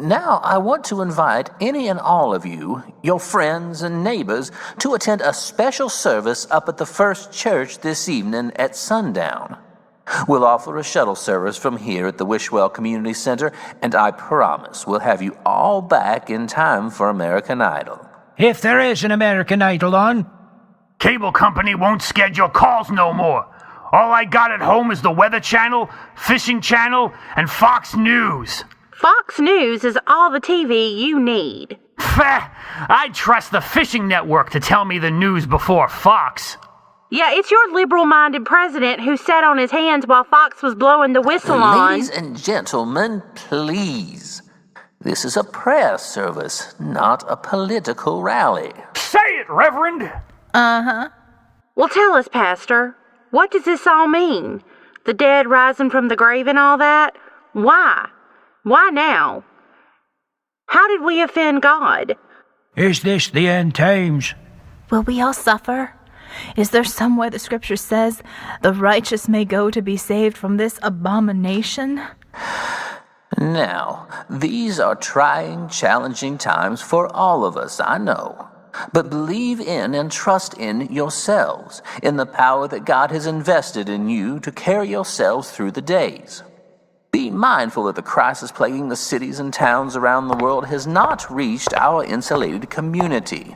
Now I want to invite any and all of you, your friends and neighbors, to attend a special service up at the First Church this evening at sundown. We'll offer a shuttle service from here at the Wishwell Community Center, and I promise we'll have you all back in time for American Idol. If there is an American Idol on. Cable company won't schedule calls no more. All I got at home is the Weather Channel, Fishing Channel, and Fox News. Fox News is all the TV you need. I'd trust the fishing network to tell me the news before Fox. Yeah, it's your liberal-minded president who sat on his hands while Fox was blowing the whistle on. Ladies and gentlemen, please. This is a prayer service, not a political rally. Say it, Reverend! Uh-huh. Well, tell us, Pastor, what does this all mean? The dead rising from the grave and all that? Why? Why now? How did we offend God? Is this the end times? Will we all suffer? Is there somewhere the scripture says the righteous may go to be saved from this abomination? Now, these are trying, challenging times for all of us, I know. But believe in and trust in yourselves, in the power that God has invested in you to carry yourselves through the days. Be mindful that the crisis plaguing the cities and towns around the world has not reached our insulated community.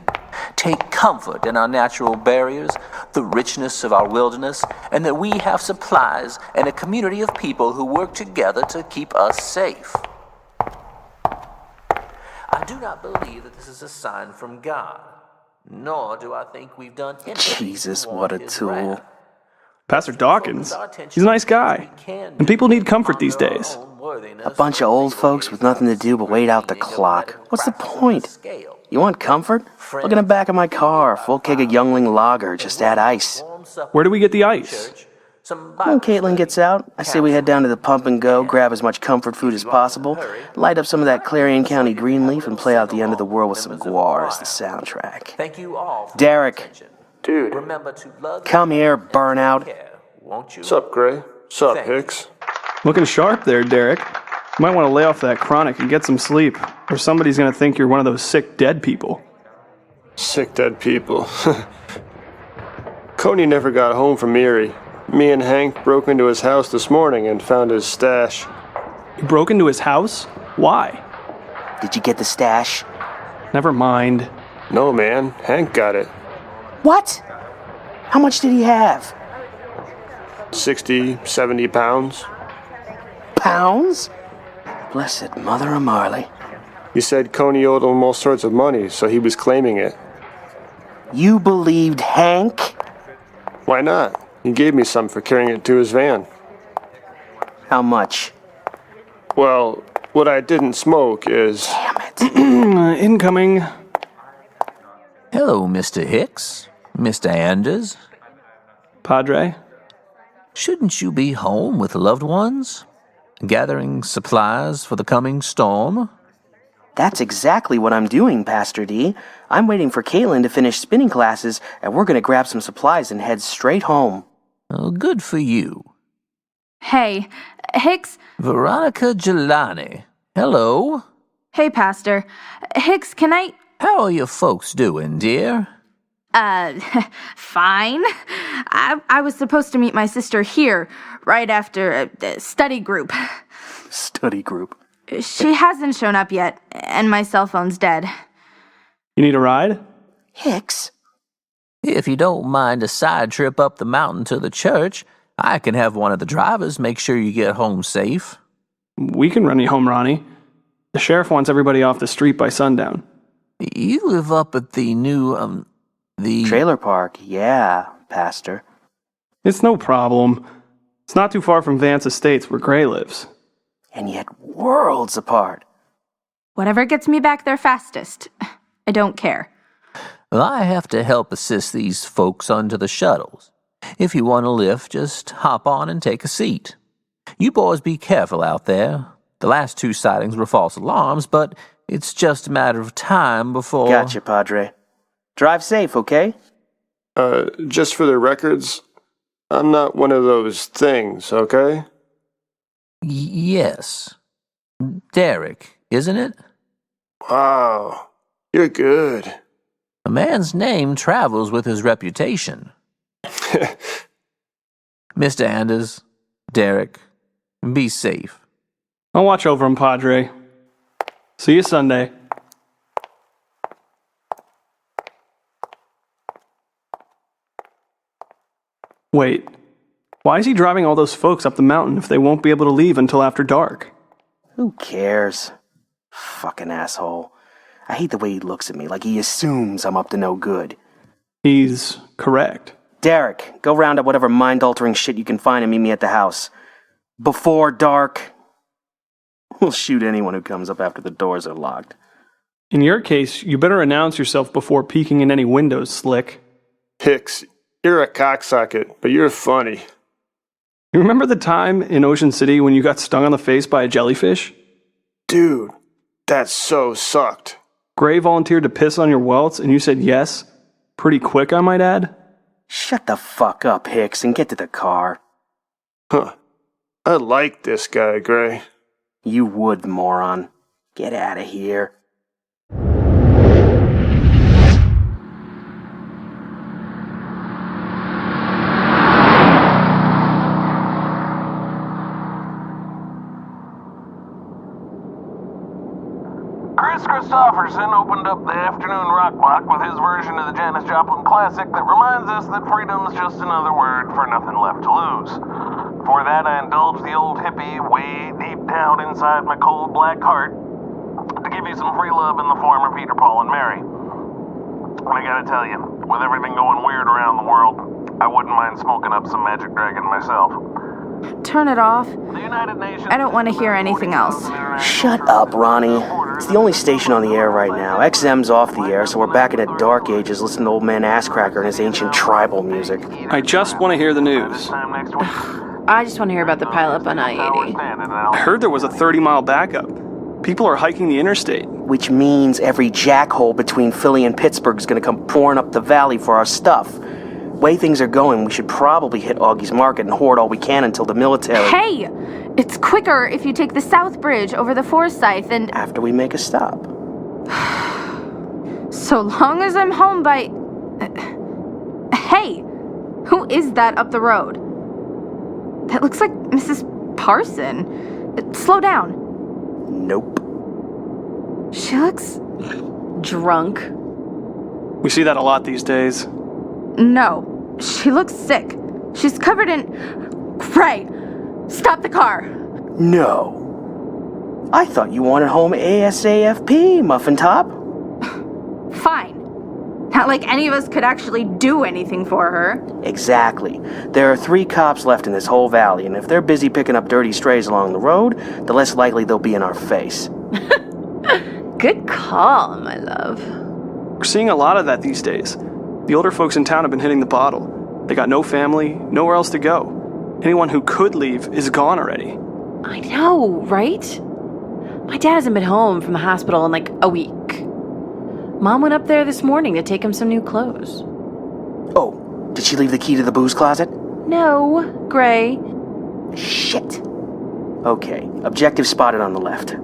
Take comfort in our natural barriers, the richness of our wilderness, and that we have supplies and a community of people who work together to keep us safe. I do not believe that this is a sign from God, nor do I think we've done anything. Jesus, what a tool. Pastor Dawkins, he's a nice guy, and people need comfort these days. A bunch of old folks with nothing to do but wait out the clock. What's the point? You want comfort? Look in the back of my car, full keg of Youngling Lager, just add ice. Where do we get the ice? When Caitlin gets out, I say we head down to the pump and go, grab as much comfort food as possible, light up some of that Clarion County Greenleaf, and play out the end of the world with some guar as the soundtrack. Thank you all. Derek. Dude. Come here, burnout. Sup, Gray? Sup, Hicks? Looking sharp there, Derek. You might want to lay off that chronic and get some sleep, or somebody's going to think you're one of those sick dead people. Sick dead people. Coney never got home from Erie. Me and Hank broke into his house this morning and found his stash. You broke into his house? Why? Did you get the stash? Never mind. No, man. Hank got it. What? How much did he have? 60, 70 pounds. Pounds? Blessed Mother of Marley. He said Coney owed him all sorts of money, so he was claiming it. You believed Hank? Why not? He gave me some for carrying it to his van. How much? Well, what I didn't smoke is... Damn it. Incoming. Hello, Mr. Hicks. Mr. Anders. Padre? Shouldn't you be home with loved ones? Gathering supplies for the coming storm? That's exactly what I'm doing, Pastor D. I'm waiting for Caitlin to finish spinning classes, and we're going to grab some supplies and head straight home. Oh, good for you. Hey, Hicks. Veronica Jelani. Hello. Hey, Pastor. Hicks, can I... How are your folks doing, dear? Fine. I was supposed to meet my sister here, right after study group. Study group? She hasn't shown up yet, and my cell phone's dead. You need a ride? Hicks? If you don't mind a side trip up the mountain to the church, I can have one of the drivers make sure you get home safe. We can run you home, Ronnie. The sheriff wants everybody off the street by sundown. You live up at the new, the... Trailer park, yeah, Pastor. It's no problem. It's not too far from Vance Estates where Gray lives. And yet worlds apart. Whatever gets me back there fastest. I don't care. Well, I have to help assist these folks onto the shuttles. If you want a lift, just hop on and take a seat. You boys be careful out there. The last 2 sightings were false alarms, but it's just a matter of time before... Gotcha, Padre. Drive safe, okay? Just for the records, I'm not one of those things, okay? Yes. Derek, isn't it? Wow, you're good. A man's name travels with his reputation. Mr. Anders, Derek, be safe. I'll watch over him, Padre. See you Sunday. Wait, why is he driving all those folks up the mountain if they won't be able to leave until after dark? Who cares? Fucking asshole. I hate the way he looks at me, like he assumes I'm up to no good. He's correct. Derek, go round up whatever mind-altering shit you can find and meet me at the house. Before dark. We'll shoot anyone who comes up after the doors are locked. In your case, you better announce yourself before peeking in any windows, Slick. Hicks, you're a cocksocket, but you're funny. You remember the time in Ocean City when you got stung on the face by a jellyfish? Dude, that so sucked. Gray volunteered to piss on your welts, and you said yes? Pretty quick, I might add. Shut the fuck up, Hicks, and get to the car. Huh. I like this guy, Gray. You would, moron. Get out of here. Chris Christopherson opened up the afternoon rock block with his version of the Janis Joplin classic that reminds us that freedom's just another word for nothing left to lose. For that, I indulged the old hippie way deep down inside my cold black heart to give you some free love in the form of Peter, Paul, and Mary. And I gotta tell you, with everything going weird around the world, I wouldn't mind smoking up some Magic Dragon myself. Turn it off. The United Nations... I don't want to hear anything else. Shut up, Ronnie. It's the only station on the air right now. XM's off the air, so we're back in the dark ages listening to old man Asscracker and his ancient tribal music. I just want to hear the news. I just want to hear about the pileup on I-80. I heard there was a 30-mile backup. People are hiking the interstate. Which means every jackhole between Philly and Pittsburgh is going to come pouring up the valley for our stuff. Way things are going, we should probably hit Augie's Market and hoard all we can until the military... Hey! It's quicker if you take the South Bridge over the Forsyth and... After we make a stop. So long as I'm home by... Hey! Who is that up the road? That looks like Mrs. Parson. Slow down. Nope. She looks... Drunk. We see that a lot these days. No. She looks sick. She's covered in... Gray! Stop the car! No. I thought you wanted home ASAFP, Muffin Top. Fine. Not like any of us could actually do anything for her. Exactly. There are 3 cops left in this whole valley, and if they're busy picking up dirty strays along the road, the less likely they'll be in our face. Good call, my love. We're seeing a lot of that these days. The older folks in town have been hitting the bottle. They got no family, nowhere else to go. Anyone who could leave is gone already. I know, right? My dad hasn't been home from the hospital in like a week. Mom went up there this morning to take him some new clothes. Oh, did she leave the key to the booze closet? No, Gray. Shit. Okay, objective spotted on the left.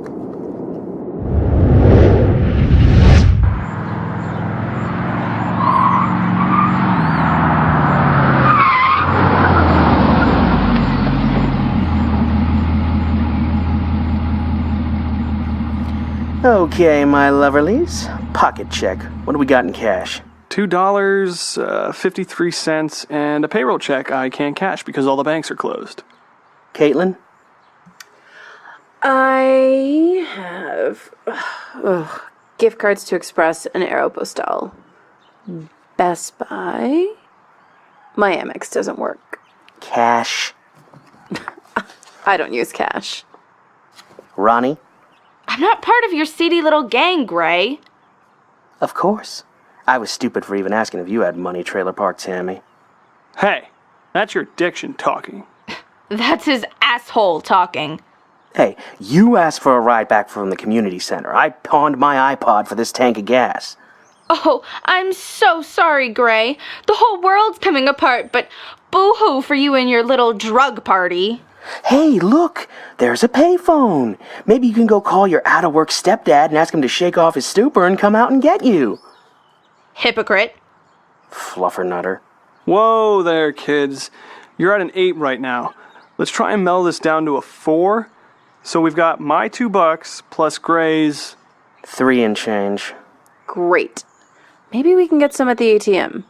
Okay, my loverlies. Pocket check. What do we got in cash? $2.53 and a payroll check I can't cash because all the banks are closed. Caitlin? I have gift cards to Express and Aeropostale. Best Buy. My Amex doesn't work. Cash. I don't use cash. Ronnie? I'm not part of your seedy little gang, Gray. Of course. I was stupid for even asking if you had money, Trailer Park Tammy. Hey, that's your diction talking. That's his asshole talking. Hey, you asked for a ride back from the community center. I pawned my iPod for this tank of gas. Oh, I'm so sorry, Gray. The whole world's coming apart, but boo-hoo for you and your little drug party. Hey, look! There's a payphone! Maybe you can go call your out-of-work stepdad and ask him to shake off his stupor and come out and get you. Hypocrite. Fluffernutter. Whoa there, kids. You're at an 8 right now. Let's try and meld this down to a 4. So we've got my $2 plus Gray's 3 and change. Great. Maybe we can get some at the ATM.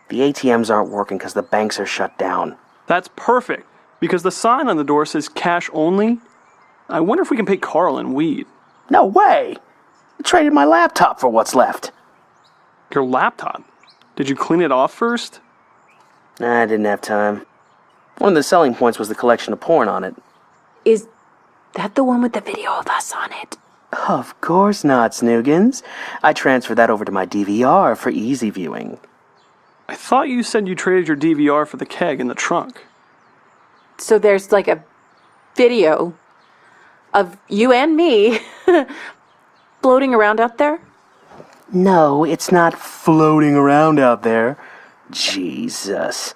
The ATMs aren't working because the banks are shut down. That's perfect, because the sign on the door says cash only. I wonder if we can pay Carl in weed. No way! I traded my laptop for what's left. Your laptop? Did you clean it off first? I didn't have time. One of the selling points was the collection of porn on it. Is that the one with the video of us on it? Of course not, Snoogans. I transferred that over to my DVR for easy viewing. I thought you said you traded your DVR for the keg in the trunk. So there's like a video of you and me floating around out there? No, it's not floating around out there. Jesus.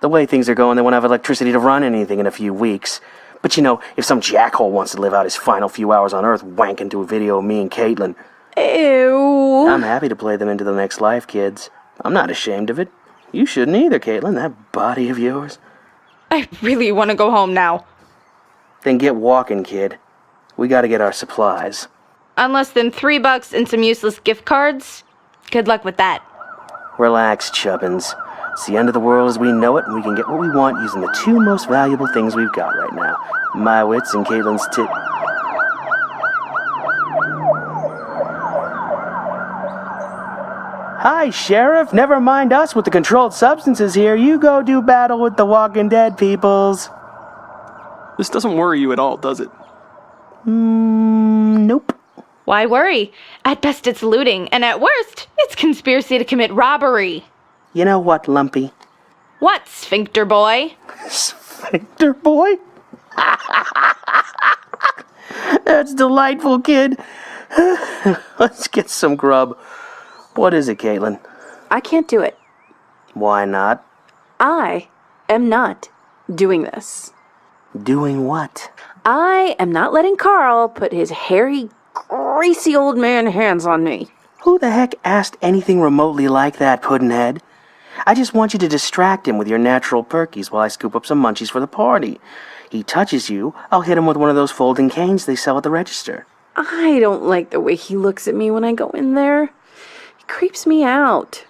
The way things are going, they won't have electricity to run anything in a few weeks. But you know, if some jackhole wants to live out his final few hours on Earth wanking to a video of me and Caitlin... Ew. I'm happy to play them into the next life, kids. I'm not ashamed of it. You shouldn't either, Caitlin, that body of yours. I really want to go home now. Then get walking, kid. We gotta get our supplies. On less than $3 and some useless gift cards? Good luck with that. Relax, Chubbins. It's the end of the world as we know it, and we can get what we want using the 2 most valuable things we've got right now. My wits and Caitlin's Hi, Sheriff. Never mind us with the controlled substances here. You go do battle with the Walking Dead peoples. This doesn't worry you at all, does it? Nope. Why worry? At best it's looting, and at worst, it's conspiracy to commit robbery. You know what, Lumpy? What, Sphincter Boy? Sphincter Boy? That's delightful, kid. Let's get some grub. What is it, Caitlin? I can't do it. Why not? I am not doing this. Doing what? I am not letting Carl put his hairy, greasy old man hands on me. Who the heck asked anything remotely like that, Puddinhead? I just want you to distract him with your natural perkies while I scoop up some munchies for the party. He touches you, I'll hit him with one of those folding canes they sell at the register. I don't like the way he looks at me when I go in there. He creeps me out.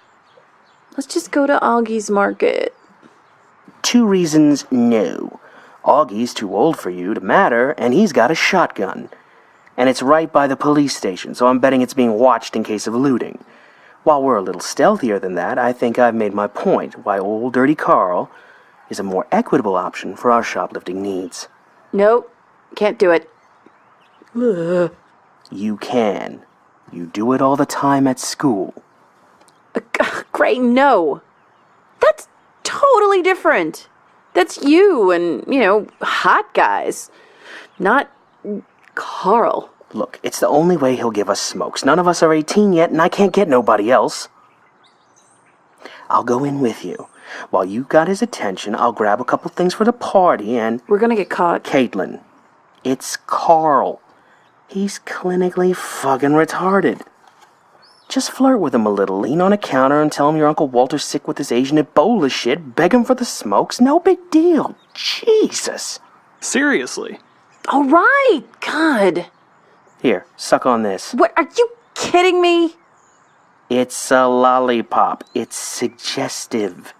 Let's just go to Augie's Market. 2 reasons no. Augie's too old for you to matter, and he's got a shotgun. And it's right by the police station, so I'm betting it's being watched in case of looting. While we're a little stealthier than that, I think I've made my point why old Dirty Carl is a more equitable option for our shoplifting needs. Nope, can't do it. Ugh. You can. You do it all the time at school. Gray, no. That's totally different. That's you and, hot guys. Not Carl. Look, it's the only way he'll give us smokes. None of us are 18 yet, and I can't get nobody else. I'll go in with you. While you got his attention, I'll grab a couple things for the party and... We're gonna get caught. Caitlin, it's Carl. He's clinically fucking retarded. Just flirt with him a little, lean on a counter and tell him your Uncle Walter's sick with this Asian Ebola shit, beg him for the smokes, no big deal. Jesus. Seriously? All right, God. Here, suck on this. What, are you kidding me? It's a lollipop. It's suggestive.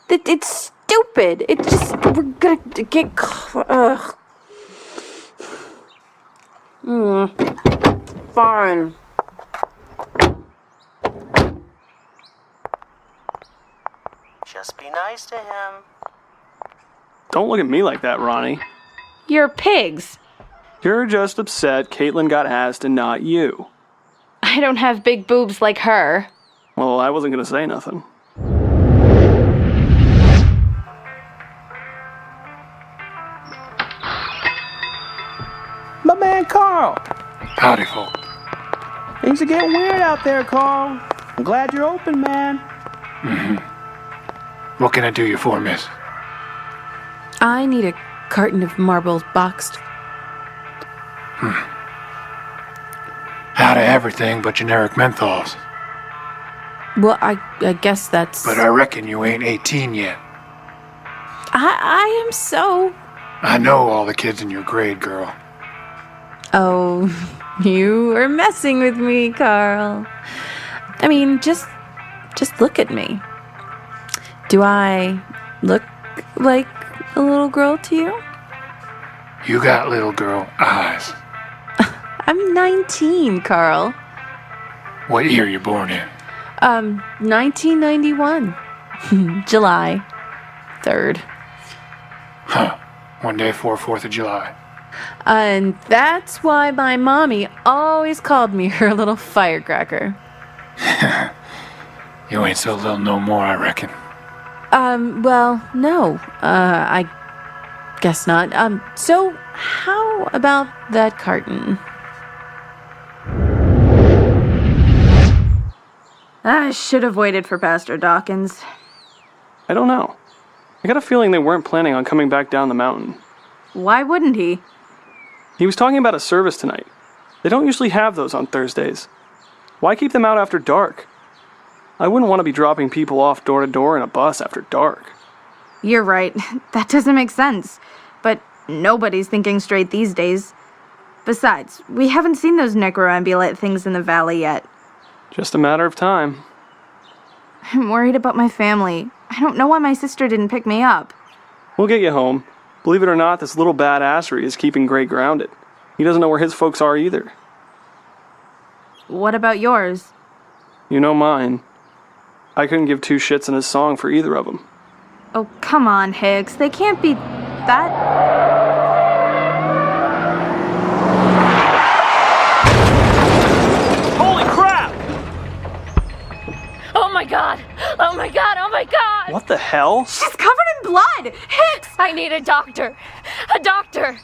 It's stupid. It's just, we're gonna get... Fine. Just be nice to him. Don't look at me like that, Ronnie. You're pigs. You're just upset Caitlin got asked and not you. I don't have big boobs like her. Well, I wasn't going to say nothing. My man Carl. Howdy, folk. Things are getting weird out there, Carl. I'm glad you're open, man. Mm-hmm. What can I do you for, miss? I need a carton of marbles boxed. Out of everything but generic menthols. Well, I guess that's... But I reckon you ain't 18 yet. I am so... I know all the kids in your grade, girl. Oh, you are messing with me, Carl. I mean, just look at me. Do I look like a little girl to you? You got little girl eyes. I'm 19, Carl. What year you born in? 1991. July 3rd. Huh. One day before 4th of July. And that's why my mommy always called me her little firecracker. You ain't so little no more, I reckon. Well, no. I guess not. So how about that carton? I should have waited for Pastor Dawkins. I don't know. I got a feeling they weren't planning on coming back down the mountain. Why wouldn't he? He was talking about a service tonight. They don't usually have those on Thursdays. Why keep them out after dark? I wouldn't want to be dropping people off door to door in a bus after dark. You're right. That doesn't make sense. But nobody's thinking straight these days. Besides, we haven't seen those necroambulate things in the valley yet. Just a matter of time. I'm worried about my family. I don't know why my sister didn't pick me up. We'll get you home. Believe it or not, this little badassery is keeping Gray grounded. He doesn't know where his folks are either. What about yours? You know mine. I couldn't give two shits in his song for either of them. Oh, come on, Hicks. They can't be that... Oh my god! Oh my god! Oh my god! What the hell? She's covered in blood! Hicks! I need a doctor! A doctor!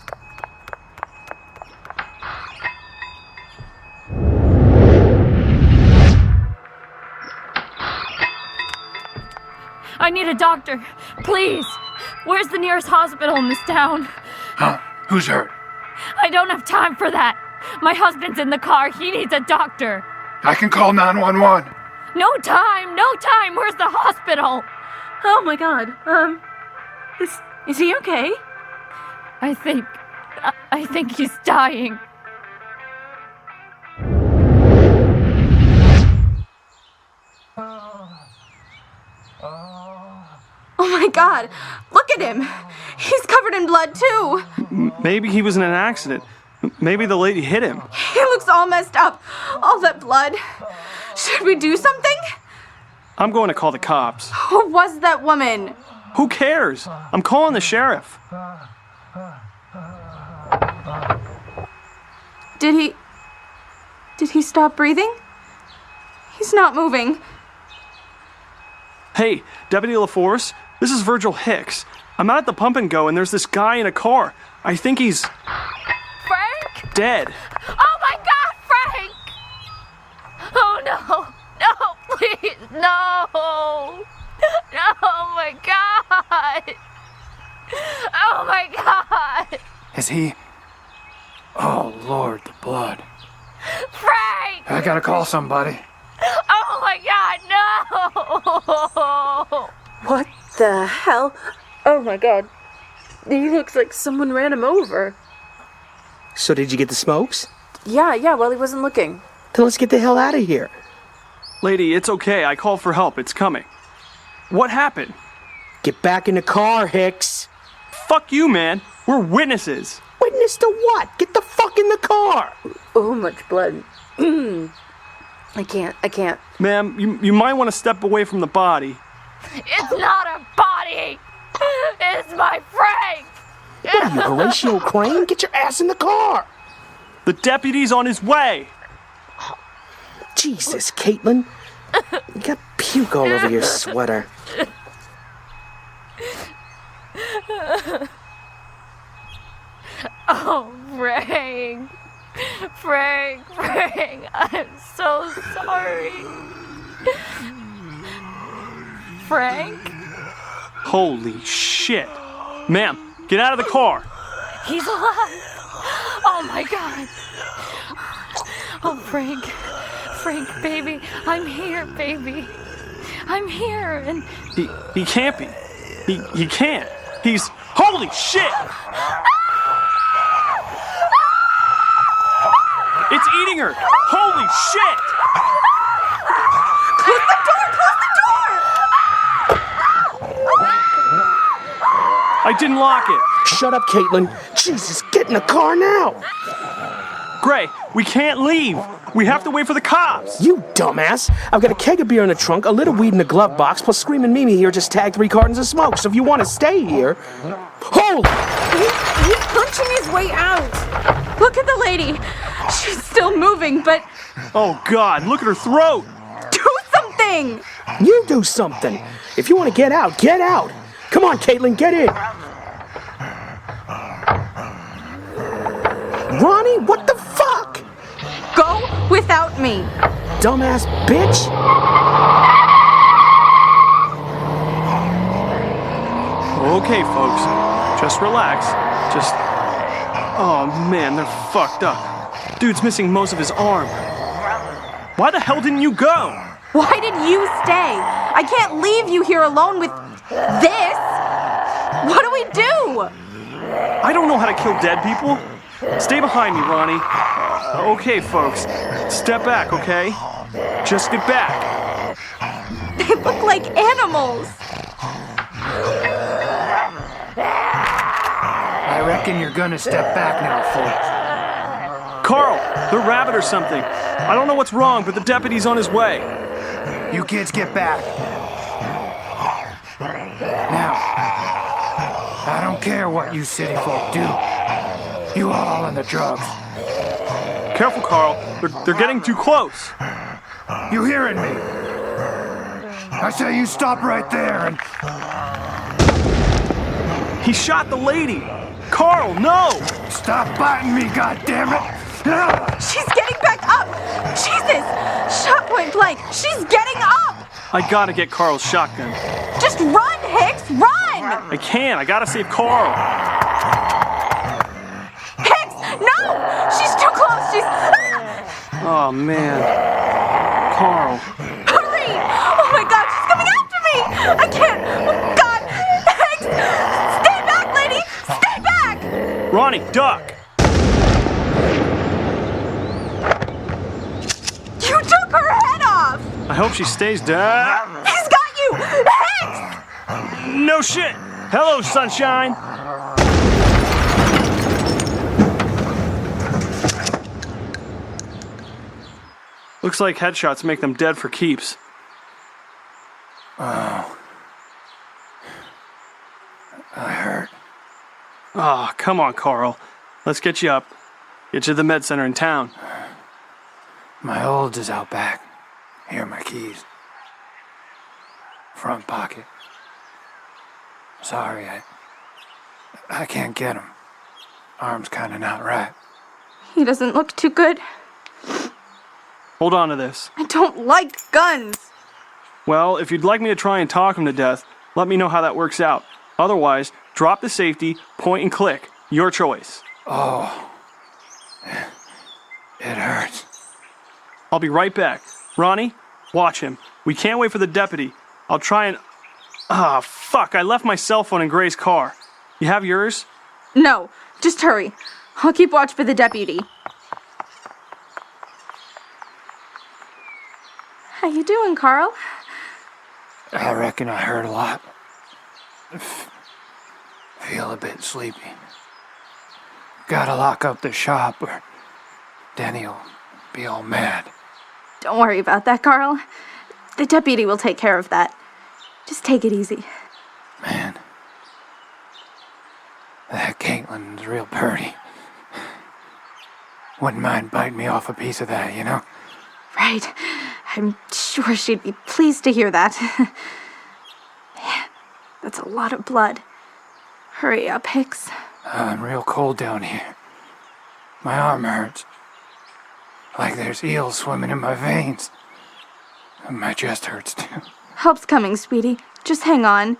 I need a doctor! Please! Where's the nearest hospital in this town? Huh? Who's hurt? I don't have time for that! My husband's in the car. He needs a doctor! I can call 911. No time! No time! Where's the hospital? Oh my god. Is he okay? I think he's dying. Oh my god. Look at him. He's covered in blood too. Maybe he was in an accident. Maybe the lady hit him. He looks all messed up. All that blood. Should we do something? I'm going to call the cops. Who was that woman? Who cares? I'm calling the sheriff. Did he stop breathing? He's not moving. Hey, Deputy LaForce, this is Virgil Hicks. I'm out at the pump and go, and there's this guy in a car. I think he's... Frank? Dead. Oh my god, Frank! Oh no! No, please, no! No, oh my god! Oh my god! Is he... Oh, Lord, the blood. Frank! I gotta call somebody. Oh my god, no! What the hell? Oh my god. He looks like someone ran him over. So did you get the smokes? Yeah, well, he wasn't looking. Then let's get the hell out of here. Lady, it's okay. I called for help. It's coming. What happened? Get back in the car, Hicks. Fuck you, man. We're witnesses. Witness to what? Get the fuck in the car. Oh, much blood. I can't. Ma'am, you might want to step away from the body. It's not a body! It's my Frank! What are you, Horatio Crane? Get your ass in the car. The deputy's on his way. Jesus, Caitlin. You got puke all over your sweater. Oh, Frank. Frank, I'm so sorry. Frank? Holy shit. Ma'am, Get out of the car. He's alive. Oh my God. Oh, Frank. Frank, baby. I'm here, baby. I'm here, and... He can't be. He can't. He's... Holy shit! It's eating her! Holy shit! Close the door! I didn't lock it. Shut up, Caitlin. Jesus, get in the car now! Gray, we can't leave. We have to wait for the cops. You dumbass! I've got a keg of beer in the trunk, a little weed in the glove box, plus Screaming Mimi here just tagged 3 cartons of smoke, so if you want to stay here... Hold! He's punching his way out. Look at the lady. She's still moving, but... Oh, God, look at her throat. Do something! You do something. If you want to get out, get out. Come on, Caitlin, get in. Ronnie, what the fuck? Go without me. Dumbass bitch. Okay, folks. Just relax. Just... Oh, man, they're fucked up. Dude's missing most of his arm. Why the hell didn't you go? Why did you stay? I can't leave you here alone with this. What do we do? I don't know how to kill dead people. Stay behind me, Ronnie. Okay, folks. Step back, okay? Just get back. They look like animals. I reckon you're gonna step back now, folks. Carl, the rabbit or something. I don't know what's wrong, but the deputy's on his way. You kids get back. Now, I don't care what you city folk do. You all on the drugs. Careful, Carl. They're getting too close. You hearing me? I say you stop right there and... He shot the lady. Carl, no! Stop biting me, goddammit! She's getting back up. Jesus! Shot point blank. She's getting up. I gotta get Carl's shotgun. Just run, Hicks, run! I can't. I gotta save Carl. Hicks, no! She's too close. She's... Oh, man. Carl. Hurry! Oh my God, she's coming after me! I can't! Oh God! Hicks! Stay back, lady! Stay back! Ronnie, duck! You took her head off! I hope she stays down. He's got you! Hicks! No shit! Hello, sunshine! Looks like headshots make them dead for keeps. Oh. I hurt. Oh, come on, Carl. Let's get you up. Get you to the med center in town. My olds is out back. Here are my keys. Front pocket. Sorry, I can't get him. Arm's kinda not right. He doesn't look too good. Hold on to this. I don't like guns. Well, if you'd like me to try and talk him to death, let me know how that works out. Otherwise, drop the safety, point and click. Your choice. Oh. It hurts. I'll be right back. Ronnie, watch him. We can't wait for the deputy. I'll try and... Ah, fuck, I left my cell phone in Gray's car. You have yours? No, just hurry. I'll keep watch for the deputy. How you doing, Carl? I reckon I hurt a lot. Feel a bit sleepy. Gotta lock up the shop or Denny'll be all mad. Don't worry about that, Carl. The deputy will take care of that. Just take it easy. Man, that Caitlin's real pretty. Wouldn't mind biting me off a piece of that, you know? Right. I'm sure she'd be pleased to hear that. Man, that's a lot of blood. Hurry up, Hicks. I'm real cold down here. My arm hurts. Like there's eels swimming in my veins. And my chest hurts too. Help's coming, sweetie. Just hang on.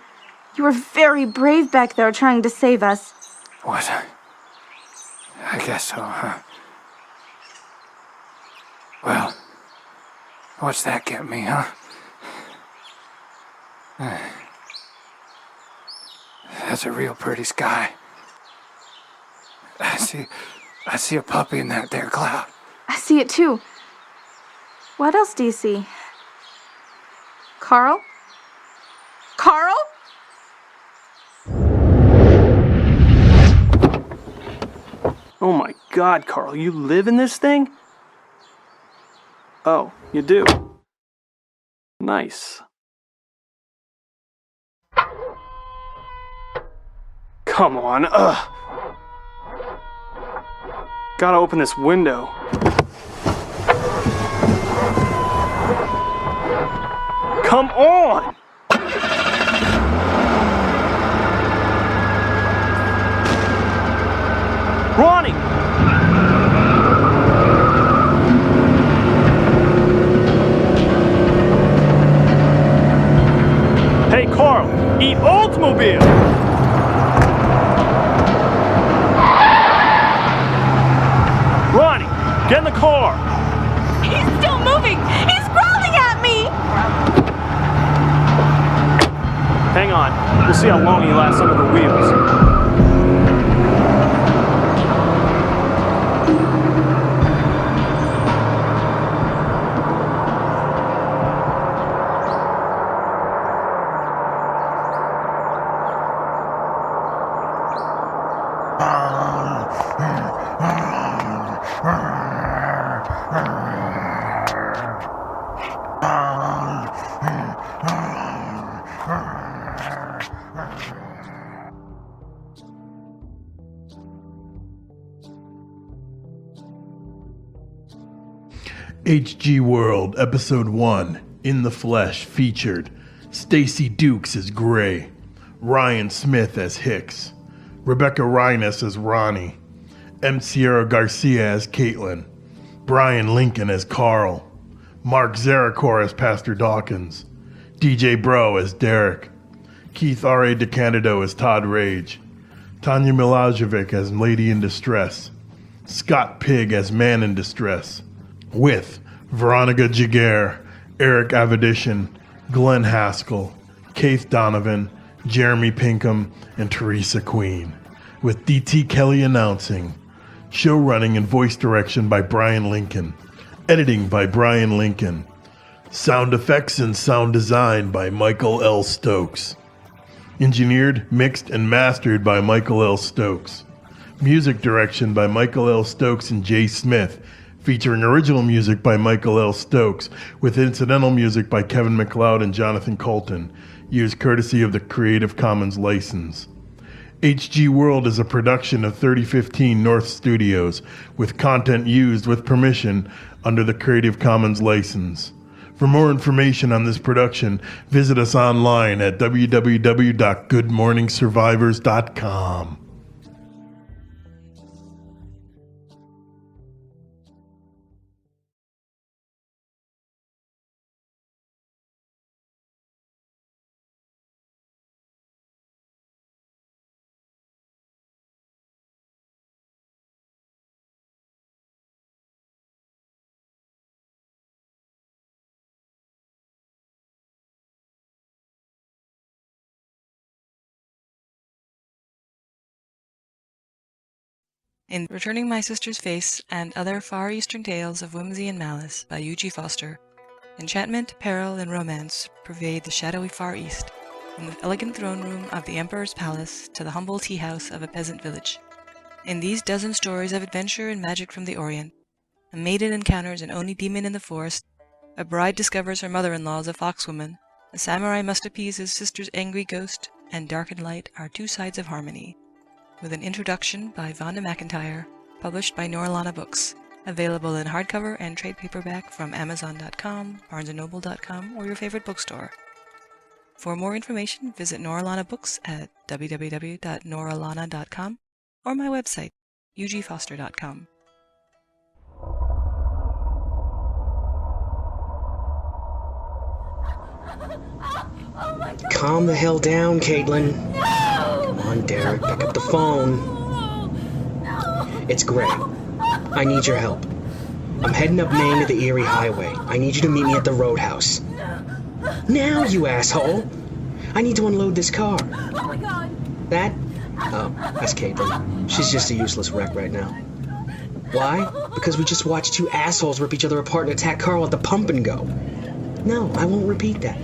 You were very brave back there trying to save us. What? I guess so, huh? Well, what's that get me, huh? That's a real pretty sky. I see a puppy in that there cloud. I see it too. What else do you see? Carl? Carl? Oh my god, Carl, you live in this thing? Oh, you do. Nice. Come on, ugh. Gotta open this window. Come on! Ronnie! Hey, Carl, eat Oldsmobile! Ronnie, get in the car! He's still moving! He's growling at me! Hang on, we'll see how long he lasts under the wheels. HG World, Episode 1, In the Flesh, featured Stacy Dukes as Gray, Ryan Smith as Hicks, Rebecca Reines as Ronnie, M. Sierra Garcia as Caitlin, Brian Lincoln as Carl, Mark Zarakor as Pastor Dawkins, DJ Bro as Derek, Keith R.A. DeCandido as Todd Rage, Tanya Milajevic as Lady in Distress, Scott Pigg as Man in Distress, with Veronica Jaguar, Eric Avedition, Glenn Haskell, Keith Donovan, Jeremy Pinkham, and Teresa Queen, with DT Kelly announcing. Show running and voice direction by Brian Lincoln. Editing by Brian Lincoln. Sound effects and sound design by Michael L. Stokes. Engineered, mixed, and mastered by Michael L. Stokes. Music direction by Michael L. Stokes and Jay Smith, featuring original music by Michael L. Stokes, with incidental music by Kevin MacLeod and Jonathan Colton, used courtesy of the Creative Commons license. HG World is a production of 3015 North Studios, with content used with permission under the Creative Commons license. For more information on this production, visit us online at www.goodmorningsurvivors.com. In Returning My Sister's Face and Other Far Eastern Tales of Whimsy and Malice by U.G. Foster, enchantment, peril, and romance pervade the shadowy Far East, from the elegant throne room of the Emperor's palace to the humble tea house of a peasant village. In these dozen stories of adventure and magic from the Orient, a maiden encounters an Oni demon in the forest, a bride discovers her mother-in-law is a foxwoman, a samurai must appease his sister's angry ghost, and dark and light are two sides of harmony. With an introduction by Vonda McIntyre, published by Noralana Books, available in hardcover and trade paperback from Amazon.com, BarnesandNoble.com, or your favorite bookstore. For more information, visit Noralana Books at www.noralana.com or my website, ugfoster.com. Calm the hell down, Caitlin. Come on, Derek, pick up the phone. It's Gray. I need your help. I'm heading up Maine to the Erie Highway. I need you to meet me at the roadhouse. Now, you asshole! I need to unload this car. Oh my god! That? Oh, that's Caitlin. She's just a useless wreck right now. Why? Because we just watched two assholes rip each other apart and attack Carl at the pump and go. No, I won't repeat that.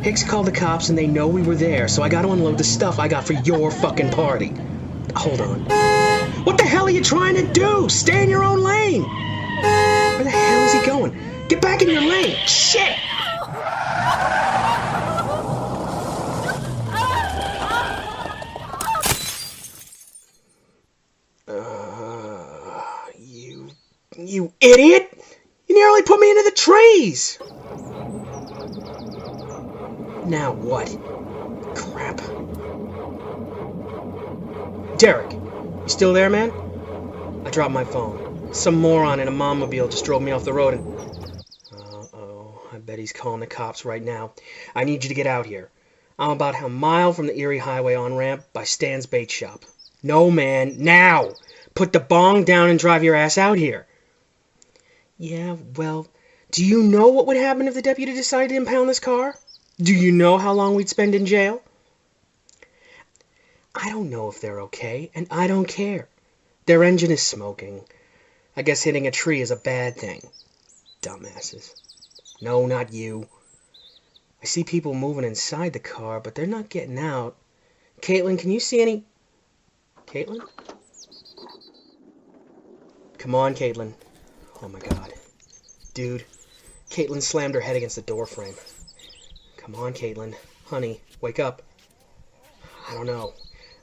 Hicks called the cops and they know we were there, so I gotta unload the stuff I got for your fucking party. Hold on. What the hell are you trying to do? Stay in your own lane! Where the hell is he going? Get back in your lane! Shit! You idiot! You nearly put me into the trees! Now what? Crap. Derek, you still there, man? I dropped my phone. Some moron in a mom-mobile just drove me off the road and... Uh-oh, I bet he's calling the cops right now. I need you to get out here. I'm about a mile from the Erie Highway on-ramp by Stan's Bait Shop. No, man, now! Put the bong down and drive your ass out here. Yeah, well, do you know what would happen if the deputy decided to impound this car? Do you know how long we'd spend in jail? I don't know if they're okay, and I don't care. Their engine is smoking. I guess hitting a tree is a bad thing. Dumbasses. No, not you. I see people moving inside the car, but they're not getting out. Caitlin, can you see any... Caitlin? Come on, Caitlin. Oh my god. Dude, Caitlin slammed her head against the door frame. Come on, Caitlin. Honey, wake up. I don't know.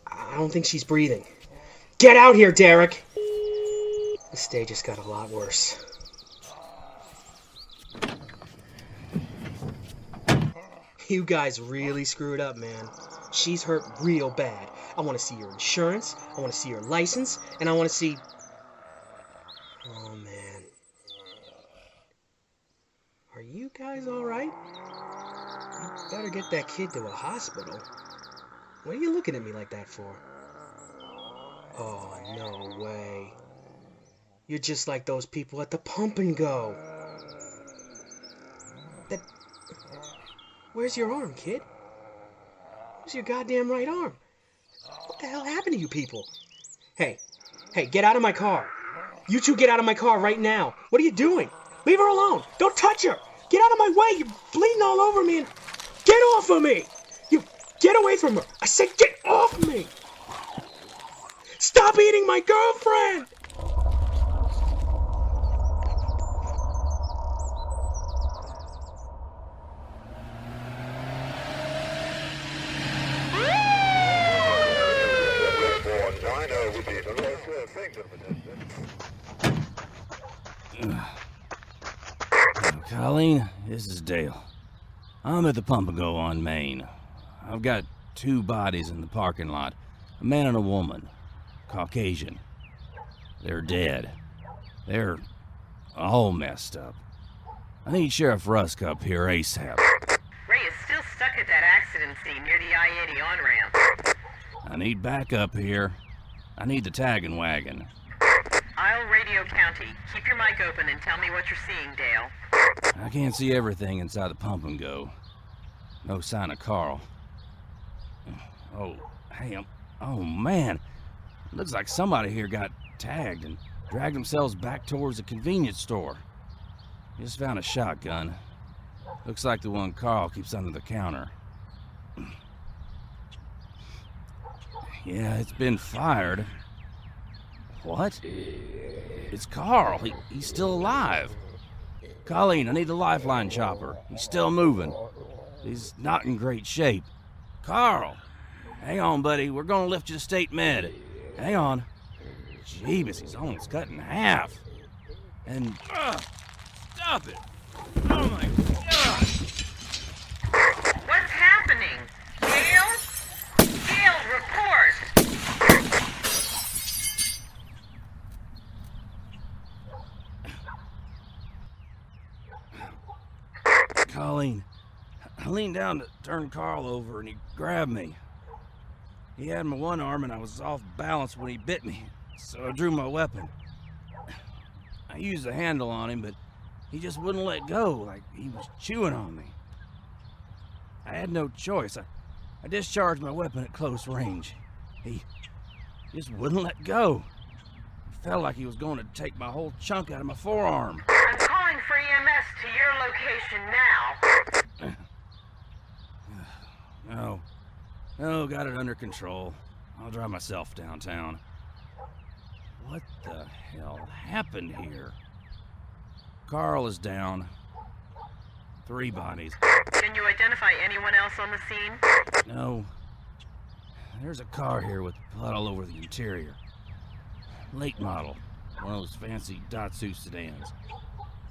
I don't think she's breathing. Get out here, Derek! This day just got a lot worse. You guys really screwed up, man. She's hurt real bad. I want to see your insurance, I want to see your license, and I want to see... Oh, man. Are you guys alright? You better get that kid to a hospital. What are you looking at me like that for? Oh, no way. You're just like those people at the pump and go. That... Where's your arm, kid? Where's your goddamn right arm? What the hell happened to you people? Hey, get out of my car. You two get out of my car right now. What are you doing? Leave her alone. Don't touch her. Get out of my way. You're bleeding all over me. And get off of me. You get away from her. I said get off me. Stop eating my girlfriend. Colleen, this is Dale. I'm at the Pump and Go on Main. I've got two bodies in the parking lot. A man and a woman. Caucasian. They're dead. They're all messed up. I need Sheriff Rusk up here ASAP. Ray is still stuck at that accident scene near the I-80 on-ramp. I need backup here. I need the tagging wagon. I'll radio County. Keep your mic open and tell me what you're seeing, Dale. I can't see everything inside the Pump and Go. No sign of Carl. Oh, hey, oh man. Looks like somebody here got tagged and dragged themselves back towards the convenience store. Just found a shotgun. Looks like the one Carl keeps under the counter. Yeah, it's been fired. What? It's Carl. He's still alive. Colleen, I need the lifeline chopper. He's still moving. He's not in great shape. Carl! Hang on, buddy. We're gonna lift you to state med. Hang on. Jeebus, he's almost cut in half. And... stop it! Oh my God! What's happening? Dale? Dale, report! Colleen, I leaned down to turn Carl over and he grabbed me. He had my one arm and I was off balance when he bit me. so I drew my weapon. I used the handle on him, but he just wouldn't let go, like he was chewing on me. I had no choice. I discharged my weapon at close range. He just wouldn't let go. It felt like he was going to take my whole chunk out of my forearm. I'm calling for EMS to your location now. No, got it under control. I'll drive myself downtown. What the hell happened here? Carl is down. 3 bodies. Can you identify anyone else on the scene? No. There's a car here with blood all over the interior. Late model. One of those fancy Datsun sedans.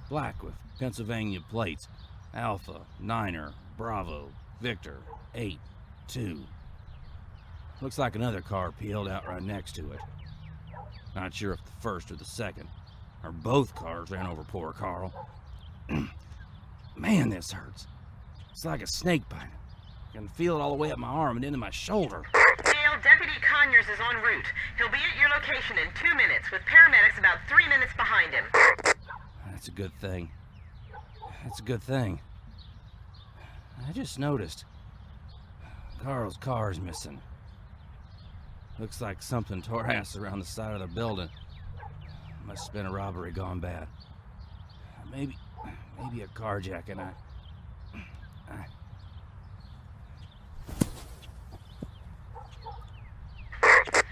Black with Pennsylvania plates. Alpha, Niner, Bravo, Victor, 8, 2. Looks like another car peeled out right next to it. Not sure if the first or the second, or both cars ran over poor Carl. Man, this hurts. It's like a snake bite. I can feel it all the way up my arm and into my shoulder. Dale, Deputy Conyers is en route. He'll be at your location in 2 minutes, with paramedics about 3 minutes behind him. That's a good thing. That's a good thing. I just noticed. Carl's car's missing. Looks like something tore ass around the side of the building. Must have been a robbery gone bad. Maybe a carjacking.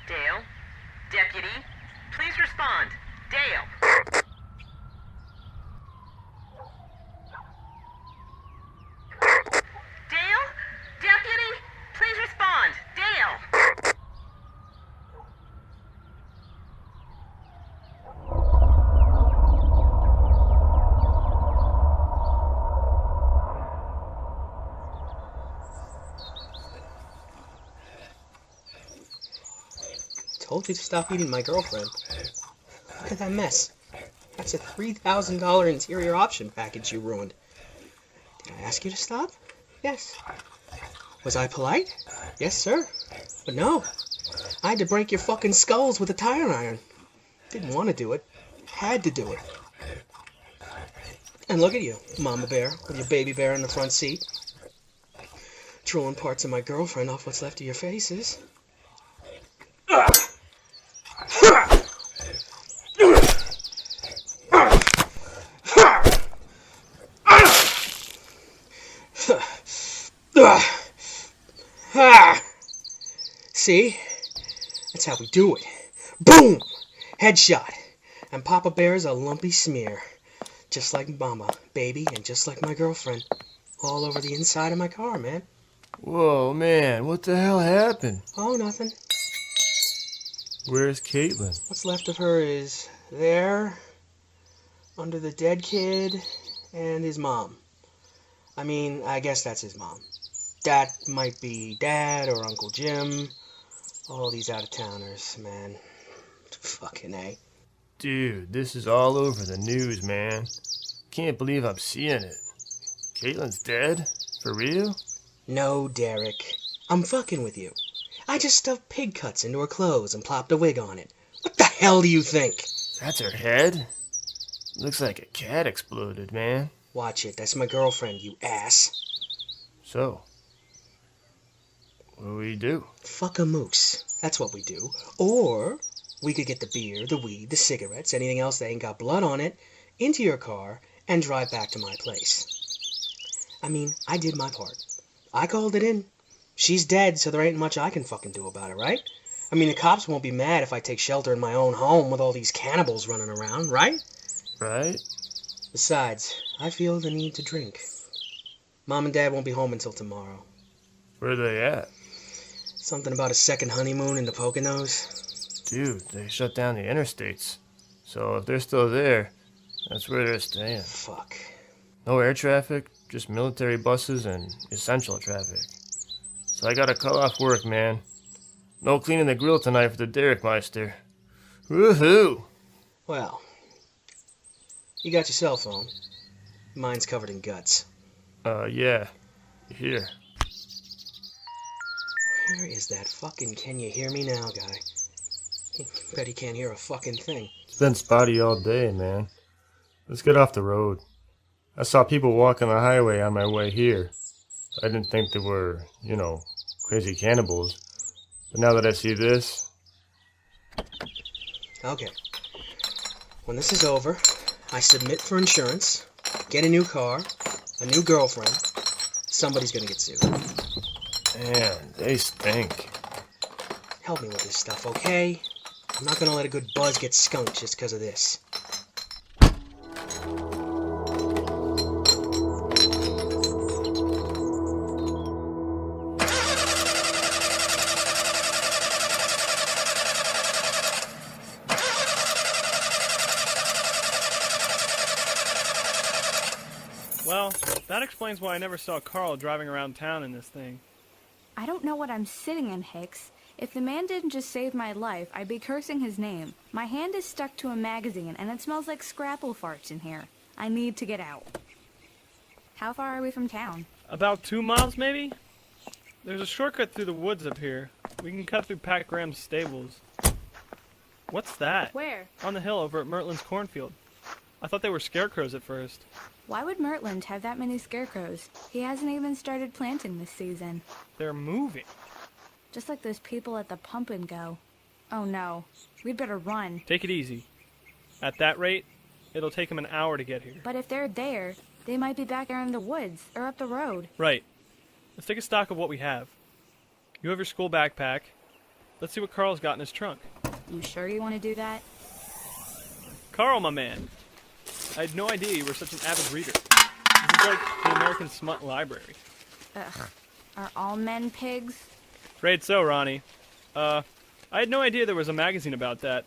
Dale? Deputy? Please respond. Dale? Dale? Deputy? Please respond. Dale? Told you to stop eating my girlfriend. Look at that mess. That's a $3,000 interior option package you ruined. Did I ask you to stop? Yes. Was I polite? Yes, sir. But no. I had to break your fucking skulls with a tire iron. Didn't want to do it. Had to do it. And look at you, Mama Bear, with your baby bear in the front seat. Drooling parts of my girlfriend off what's left of your faces. See? That's how we do it. Boom! Headshot. And Papa Bear's a lumpy smear. Just like Mama, baby, and just like my girlfriend. All over the inside of my car, man. Whoa, man, what the hell happened? Oh, nothing. Where's Caitlin? What's left of her is there, under the dead kid, and his mom. I mean, I guess that's his mom. That might be Dad or Uncle Jim. All these out-of-towners, man. Fucking A. Dude, this is all over the news, man. Can't believe I'm seeing it. Caitlin's dead? For real? No, Derek. I'm fucking with you. I just stuffed pig cuts into her clothes and plopped a wig on it. What the hell do you think? That's her head? Looks like a cat exploded, man. Watch it. That's my girlfriend, you ass. So, what do we do? Fuck a moose. That's what we do. Or we could get the beer, the weed, the cigarettes, anything else that ain't got blood on it, into your car and drive back to my place. I mean, I did my part. I called it in. She's dead, so there ain't much I can fucking do about it, right? I mean, the cops won't be mad if I take shelter in my own home with all these cannibals running around, right? Right? Besides, I feel the need to drink. Mom and Dad won't be home until tomorrow. Where are they at? Something about a second honeymoon in the Poconos. Dude, they shut down the interstates. So if they're still there, that's where they're staying. Fuck. No air traffic, just military buses and essential traffic. So I gotta cut off work, man. No cleaning the grill tonight for the Derek Meister. Woohoo! Well, you got your cell phone. Mine's covered in guts. Yeah. Here. Where is that fucking can you hear me now guy? Bet he can't hear a fucking thing. It's been spotty all day, man. Let's get off the road. I saw people walking the highway on my way here. I didn't think they were, crazy cannibals. But now that I see this... Okay. When this is over, I submit for insurance, get a new car, a new girlfriend. Somebody's gonna get sued. Man, they stink. Help me with this stuff, okay? I'm not gonna let a good buzz get skunked just because of this. Well, that explains why I never saw Carl driving around town in this thing. I don't know what I'm sitting in, Hicks. If the man didn't just save my life, I'd be cursing his name. My hand is stuck to a magazine, and it smells like scrapple farts in here. I need to get out. How far are we from town? About 2 miles, maybe? There's a shortcut through the woods up here. We can cut through Pat Graham's stables. What's that? Where? On the hill over at Mertlin's cornfield. I thought they were scarecrows at first. Why would Mertland have that many scarecrows? He hasn't even started planting this season. They're moving. Just like those people at the pump and go. Oh no, we'd better run. Take it easy. At that rate, it'll take them an hour to get here. But if they're there, they might be back there in the woods or up the road. Right. Let's take a stock of what we have. You have your school backpack. Let's see what Carl's got in his trunk. You sure you want to do that? Carl, my man. I had no idea you were such an avid reader. This is like the American Smut Library. Ugh. Are all men pigs? Afraid so, Ronnie. I had no idea there was a magazine about that.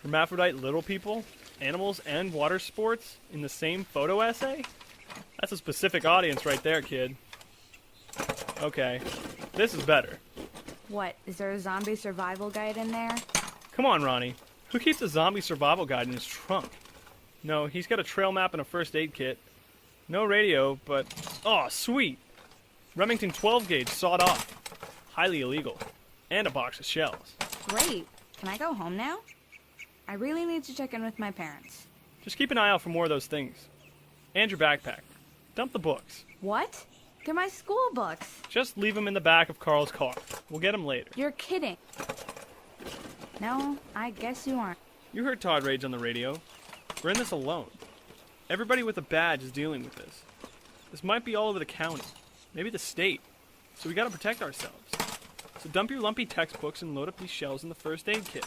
Hermaphrodite little people, animals, and water sports in the same photo essay? That's a specific audience right there, kid. Okay, this is better. What, is there a zombie survival guide in there? Come on, Ronnie. Who keeps a zombie survival guide in his trunk? No, he's got a trail map and a first aid kit. No radio, but... oh, sweet! Remington 12-gauge sawed off. Highly illegal. And a box of shells. Great. Can I go home now? I really need to check in with my parents. Just keep an eye out for more of those things. And your backpack. Dump the books. What? They're my school books. Just leave them in the back of Carl's car. We'll get them later. You're kidding. No, I guess you aren't. You heard Todd rage on the radio. We're in this alone. Everybody with a badge is dealing with this. This might be all over the county. Maybe the state. So we gotta protect ourselves. So dump your lumpy textbooks and load up these shells in the first aid kit.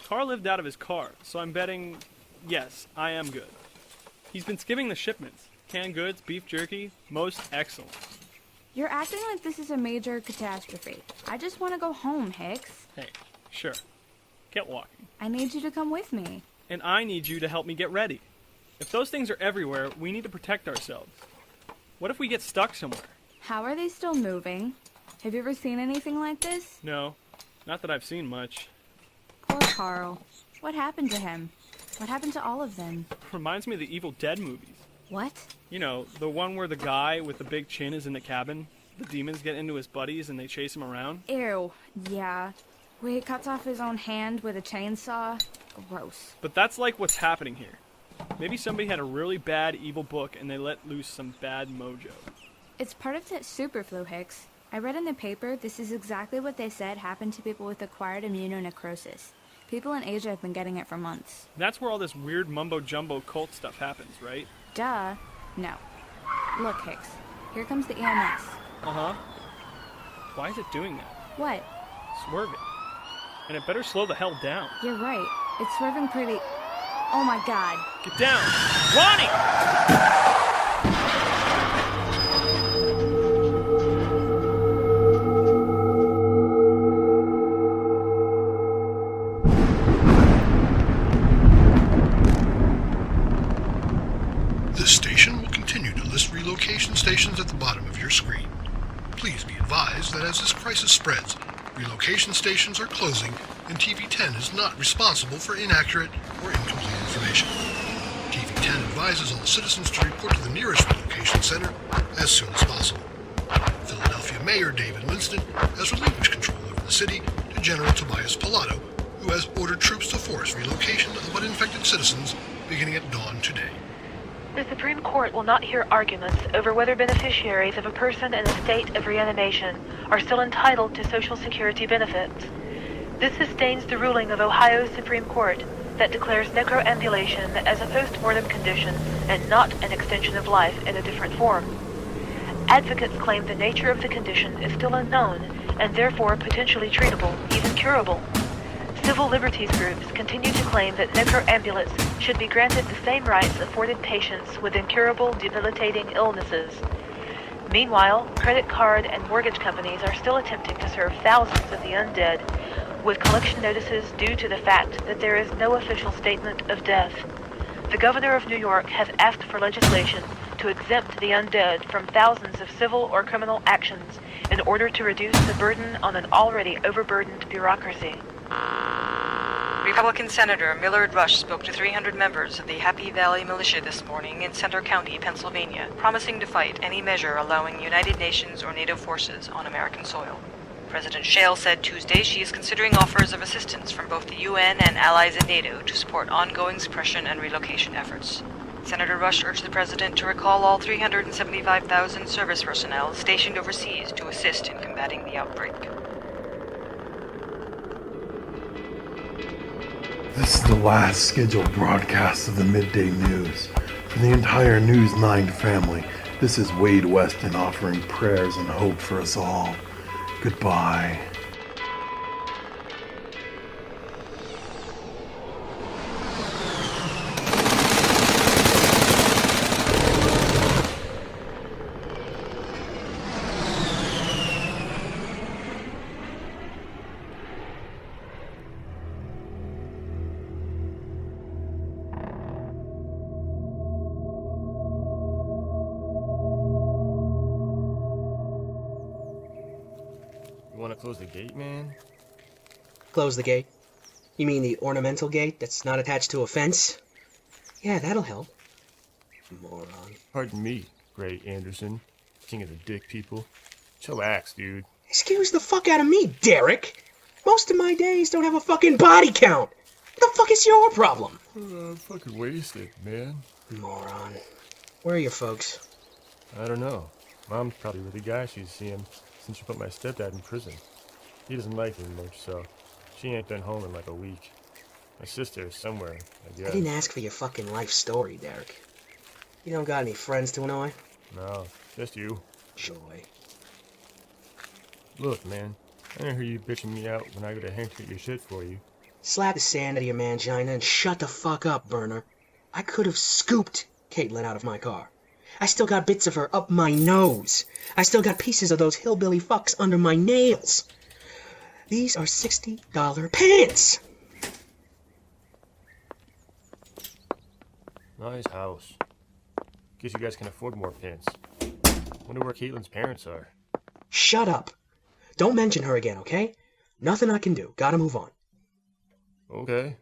Carl lived out of his car, so I'm betting, yes, I am good. He's been skimming the shipments. Canned goods, beef jerky, most excellent. You're acting like this is a major catastrophe. I just want to go home, Hicks. Hey, sure. Get walking. I need you to come with me. And I need you to help me get ready. If those things are everywhere, we need to protect ourselves. What if we get stuck somewhere? How are they still moving? Have you ever seen anything like this? No, not that I've seen much. Poor Carl. What happened to him? What happened to all of them? Reminds me of the Evil Dead movies. What? You know, the one where the guy with the big chin is in the cabin. The demons get into his buddies and they chase him around. Ew, yeah. Where he cuts off his own hand with a chainsaw. Gross. But that's like what's happening here. Maybe somebody had a really bad evil book and they let loose some bad mojo. It's part of that super flu, Hicks. I read in the paper this is exactly what they said happened to people with acquired immunonecrosis. People in Asia have been getting it for months. That's where all this weird mumbo-jumbo cult stuff happens, right? Duh. No. Look, Hicks. Here comes the EMS. Uh-huh. Why is it doing that? What? Swerving. And it better slow the hell down. You're right. It's swerving pretty... Oh my god. Get down! Ronnie! This station will continue to list relocation stations at the bottom of your screen. Please be advised that as this crisis spreads, relocation stations are closing and TV10 is not responsible for inaccurate or incomplete information. TV10 advises all citizens to report to the nearest relocation center as soon as possible. Philadelphia Mayor David Winston has relinquished control over the city to General Tobias Pilato, who has ordered troops to force relocation of uninfected citizens beginning at dawn today. The Supreme Court will not hear arguments over whether beneficiaries of a person in a state of reanimation are still entitled to Social Security benefits. This sustains the ruling of Ohio's Supreme Court that declares necroambulation as a post-mortem condition and not an extension of life in a different form. Advocates claim the nature of the condition is still unknown and therefore potentially treatable, even curable. Civil liberties groups continue to claim that necroambulants should be granted the same rights afforded patients with incurable, debilitating illnesses. Meanwhile, credit card and mortgage companies are still attempting to serve thousands of the undead with collection notices due to the fact that there is no official statement of death. The governor of New York has asked for legislation to exempt the undead from thousands of civil or criminal actions in order to reduce the burden on an already overburdened bureaucracy. Republican Senator Millard Rush spoke to 300 members of the Happy Valley Militia this morning in Center County, Pennsylvania, promising to fight any measure allowing United Nations or NATO forces on American soil. President Shale said Tuesday she is considering offers of assistance from both the UN and allies in NATO to support ongoing suppression and relocation efforts. Senator Rush urged the president to recall all 375,000 service personnel stationed overseas to assist in combating the outbreak. This is the last scheduled broadcast of the midday news. For the entire News 9 family, this is Wade Weston offering prayers and hope for us all. Goodbye. You want to close the gate, man? Close the gate? You mean the ornamental gate that's not attached to a fence? Yeah, that'll help. Moron. Pardon me, Gray Anderson, king of the dick people. Chillax, dude. Excuse the fuck out of me, Derek! Most of my days don't have a fucking body count! What the fuck is your problem? I'm fucking wasted, man. Moron. Where are your folks? I don't know. Mom's probably with the guy she's seeing since she put my stepdad in prison. He doesn't like me much, so she ain't been home in like a week. My sister is somewhere, I guess. I didn't ask for your fucking life story, Derek. You don't got any friends to annoy? No, just you. Joy. Look, man, I didn't hear you bitching me out when I go to hint at your shit for you. Slap the sand out of your mangina and shut the fuck up, Burner. I could have scooped Caitlin out of my car. I still got bits of her up my nose. I still got pieces of those hillbilly fucks under my nails. These are $60 pants. Nice house. Guess you guys can afford more pants. Wonder where Caitlin's parents are. Shut up. Don't mention her again, okay? Nothing I can do. Gotta move on. Okay.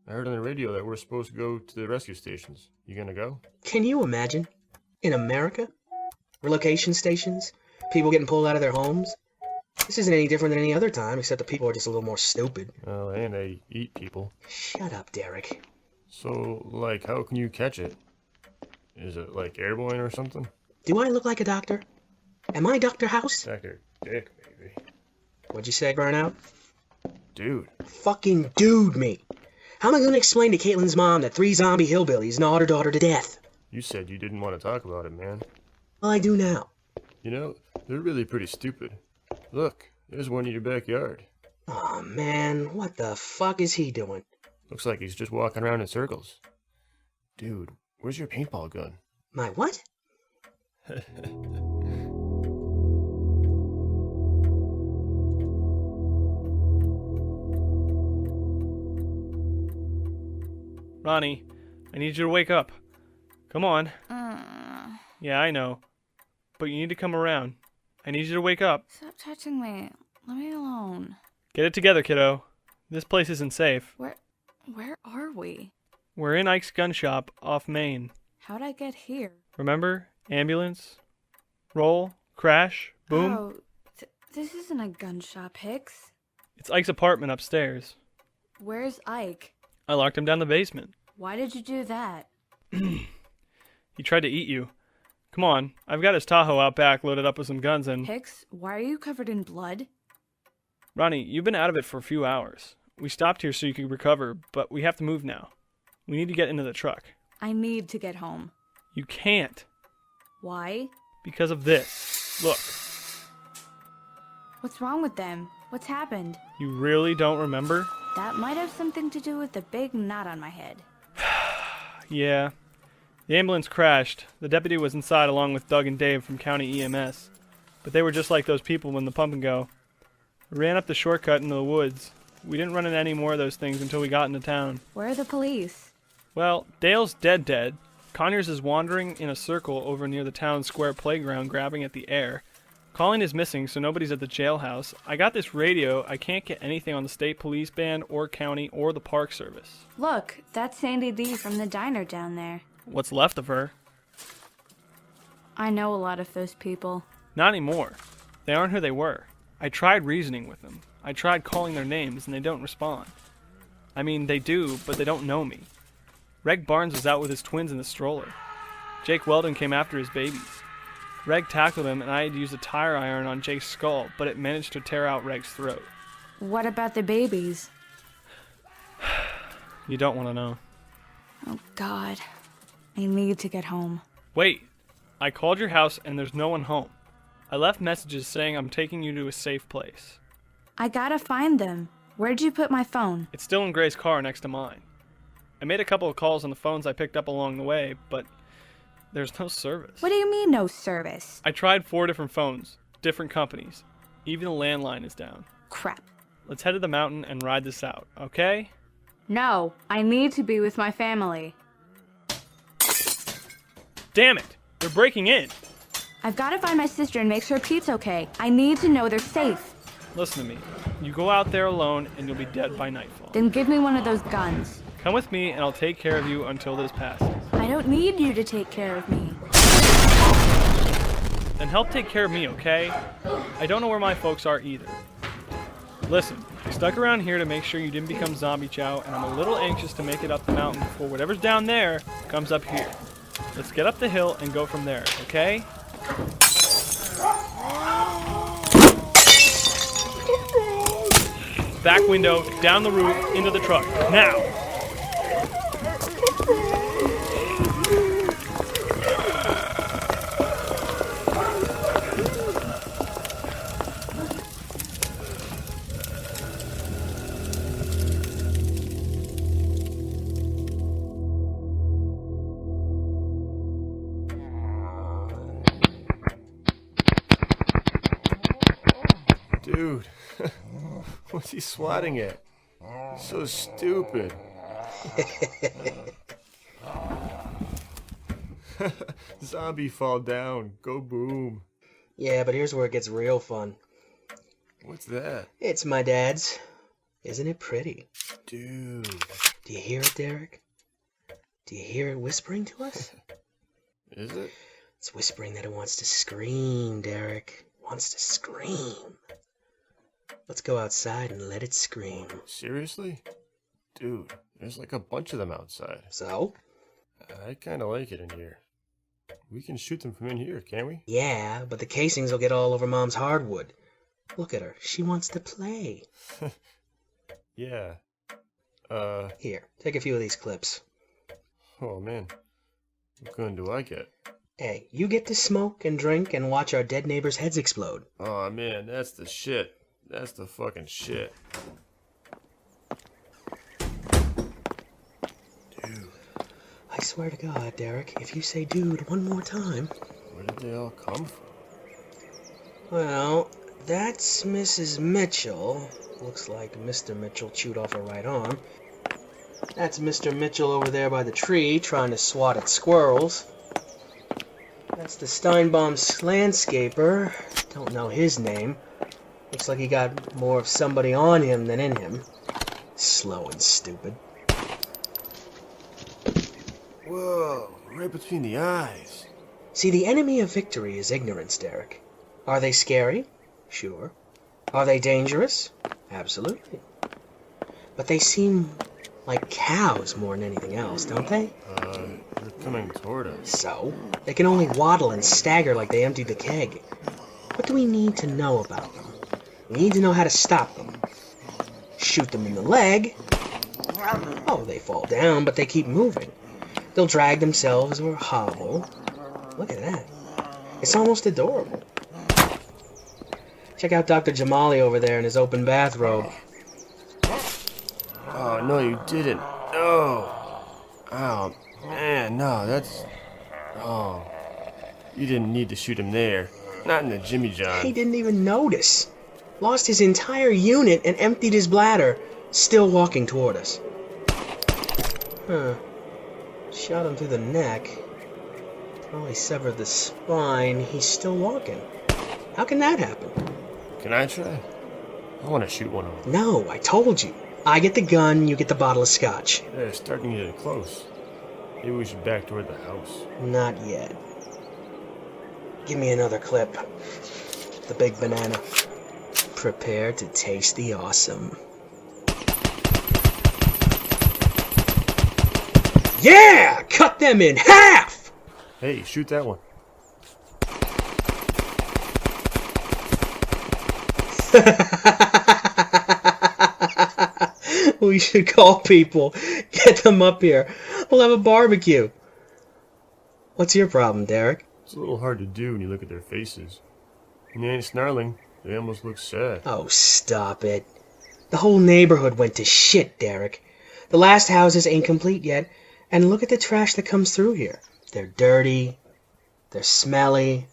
I heard on the radio that we're supposed to go to the rescue stations. You gonna go? Can you imagine? In America? Relocation stations? People getting pulled out of their homes? This isn't any different than any other time, except the people are just a little more stupid. Oh, and they eat people. Shut up, Derek. So, like, how can you catch it? Is it, like, airborne or something? Do I look like a doctor? Am I Dr. House? Dr. Dick, baby. What'd you say, Burnout? Dude. Fucking dude me. How am I gonna explain to Caitlin's mom that 3 zombie hillbillies gnawed her daughter to death? You said you didn't want to talk about it, man. Well, I do now. You know, they're really pretty stupid. Look, there's one in your backyard. Aw, man, what the fuck is he doing? Looks like he's just walking around in circles. Dude, where's your paintball gun? My what? Ronnie, I need you to wake up. Come on. Yeah, I know. But you need to come around. I need you to wake up. Stop touching me. Let me alone. Get it together, kiddo. This place isn't safe. Where are we? We're in Ike's gun shop off Main. How'd I get here? Remember? Ambulance? Roll? Crash? Boom? Oh, this isn't a gun shop, Hicks. It's Ike's apartment upstairs. Where's Ike? I locked him down the basement. Why did you do that? He tried to eat you. Come on, I've got his Tahoe out back loaded up with some guns and... Hicks, why are you covered in blood? Ronnie, you've been out of it for a few hours. We stopped here so you could recover, but we have to move now. We need to get into the truck. I need to get home. You can't. Why? Because of this. Look. What's wrong with them? What's happened? You really don't remember? That might have something to do with the big knot on my head. Yeah. The ambulance crashed. The deputy was inside along with Doug and Dave from County EMS. But they were just like those people when the pump and go. We ran up the shortcut into the woods. We didn't run into any more of those things until we got into town. Where are the police? Well, Dale's dead. Conyers is wandering in a circle over near the town square playground grabbing at the air. Colleen is missing, so nobody's at the jailhouse. I got this radio. I can't get anything on the state police band or county or the park service. Look, that's Sandy D from the diner down there. What's left of her? I know a lot of those people. Not anymore. They aren't who they were. I tried reasoning with them. I tried calling their names, and they don't respond. I mean, they do, but they don't know me. Reg Barnes was out with his twins in the stroller. Jake Weldon came after his babies. Reg tackled him, and I had used a tire iron on Jake's skull, but it managed to tear out Reg's throat. What about the babies? You don't want to know. Oh, God. I need to get home. Wait. I called your house, and there's no one home. I left messages saying I'm taking you to a safe place. I gotta find them. Where'd you put my phone? It's still in Gray's car next to mine. I made a couple of calls on the phones I picked up along the way, but there's no service. What do you mean, no service? I tried 4 different phones, different companies. Even the landline is down. Crap. Let's head to the mountain and ride this out, okay? No, I need to be with my family. Damn it! They're breaking in! I've got to find my sister and make sure Pete's okay. I need to know they're safe. Listen to me. You go out there alone and you'll be dead by nightfall. Then give me one of those guns. Come with me and I'll take care of you until this passes. I don't need you to take care of me. Then help take care of me, okay? I don't know where my folks are either. Listen, I stuck around here to make sure you didn't become zombie chow, and I'm a little anxious to make it up the mountain before whatever's down there comes up here. Let's get up the hill and go from there, okay? Back window, down the roof, into the truck. Now! Dude, what's he swatting at? So stupid. Zombie fall down. Go boom. Yeah, but here's where it gets real fun. What's that? It's my dad's. Isn't it pretty? Dude. Do you hear it, Derek? Do you hear it whispering to us? Is it? It's whispering that it wants to scream, Derek. It wants to scream. Let's go outside and let it scream. Seriously? Dude, there's like a bunch of them outside. So? I kinda like it in here. We can shoot them from in here, can't we? Yeah, but the casings will get all over Mom's hardwood. Look at her. She wants to play. Yeah. Here, take a few of these clips. Oh, man. What gun do I get? Hey, you get to smoke and drink and watch our dead neighbors' heads explode. Oh, man, that's the shit. That's the fucking shit. Dude. I swear to God, Derek, if you say dude one more time... Where did they all come from? Well, that's Mrs. Mitchell. Looks like Mr. Mitchell chewed off her right arm. That's Mr. Mitchell over there by the tree trying to swat at squirrels. That's the Steinbaum's landscaper. Don't know his name. Looks like he got more of somebody on him than in him. Slow and stupid. Whoa, right between the eyes. See, the enemy of victory is ignorance, Derek. Are they scary? Sure. Are they dangerous? Absolutely. But they seem like cows more than anything else, don't they? They're coming toward us. So? They can only waddle and stagger like they emptied the keg. What do we need to know about them? We need to know how to stop them. Shoot them in the leg. Oh, they fall down, but they keep moving. They'll drag themselves or hobble. Look at that. It's almost adorable. Check out Dr. Jamali over there in his open bathrobe. Oh, no, you didn't. No. Oh, man, no, that's... Oh. You didn't need to shoot him there. Not in the Jimmy John. He didn't even notice. Lost his entire unit and emptied his bladder, still walking toward us. Huh. Shot him through the neck. Probably severed the spine. He's still walking. How can that happen? Can I try? I want to shoot one of them. No, I told you. I get the gun, you get the bottle of scotch. Yeah, it's starting to get close. Maybe we should back toward the house. Not yet. Give me another clip. The big banana. Prepare to taste the awesome. Yeah! Cut them in half! Hey, shoot that one. We should call people. Get them up here. We'll have a barbecue. What's your problem, Derek? It's a little hard to do when you look at their faces. When they ain't snarling, they almost look sad. Oh, stop it. The whole neighborhood went to shit, Derek. The last houses ain't complete yet, and look at the trash that comes through here. They're dirty. They're smelly.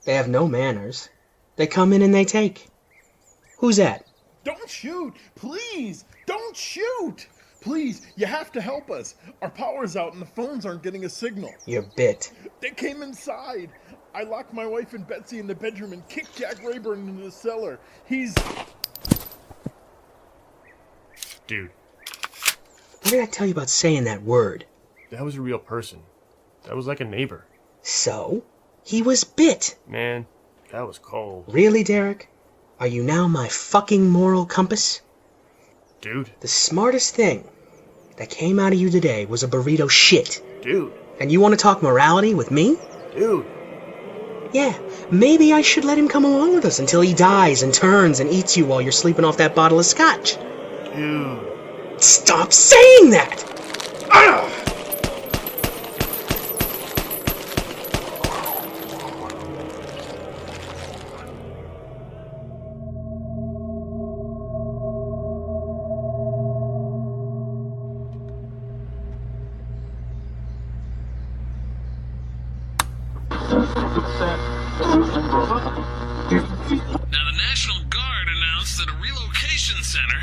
They have no manners. They come in and they take. Who's that? Don't shoot! Please! Don't shoot! Please, you have to help us. Our power's out and the phones aren't getting a signal. You're bit. They came inside. I locked my wife and Betsy in the bedroom and kicked Jack Rayburn into the cellar. He's... Dude. What did I tell you about saying that word? That was a real person. That was like a neighbor. So? He was bit. Man, that was cold. Really, Derek? Are you now my fucking moral compass? Dude. The smartest thing that came out of you today was a burrito shit. Dude. And you want to talk morality with me? Dude. Yeah, maybe I should let him come along with us until he dies and turns and eats you while you're sleeping off that bottle of scotch. Dude. Stop saying that! Ugh! Now, the National Guard announced that a relocation center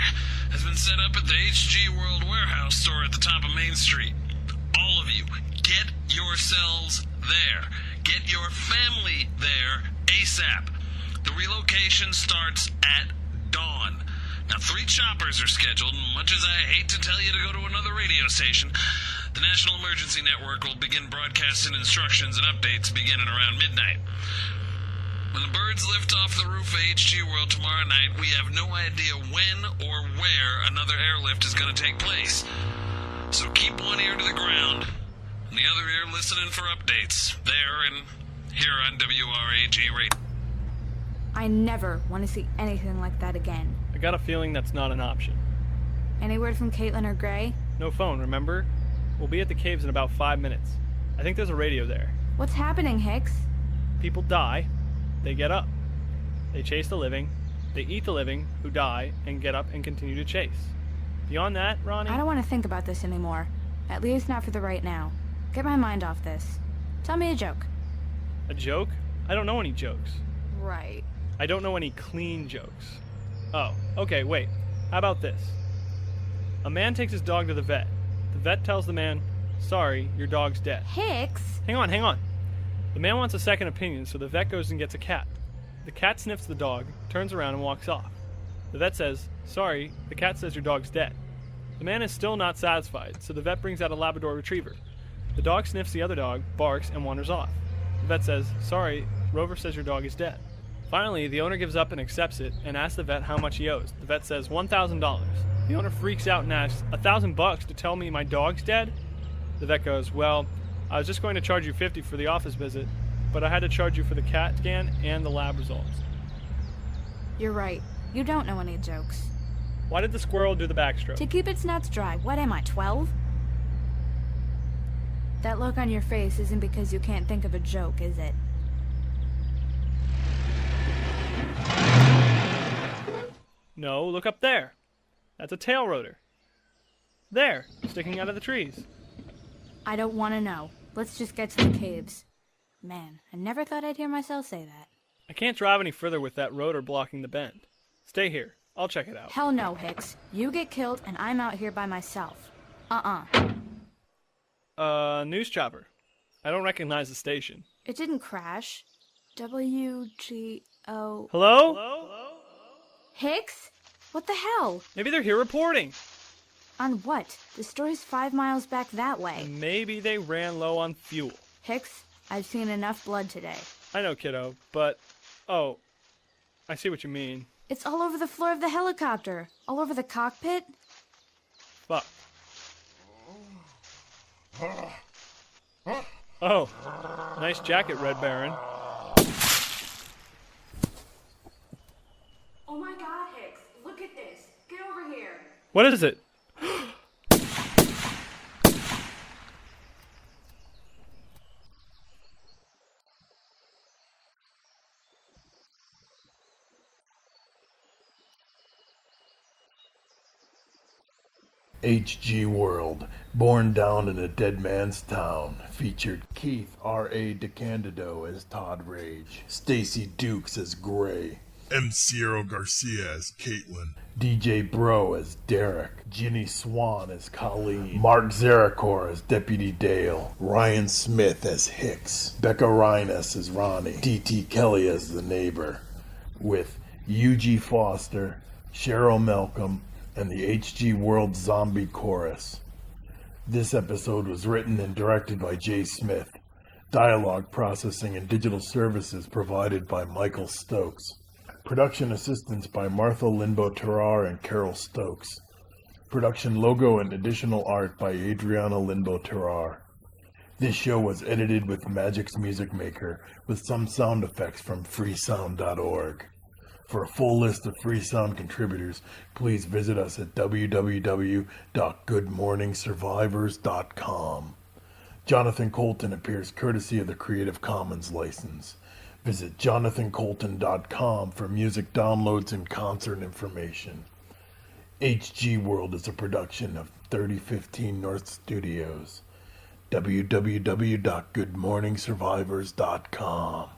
has been set up at the HG World Warehouse store at the top of Main Street. All of you, get yourselves there. Get your family there ASAP. The relocation starts at dawn. Now, 3 choppers are scheduled, and much as I hate to tell you to go to another radio station, the National Emergency Network will begin broadcasting instructions and updates beginning around midnight. When the birds lift off the roof of HG World tomorrow night, we have no idea when or where another airlift is going to take place. So keep one ear to the ground, and the other ear listening for updates, there and here on WRAG Radio. I never want to see anything like that again. I got a feeling that's not an option. Any word from Caitlin or Gray? No phone, remember? We'll be at the caves in about 5 minutes. I think there's a radio there. What's happening, Hicks? People die. They get up. They chase the living. They eat the living, who die, and get up and continue to chase. Beyond that, Ronnie... I don't want to think about this anymore. At least not for the right now. Get my mind off this. Tell me a joke. A joke? I don't know any jokes. Right. I don't know any clean jokes. Oh, okay, wait. How about this? A man takes his dog to the vet. The vet tells the man, sorry, your dog's dead. Hicks! Hang on. The man wants a second opinion, so the vet goes and gets a cat. The cat sniffs the dog, turns around and walks off. The vet says, sorry, the cat says your dog's dead. The man is still not satisfied, so the vet brings out a Labrador Retriever. The dog sniffs the other dog, barks, and wanders off. The vet says, sorry, Rover says your dog is dead. Finally, the owner gives up and accepts it and asks the vet how much he owes. The vet says $1,000. The owner freaks out and asks, $1,000 to tell me my dog's dead? The vet goes, well, I was just going to charge you $50 for the office visit, but I had to charge you for the CAT scan and the lab results. You're right. You don't know any jokes. Why did the squirrel do the backstroke? To keep its nuts dry. What am I, 12? That look on your face isn't because you can't think of a joke, is it? No, look up there. That's a tail rotor. There, sticking out of the trees. I don't want to know. Let's just get to the caves. Man, I never thought I'd hear myself say that. I can't drive any further with that rotor blocking the bend. Stay here. I'll check it out. Hell no, Hicks. You get killed and I'm out here by myself. News chopper. I don't recognize the station. It didn't crash. WGO. Hello? Hicks? What the hell? Maybe they're here reporting. On what? The store's 5 miles back that way. Maybe they ran low on fuel. Hicks, I've seen enough blood today. I know, kiddo, but... Oh, I see what you mean. It's all over the floor of the helicopter. All over the cockpit. Fuck. Oh, nice jacket, Red Baron. Oh my god, Hicks. Look at this. Get over here. What is it? H.G. World, Born Down in a Dead Man's Town, featured Keith R.A. DeCandido as Todd Rage, Stacy Dukes as Gray, M. Sierra Garcia as Caitlin, DJ Bro as Derek, Ginny Swan as Colleen, Mark Zarakor as Deputy Dale, Ryan Smith as Hicks, Becca Rhinus as Ronnie, D.T. Kelly as the neighbor, with U.G. Foster, Cheryl Malcolm, and the H.G. World Zombie Chorus. This episode was written and directed by Jay Smith. Dialogue processing and digital services provided by Michael Stokes. Production assistance by Martha Linbo-Terrar and Carol Stokes. Production logo and additional art by Adriana Linbo-Terrar. This show was edited with Magic's Music Maker, with some sound effects from freesound.org. For a full list of free sound contributors, please visit us at www.goodmorningsurvivors.com. Jonathan Colton appears courtesy of the Creative Commons license. Visit jonathancolton.com for music downloads and concert information. HG World is a production of 3015 North Studios. www.goodmorningsurvivors.com.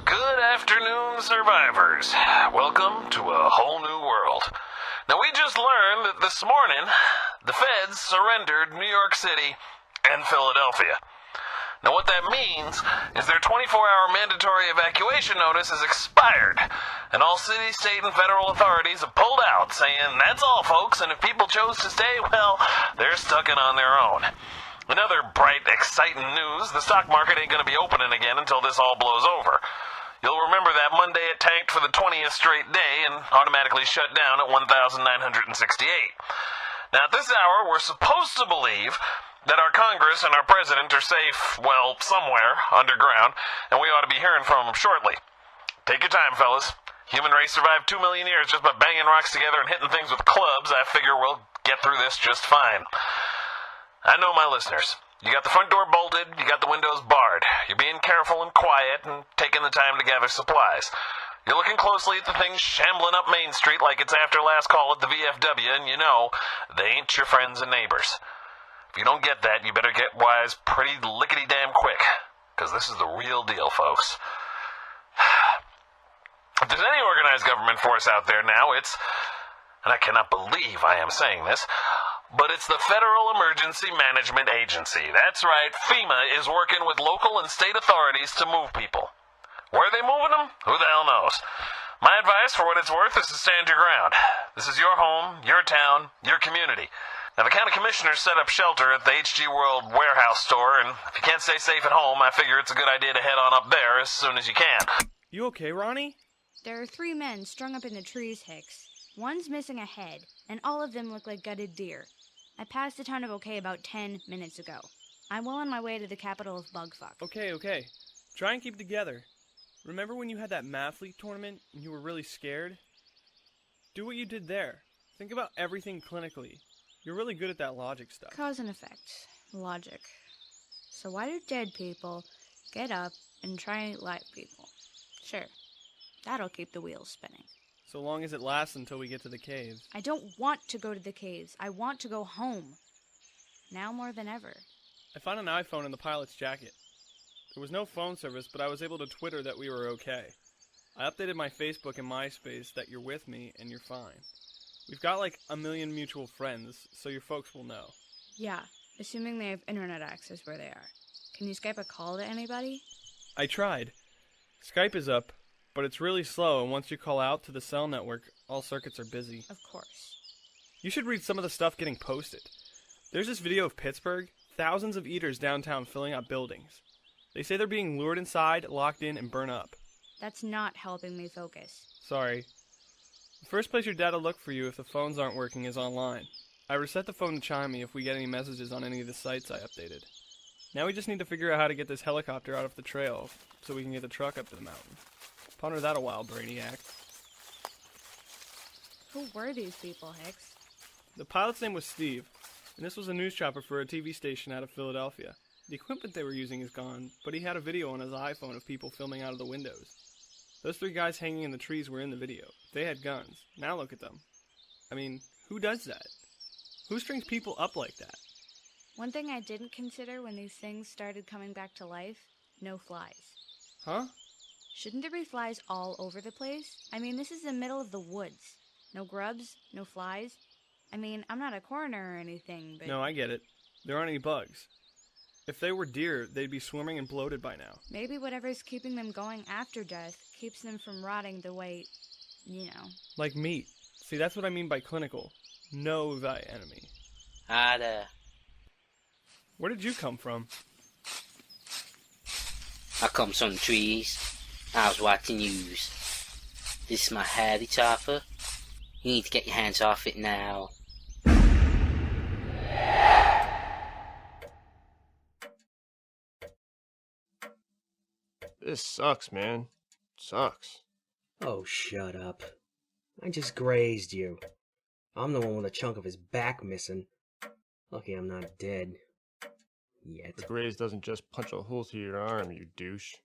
Good afternoon, survivors. Welcome to a whole new world. Now, we just learned that this morning, the feds surrendered New York City and Philadelphia. Now, what that means is their 24-hour mandatory evacuation notice is expired, and all city, state, and federal authorities have pulled out, saying, that's all, folks, and if people chose to stay, well, they're stuck in on their own. In other bright, exciting news, the stock market ain't going to be opening again until this all blows over. You'll remember that Monday it tanked for the 20th straight day and automatically shut down at 1,968. Now, at this hour, we're supposed to believe that our Congress and our President are safe, well, somewhere underground, and we ought to be hearing from them shortly. Take your time, fellas. Human race survived 2 million years just by banging rocks together and hitting things with clubs. I figure we'll get through this just fine. I know my listeners. You got the front door bolted, you got the windows barred. You're being careful and quiet and taking the time to gather supplies. You're looking closely at the things shambling up Main Street like it's after last call at the VFW, and you know they ain't your friends and neighbors. If you don't get that, you better get wise pretty lickety-damn quick, because this is the real deal, folks. If there's any organized government force out there now, it's, and I cannot believe I am saying this, but it's the Federal Emergency Management Agency. That's right, FEMA is working with local and state authorities to move people. Where are they moving them? Who the hell knows? My advice, for what it's worth, is to stand your ground. This is your home, your town, your community. Now, the county commissioners set up shelter at the HG World warehouse store, and if you can't stay safe at home, I figure it's a good idea to head on up there as soon as you can. You okay, Ronnie? There are 3 men strung up in the trees, Hicks. One's missing a head, and all of them look like gutted deer. I passed the town of OK about 10 minutes ago. I'm well on my way to the capital of Bugfuck. Okay. Try and keep it together. Remember when you had that mathlete tournament and you were really scared? Do what you did there. Think about everything clinically. You're really good at that logic stuff. Cause and effect. Logic. So why do dead people get up and try and eat live people? Sure. That'll keep the wheels spinning. So long as it lasts until we get to the caves. I don't want to go to the caves. I want to go home. Now more than ever. I found an iPhone in the pilot's jacket. There was no phone service, but I was able to Twitter that we were okay. I updated my Facebook and MySpace that you're with me and you're fine. We've got like 1 million mutual friends, so your folks will know. Yeah, assuming they have internet access where they are. Can you Skype a call to anybody? I tried. Skype is up, but it's really slow, and once you call out to the cell network, all circuits are busy. Of course. You should read some of the stuff getting posted. There's this video of Pittsburgh, thousands of eaters downtown filling up buildings. They say they're being lured inside, locked in, and burn up. That's not helping me focus. Sorry. The first place your dad'll look for you if the phones aren't working is online. I reset the phone to chime me if we get any messages on any of the sites I updated. Now we just need to figure out how to get this helicopter out of the trail so we can get the truck up to the mountain. Ponder that a while, Brainiac. Who were these people, Hicks? The pilot's name was Steve, and this was a news chopper for a TV station out of Philadelphia. The equipment they were using is gone, but he had a video on his iPhone of people filming out of the windows. Those 3 guys hanging in the trees were in the video. They had guns. Now look at them. I mean, who does that? Who strings people up like that? One thing I didn't consider when these things started coming back to life, no flies. Huh? Shouldn't there be flies all over the place? I mean, this is the middle of the woods. No grubs, no flies. I mean, I'm not a coroner or anything, but... No, I get it. There aren't any bugs. If they were deer, they'd be swimming and bloated by now. Maybe whatever's keeping them going after death keeps them from rotting the way, you know. Like meat. See, that's what I mean by clinical. Know thy enemy. Hi there. Where did you come from? I come from the trees. I was watching news. This is my howdy chopper. You need to get your hands off it now. This sucks, man. Sucks. Oh, shut up. I just grazed you. I'm the one with a chunk of his back missing. Lucky I'm not dead. Yet. The graze doesn't just punch a hole through your arm, you douche.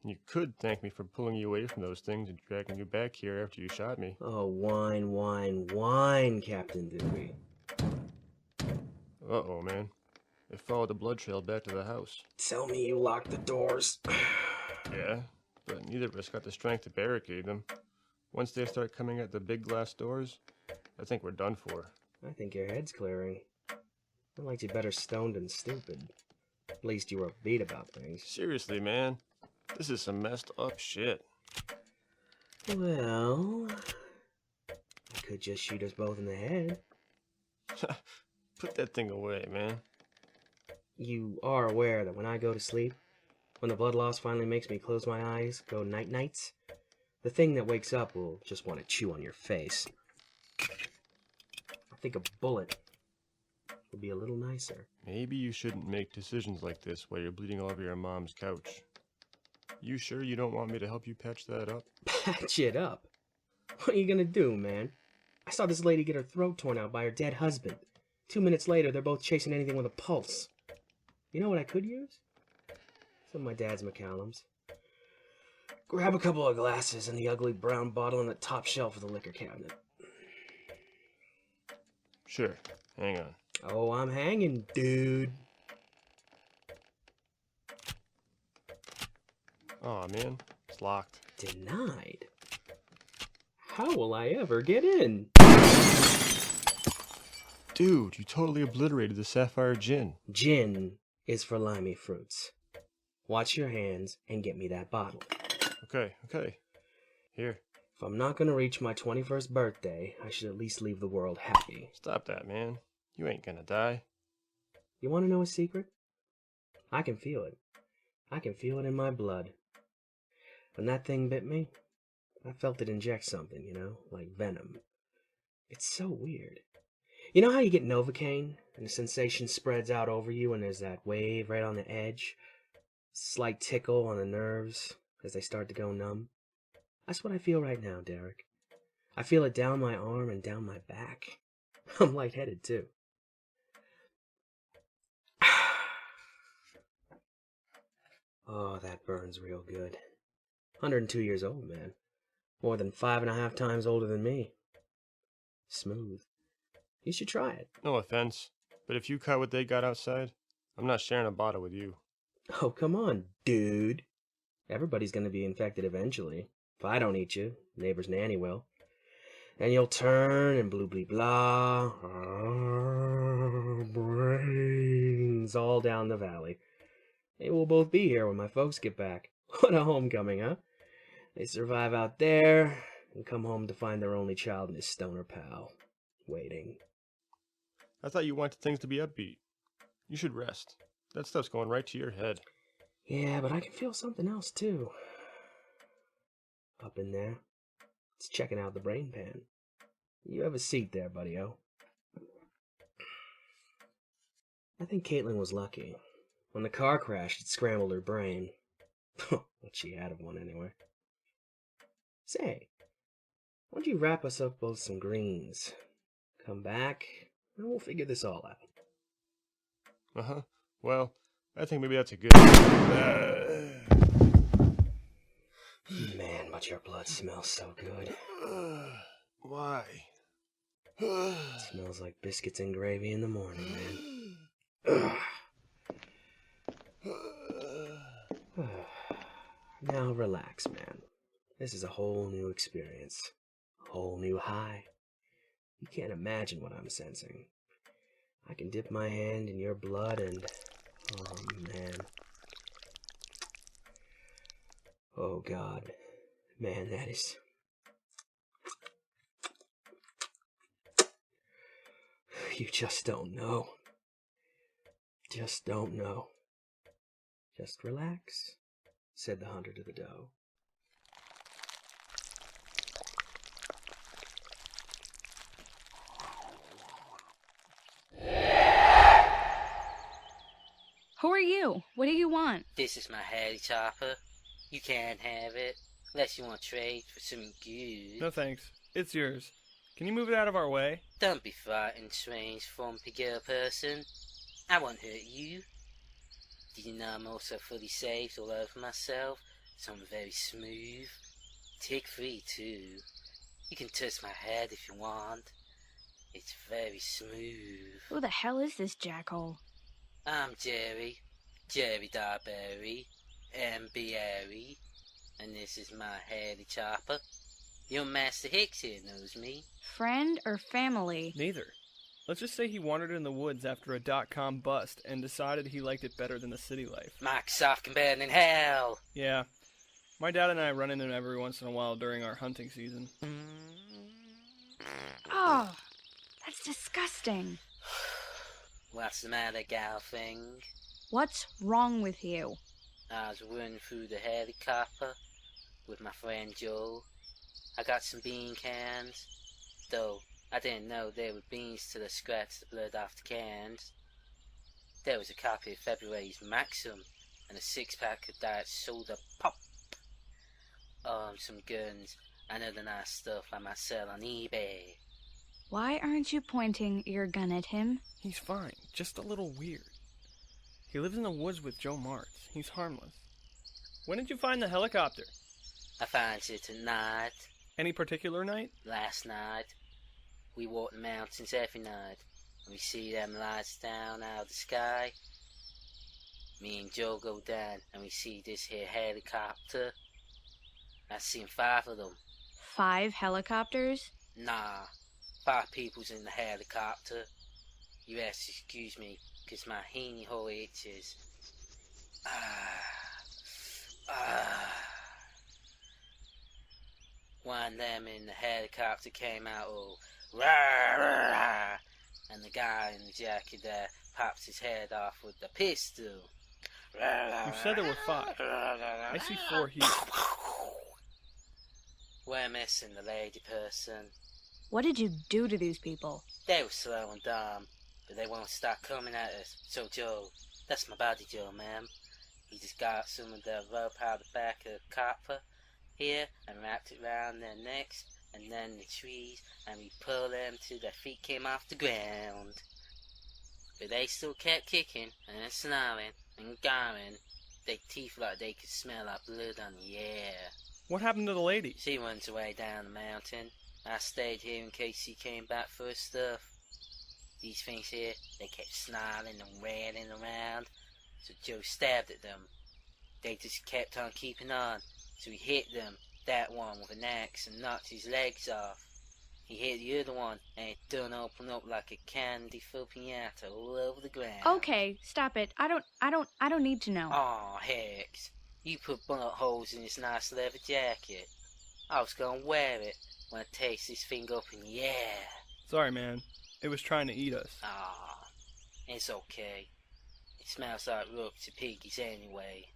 You could thank me for pulling you away from those things and dragging you back here after you shot me. Oh, whine, Captain Dewey. Uh-oh, man. I followed the blood trail back to the house. Tell me you locked the doors. Yeah, but neither of us got the strength to barricade them. Once they start coming at the big glass doors, I think we're done for. I think your head's clearing. I liked you better stoned than stupid. At least you were upbeat about things. Seriously, man. This is some messed up shit. Well, you could just shoot us both in the head. Put that thing away, man. You are aware that when I go to sleep, when the blood loss finally makes me close my eyes, go night-nights, the thing that wakes up will just want to chew on your face. I think a bullet would be a little nicer. Maybe you shouldn't make decisions like this while you're bleeding all over your mom's couch. You sure you don't want me to help you patch that up? Patch it up? What are you gonna do, man? I saw this lady get her throat torn out by her dead husband. 2 minutes later, they're both chasing anything with a pulse. You know what I could use? Some of my dad's McCallum's. Grab a couple of glasses and the ugly brown bottle on the top shelf of the liquor cabinet. Sure. Hang on. Oh, I'm hanging, dude. Aw, man. It's locked. Denied? How will I ever get in? Dude, you totally obliterated the sapphire gin. Gin is for limey fruits. Watch your hands and get me that bottle. Okay. Here. If I'm not gonna reach my 21st birthday, I should at least leave the world happy. Stop that, man. You ain't gonna die. You wanna know a secret? I can feel it. I can feel it in my blood. When that thing bit me, I felt it inject something, you know, like venom. It's so weird. You know how you get Novocaine, and the sensation spreads out over you and there's that wave right on the edge? Slight tickle on the nerves as they start to go numb? That's what I feel right now, Derek. I feel it down my arm and down my back. I'm lightheaded, too. Oh, that burns real good. 102 years old, man. More than 5.5 times older than me. Smooth. You should try it. No offense, but if you cut what they got outside, I'm not sharing a bottle with you. Oh, come on, dude. Everybody's gonna be infected eventually. If I don't eat you, neighbor's nanny will. And you'll turn and blue blee blah. Brains all down the valley. Maybe we'll both be here when my folks get back. What a homecoming, huh? They survive out there and come home to find their only child and his stoner pal waiting. I thought you wanted things to be upbeat. You should rest. That stuff's going right to your head. Yeah, but I can feel something else, too. Up in there. It's checking out the brain pan. You have a seat there, buddy-o. I think Caitlin was lucky. When the car crashed, it scrambled her brain. What she had of one, anyway. Say, why don't you wrap us up both some greens? Come back, and we'll figure this all out. Uh-huh. Well, I think maybe that's a good... Man, but your blood smells so good. Why? It smells like biscuits and gravy in the morning, man. Now relax, man. This is a whole new experience. A whole new high. You can't imagine what I'm sensing. I can dip my hand in your blood and... Oh, man. Oh, God. Man, that is... You just don't know. Just don't know. Just relax, said the hunter to the doe. Who are you? What do you want? This is my hairy chopper. You can't have it, unless you want to trade for some good. No thanks. It's yours. Can you move it out of our way? Don't be frightened, strange, frumpy girl person. I won't hurt you. Did you know I'm also fully saved all over myself, so I'm very smooth? Tick-free, too. You can touch my head if you want. It's very smooth. Who the hell is this jackhole? I'm Jerry Darberry, MBary, and this is my hairy chopper. Your Master Hicks here knows me. Friend or family? Neither. Let's just say he wandered in the woods after a .com bust and decided he liked it better than the city life. Microsoft can burn in hell. Yeah. My dad and I run into him every once in a while during our hunting season. Oh, that's disgusting. What's the matter, gal thing? What's wrong with you? I was running through the hairy copper with my friend Joe. I got some bean cans, though I didn't know there were beans till I scratched the blood off the cans. There was a copy of February's Maxim and a six-pack of Diet Soda Pop. Some guns and other nice stuff I might sell on eBay. Why aren't you pointing your gun at him? He's fine, just a little weird. He lives in the woods with Joe Martz. He's harmless. When did you find the helicopter? I finds it at night. Any particular night? Last night. We walk the mountains every night, and we see them lights down out of the sky. Me and Joe go down, and we see this here helicopter. I've seen 5 of them. 5 helicopters? Nah, 5 people's in the helicopter. You have to excuse me, 'cause my heeny hole itches. One of them in the helicopter came out all rah, rah, and the guy in the jacket there pops his head off with the pistol. You said there were 5. I see 4 here. We're missing the lady person. What did you do to these people? They were slow and dumb, but they won't stop coming at us. So Joe, that's my buddy Joe, ma'am. He just got some of the rope out of the back of the copper here and wrapped it around their necks and then the trees, and we pulled them till their feet came off the ground. But they still kept kicking and snarling and going. Their teeth like they could smell our blood on the air. What happened to the lady? She runs away down the mountain. I stayed here in case she came back for her stuff. These things here, they kept snarling and wailing around, so Joe stabbed at them. They just kept on keeping on, so he hit them, that one with an axe, and knocked his legs off. He hit the other one, and it done open up like a candy full piñata all over the ground. Okay, stop it. I don't need to know. Aw, Hex, you put bullet holes in this nice leather jacket. I was gonna wear it when I taste this thing up in the air. Sorry, man. It was trying to eat us. Aw, it's okay. It smells like rooks to piggies anyway.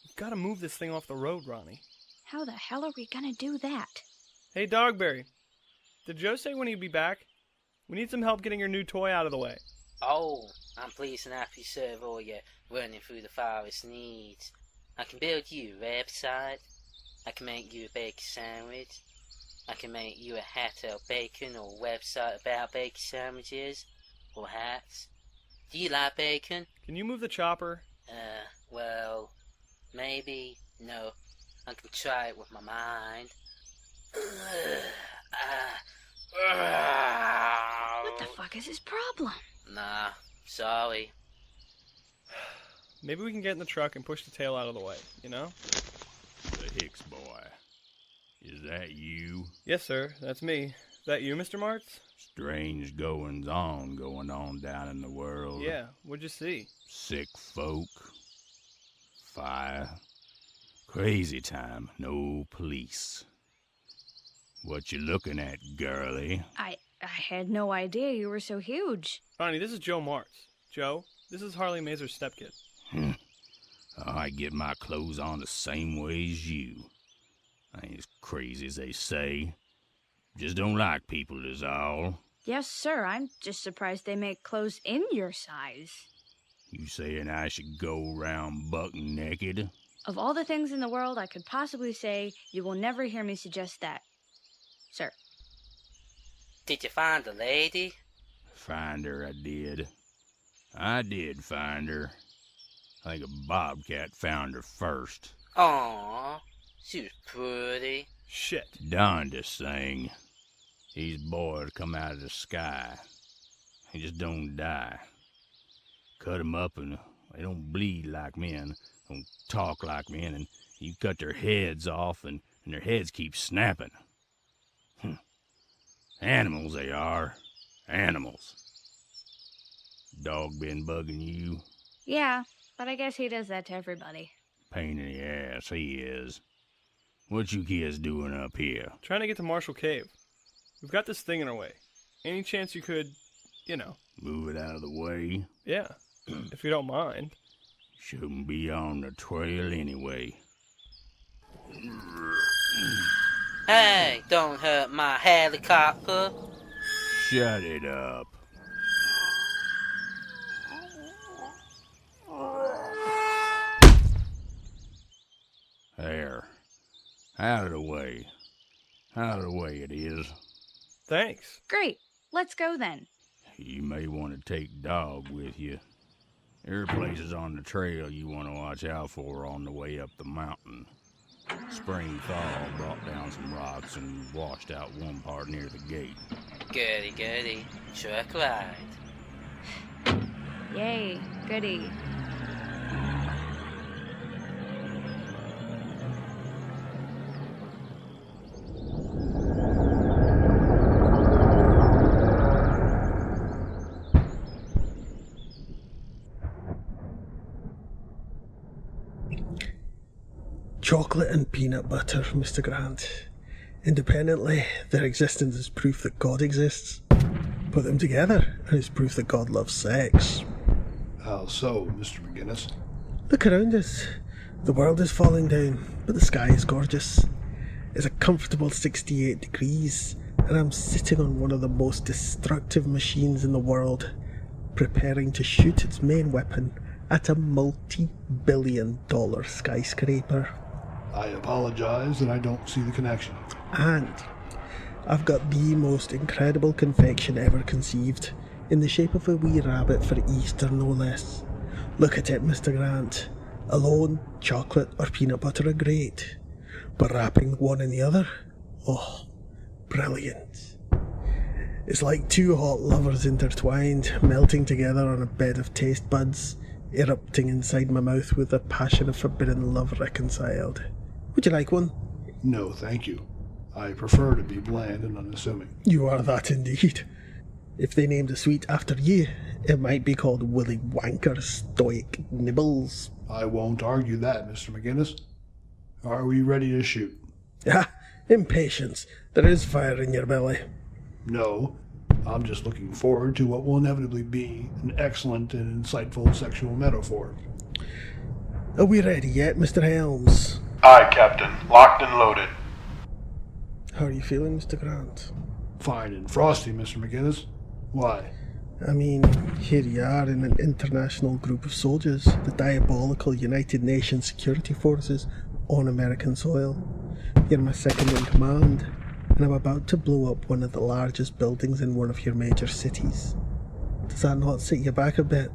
We've got to move this thing off the road, Ronnie. How the hell are we gonna do that? Hey, Dogberry. Did Joe say when he'd be back? We need some help getting your new toy out of the way. Oh, I'm pleased and happy to serve all your running through the forest needs. I can build you a website. I can make you a bacon sandwich. I can make you a hat of bacon or a website about bacon sandwiches or hats. Do you like bacon? Can you move the chopper? Well, maybe. No, I can try it with my mind. What the fuck is his problem? Nah, sorry. Maybe we can get in the truck and push the tail out of the way, you know? The Hicks boy. Is that you? Yes, sir. That's me. That you, Mr. Martz? Strange goings-on going on down in the world. Yeah, what'd you see? Sick folk. Fire. Crazy time. No police. What you looking at, girlie? I had no idea you were so huge. Ronnie, this is Joe Martz. Joe, this is Harley Mazur's stepkid. I get my clothes on the same way as you. I ain't as crazy as they say. Just don't like people is all. Yes, sir. I'm just surprised they make clothes in your size. You saying I should go round buck naked? Of all the things in the world I could possibly say, you will never hear me suggest that. Sir. Did you find the lady? Find her, I did. I did find her. I think a bobcat found her first. Aww, she was pretty. Shit. Darndest thing. These boys come out of the sky. They just don't die. Cut 'em up and they don't bleed like men, don't talk like men, and you cut their heads off and their heads keep snapping. Animals they are. Animals. Dog been bugging you? Yeah, but I guess he does that to everybody. Pain in the ass, he is. What you kids doing up here? Trying to get to Marshall Cave. We've got this thing in our way. Any chance you could, Move it out of the way? Yeah, if you don't mind. Shouldn't be on the trail anyway. Hey, don't hurt my helicopter. Shut it up. There. Out of the way. Out of the way it is. Thanks. Great. Let's go then. You may want to take Dog with you. There are places on the trail you want to watch out for on the way up the mountain. Spring thaw brought down some rocks and washed out one part near the gate. Goody, goody. Truck ride. Yay, goody. Chocolate and peanut butter, Mr. Grant. Independently, their existence is proof that God exists. Put them together, and it's proof that God loves sex. How so, Mr. McGinnis? Look around us. The world is falling down, but the sky is gorgeous. It's a comfortable 68 degrees, and I'm sitting on one of the most destructive machines in the world, preparing to shoot its main weapon at a multi-billion-dollar skyscraper. I apologize that I don't see the connection. And I've got the most incredible confection ever conceived, in the shape of a wee rabbit for Easter, no less. Look at it, Mr. Grant. Alone, chocolate or peanut butter are great, but wrapping one in the other, oh, brilliant. It's like two hot lovers intertwined, melting together on a bed of taste buds, erupting inside my mouth with the passion of forbidden love reconciled. Would you like one? No, thank you. I prefer to be bland and unassuming. You are that indeed. If they named a sweet after you, it might be called Willy Wanker's Stoic Nibbles. I won't argue that, Mr. McGinnis. Are we ready to shoot? Ah, impatience. There is fire in your belly. No. I'm just looking forward to what will inevitably be an excellent and insightful sexual metaphor. Are we ready yet, Mr. Helms? Aye, Captain. Locked and loaded. How are you feeling, Mr. Grant? Fine and frosty, Mr. McGinnis. Why? I mean, here you are in an international group of soldiers, the diabolical United Nations Security Forces, on American soil. You're my second in command, and I'm about to blow up one of the largest buildings in one of your major cities. Does that not set you back a bit?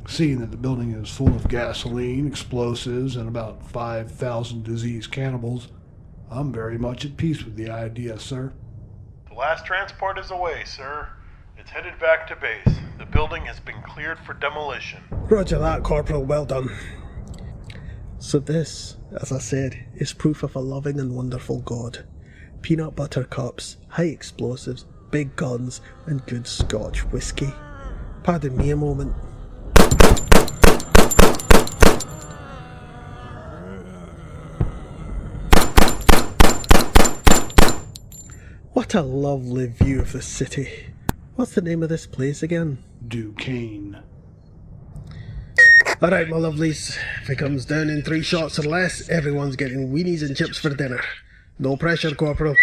Seeing that the building is full of gasoline, explosives, and about 5,000 diseased cannibals, I'm very much at peace with the idea, sir. The last transport is away, sir. It's headed back to base. The building has been cleared for demolition. Roger that, Corporal. Well done. So this, as I said, is proof of a loving and wonderful God. Peanut butter cups, high explosives, big guns, and good Scotch whiskey. Pardon me a moment. What a lovely view of the city. What's the name of this place again? Duquesne. Alright, my lovelies. If it comes down in 3 shots or less, everyone's getting weenies and chips for dinner. No pressure, Corporal.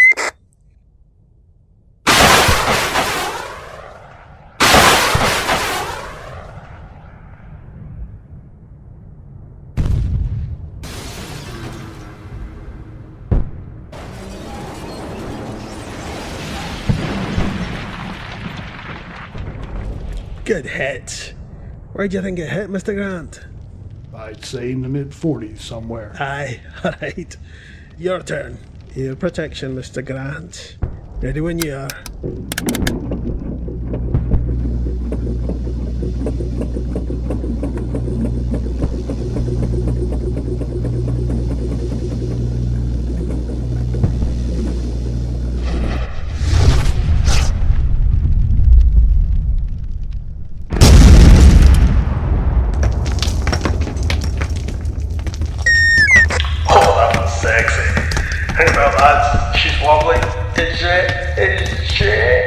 Good hit. Where'd you think it hit, Mr. Grant? I'd say in the mid-40s somewhere. Aye, alright. Your turn. Ear protection, Mr. Grant. Ready when you are. wobbly and shit.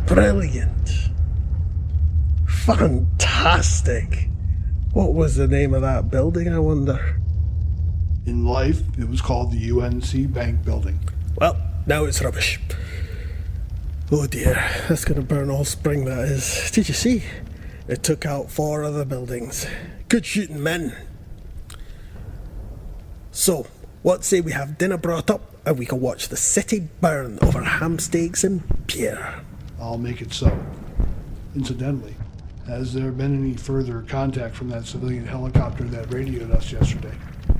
Brilliant. Fantastic. Fantastic. What was the name of that building, I wonder? In life, it was called the UNC Bank Building. Well, now it's rubbish. Oh dear, that's gonna burn all spring, that is. Did you see? It took out 4 other buildings. Good shooting, men. So, what say we have dinner brought up and we can watch the city burn over ham steaks and beer? I'll make it so. Incidentally, has there been any further contact from that civilian helicopter that radioed us yesterday?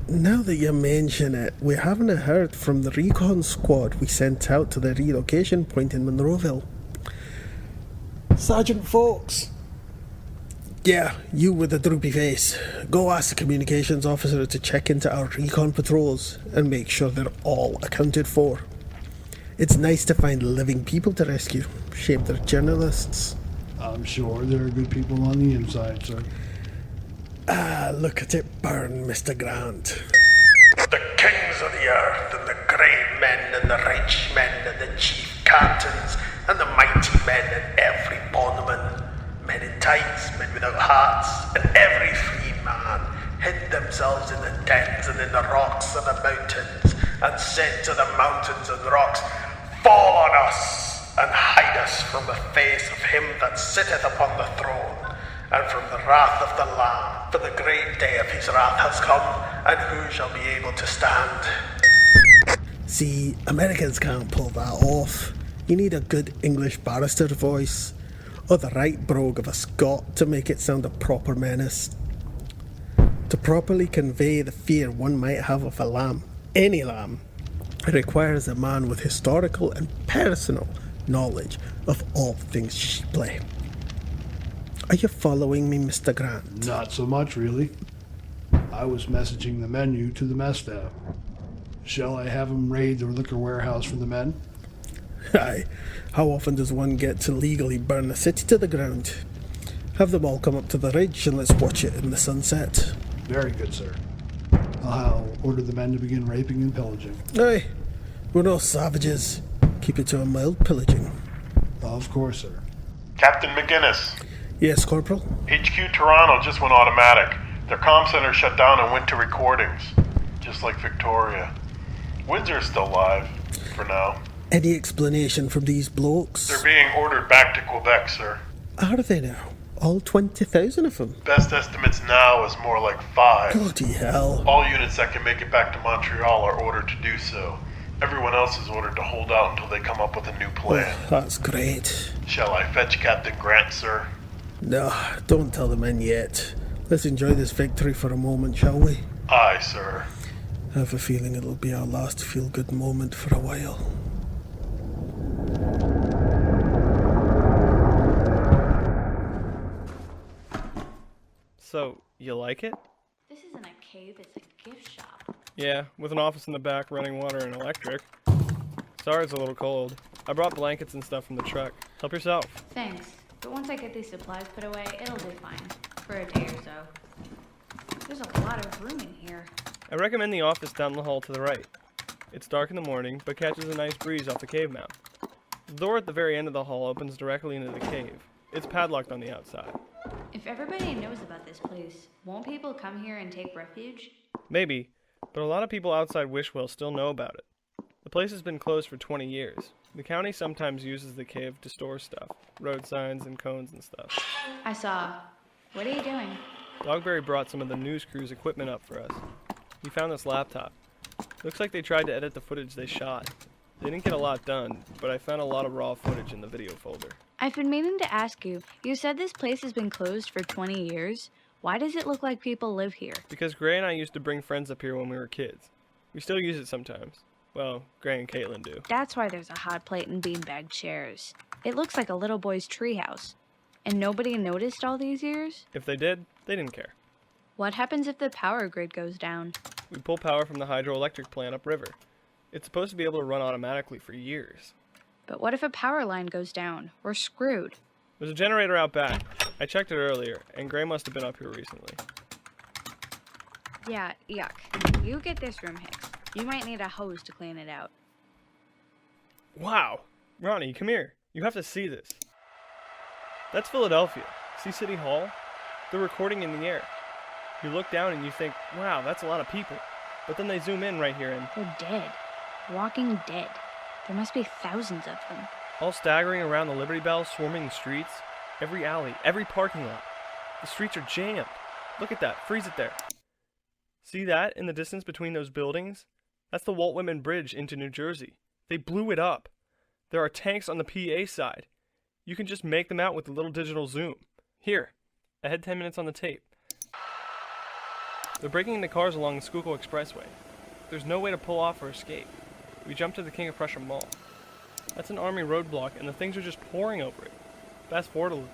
Now that you mention it, we haven't heard from the recon squad we sent out to the relocation point in Monroeville. Sergeant Fawkes. Yeah, you with the droopy face. Go ask the communications officer to check into our recon patrols and make sure they're all accounted for. It's nice to find living people to rescue. Shame they're journalists. I'm sure there are good people on the inside, sir. Ah, look at it burn, Mr. Grant. The kings of the earth, and the great men, and the rich men, and the chief captains, and the mighty men, and every bondman, men in tights, men without hearts, and every free man, hid themselves in the dens and in the rocks and the mountains, and said to the mountains and rocks, Fall on us, and hide us from the face of him that sitteth upon the throne, and from the wrath of the Lamb, for the great day of his wrath has come, and who shall be able to stand? See, Americans can't pull that off. You need a good English barrister voice, or the right brogue of a Scot to make it sound a proper menace. To properly convey the fear one might have of a lamb, any lamb, it requires a man with historical and personal knowledge of all things sheeply. Are you following me, Mr. Grant? Not so much, really. I was messaging the menu to the mess staff. Shall I have them raid the liquor warehouse for the men? Aye. How often does one get to legally burn the city to the ground? Have them all come up to the ridge and let's watch it in the sunset. Very good, sir. I'll order the men to begin raping and pillaging. Aye. We're no savages. Keep it to a mild pillaging. Of course, sir. Captain McGinnis. Yes, Corporal? HQ Toronto just went automatic. Their comm center shut down and went to recordings. Just like Victoria. Windsor's still live. For now. Any explanation from these blokes? They're being ordered back to Quebec, sir. Are they now? All 20,000 of them? Best estimates now is more like 5. Bloody hell. All units that can make it back to Montreal are ordered to do so. Everyone else is ordered to hold out until they come up with a new plan. Oh, that's great. Shall I fetch Captain Grant, sir? No, don't tell the men yet. Let's enjoy this victory for a moment, shall we? Aye, sir. I have a feeling it'll be our last feel-good moment for a while. So, you like it? This isn't a cave, it's a gift shop. Yeah, with an office in the back, running water and electric. Sorry it's a little cold. I brought blankets and stuff from the truck. Help yourself. Thanks, but once I get these supplies put away, it'll do fine. For a day or so. There's a lot of room in here. I recommend the office down the hall to the right. It's dark in the morning, but catches a nice breeze off the cave mouth. The door at the very end of the hall opens directly into the cave. It's padlocked on the outside. If everybody knows about this place, won't people come here and take refuge? Maybe, but a lot of people outside Wishwell still know about it. The place has been closed for 20 years. The county sometimes uses the cave to store stuff, road signs and cones and stuff. I saw. What are you doing? Dogberry brought some of the news crew's equipment up for us. He found this laptop. Looks like they tried to edit the footage they shot. They didn't get a lot done, but I found a lot of raw footage in the video folder. I've been meaning to ask you, you said this place has been closed for 20 years? Why does it look like people live here? Because Gray and I used to bring friends up here when we were kids. We still use it sometimes. Well, Gray and Caitlin do. That's why there's a hot plate and beanbag chairs. It looks like a little boy's treehouse. And nobody noticed all these years? If they did, they didn't care. What happens if the power grid goes down? We pull power from the hydroelectric plant upriver. It's supposed to be able to run automatically for years. But what if a power line goes down? We're screwed. There's a generator out back. I checked it earlier, and Gray must have been up here recently. Yeah, yuck. You get this room, Hicks. You might need a hose to clean it out. Wow! Ronnie, come here. You have to see this. That's Philadelphia. See City Hall? They're recording in the air. You look down and you think, wow, that's a lot of people. But then they zoom in right here and... They're dead. Walking dead. There must be thousands of them. all staggering around the Liberty Bell, swarming the streets. Every alley, every parking lot. The streets are jammed. Look at that. Freeze it there. See that in the distance between those buildings? That's the Walt Whitman Bridge into New Jersey. They blew it up. There are tanks on the PA side. You can just make them out with a little digital zoom. Here, I had 10 minutes on the tape. They're breaking into cars along the Schuylkill Expressway. There's no way to pull off or escape. We jump to the King of Prussia Mall. That's an army roadblock, and the things are just pouring over it. Fast forward a little.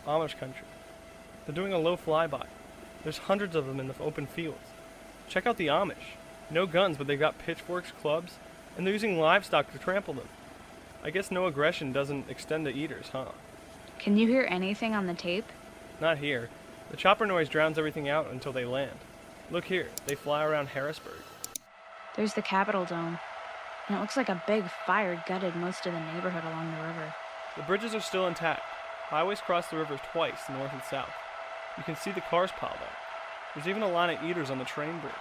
Amish country. They're doing a low flyby. There's hundreds of them in the open fields. Check out the Amish. No guns, but they've got pitchforks, clubs, and they're using livestock to trample them. I guess no aggression doesn't extend to eaters, huh? Can you hear anything on the tape? Not here. The chopper noise drowns everything out until they land. Look here, they fly around Harrisburg. There's the Capitol Dome, and it looks like a big fire gutted most of the neighborhood along the river. The bridges are still intact. Highways cross the river twice, north and south. You can see the cars piled up. There's even a line of eaters on the train bridge.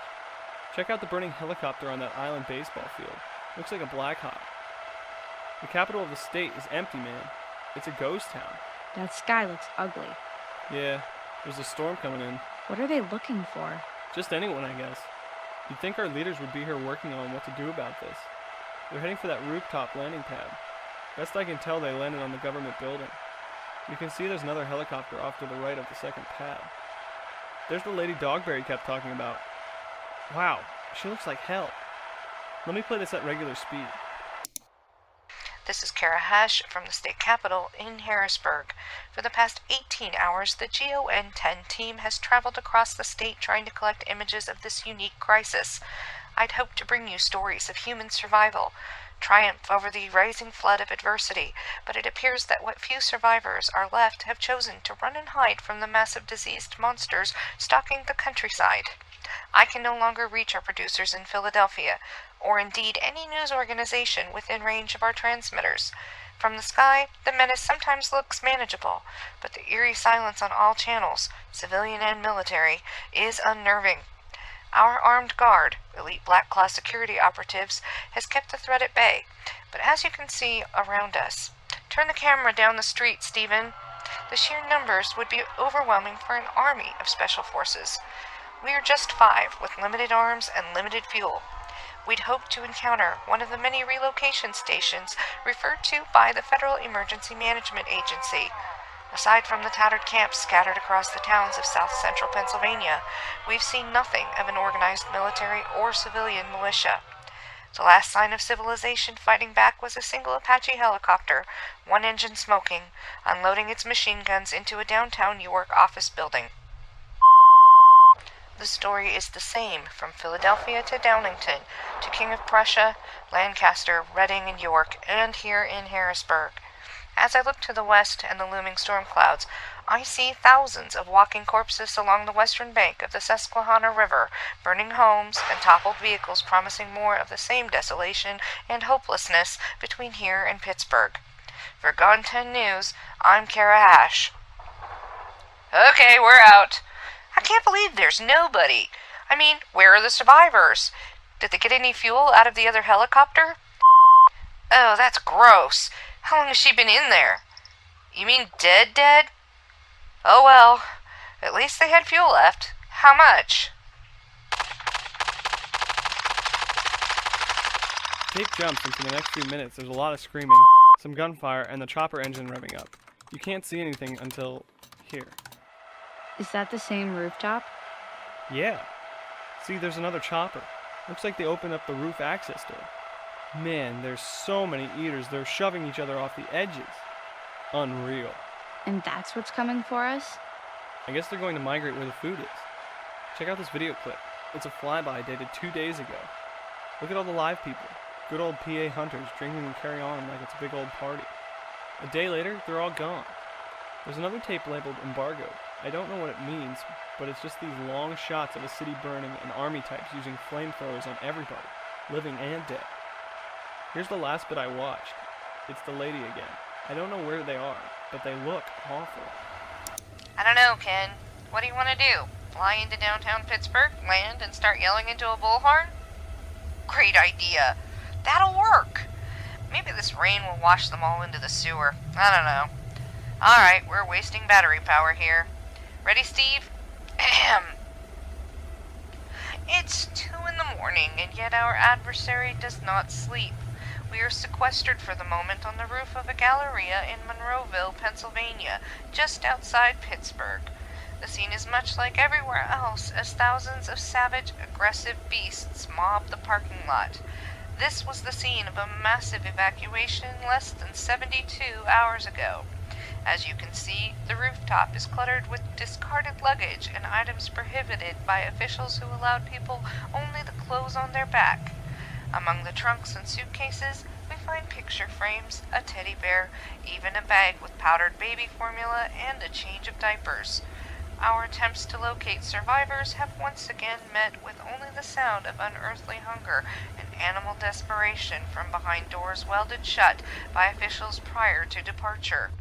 Check out the burning helicopter on that island baseball field. Looks like a Black Hawk. The capital of the state is empty, man. It's a ghost town. That sky looks ugly. Yeah, there's a storm coming in. What are they looking for? Just anyone, I guess. You'd think our leaders would be here working on what to do about this. They're heading for that rooftop landing pad. Best I can tell, they landed on the government building. You can see there's another helicopter off to the right of the second pad. There's the lady Dogberry kept talking about. Wow, she looks like hell. Let me play this at regular speed. This is Kara Hash from the state capitol in Harrisburg. For the past 18 hours, the GON-10 team has traveled across the state trying to collect images of this unique crisis. I'd hoped to bring you stories of human survival, triumph over the rising flood of adversity, but it appears that what few survivors are left have chosen to run and hide from the massive diseased monsters stalking the countryside. I can no longer reach our producers in Philadelphia, or indeed any news organization within range of our transmitters. From the sky, the menace sometimes looks manageable, but the eerie silence on all channels, civilian and military, is unnerving. Our armed guard, elite Black Claw security operatives, has kept the threat at bay, but as you can see around us, turn the camera down the street, Stephen. The sheer numbers would be overwhelming for an army of special forces. We are just 5, with limited arms and limited fuel. We'd hoped to encounter one of the many relocation stations referred to by the Federal Emergency Management Agency. Aside from the tattered camps scattered across the towns of south-central Pennsylvania, we've seen nothing of an organized military or civilian militia. The last sign of civilization fighting back was a single Apache helicopter, one engine smoking, unloading its machine guns into a downtown York office building. The story is the same from Philadelphia to Downingtown, to King of Prussia, Lancaster, Reading, and York, and here in Harrisburg. As I look to the west and the looming storm clouds, I see thousands of walking corpses along the western bank of the Susquehanna River, burning homes and toppled vehicles promising more of the same desolation and hopelessness between here and Pittsburgh. For GON 10 News, I'm Kara Hash. Okay, we're out. I can't believe there's nobody. I mean, where are the survivors? Did they get any fuel out of the other helicopter? Oh, that's gross. How long has she been in there? You mean dead? Oh well, at least they had fuel left. How much? Tape jumps, and for the next few minutes there's a lot of screaming, some gunfire, and the chopper engine revving up. You can't see anything until here. Is that the same rooftop? Yeah. See, there's another chopper. Looks like they opened up the roof access door. Man, there's so many eaters. They're shoving each other off the edges. Unreal. And that's what's coming for us? I guess they're going to migrate where the food is. Check out this video clip. It's a flyby dated 2 days ago. Look at all the live people. Good old PA hunters drinking and carrying on like it's a big old party. A day later, they're all gone. There's another tape labeled embargoed. I don't know what it means, but it's just these long shots of a city burning and army types using flamethrowers on everybody, living and dead. Here's the last bit I watched. It's the lady again. I don't know where they are, but they look awful. I don't know, Ken. What do you want to do? Fly into downtown Pittsburgh, land, and start yelling into a bullhorn? Great idea. That'll work. Maybe this rain will wash them all into the sewer. I don't know. Alright, we're wasting battery power here. Ready, Steve? Ahem. It's 2 in the morning, and yet our adversary does not sleep. We are sequestered for the moment on the roof of a galleria in Monroeville, Pennsylvania, just outside Pittsburgh. The scene is much like everywhere else, as thousands of savage, aggressive beasts mob the parking lot. This was the scene of a massive evacuation less than 72 hours ago. As you can see, the rooftop is cluttered with discarded luggage and items prohibited by officials who allowed people only the clothes on their back. Among the trunks and suitcases, we find picture frames, a teddy bear, even a bag with powdered baby formula, and a change of diapers. Our attempts to locate survivors have once again met with only the sound of unearthly hunger and animal desperation from behind doors welded shut by officials prior to departure.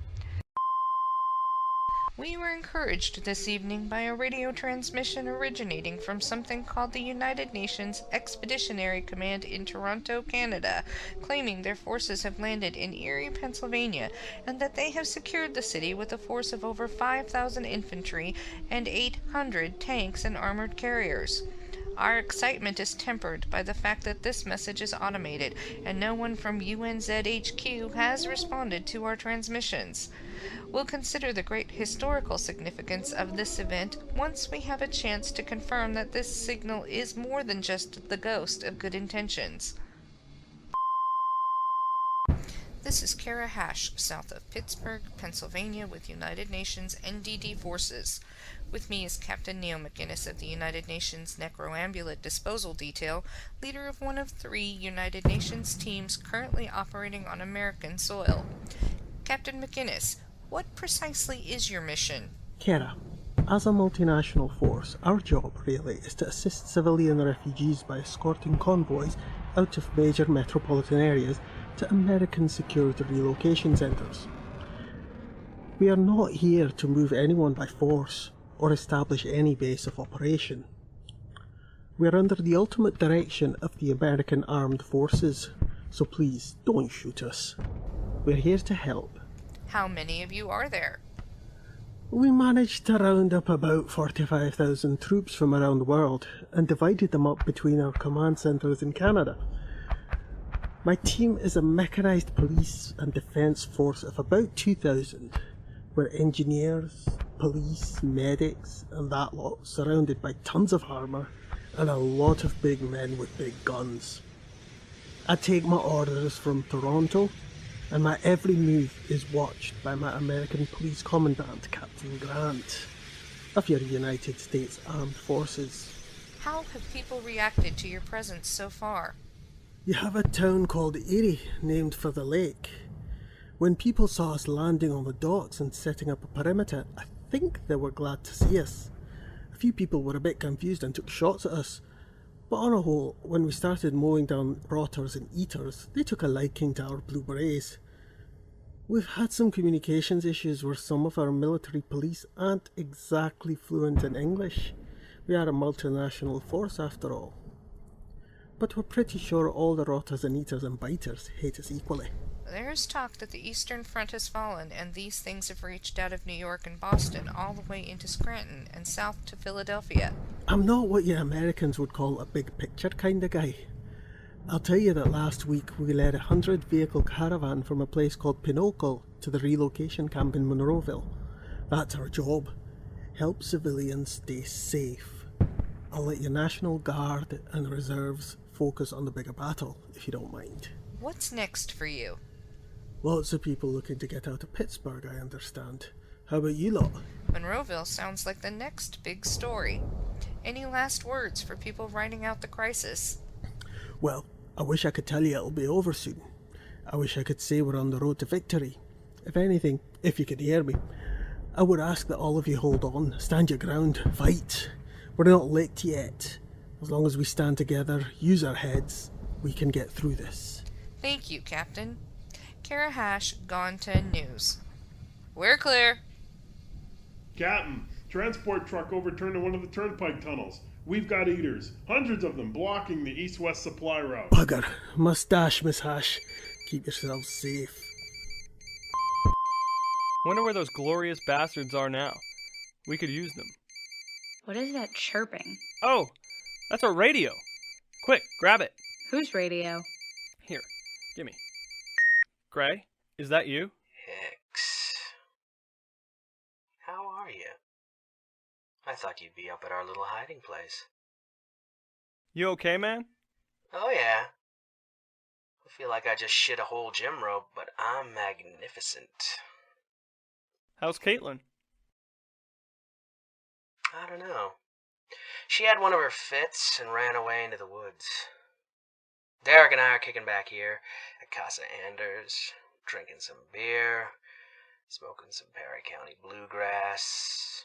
We were encouraged this evening by a radio transmission originating from something called the United Nations Expeditionary Command in Toronto, Canada, claiming their forces have landed in Erie, Pennsylvania, and that they have secured the city with a force of over 5,000 infantry and 800 tanks and armored carriers. Our excitement is tempered by the fact that this message is automated, and no one from UNZHQ has responded to our transmissions. We'll consider the great historical significance of this event once we have a chance to confirm that this signal is more than just the ghost of good intentions. This is Kara Hash, south of Pittsburgh, Pennsylvania, with United Nations NDD forces. With me is Captain Neil McGinnis of the United Nations Necroambulate Disposal Detail, leader of one of 3 United Nations teams currently operating on American soil. Captain McGinnis, what precisely is your mission? Kara, as a multinational force, our job really is to assist civilian refugees by escorting convoys out of major metropolitan areas to American security relocation centres. We are not here to move anyone by force or establish any base of operation. We are under the ultimate direction of the American Armed Forces, so please don't shoot us. We're here to help. How many of you are there? We managed to round up about 45,000 troops from around the world and divided them up between our command centres in Canada. My team is a mechanised police and defence force of about 2,000. We're engineers, police, medics, and that lot, surrounded by tons of armour and a lot of big men with big guns. I take my orders from Toronto, and my every move is watched by my American Police Commandant, Captain Grant, of your United States Armed Forces. How have people reacted to your presence so far? You have a town called Erie, named for the lake. When people saw us landing on the docks and setting up a perimeter, I think they were glad to see us. A few people were a bit confused and took shots at us. But on a whole, when we started mowing down rotters and eaters, they took a liking to our blue berets. We've had some communications issues where some of our military police aren't exactly fluent in English. We are a multinational force after all. But we're pretty sure all the rotters and eaters and biters hate us equally. There's talk that the Eastern Front has fallen, and these things have reached out of New York and Boston all the way into Scranton and south to Philadelphia. I'm not what you Americans would call a big picture kind of guy. I'll tell you that last week we led a 100-vehicle caravan from a place called Pinochle to the relocation camp in Monroeville. That's our job. Help civilians stay safe. I'll let your National Guard and reserves focus on the bigger battle, if you don't mind. What's next for you? Lots of people looking to get out of Pittsburgh, I understand. How about you lot? Monroeville sounds like the next big story. Any last words for people riding out the crisis? Well, I wish I could tell you it'll be over soon. I wish I could say we're on the road to victory. If anything, if you could hear me, I would ask that all of you hold on, stand your ground, fight. We're not licked yet. As long as we stand together, use our heads, we can get through this. Thank you, Captain. Kara Hash, Gone 10 News. We're clear. Captain, transport truck overturned in one of the turnpike tunnels. We've got eaters, hundreds of them, blocking the east-west supply route. Bugger. Mustache, Miss Hash. Keep yourselves safe. Wonder where those glorious bastards are now. We could use them. What is that chirping? Oh, that's our radio. Quick, grab it. Whose radio? Here, gimme. Gray, is that you? Hicks. How are you? I thought you'd be up at our little hiding place. You okay, man? Oh, yeah. I feel like I just shit a whole gym rope, but I'm magnificent. How's Caitlin? I don't know. She had one of her fits and ran away into the woods. Derek and I are kicking back here at Casa Anders, drinking some beer, smoking some Perry County bluegrass.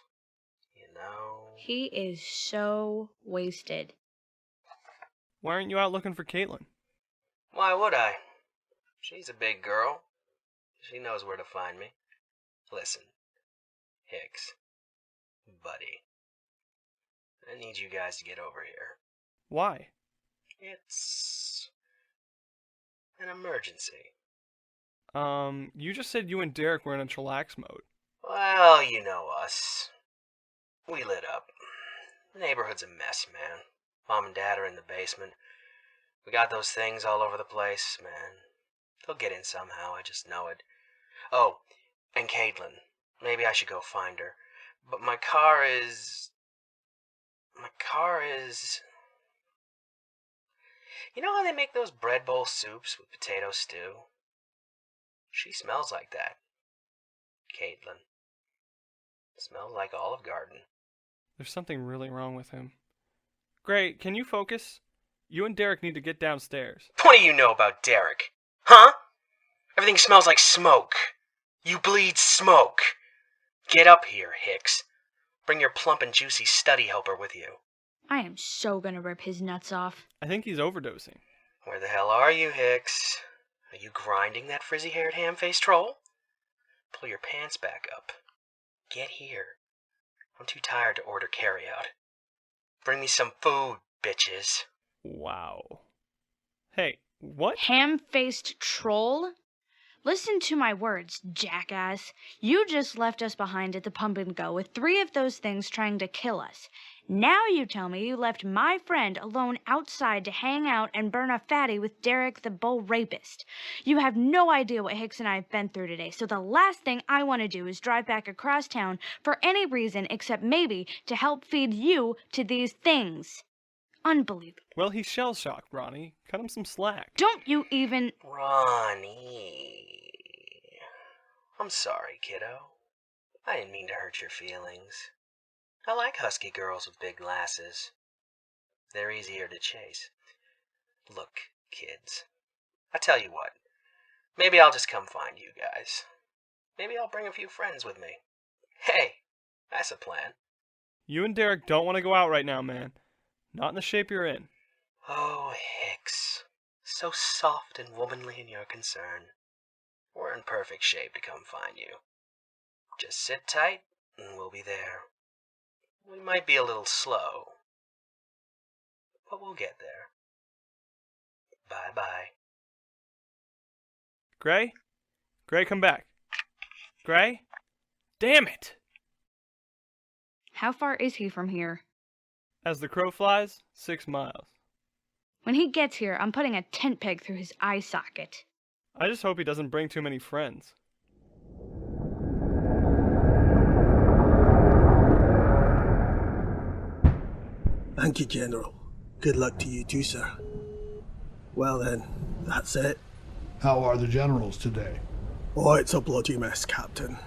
You know. He is so wasted. Why aren't you out looking for Caitlin? Why would I? She's a big girl. She knows where to find me. Listen, Hicks, buddy, I need you guys to get over here. Why? It's an emergency. You just said you and Derek were in a chillax mode. Well, you know us. We lit up. The neighborhood's a mess, man. Mom and Dad are in the basement. We got those things all over the place, man. They'll get in somehow, I just know it. Oh, and Caitlin. Maybe I should go find her. But my car is... You know how they make those bread bowl soups with potato stew? She smells like that. Caitlin. Smells like Olive Garden. There's something really wrong with him. Gray, can you focus? You and Derek need to get downstairs. What do you know about Derek? Huh? Everything smells like smoke. You bleed smoke. Get up here, Hicks. Bring your plump and juicy study helper with you. I am so gonna rip his nuts off. I think he's overdosing. Where the hell are you, Hicks? Are you grinding that frizzy-haired ham-faced troll? Pull your pants back up. Get here. I'm too tired to order carry-out. Bring me some food, bitches. Wow. Hey, what? Ham-faced troll? Listen to my words, jackass. You just left us behind at the pump and go with 3 of those things trying to kill us. Now you tell me you left my friend alone outside to hang out and burn a fatty with Derek the bull rapist. You have no idea what Hicks and I have been through today, so the last thing I want to do is drive back across town for any reason except maybe to help feed you to these things. Unbelievable. Well, he's shell-shocked, Ronnie. Cut him some slack. Don't you even... Ronnie. I'm sorry, kiddo. I didn't mean to hurt your feelings. I like husky girls with big glasses. They're easier to chase. Look, kids. I tell you what. Maybe I'll just come find you guys. Maybe I'll bring a few friends with me. Hey, that's a plan. You and Derek don't want to go out right now, man. Not in the shape you're in. Oh, Hicks. So soft and womanly in your concern. We're in perfect shape to come find you. Just sit tight, and we'll be there. We might be a little slow, but we'll get there. Bye-bye. Gray? Gray, come back. Gray? Damn it! How far is he from here? As the crow flies, 6 miles. When he gets here, I'm putting a tent peg through his eye socket. I just hope he doesn't bring too many friends. Thank you, General. Good luck to you too, sir. Well then, that's it. How are the generals today? Oh, it's a bloody mess, Captain.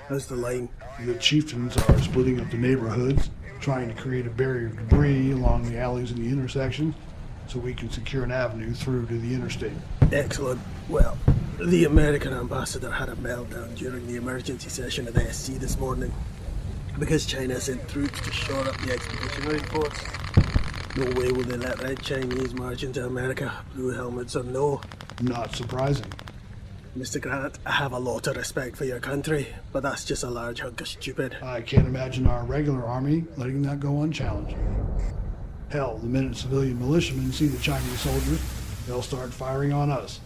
How's the line? The chieftains are splitting up the neighborhoods, trying to create a barrier of debris along the alleys and the intersections, so we can secure an avenue through to the interstate. Excellent. Well, the American ambassador had a meltdown during the emergency session of the SC this morning. Because China sent troops to shore up the expeditionary force. No way will they let Red Chinese march into America, blue helmets or no. Not surprising. Mr. Grant, I have a lot of respect for your country, but that's just a large hunk of stupid. I can't imagine our regular army letting that go unchallenged. Hell, the minute civilian militiamen see the Chinese soldiers, they'll start firing on us.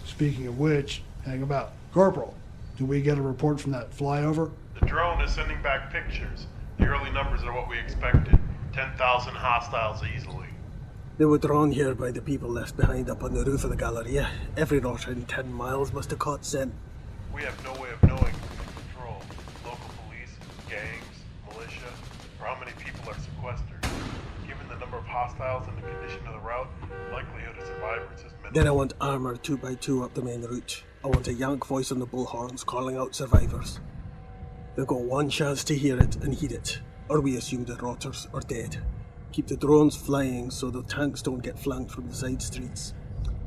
Speaking of which, hang about. Corporal, do we get a report from that flyover? The drone is sending back pictures. The early numbers are what we expected. 10,000 hostiles easily. They were drawn here by the people left behind up on the roof of the Galleria. Every rotor in 10 miles must have caught scent. We have no way of knowing who's in control. Local police, gangs, militia, or how many people are sequestered. Given the number of hostiles and the condition of the route, likelihood of survivors is minimal. Then I want armored 2x2 up the main route. I want a yank voice on the bullhorns calling out survivors. They've got one chance to hear it and heed it, or we assume the rotters are dead. Keep the drones flying so the tanks don't get flanked from the side streets.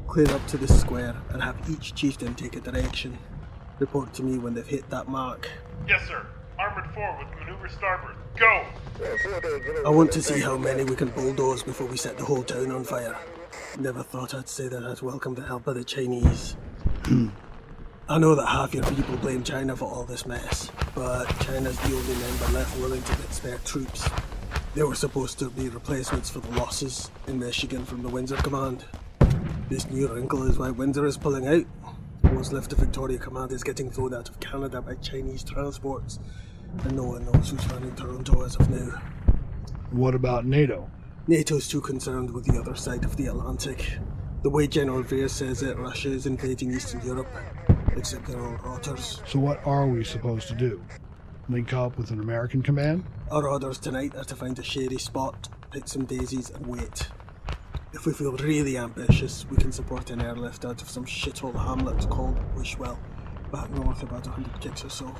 Clear up to the square and have each chieftain take a direction. Report to me when they've hit that mark. Yes, sir. Armored forward with maneuver starboard. Go! I want to see how many we can bulldoze before we set the whole town on fire. Never thought I'd say that I'd welcome the help of the Chinese. I know that half your people blame China for all this mess, but China's the only member left willing to get spare troops. They were supposed to be replacements for the losses in Michigan from the Windsor Command. This new wrinkle is why Windsor is pulling out. What's left of Victoria Command is getting thrown out of Canada by Chinese transports, and no one knows who's running Toronto as of now. What about NATO? NATO's too concerned with the other side of the Atlantic. The way General Veer says it, Russia is invading Eastern Europe, except they're all rotters. So what are we supposed to do? Link up with an American command? Our orders tonight are to find a shady spot, pick some daisies and wait. If we feel really ambitious, we can support an airlift out of some shithole hamlet called Wishwell, back north about 100 kicks or so.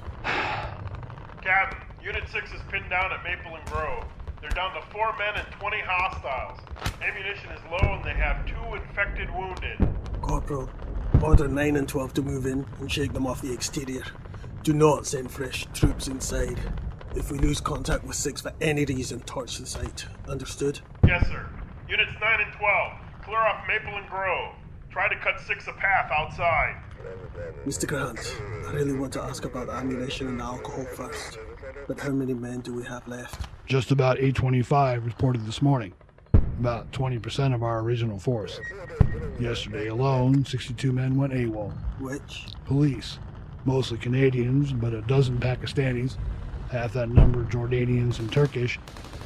Captain, Unit 6 is pinned down at Maple and Grove. They're down to 4 men and 20 hostiles. Ammunition is low and they have 2 infected wounded. Corporal, order 9 and 12 to move in and shake them off the exterior. Do not send fresh troops inside. If we lose contact with 6 for any reason, torch the site. Understood? Yes, sir. Units 9 and 12, clear off Maple and Grove. Try to cut 6 a path outside. Mr. Grant, I really want to ask about ammunition and alcohol first. But how many men do we have left? Just about 825 reported this morning. About 20% of our original force. Yesterday alone, 62 men went AWOL. Which? Police. Mostly Canadians, but a dozen Pakistanis, half that number Jordanians and Turkish,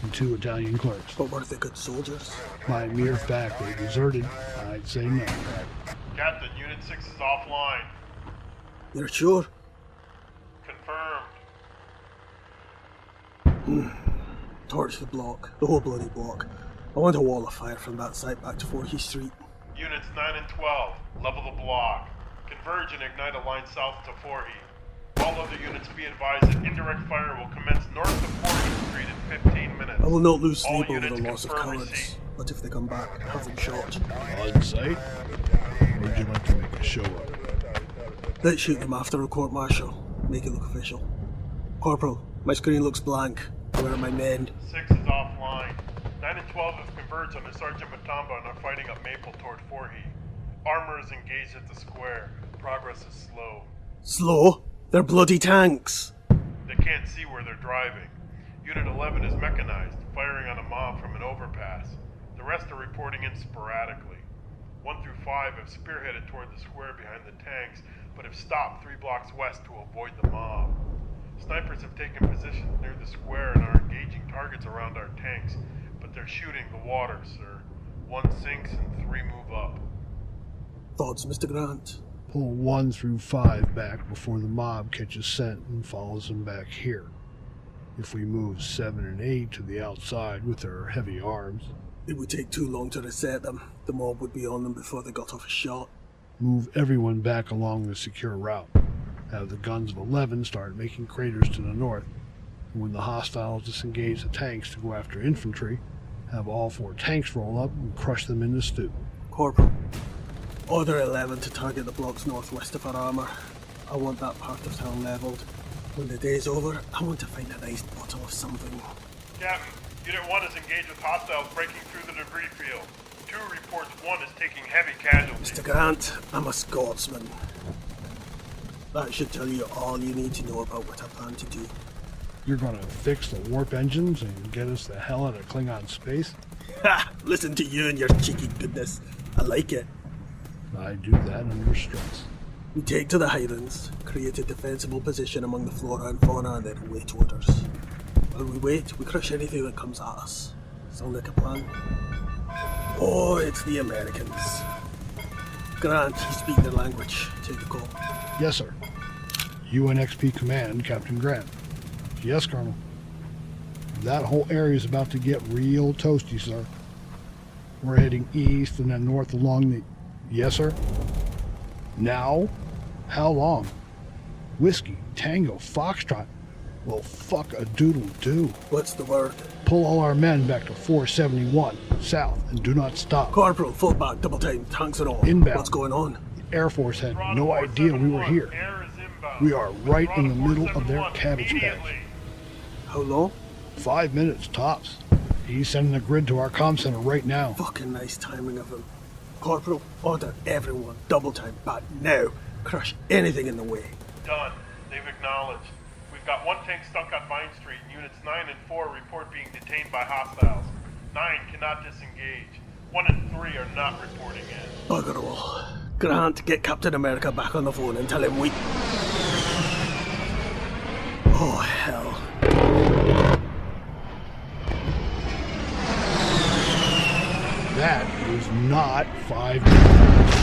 and 2 Italian clerks. But were they good soldiers? By mere fact they deserted, I'd say no. Captain, Unit 6 is offline. You're sure? Confirmed. Torch the block, the whole bloody block. I want a wall of fire from that site back to Voorhees Street. Units 9 and 12, level the block. Converge and ignite a line south to Voorhees. All other units be advised that indirect fire will commence north of Voorhees Street in 15 minutes. I will not lose All sleep over units the loss of confirm cowards, receipt. but if they come back, have them shot. On site? Or would you like to make a show of it? Let's shoot them after a court-martial. Make it look official. Corporal, my screen looks blank. Where are my men? 6 is offline. 9 and 12 have converged under Sergeant Matamba and are fighting up Maple toward Voorhees. Armor is engaged at the square. Progress is slow. Slow? They're bloody tanks! They can't see where they're driving. Unit 11 is mechanized, firing on a mob from an overpass. The rest are reporting in sporadically. 1 through 5 have spearheaded toward the square behind the tanks, but have stopped 3 blocks west to avoid the mob. Snipers have taken positions near the square and are engaging targets around our tanks, but they're shooting the water, sir. 1 sinks and 3 move up. Thoughts, Mr. Grant? Pull 1 through 5 back before the mob catches scent and follows them back here. If we move 7 and 8 to the outside with their heavy arms, it would take too long to reset them. The mob would be on them before they got off a shot. Move everyone back along the secure route. Have the guns of 11 start making craters to the north. And when the hostiles disengage the tanks to go after infantry, have all 4 tanks roll up and crush them in the stew. Corporal, order 11 to target the blocks northwest of our armor. I want that part of town leveled. When the day's over, I want to find a nice bottle of something. Captain, Unit 1 is engaged with hostiles breaking through the debris field. 2 reports 1 is taking heavy casualties. Mr. Grant, I'm a Scotsman. That should tell you all you need to know about what I plan to do. You're gonna fix the warp engines and get us the hell out of Klingon space? Ha! Listen to you and your cheeky goodness. I like it. I do that under stress. We take to the Highlands, create a defensible position among the flora and fauna, and then wait orders. While we wait, we crush anything that comes at us. Sound like a plan? Oh, it's the Americans. Grant, you speak their language. Take the call. Yes, sir. UNXP Command, Captain Grant. Yes, Colonel. That whole area is about to get real toasty, sir. We're heading east and then north along the... Yes, sir? Now? How long? Whiskey, Tango, Foxtrot. Well, fuck a doodle-doo. What's the word? Pull all our men back to 471, south, and do not stop. Corporal, full back, double time, tanks and all. Inbound. What's going on? The Air Force had no idea we were here. We are right in the middle of their cabbage patch. How long? 5 minutes, tops. He's sending the grid to our comm center right now. Fucking nice timing of him. Corporal, order everyone, double time, back now. Crush anything in the way. Done. They've acknowledged. We've got one tank stuck on Vine Street. Units 9 and 4 report being detained by hostiles. 9 cannot disengage. 1 and 3 are not reporting in. Bugger all. Grant, get Captain America back on the phone and tell him we... Oh, hell. That was not 5 minutes.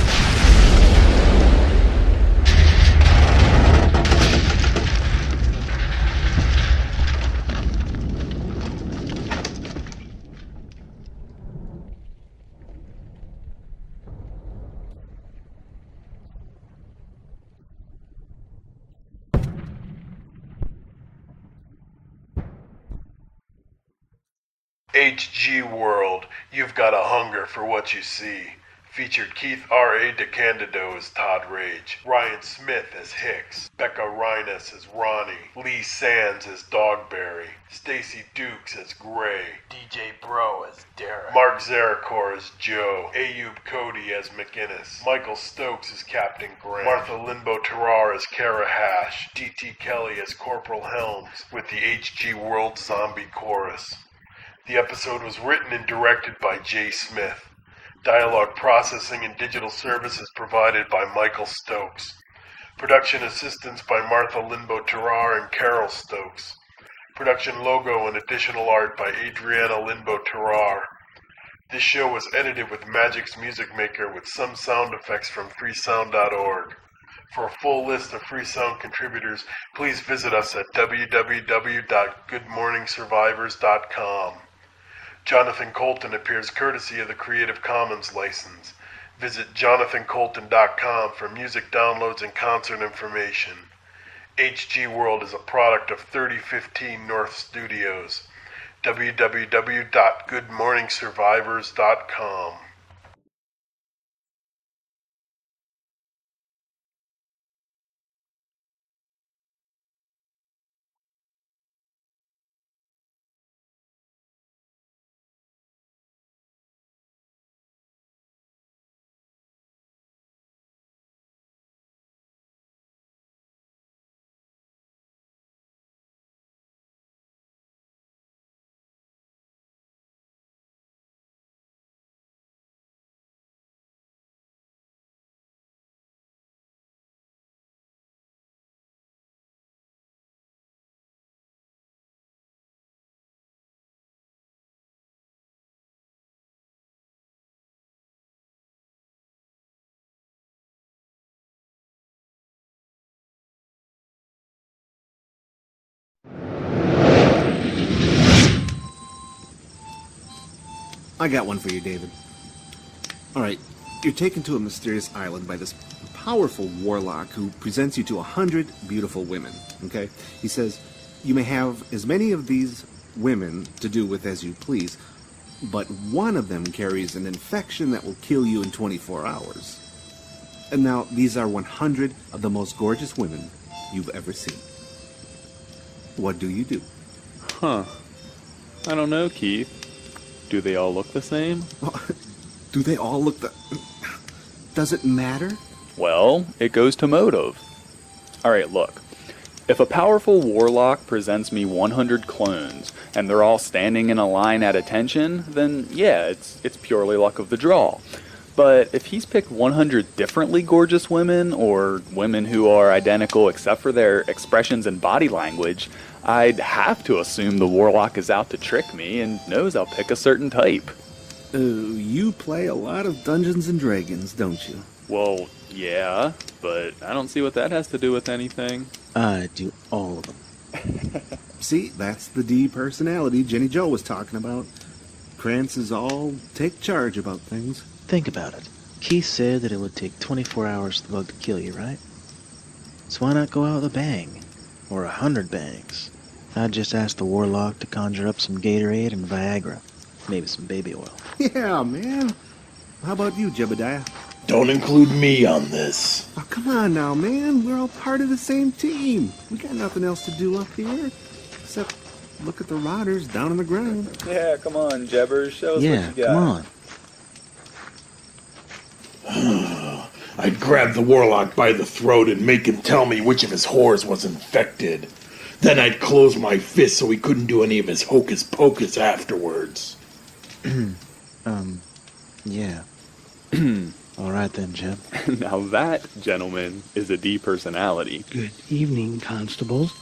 HG World, you've got a hunger for what you see. Featured Keith R.A. DeCandido as Todd Rage, Ryan Smith as Hicks, Becca Reines as Ronnie, Lee Sands as Dogberry, Stacy Dukes as Gray, DJ Bro as Derek, Mark Zarakor as Joe, Ayub Cody as McInnes, Michael Stokes as Captain Grant, Martha Limbo Terrar as Kara Hash, D.T. Kelly as Corporal Helms, with the HG World Zombie Chorus. The episode was written and directed by Jay Smith. Dialogue processing and digital services provided by Michael Stokes. Production assistance by Martha Limbo Terrar and Carol Stokes. Production logo and additional art by Adriana Limbo Terrar. This show was edited with Magic's Music Maker with some sound effects from freesound.org. For a full list of free sound contributors, please visit us at www.goodmorningsurvivors.com. Jonathan Colton appears courtesy of the Creative Commons license. Visit jonathancolton.com for music downloads and concert information. HG World is a product of 3015 North Studios. www.goodmorningsurvivors.com. I got one for you, David. Alright, you're taken to a mysterious island by this powerful warlock who presents you to 100 beautiful women, okay? He says, you may have as many of these women to do with as you please, but one of them carries an infection that will kill you in 24 hours. And now, these are 100 of the most gorgeous women you've ever seen. What do you do? Huh. I don't know, Keith. Do they all look the same? Do they all look the... Does it matter? Well, it goes to motive. Alright, look. If a powerful warlock presents me 100 clones, and they're all standing in a line at attention, then yeah, it's purely luck of the draw. But if he's picked 100 differently gorgeous women, or women who are identical except for their expressions and body language, I'd have to assume the warlock is out to trick me and knows I'll pick a certain type. You play a lot of Dungeons and Dragons, don't you? Well, yeah, but I don't see what that has to do with anything. I do all of them. See, that's the D personality Jenny Jo was talking about. Krantz is all take charge about things. Think about it. Keith said that it would take 24 hours for the bug to kill you, right? So why not go out with a bang? Or 100 bangs? I'd just ask the warlock to conjure up some Gatorade and Viagra. Maybe some baby oil. Yeah, man. How about you, Jebediah? Don't include me on this. Oh, come on now, man. We're all part of the same team. We got nothing else to do up here except look at the rotters down on the ground. Yeah, come on, Jebbers. Show us Yeah, what you got. come on. I'd grab the warlock by the throat and make him tell me which of his whores was infected. Then I'd close my fist so he couldn't do any of his hocus pocus afterwards. Yeah. All right then, Jeb. Now that, gentlemen, is a D personality. Good evening, constables.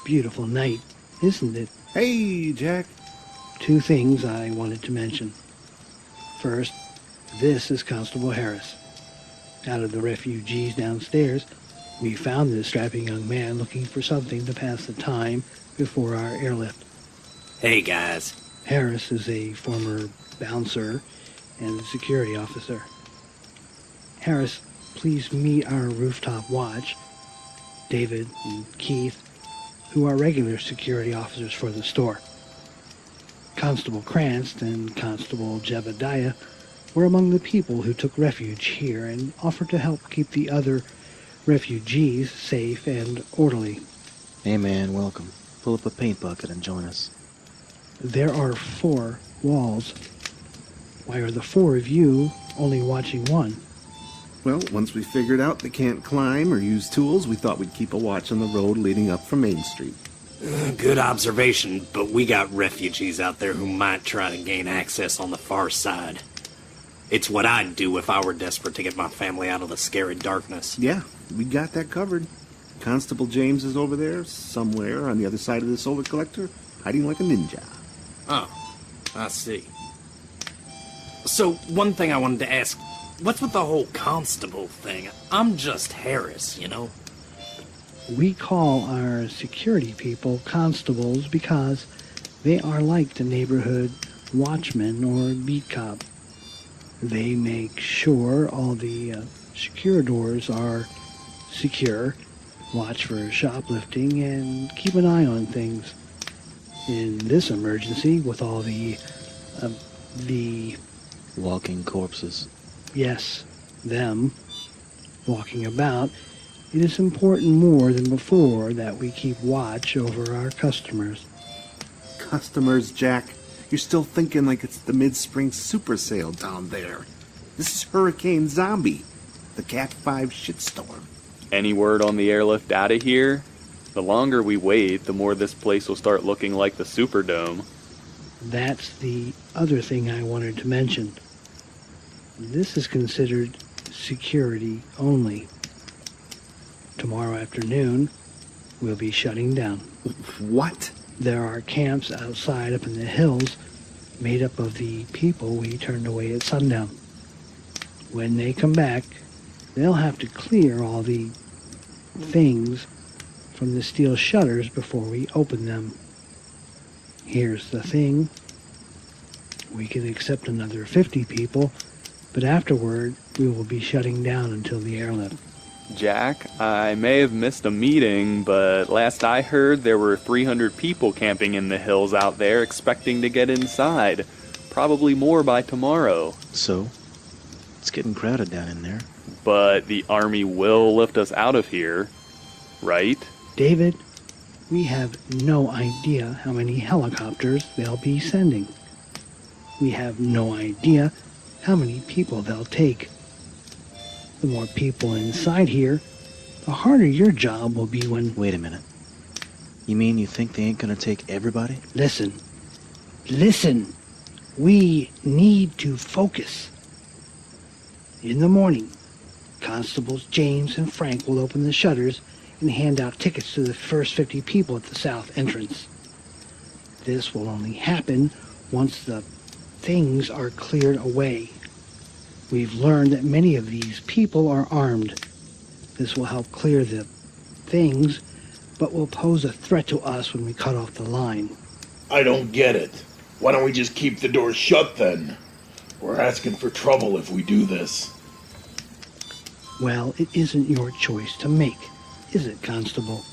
Beautiful night, isn't it? Hey, Jack. 2 things I wanted to mention. First, this is Constable Harris. Out of the refugees downstairs, we found this strapping young man looking for something to pass the time before our airlift. Hey, guys. Harris is a former bouncer and a security officer. Harris, please meet our rooftop watch, David and Keith, who are regular security officers for the store. Constable Krantz and Constable Jebediah were among the people who took refuge here and offered to help keep the other refugees safe and orderly. Hey man, welcome. Pull up a paint bucket and join us. There are 4 walls. Why are the 4 of you only watching one? Well, once we figured out they can't climb or use tools, we thought we'd keep a watch on the road leading up from Main Street. Good observation, but we got refugees out there who might try to gain access on the far side. It's what I'd do if I were desperate to get my family out of the scary darkness. Yeah, we got that covered. Constable James is over there, somewhere on the other side of the solar collector, hiding like a ninja. Oh, I see. So, one thing I wanted to ask, what's with the whole constable thing? I'm just Harris, you know? We call our security people constables because they are like the neighborhood watchman or beat cop. They make sure all the secure doors are secure, watch for shoplifting, and keep an eye on things. In this emergency, with all the walking corpses. Yes, them walking about, it is important more than before that we keep watch over our customers. Customers, Jack? You're still thinking like it's the mid-spring super sale down there. This is Hurricane Zombie, the Cat 5 shitstorm. Any word on the airlift out of here? The longer we wait, the more this place will start looking like the Superdome. That's the other thing I wanted to mention. This is considered security only. Tomorrow afternoon, we'll be shutting down. What? There are camps outside up in the hills made up of the people we turned away at sundown. When they come back, they'll have to clear all the things from the steel shutters before we open them. Here's the thing. We can accept another 50 people, but afterward, we will be shutting down until the airlift. Jack, I may have missed a meeting, but last I heard there were 300 people camping in the hills out there expecting to get inside. Probably more by tomorrow. So? It's getting crowded down in there. But the army will lift us out of here, right? David, we have no idea how many helicopters they'll be sending. We have no idea how many people they'll take. The more people inside here, The harder your job will be when... Wait a minute. You mean you think they ain't gonna take everybody? Listen. Listen. We need to focus. In the morning, Constables James and Frank will open the shutters and hand out tickets to the first 50 people at the south entrance. This will only happen once the things are cleared away. We've learned that many of these people are armed. This will help clear the things, but will pose a threat to us when we cut off the line. I don't get it. Why don't we just keep the doors shut then? We're asking for trouble if we do this. Well, it isn't your choice to make, is it, Constable?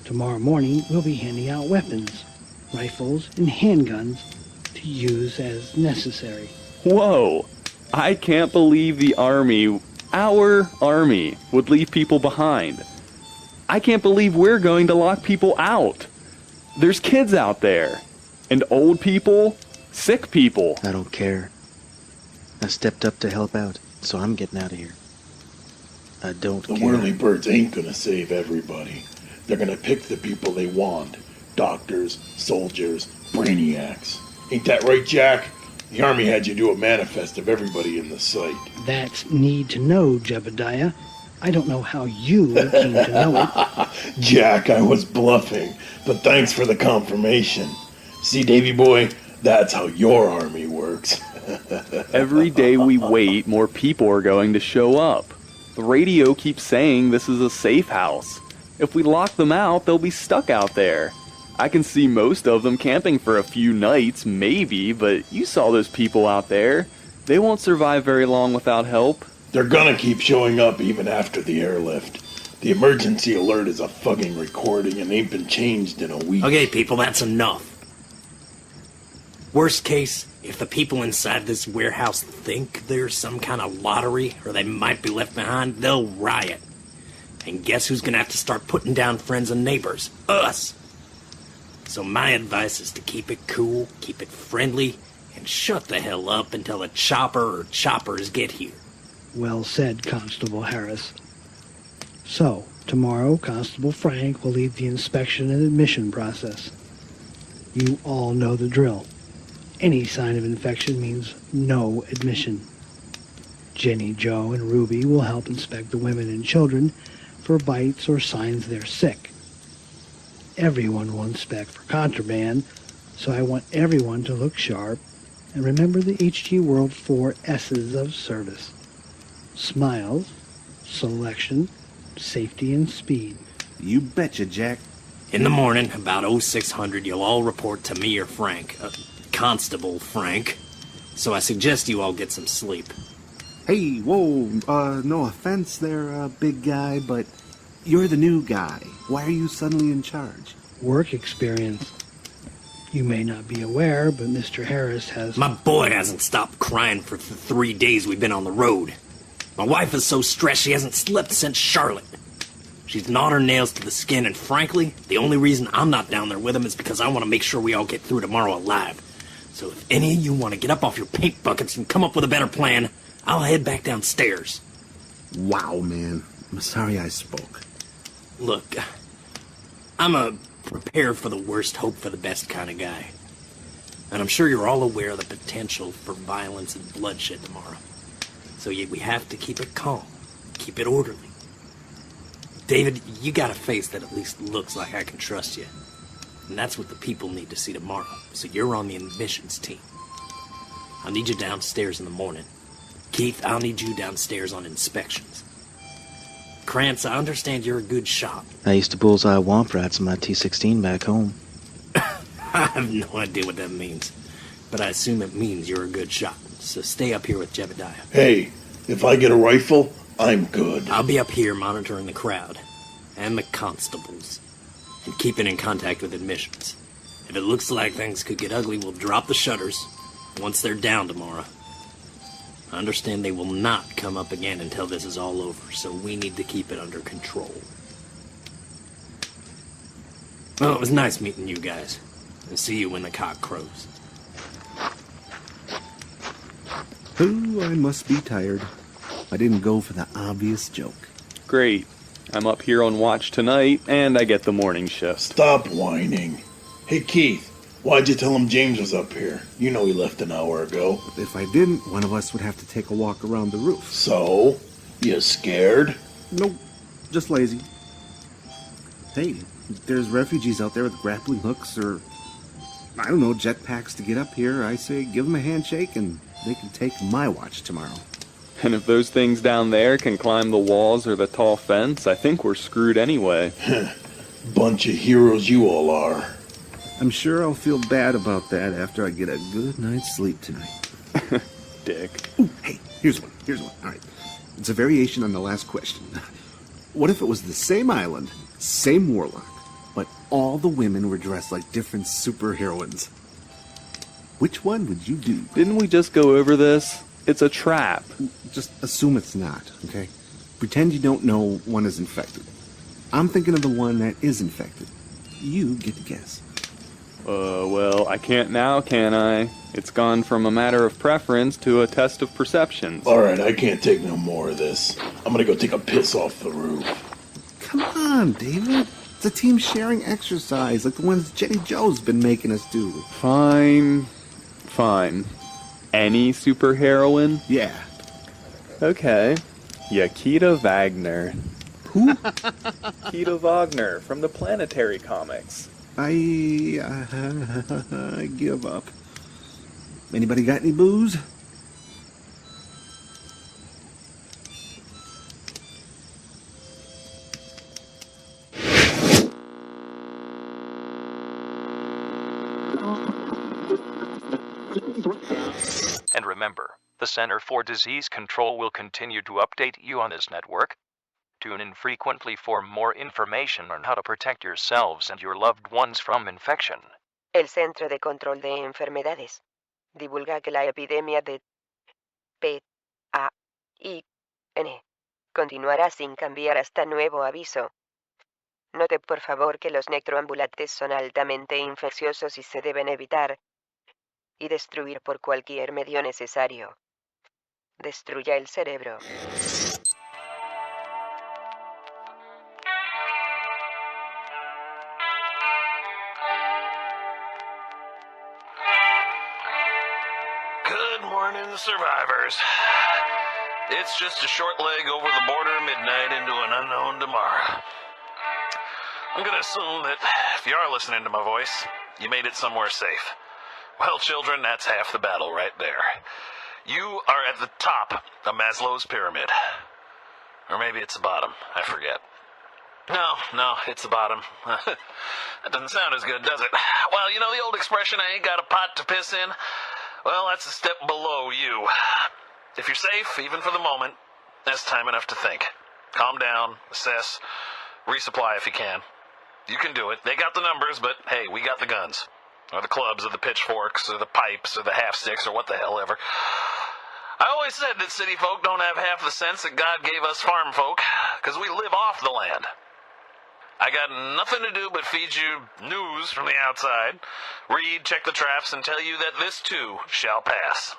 Tomorrow morning, we'll be handing out weapons, rifles, and handguns to use as necessary. Whoa! I can't believe the army, our army, would leave people behind. I can't believe we're going to lock people out. There's kids out there. And old people, sick people. I don't care. I stepped up to help out, so I'm getting out of here. I don't care. The whirly-birds ain't gonna save everybody. They're gonna pick the people they want. Doctors, soldiers, brainiacs. Ain't that right, Jack? The army had you do a manifest of everybody in the site. That's need to know, Jebediah. I don't know how you came to know it. Jack, I was bluffing, but thanks for the confirmation. See, Davy boy, that's how your army works. Every day we wait, more people are going to show up. The radio keeps saying this is a safe house. If we lock them out, they'll be stuck out there. I can see most of them camping for a few nights, maybe, but you saw those people out there. They won't survive very long without help. They're gonna keep showing up even after the airlift. The emergency alert is a fucking recording and ain't been changed in a week. Okay, people, that's enough. Worst case, if the people inside this warehouse think there's some kind of lottery or they might be left behind, they'll riot. And guess who's gonna have to start putting down friends and neighbors? Us! So my advice is to keep it cool, keep it friendly, and shut the hell up until a chopper or choppers get here. Well said, Constable Harris. So, tomorrow, Constable Frank will lead the inspection and admission process. You all know the drill. Any sign of infection means no admission. Jenny, Joe, and Ruby will help inspect the women and children for bites or signs they're sick. Everyone will inspect for contraband, so I want everyone to look sharp and remember the HG World 4 S's of service. Smiles, selection, safety, and speed. You betcha, Jack. In the morning, about 0600, you'll all report to me or Frank. Constable Frank. So I suggest you all get some sleep. Hey, whoa, no offense there, big guy, but you're the new guy. Why are you suddenly in charge? Work experience. You may not be aware, but Mr. Harris has... My boy hasn't stopped crying for the 3 days we've been on the road. My wife is so stressed she hasn't slept since Charlotte. She's gnawed her nails to the skin, and frankly, the only reason I'm not down there with him is because I want to make sure we all get through tomorrow alive. So if any of you want to get up off your paint buckets and come up with a better plan, I'll head back downstairs. Wow, man. I'm sorry I spoke. Look, I'm a prepare for the worst, hope for the best kind of guy. And I'm sure you're all aware of the potential for violence and bloodshed tomorrow. So we have to keep it calm, keep it orderly. David, you got a face that at least looks like I can trust you. And that's what the people need to see tomorrow. So you're on the admissions team. I'll need you downstairs in the morning. Keith, I'll need you downstairs on inspections. Krantz, I understand you're a good shot. I used to bullseye womp rats in my T-16 back home. I have no idea what that means. But I assume it means you're a good shot. So stay up here with Jebediah. Hey, if I get a rifle, I'm good. I'll be up here monitoring the crowd. And the constables. And keeping in contact with admissions. If it looks like things could get ugly, we'll drop the shutters once they're down tomorrow. I understand they will not come up again until this is all over, so we need to keep it under control. Well, it was nice meeting you guys. And see you when the cock crows. Ooh, I must be tired. I didn't go for the obvious joke. Great. I'm up here on watch tonight, and I get the morning shift. Stop whining. Hey, Keith, why'd you tell him James was up here? You know he left an hour ago. If I didn't, one of us would have to take a walk around the roof. So? You scared? Nope, just lazy. Hey, there's refugees out there with grappling hooks or, I don't know, jetpacks to get up here. I say give them a handshake and they can take my watch tomorrow. And if those things down there can climb the walls or the tall fence, I think we're screwed anyway. Bunch of heroes you all are. I'm sure I'll feel bad about that after I get a good night's sleep tonight. Dick. Ooh, hey, here's one. All right. It's a variation on the last question. What if it was the same island, same warlock, but all the women were dressed like different superheroines? Which one would you do? Didn't we just go over this? It's a trap. Just assume it's not, okay? Pretend you don't know one is infected. I'm thinking of the one that is infected. You get to guess. Well, I can't now, can I? It's gone from a matter of preference to a test of perceptions. Alright, I can't take no more of this. I'm gonna go take a piss off the roof. Come on, David. It's a team sharing exercise like the ones Jenny Joe's been making us do. Fine. Any superheroine? Yeah. Okay. Yakita Wagner. Who? Kita Wagner from the Planetary comics. I give up. Anybody got any booze? And remember, the Center for Disease Control will continue to update you on this network. Tune in frequently for more information on how to protect yourselves and your loved ones from infection. El Centro de Control de Enfermedades divulga que la epidemia de PAIN continuará sin cambiar hasta nuevo aviso. Note por favor que los necroambulantes son altamente infecciosos y se deben evitar y destruir por cualquier medio necesario. Destruya el cerebro. Good morning, survivors. It's just a short leg over the border of midnight into an unknown tomorrow. I'm gonna assume that if you are listening to my voice, you made it somewhere safe. Well, children, that's half the battle right there. You are at the top of Maslow's pyramid. Or maybe it's the bottom, I forget. No, it's the bottom. That doesn't sound as good, does it? Well, you know the old expression, I ain't got a pot to piss in? Well, that's a step below you. If you're safe, even for the moment, that's time enough to think. Calm down, assess, resupply if you can. You can do it. They got the numbers, but hey, we got the guns. Or the clubs, or the pitchforks, or the pipes, or the half-sticks, or what the hell ever. I always said that city folk don't have half the sense that God gave us farm folk, because we live off the land. I got nothing to do but feed you news from the outside, read, check the traps, and tell you that this too shall pass.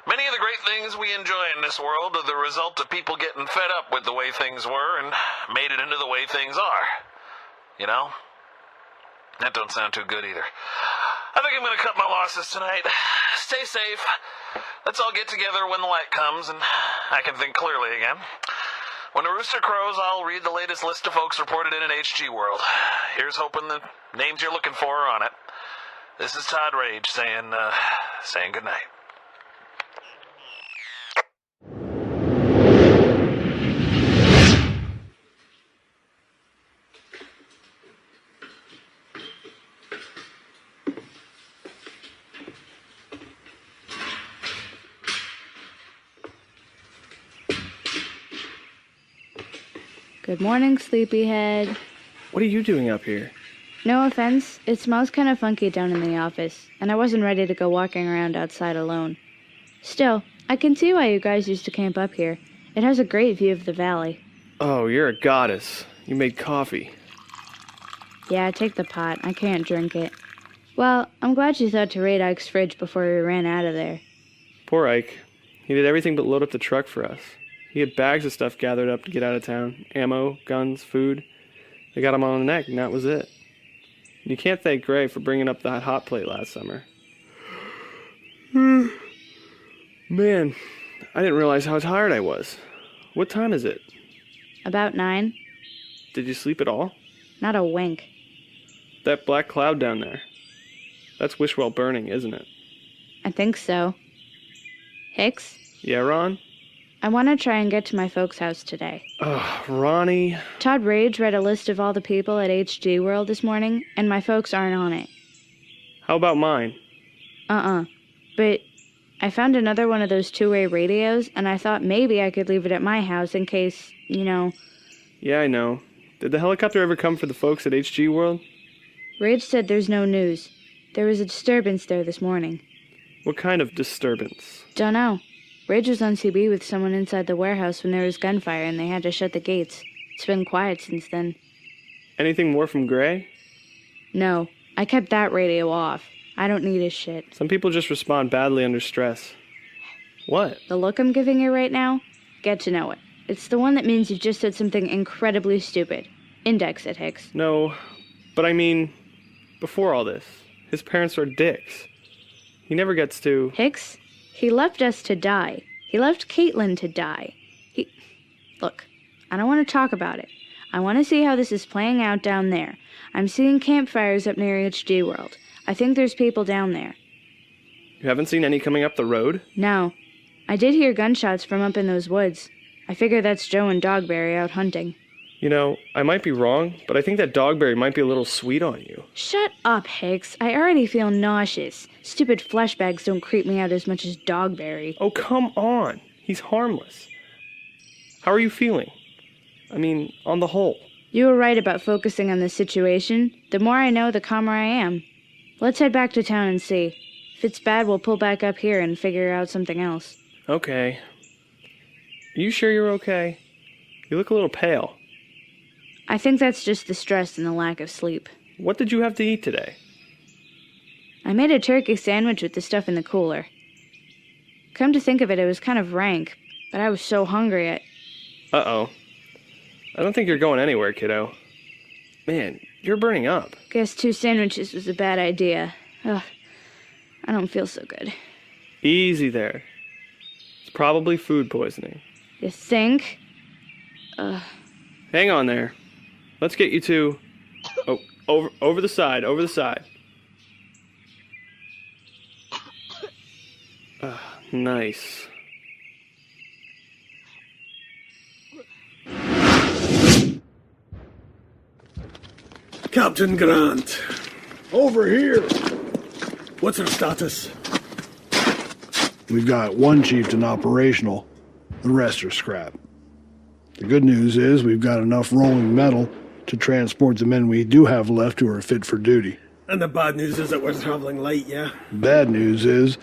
Many of the great things we enjoy in this world are the result of people getting fed up with the way things were and made it into the way things are. You know? That don't sound too good either. I think I'm going to cut my losses tonight. Stay safe. Let's all get together when the light comes and I can think clearly again. When the rooster crows, I'll read the latest list of folks reported in an HG world. Here's hoping the names you're looking for are on it. This is Todd Rage saying good night. Good morning, sleepyhead. What are you doing up here? No offense, it smells kind of funky down in the office, and I wasn't ready to go walking around outside alone. Still, I can see why you guys used to camp up here. It has a great view of the valley. Oh, you're a goddess. You made coffee. Yeah, take the pot. I can't drink it. Well, I'm glad you thought to raid Ike's fridge before we ran out of there. Poor Ike. He did everything but load up the truck for us. He had bags of stuff gathered up to get out of town. Ammo, guns, food. They got him on the neck, and that was it. And you can't thank Gray for bringing up that hot plate last summer. Man, I didn't realize how tired I was. What time is it? About 9. Did you sleep at all? Not a wink. That black cloud down there. That's Wishwell burning, isn't it? I think so. Hicks? Yeah, Ron? I want to try and get to my folks' house today. Ugh, Ronnie. Todd Rage read a list of all the people at HG World this morning, and my folks aren't on it. How about mine? But I found another one of those two-way radios, and I thought maybe I could leave it at my house in case, Yeah, I know. Did the helicopter ever come for the folks at HG World? Rage said there's no news. There was a disturbance there this morning. What kind of disturbance? Dunno. Rage was on CB with someone inside the warehouse when there was gunfire and they had to shut the gates. It's been quiet since then. Anything more from Gray? No, I kept that radio off. I don't need his shit. Some people just respond badly under stress. What? The look I'm giving you right now? Get to know it. It's the one that means you've just said something incredibly stupid. Index it, Hicks. No, but I mean, before all this, his parents are dicks. He never gets to... Hicks? He left us to die. He left Caitlin to die. Look, I don't want to talk about it. I want to see how this is playing out down there. I'm seeing campfires up near HG World. I think there's people down there. You haven't seen any coming up the road? No. I did hear gunshots from up in those woods. I figure that's Joe and Dogberry out hunting. I might be wrong, but I think that Dogberry might be a little sweet on you. Shut up, Hicks. I already feel nauseous. Stupid flesh bags don't creep me out as much as Dogberry. Oh, come on. He's harmless. How are you feeling? I mean, on the whole. You were right about focusing on the situation. The more I know, the calmer I am. Let's head back to town and see. If it's bad, we'll pull back up here and figure out something else. Okay. Are you sure you're okay? You look a little pale. I think that's just the stress and the lack of sleep. What did you have to eat today? I made a turkey sandwich with the stuff in the cooler. Come to think of it, it was kind of rank, but I was so hungry Uh-oh. I don't think you're going anywhere, kiddo. Man, you're burning up. Guess 2 sandwiches was a bad idea. Ugh, I don't feel so good. Easy there. It's probably food poisoning. You think? Hang on there. Let's get you to... Oh, over the side, over the side. Nice. Captain Grant. Over here. What's our status? We've got one chieftain operational. The rest are scrap. The good news is we've got enough rolling metal to transport the men we do have left who are fit for duty. And the bad news is that we're traveling light, yeah? Bad news is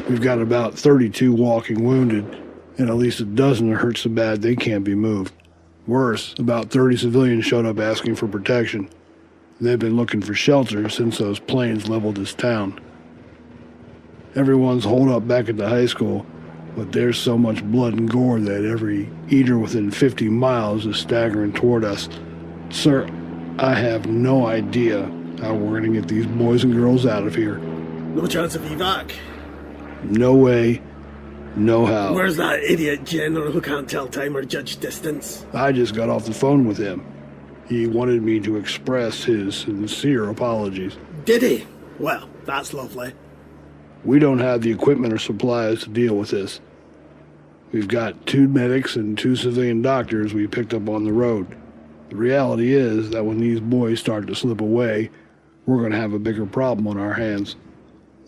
we've got about 32 walking wounded, and at least a dozen are hurt so bad they can't be moved. Worse, about 30 civilians showed up asking for protection. They've been looking for shelter since those planes leveled this town. Everyone's holed up back at the high school, but there's so much blood and gore that every eater within 50 miles is staggering toward us. Sir, I have no idea how we're going to get these boys and girls out of here. No chance of evac? No way, no how. Where's that idiot general who can't tell time or judge distance? I just got off the phone with him. He wanted me to express his sincere apologies. Did he? Well, that's lovely. We don't have the equipment or supplies to deal with this. We've got 2 medics and 2 civilian doctors we picked up on the road. The reality is that when these boys start to slip away, we're going to have a bigger problem on our hands.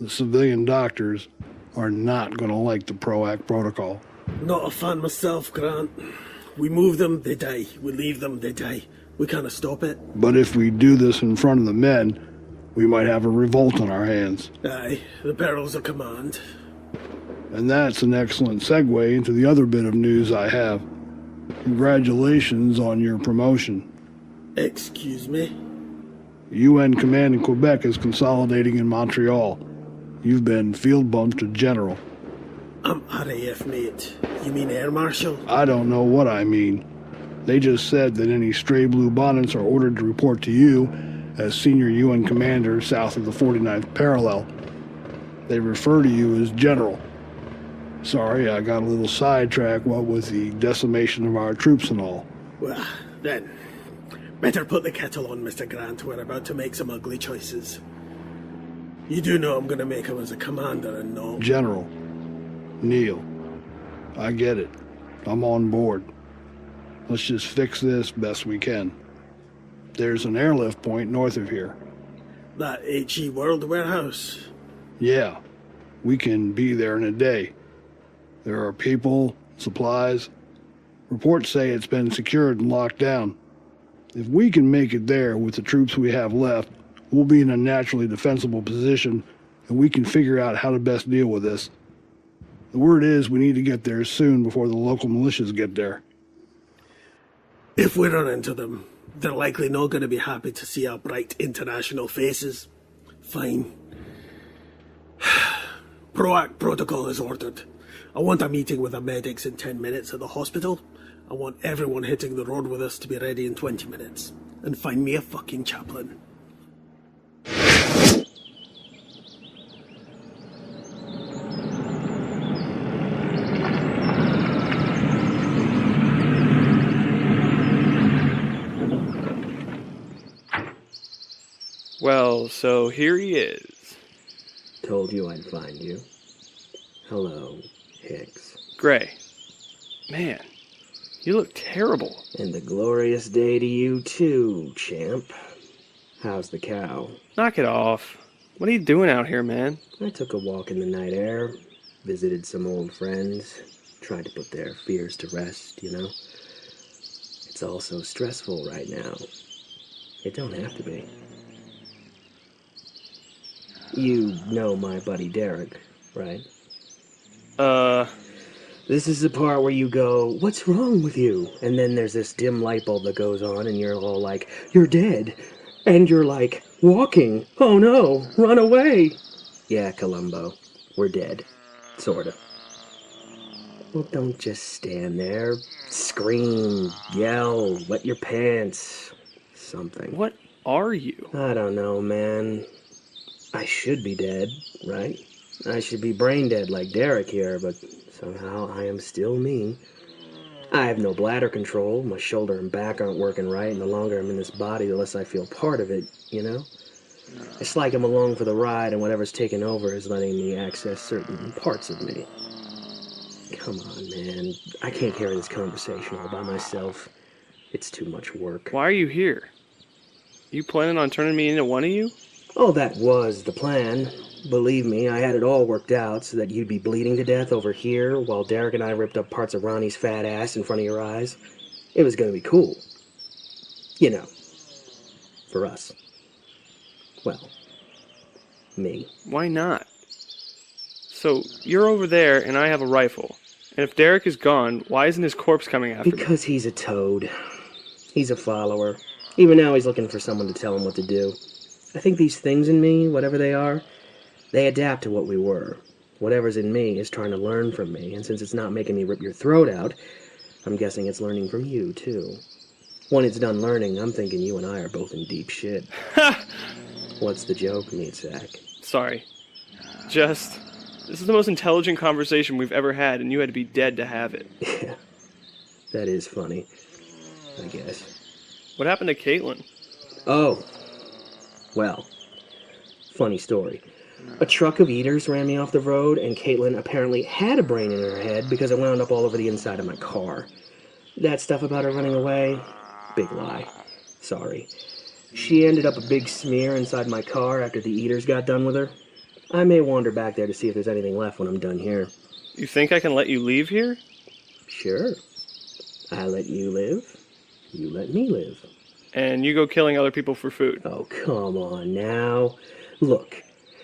The civilian doctors are not going to like the PROAC protocol. Not a fan myself, Grant. We move them, they die. We leave them, they die. We can't stop it. But if we do this in front of the men, we might have a revolt on our hands. Aye, the perils of command. And that's an excellent segue into the other bit of news I have. Congratulations on your promotion. Excuse me? UN command in Quebec is consolidating in Montreal. You've been field bumped to general. I'm RAF, mate. You mean Air Marshal? I don't know what I mean. They just said that any stray blue bonnets are ordered to report to you as senior UN commander south of the 49th parallel. They refer to you as General. Sorry, I got a little sidetracked, what with the decimation of our troops and all. Well, then, better put the kettle on, Mr. Grant. We're about to make some ugly choices. You do know I'm gonna make him as a commander and no... General. Neil. I get it. I'm on board. Let's just fix this best we can. There's an airlift point north of here. That HE World warehouse? Yeah. We can be there in a day. There are people, supplies. Reports say it's been secured and locked down. If we can make it there with the troops we have left, we'll be in a naturally defensible position, and we can figure out how to best deal with this. The word is we need to get there soon before the local militias get there. If we run into them, they're likely not going to be happy to see our bright international faces. Fine. PROAC protocol is ordered. I want a meeting with the medics in 10 minutes at the hospital. I want everyone hitting the road with us to be ready in 20 minutes. And find me a fucking chaplain. Well, so here he is. Told you I'd find you. Hello, Hicks. Gray. Man, you look terrible. And a glorious day to you too, champ. How's the cow? Knock it off. What are you doing out here, man? I took a walk in the night air, visited some old friends, tried to put their fears to rest, you know? It's all so stressful right now. It don't have to be. You know my buddy Derek, right? This is the part where you go, what's wrong with you? And then there's this dim light bulb that goes on and you're all like, you're dead. And you're like, walking. Oh no, run away. Yeah, Columbo, we're dead. Sorta. Well, don't just stand there. Scream, yell, wet your pants. Something. What are you? I don't know, man. I should be dead, right? I should be brain dead like Derek here, but somehow I am still me. I have no bladder control, my shoulder and back aren't working right, and the longer I'm in this body, the less I feel part of it, you know? It's like I'm along for the ride, and whatever's taken over is letting me access certain parts of me. Come on, man. I can't carry this conversation all by myself. It's too much work. Why are you here? You planning on turning me into one of you? Oh, that was the plan. Believe me, I had it all worked out so that you'd be bleeding to death over here while Derek and I ripped up parts of Ronnie's fat ass in front of your eyes. It was gonna be cool. You know. For us. Well, me. Why not? So, you're over there and I have a rifle. And if Derek is gone, why isn't his corpse coming after me? Because he's a toad. He's a follower. Even now he's looking for someone to tell him what to do. I think these things in me, whatever they are, they adapt to what we were. Whatever's in me is trying to learn from me, and since it's not making me rip your throat out, I'm guessing it's learning from you, too. When it's done learning, I'm thinking you and I are both in deep shit. What's the joke, meat sack? Sorry. This is the most intelligent conversation we've ever had, and you had to be dead to have it. Yeah. That is funny, I guess. What happened to Caitlin? Oh. Well, funny story. A truck of eaters ran me off the road, and Caitlin apparently had a brain in her head because it wound up all over the inside of my car. That stuff about her running away? Big lie. Sorry. She ended up a big smear inside my car after the eaters got done with her. I may wander back there to see if there's anything left when I'm done here. You think I can let you leave here? Sure. I let you live. You let me live. And you go killing other people for food. Oh, come on now. Look,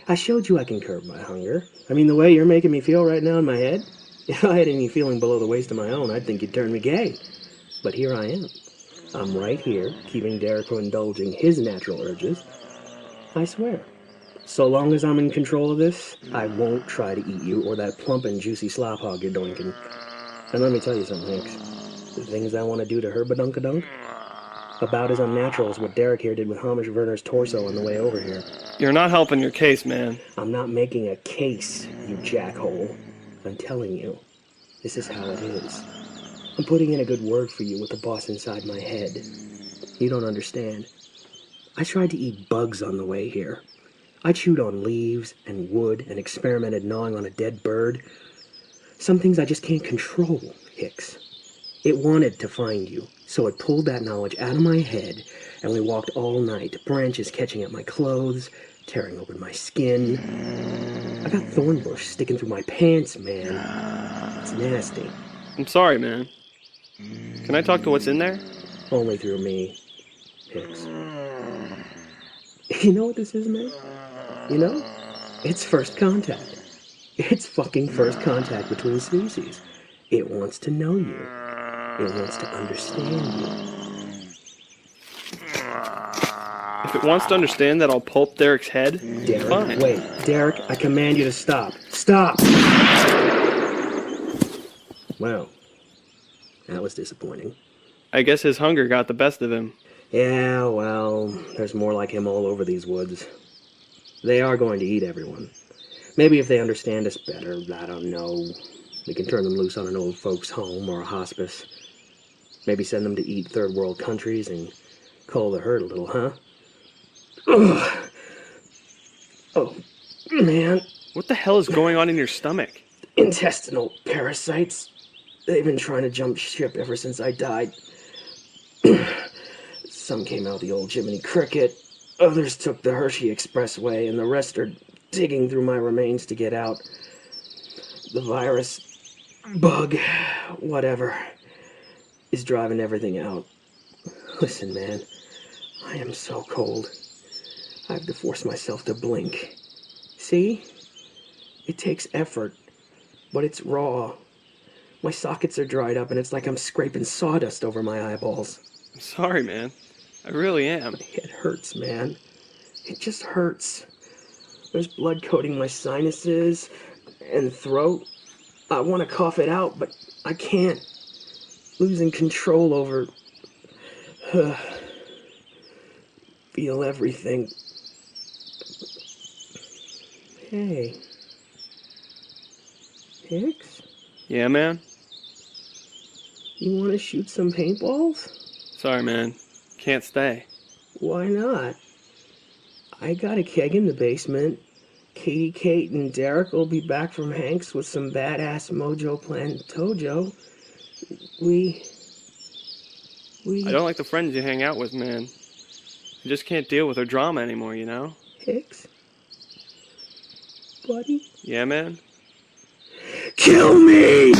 I showed you I can curb my hunger. I mean, the way you're making me feel right now in my head, if I had any feeling below the waist of my own, I'd think you'd turn me gay. But here I am. I'm right here, keeping Derek from indulging his natural urges. I swear. So long as I'm in control of this, I won't try to eat you or that plump and juicy slop hog you're doinking. And let me tell you something, Hanks. The things I want to do to her badunkadunk, about as unnatural as what Derek here did with Hamish Werner's torso on the way over here. You're not helping your case, man. I'm not making a case, you jackhole. I'm telling you, this is how it is. I'm putting in a good word for you with the boss inside my head. You don't understand. I tried to eat bugs on the way here. I chewed on leaves and wood and experimented gnawing on a dead bird. Some things I just can't control, Hicks. It wanted to find you, so it pulled that knowledge out of my head, and we walked all night, branches catching at my clothes, tearing open my skin. I got thorn bush sticking through my pants, man. It's nasty. I'm sorry, man. Can I talk to what's in there? Only through me, Hicks. You know what this is, man? You know? It's first contact. It's fucking first contact between species. It wants to know you. It wants to understand you. If it wants to understand that I'll pulp Derek's head, Derek, fine. wait. Derek, I command you to stop. Stop! Wow. That was disappointing. I guess his hunger got the best of him. Yeah, well, there's more like him all over these woods. They are going to eat everyone. Maybe if they understand us better, I don't know. We can turn them loose on an old folks' home or a hospice. Maybe send them to eat third world countries and cull the herd a little, huh? Ugh. Oh, man. What the hell is going on in your stomach? Intestinal parasites. They've been trying to jump ship ever since I died. Some came out the old Jiminy Cricket. Others took the Hershey Expressway, and the rest are digging through my remains to get out. The virus, bug, whatever, is driving everything out. Listen, man, I am so cold. I have to force myself to blink. See? It takes effort, but it's raw. My sockets are dried up, and it's like I'm scraping sawdust over my eyeballs. I'm sorry, man. I really am. It hurts, man. It just hurts. There's blood coating my sinuses and throat. I want to cough it out, but I can't. Losing control over... feel everything. Hey. Hicks? Yeah, man? You want to shoot some paintballs? Sorry, man. Can't stay. Why not? I got a keg in the basement. Katie, Kate, and Derek will be back from Hank's with some badass Mojo Plan Tojo. We... I don't like the friends you hang out with, man. I just can't deal with their drama anymore, you know? Hicks? Buddy? Yeah, man? Kill me!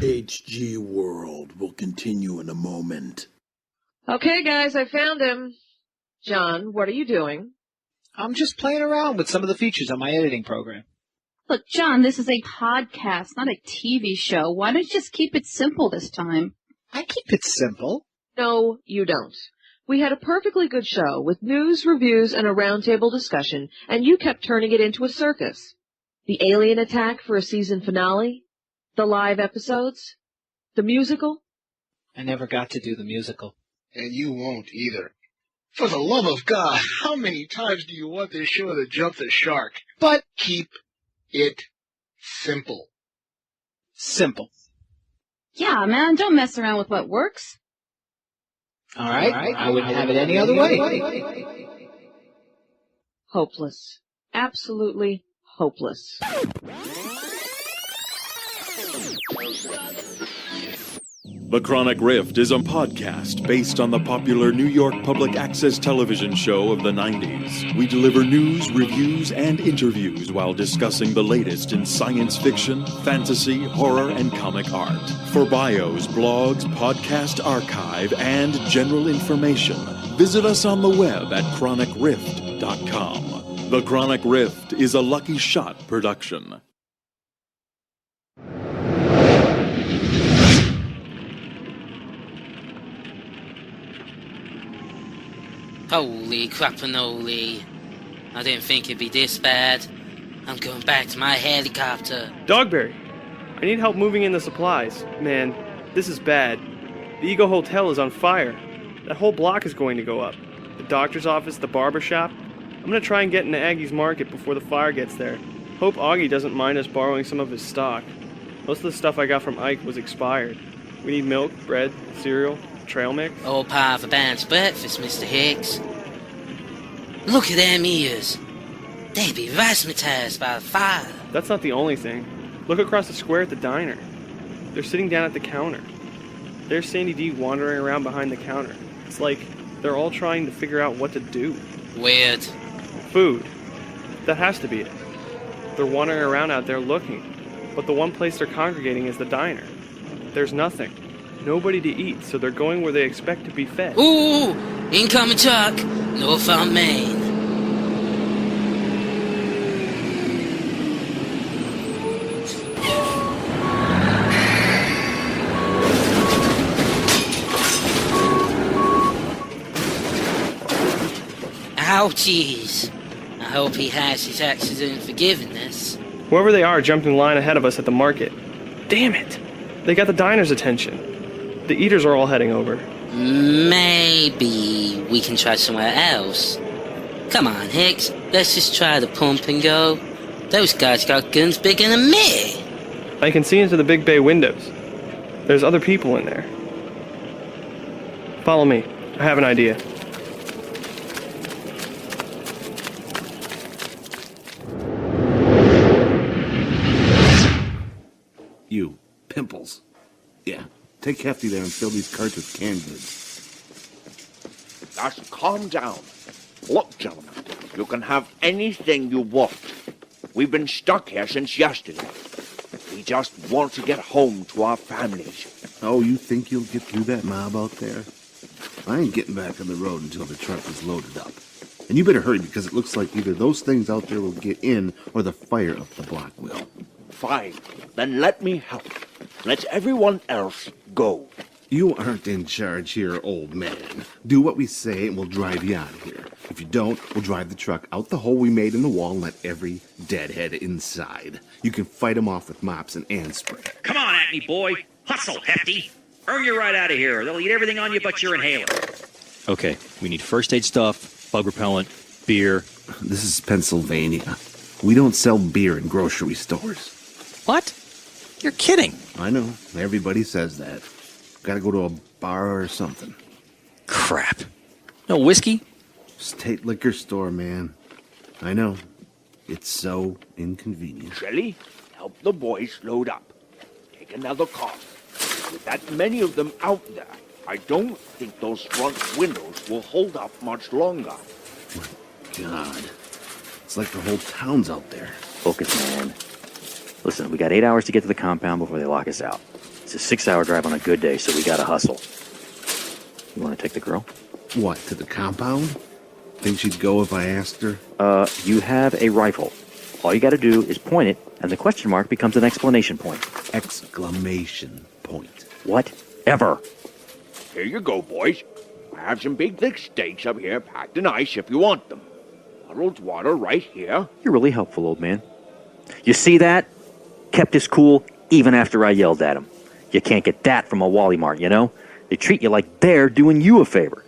HG World will continue in a moment. Okay, guys, I found him. John, what are you doing? I'm just playing around with some of the features on my editing program. Look, John, this is a podcast, not a TV show. Why don't you just keep it simple this time? I keep it simple. No, you don't. We had a perfectly good show with news, reviews, and a roundtable discussion, and you kept turning it into a circus. The alien attack for a season finale? The live episodes? The musical? I never got to do the musical. And you won't either. For the love of God, how many times do you want this show to jump the shark? But keep it simple. Simple. Yeah, man, don't mess around with what works. All right. I wouldn't have it any other way. Hopeless. Absolutely hopeless. The Chronic Rift is a podcast based on the popular New York public access television show of the 90s. We deliver news, reviews, and interviews while discussing the latest in science fiction, fantasy, horror, and comic art. For bios, blogs, podcast archive, and general information, visit us on the web at chronicrift.com. The Chronic Rift is a Lucky Shot production. Holy crapanoly. I didn't think it'd be this bad. I'm going back to my helicopter. Dogberry, I need help moving in the supplies. Man, this is bad. The Eagle Hotel is on fire. That whole block is going to go up. The doctor's office, the barber shop. I'm gonna try and get into Aggie's market before the fire gets there. Hope Augie doesn't mind us borrowing some of his stock. Most of the stuff I got from Ike was expired. We need milk, bread, cereal, trail mix. All part of a band's breakfast, Mr. Hicks. Look at them ears. They be razzmatazz by the fire. That's not the only thing. Look across the square at the diner. They're sitting down at the counter. There's Sandy D wandering around behind the counter. It's like they're all trying to figure out what to do. Weird. Food. That has to be it. They're wandering around out there looking. But the one place they're congregating is the diner. There's nothing. Nobody to eat, so they're going where they expect to be fed. Ooh! Incoming truck! Northbound Maine. Ouchies! I hope he has his accident forgiveness. Whoever they are jumped in line ahead of us at the market. Damn it! They got the diner's attention. The eaters are all heading over. Maybe we can try somewhere else. Come on, Hicks. Let's just try the pump and go. Those guys got guns bigger than me. I can see into the big bay windows. There's other people in there. Follow me. I have an idea. You, Pimples. Yeah, take Hefty there and fill these carts with canned goods. Just calm down. Look, gentlemen, you can have anything you want. We've been stuck here since yesterday. We just want to get home to our families. Oh, you think you'll get through that mob out there? I ain't getting back on the road until the truck is loaded up. And you better hurry because it looks like either those things out there will get in or the fire up the block will. Fine, then let me help. Let everyone else go. You aren't in charge here, old man. Do what we say and we'll drive you out of here. If you don't, we'll drive the truck out the hole we made in the wall and let every deadhead inside. You can fight them off with mops and ant spray. Come on at me, boy. Hustle, Hefty. Earn your right out of here. They'll eat everything on you but your inhaler. Okay, we need first aid stuff, bug repellent, beer. This is Pennsylvania. We don't sell beer in grocery stores. What? You're kidding. I know. Everybody says that. Gotta go to a bar or something. Crap. No whiskey? State liquor store, man. I know. It's so inconvenient. Shelly, help the boys load up. Take another car. With that many of them out there, I don't think those front windows will hold up much longer. My God. It's like the whole town's out there. Focus, man. Listen, we got 8 hours to get to the compound before they lock us out. It's a 6-hour drive on a good day, so we gotta hustle. You wanna take the girl? What, to the compound? Think she'd go if I asked her? You have a rifle. All you gotta do is point it, and the question mark becomes an exclamation point. Exclamation point. Whatever. Here you go, boys. I have some big thick steaks up here packed in ice if you want them. Bottled water right here. You're really helpful, old man. You see that? Kept us cool even after I yelled at him. You can't get that from a Wally Mart, you know? They treat you like they're doing you a favor.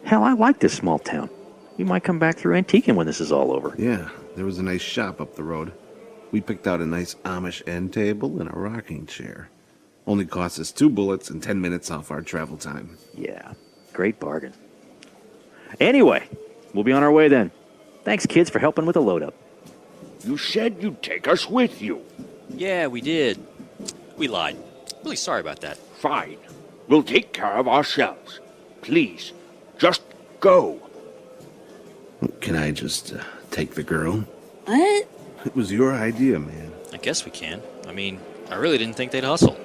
Hell, I like this small town. We might come back through antiquing when this is all over. Yeah, there was a nice shop up the road. We picked out a nice Amish end table and a rocking chair. Only cost us 2 bullets and 10 minutes off our travel time. Yeah, great bargain. Anyway, we'll be on our way then. Thanks, kids, for helping with the load-up. You said you'd take us with you. Yeah, we did. We lied. Really sorry about that. Fine. We'll take care of ourselves. Please, just go. Can I just take the girl? What? It was your idea, man. I guess we can. I mean, I really didn't think they'd hustle.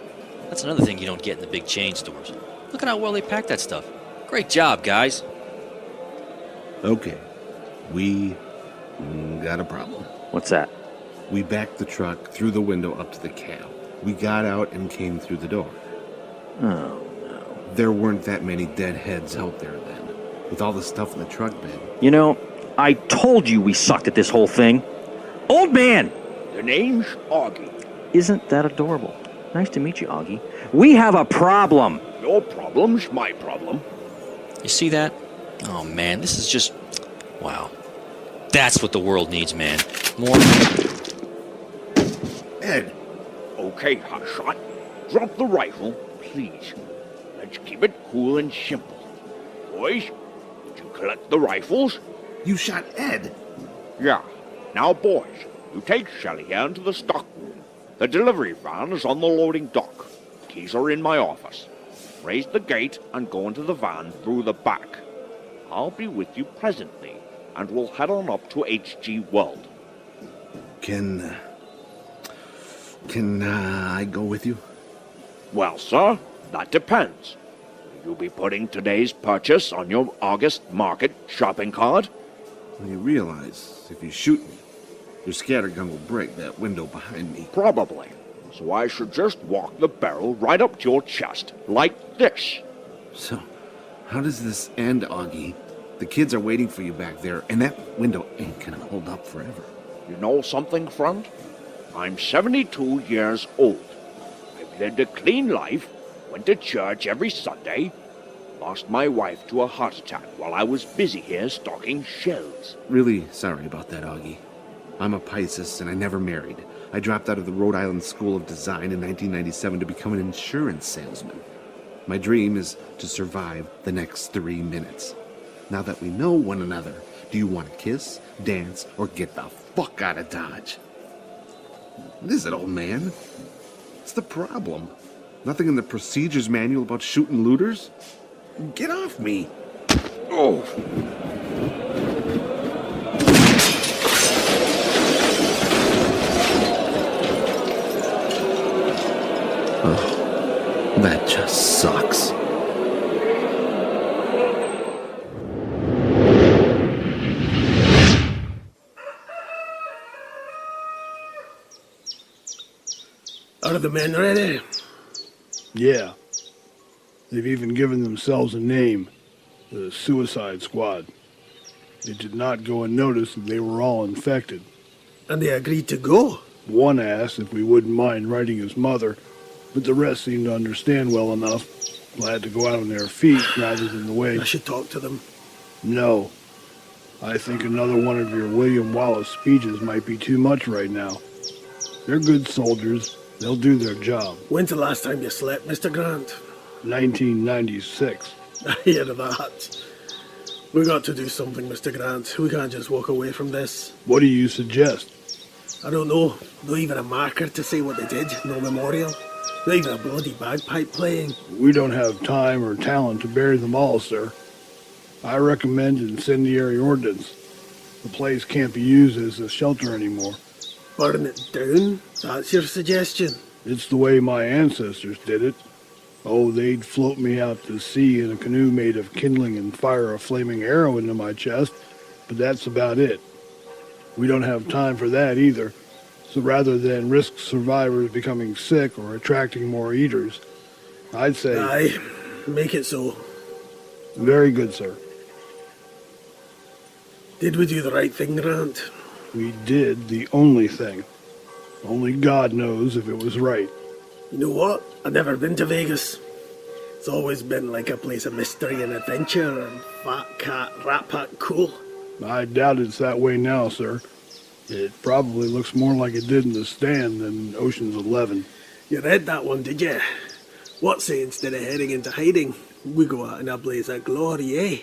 That's another thing you don't get in the big chain stores. Look at how well they pack that stuff. Great job, guys. Okay. We got a problem. What's that? We backed the truck through the window up to the cab. We got out and came through the door. Oh, no. There weren't that many dead heads out there then, with all the stuff in the truck bed. You know, I told you we sucked at this whole thing. Old man! The name's Augie. Isn't that adorable? Nice to meet you, Augie. We have a problem. Your problem's my problem. You see that? Oh, man, this is just... Wow. That's what the world needs, man. More... Ed. Okay, hotshot. Drop the rifle, please. Let's keep it cool and simple. Boys, did you collect the rifles? You shot Ed? Yeah. Now, boys, you take Shelley here into the stock room. The delivery van is on the loading dock. Keys are in my office. Raise the gate and go into the van through the back. I'll be with you presently, and we'll head on up to H.G. World. Can I go with you? Well, sir, that depends. Will you be putting today's purchase on your August market shopping cart? You realize, if you shoot me, your scattergun will break that window behind me. Probably. So I should just walk the barrel right up to your chest, like this. So, how does this end, Augie? The kids are waiting for you back there, and that window ain't gonna hold up forever. You know something, friend? I'm 72 years old. I've lived a clean life, went to church every Sunday, lost my wife to a heart attack while I was busy here stocking shelves. Really sorry about that, Augie. I'm a Pisces, and I never married. I dropped out of the Rhode Island School of Design in 1997 to become an insurance salesman. My dream is to survive the next 3 minutes. Now that we know one another, do you want to kiss, dance, or get the fuck out of Dodge? What is it, old man? What's the problem? Nothing in the procedures manual about shooting looters? Get off me! Oh! Oh, that just sucks. Are the men ready? Yeah. They've even given themselves a name, the Suicide Squad. It did not go unnoticed that they were all infected. And they agreed to go? One asked if we wouldn't mind writing his mother, but the rest seemed to understand well enough, glad to go out on their feet rather than the way... I should talk to them. No. I think another one of your William Wallace speeches might be too much right now. They're good soldiers. They'll do their job. When's the last time you slept, Mr. Grant? 1996. I hear that. We got to do something, Mr. Grant. We can't just walk away from this. What do you suggest? I don't know. Not even a marker to say what they did. No memorial. Not even a bloody bagpipe playing. We don't have time or talent to bury them all, sir. I recommend incendiary ordnance. The place can't be used as a shelter anymore. Burn it down? That's your suggestion? It's the way my ancestors did it. Oh, they'd float me out to sea in a canoe made of kindling and fire a flaming arrow into my chest, but that's about it. We don't have time for that either, so rather than risk survivors becoming sick or attracting more eaters, I'd say... Aye, make it so. Very good, sir. Did we do the right thing, Grant? We did the only thing. Only God knows if it was right. You know what? I've never been to Vegas. It's always been like a place of mystery and adventure and fat cat, rat pack cool. I doubt it's that way now, sir. It probably looks more like it did in the Stand than Ocean's 11. You read that one, did you? What say instead of heading into hiding, we go out in a blaze of glory, eh?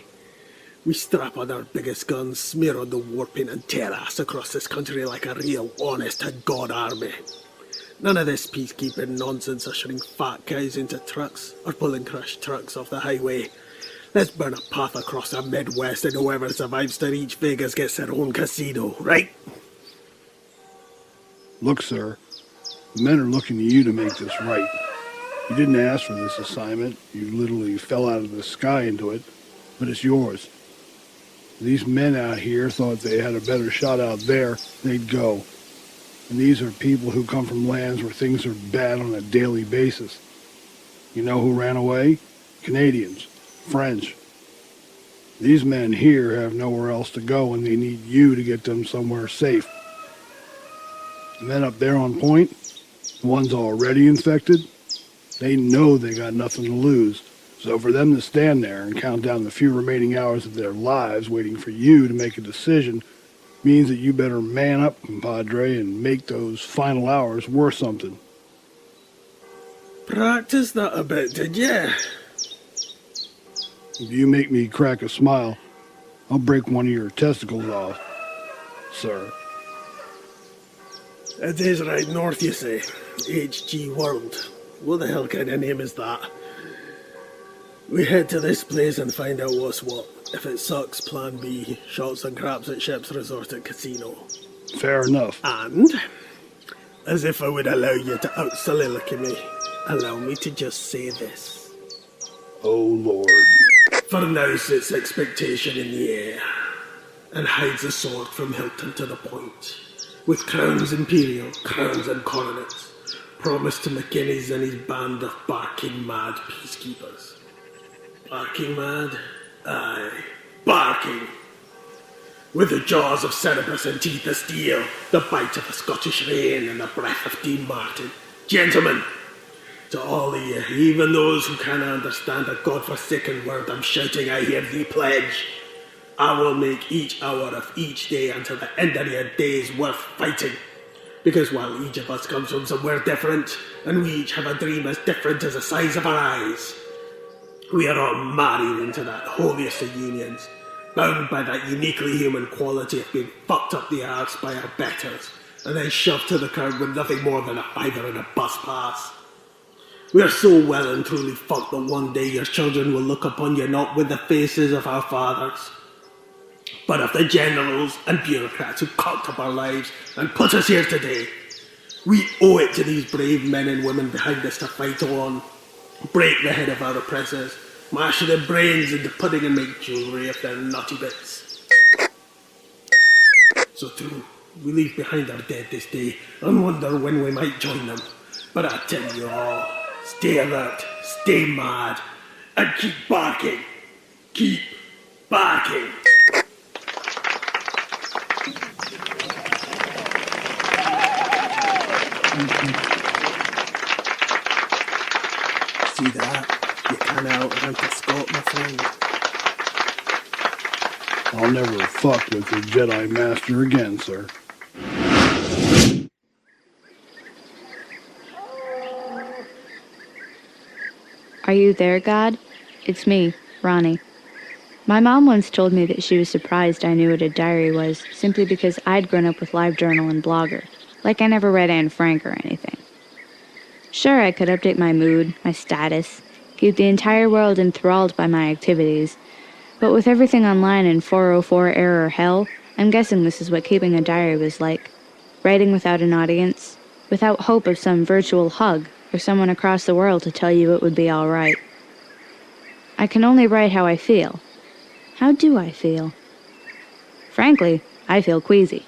We strap on our biggest guns, smear on the war paint and tear ass across this country like a real honest-to-God army. None of this peacekeeping nonsense ushering fat cows into trucks or pulling crushed trucks off the highway. Let's burn a path across the Midwest and whoever survives to reach Vegas gets their own casino, right? Look, sir, the men are looking to you to make this right. You didn't ask for this assignment. You literally fell out of the sky into it, but it's yours. These men out here thought they had a better shot out there, they'd go. And these are people who come from lands where things are bad on a daily basis. You know who ran away? Canadians. French. These men here have nowhere else to go and they need you to get them somewhere safe. The men up there on point, the ones already infected, they know they got nothing to lose. So for them to stand there and count down the few remaining hours of their lives waiting for you to make a decision means that you better man up, compadre, and make those final hours worth something. Practice that a bit, did ya? If you make me crack a smile, I'll break one of your testicles off, sir. It is right north, you say. HG World. What the hell kind of name is that? We head to this place and find out what's what. If it sucks, plan B. Shots and craps at Ship's Resort and Casino. Fair enough. And, as if I would allow you to out-soliloquy me, allow me to just say this. Oh, Lord. For now sits expectation in the air, and hides the sword from Hilton to the point, with crowns imperial, crowns and coronets, promised to McKinney's and his band of barking mad peacekeepers. Barking mad? Aye, barking. With the jaws of Cerberus and teeth of steel, the bite of a Scottish rain and the breath of Dean Martin. Gentlemen, to all of you, even those who cannot understand a godforsaken word I'm shouting, I hear thee pledge. I will make each hour of each day until the end of your days worth fighting. Because while each of us comes from somewhere different, and we each have a dream as different as the size of our eyes, we are all married into that holiest of unions, bound by that uniquely human quality of being fucked up the arse by our betters, and then shoved to the curb with nothing more than a fiver and a bus pass. We are so well and truly fucked that one day your children will look upon you not with the faces of our fathers, but of the generals and bureaucrats who cocked up our lives and put us here today. We owe it to these brave men and women behind us to fight on, break the head of our oppressors, mash their brains into pudding and make jewellery of their naughty bits. So too, we leave behind our dead this day and wonder when we might join them. But I tell you all, stay alert, stay mad, and keep barking. Keep barking. See that? You can't outrun the Scot, my friend. I'll never fuck with the Jedi Master again, sir. Are you there, God? It's me, Ronnie. My mom once told me that she was surprised I knew what a diary was, simply because I'd grown up with LiveJournal and Blogger, like I never read Anne Frank or anything. Sure, I could update my mood, my status, keep the entire world enthralled by my activities, but with everything online in 404 error hell, I'm guessing this is what keeping a diary was like. Writing without an audience, without hope of some virtual hug, or someone across the world to tell you it would be all right. I can only write how I feel. How do I feel? Frankly, I feel queasy.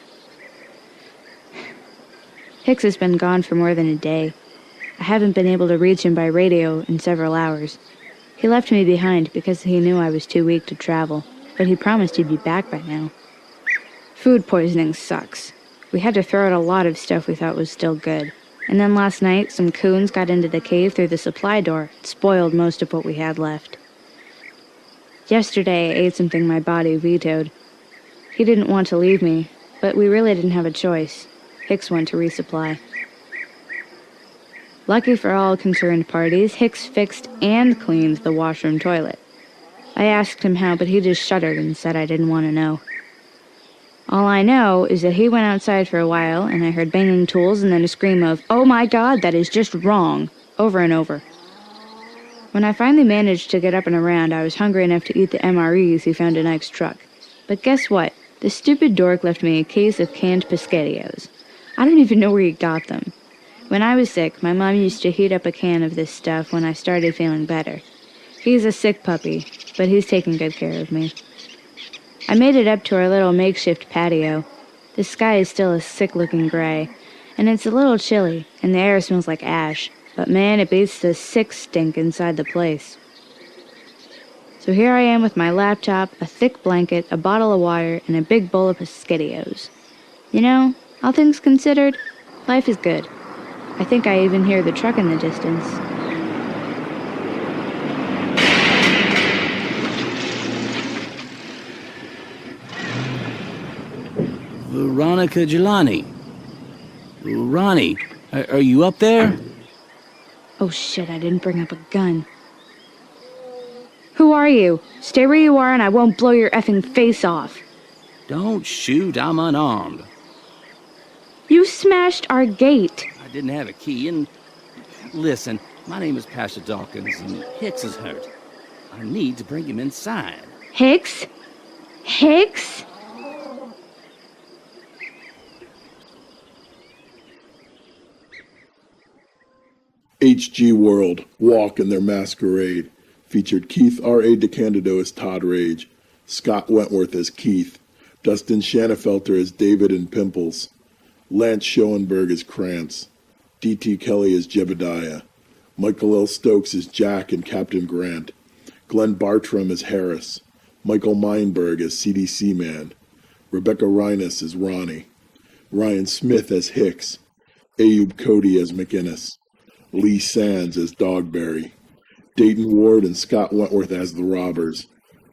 Hicks has been gone for more than a day. I haven't been able to reach him by radio in several hours. He left me behind because he knew I was too weak to travel, but he promised he'd be back by now. Food poisoning sucks. We had to throw out a lot of stuff we thought was still good. And then last night, some coons got into the cave through the supply door and spoiled most of what we had left. Yesterday, I ate something my body vetoed. He didn't want to leave me, but we really didn't have a choice. Hicks went to resupply. Lucky for all concerned parties, Hicks fixed and cleaned the washroom toilet. I asked him how, but he just shuddered and said I didn't want to know. All I know is that he went outside for a while, and I heard banging tools and then a scream of, "Oh my God, that is just wrong," over and over. When I finally managed to get up and around, I was hungry enough to eat the MREs he found in Ike's truck. But guess what? The stupid dork left me a case of canned pescadillos. I don't even know where he got them. When I was sick, my mom used to heat up a can of this stuff when I started feeling better. He's a sick puppy, but he's taking good care of me. I made it up to our little makeshift patio. The sky is still a sick-looking gray, and it's a little chilly, and the air smells like ash. But man, it beats the sick stink inside the place. So here I am with my laptop, a thick blanket, a bottle of water, and a big bowl of pescadillos. You know, all things considered, life is good. I think I even hear the truck in the distance. Veronica Jelani. Ronnie, are you up there? Oh shit, I didn't bring up a gun. Who are you? Stay where you are and I won't blow your effing face off. Don't shoot, I'm unarmed. You smashed our gate. I didn't have a key, and listen, my name is Pastor Dawkins, and Hicks is hurt. I need to bring him inside. Hicks? Hicks? HG World, Walk in Their Masquerade, featured Keith R.A. DeCandido as Todd Rage, Scott Wentworth as Keith, Dustin Shanafelter as David and Pimples, Lance Schoenberg as Krantz, D.T. Kelly as Jebediah, Michael L. Stokes as Jack and Captain Grant, Glenn Bartram as Harris, Michael Meinberg as CDC Man, Rebecca Reines as Ronnie, Ryan Smith as Hicks, Ayub Cody as McInnes, Lee Sands as Dogberry, Dayton Ward and Scott Wentworth as the Robbers,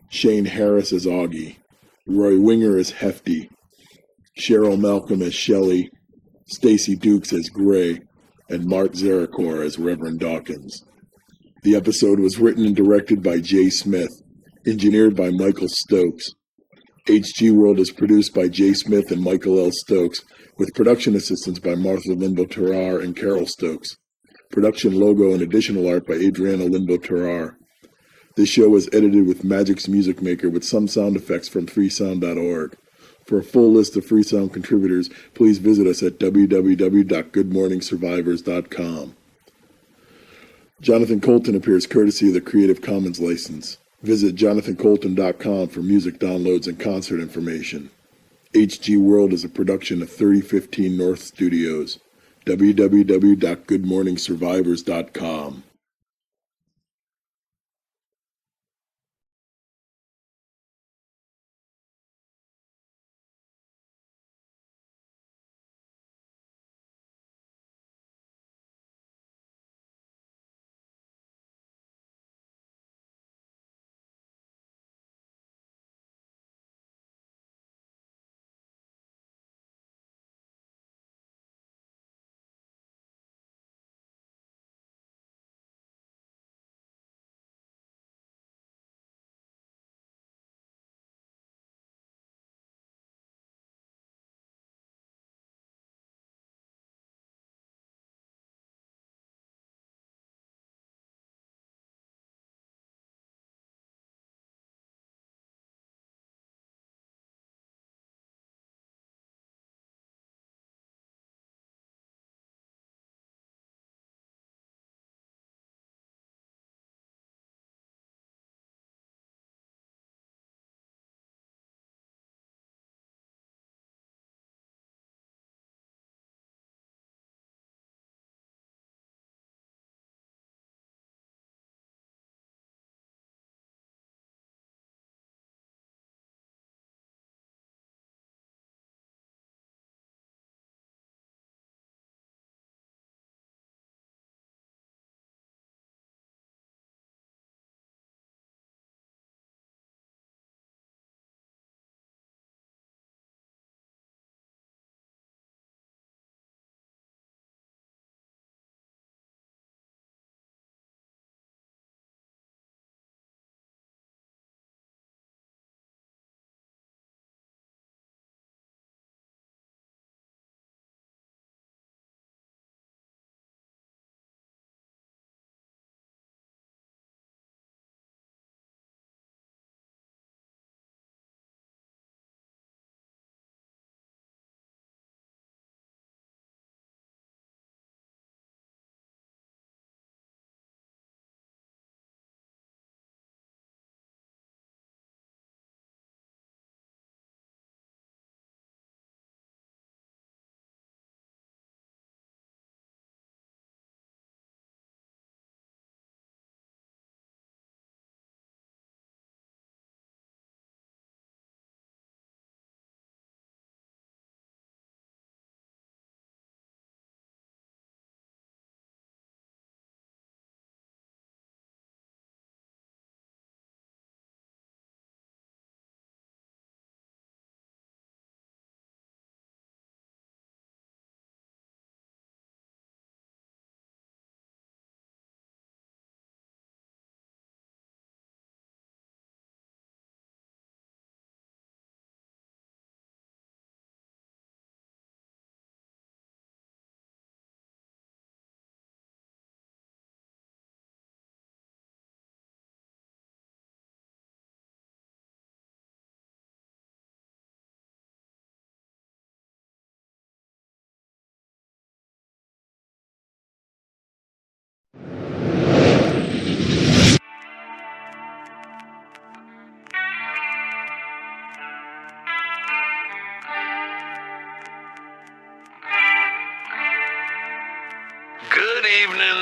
Shane Harris as Augie, Roy Winger as Hefty, Cheryl Malcolm as Shelley, Stacy Dukes as Gray, and Mark Zarakor as Reverend Dawkins. The episode was written and directed by Jay Smith, engineered by Michael Stokes. HG World is produced by Jay Smith and Michael L. Stokes, with production assistance by Martha Limbo-Terrar and Carol Stokes. Production logo and additional art by Adriana Limbo-Terrar. This show was edited with Magic's Music Maker with some sound effects from freesound.org. For a full list of Freesound contributors, please visit us at www.goodmorningsurvivors.com. Jonathan Colton appears courtesy of the Creative Commons license. Visit jonathancolton.com for music downloads and concert information. HG World is a production of 3015 North Studios. www.goodmorningsurvivors.com.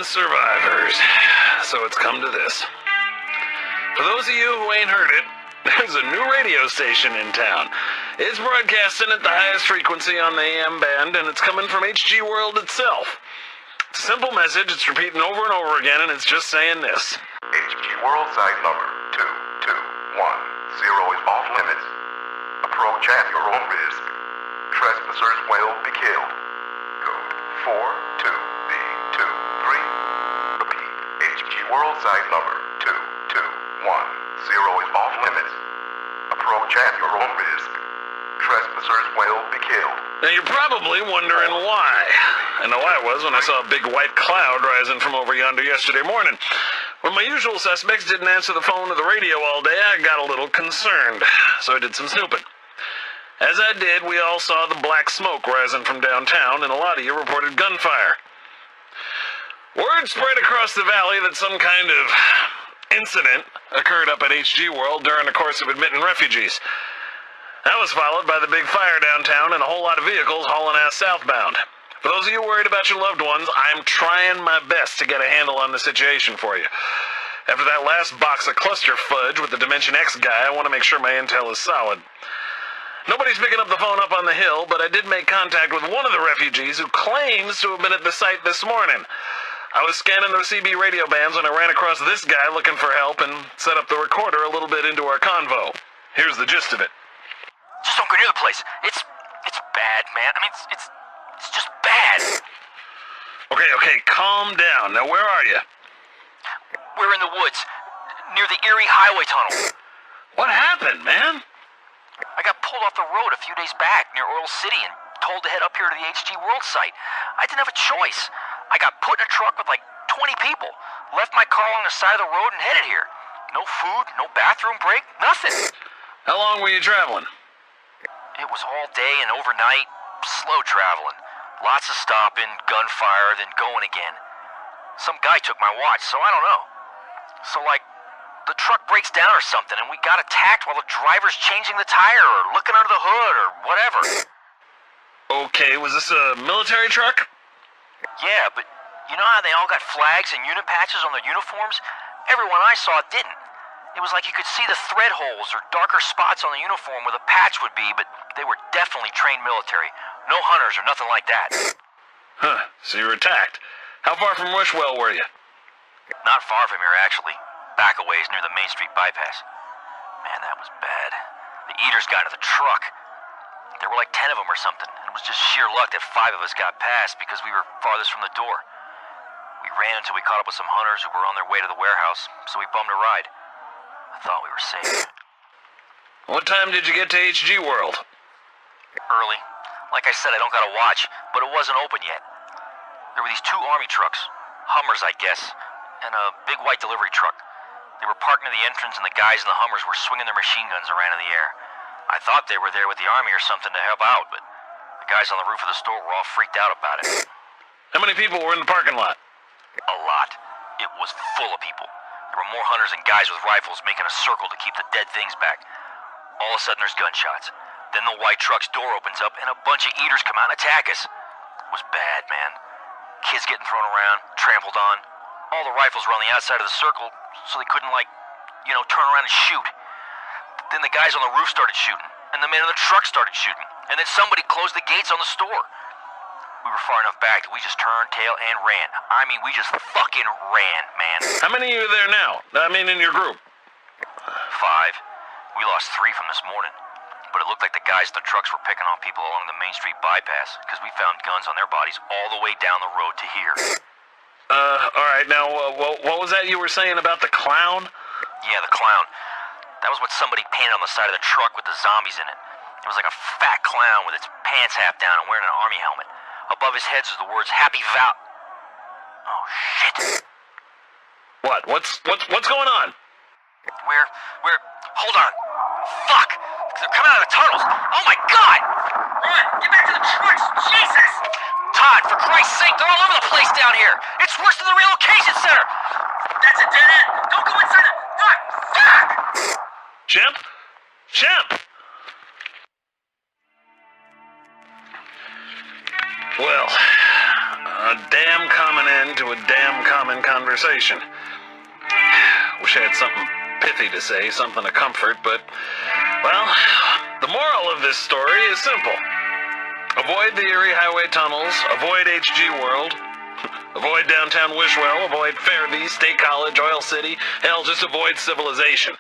survivors. So it's come to this. For those of you who ain't heard it, there's a new radio station in town. It's broadcasting at the highest frequency on the AM band, and it's coming from HG World itself. It's a simple message, it's repeating over and over again, and it's just saying this. HG World site number 2210 is off limits. Approach at your own risk. Trespassers will be killed. Code 42B23. Repeat. HG World site number 2210 is off limits. Approach at your own risk. Trespassers will be killed. Now you're probably wondering why. I know I was when I saw a big white cloud rising from over yonder yesterday morning. When my usual suspects didn't answer the phone or the radio all day, I got a little concerned, so I did some snooping. As I did, we all saw the black smoke rising from downtown, and a lot of you reported gunfire. Word spread across the valley that some kind of incident occurred up at HG World during the course of admitting refugees. That was followed by the big fire downtown and a whole lot of vehicles hauling ass southbound. For those of you worried about your loved ones, I'm trying my best to get a handle on the situation for you. After that last box of cluster fudge with the Dimension X guy, I want to make sure my intel is solid. Nobody's picking up the phone up on the hill, but I did make contact with one of the refugees who claims to have been at the site this morning. I was scanning the CB radio bands when I ran across this guy looking for help and set up the recorder a little bit into our convo. Here's the gist of it. Just don't go near the place. It's bad, man. I mean, it's just bad. Okay, calm down. Now, where are you? We're in the woods, near the Erie Highway Tunnel. What happened, man? I got pulled off the road a few days back near Oil City and told to head up here to the HG World site. I didn't have a choice. I got put in a truck with like 20 people, left my car along the side of the road and headed here. No food, no bathroom break, nothing. How long were you traveling? It was all day and overnight, slow traveling. Lots of stopping, gunfire, then going again. Some guy took my watch, so I don't know. So the truck breaks down or something, and we got attacked while the driver's changing the tire or looking under the hood or whatever. Okay, was this a military truck? Yeah, but you know how they all got flags and unit patches on their uniforms? Everyone I saw didn't. It was like you could see the thread holes or darker spots on the uniform where the patch would be, but they were definitely trained military. No hunters or nothing like that. Huh, so you were attacked. How far from Wishwell were you? Not far from here, actually. Back a ways near the Main Street bypass. Man, that was bad. The eaters got into the truck. There were like 10 of them or something. It was just sheer luck that 5 of us got past because we were farthest from the door. We ran until we caught up with some hunters who were on their way to the warehouse, so we bummed a ride. I thought we were safe. What time did you get to HG World? Early. Like I said, I don't got a watch, but it wasn't open yet. There were these 2 army trucks, Hummers I guess, and a big white delivery truck. They were parked near the entrance and the guys in the Hummers were swinging their machine guns around in the air. I thought they were there with the army or something to help out, but the guys on the roof of the store were all freaked out about it. How many people were in the parking lot? A lot. It was full of people. There were more hunters and guys with rifles making a circle to keep the dead things back. All of a sudden there's gunshots. Then the white truck's door opens up and a bunch of eaters come out and attack us. It was bad, man. Kids getting thrown around, trampled on. All the rifles were on the outside of the circle, so they couldn't, turn around and shoot. Then the guys on the roof started shooting, and the men in the truck started shooting. And then somebody closed the gates on the store. We were far enough back that we just turned tail and ran. I mean, we just fucking ran, man. How many of you are there now? I mean, in your group? 5. We lost 3 from this morning. But it looked like the guys in the trucks were picking off people along the Main Street bypass, because we found guns on their bodies all the way down the road to here. Alright, now, what was that you were saying about the clown? Yeah, the clown. That was what somebody painted on the side of the truck with the zombies in it. It was like a fat clown with its pants half down and wearing an army helmet. Above his head is the words Happy Val... Oh, shit. What? What's going on? We're... Hold on. Fuck! They're coming out of the tunnels! Oh my god! Run! Get back to the trucks! Jesus! Todd, for Christ's sake, they're all over the place down here! It's worse than the relocation center! That's a dead end! Don't go inside it! Run! Fuck! Chimp? Well, a damn common end to a damn common conversation. Wish I had something pithy to say, something to comfort, but, well, the moral of this story is simple. Avoid the Erie Highway tunnels, avoid HG World, avoid downtown Wishwell, avoid Fairview, State College, Oil City, hell, just avoid civilization.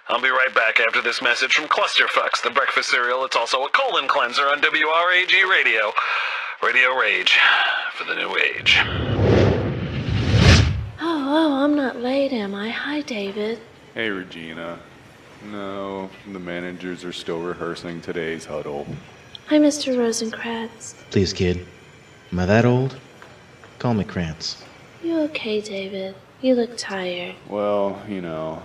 I'll be right back after this message from Clusterfucks, the breakfast cereal. It's also a colon cleanser on WRAG Radio. Radio Rage for the new age. Oh, I'm not late, am I? Hi, David. Hey, Regina. No, the managers are still rehearsing today's huddle. Hi, Mr. Rosencrantz. Please, kid. Am I that old? Call me Krantz. You okay, David? You look tired. Well, you know,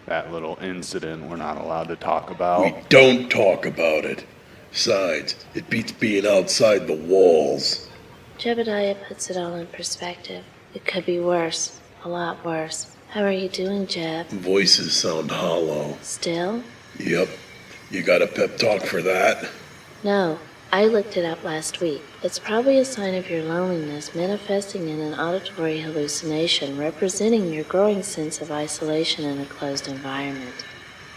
that little incident we're not allowed to talk about. We don't talk about it. Besides, it beats being outside the walls. Jebediah puts it all in perspective. It could be worse. A lot worse. How are you doing, Jeb? Voices sound hollow. Still? Yep. You got a pep talk for that? No. I looked it up last week. It's probably a sign of your loneliness manifesting in an auditory hallucination representing your growing sense of isolation in a closed environment.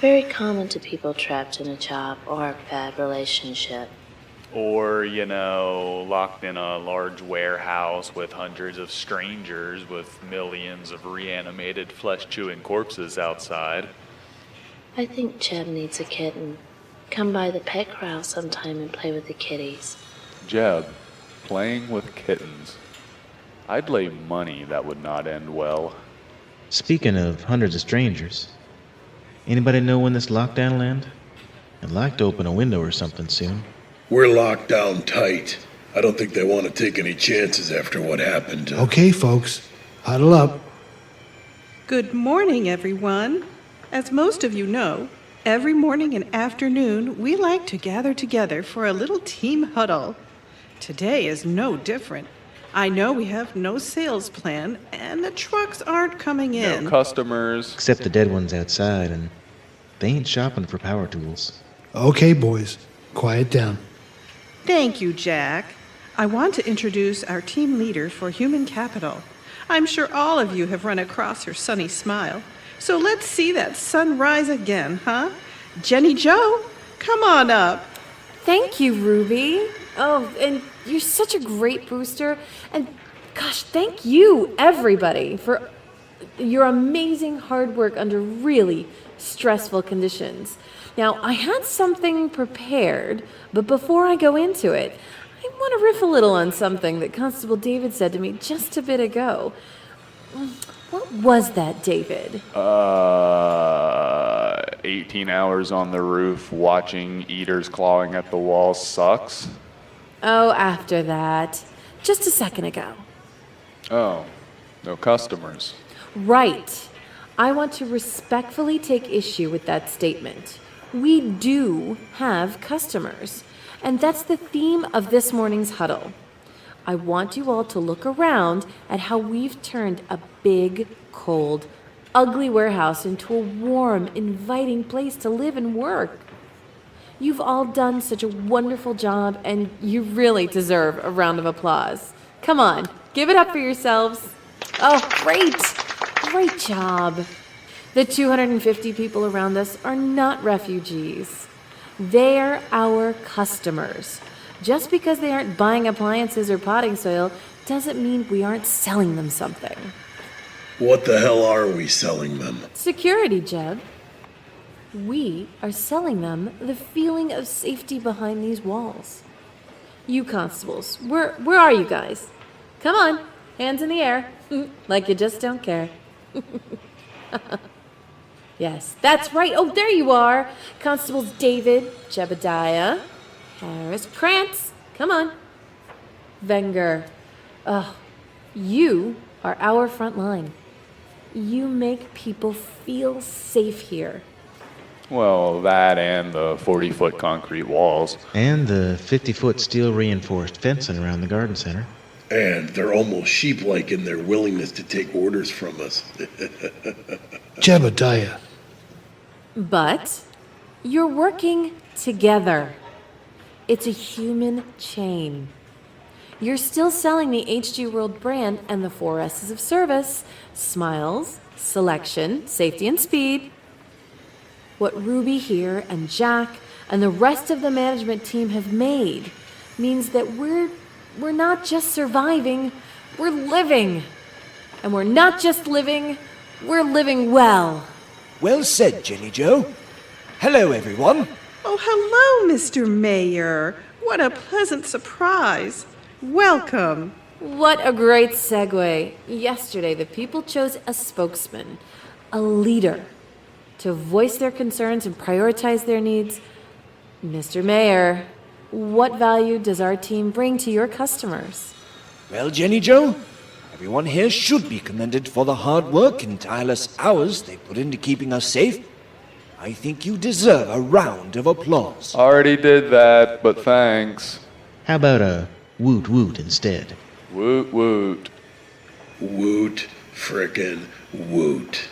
Very common to people trapped in a job or a bad relationship. Or, you know, locked in a large warehouse with hundreds of strangers with millions of reanimated flesh-chewing corpses outside. I think Jeb needs a kitten. Come by the pet corral sometime and play with the kitties. Jeb, playing with kittens. I'd lay money that would not end well. Speaking of hundreds of strangers, anybody know when this lockdown will end? I'd like to open a window or something soon. We're locked down tight. I don't think they want to take any chances after what happened. Okay, folks, huddle up. Good morning, everyone. As most of you know, every morning and afternoon we like to gather together for a little team huddle. Today is no different. I know we have no sales plan and the trucks aren't coming in. No customers. Except the dead ones outside, and they ain't shopping for power tools. Okay, boys, quiet down. Thank you, Jack. I want to introduce our team leader for human capital. I'm sure all of you have run across her sunny smile. So let's see that sun rise again, huh? Jenny Jo, come on up. Thank you, Ruby. Oh, and you're such a great booster. And gosh, thank you, everybody, for your amazing hard work under really stressful conditions. Now, I had something prepared, but before I go into it, I want to riff a little on something that Constable David said to me just a bit ago. What was that, David? 18 hours on the roof watching eaters clawing at the walls sucks? Oh, after that. Just a second ago. Oh, no customers. Right. I want to respectfully take issue with that statement. We do have customers, and that's the theme of this morning's huddle. I want you all to look around at how we've turned a big, cold, ugly warehouse into a warm, inviting place to live and work. You've all done such a wonderful job, and you really deserve a round of applause. Come on, give it up for yourselves. Oh, great! Great job. The 250 people around us are not refugees. They're our customers. Just because they aren't buying appliances or potting soil doesn't mean we aren't selling them something. What the hell are we selling them? Security, Jeb. We are selling them the feeling of safety behind these walls. You constables, where are you guys? Come on, hands in the air, like you just don't care. Yes, that's right. Oh, there you are. Constables David, Jebediah, Harris, Krantz. Come on. Wenger. Oh, you are our front line. You make people feel safe here. Well, that and the 40-foot concrete walls. And the 50-foot steel reinforced fencing around the garden center. And they're almost sheep-like in their willingness to take orders from us. Jebediah. But you're working together. It's a human chain. You're still selling the HG World brand and the 4 S's of service: smiles, selection, safety, and speed. What Ruby here and Jack and the rest of the management team have made means that we're not just surviving, we're living. And we're not just living, we're living well. Well said, Jenny Joe. Hello, everyone. Oh, hello, Mr. Mayor. What a pleasant surprise. Welcome. What a great segue. Yesterday, the people chose a spokesman, a leader, to voice their concerns and prioritize their needs. Mr. Mayor, what value does our team bring to your customers? Well, Jenny Joe, everyone here should be commended for the hard work and tireless hours they put into keeping us safe. I think you deserve a round of applause. Already did that, but thanks. How about a woot woot instead? Woot woot. Woot, frickin' woot.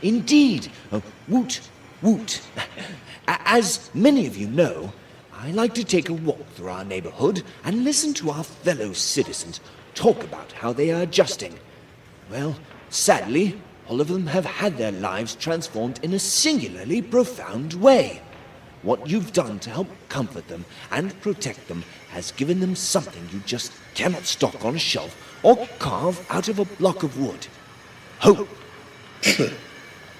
Indeed, woot, woot. As many of you know, I like to take a walk through our neighborhood and listen to our fellow citizens talk about how they are adjusting. Well, sadly, all of them have had their lives transformed in a singularly profound way. What you've done to help comfort them and protect them has given them something you just cannot stock on a shelf or carve out of a block of wood. Hope.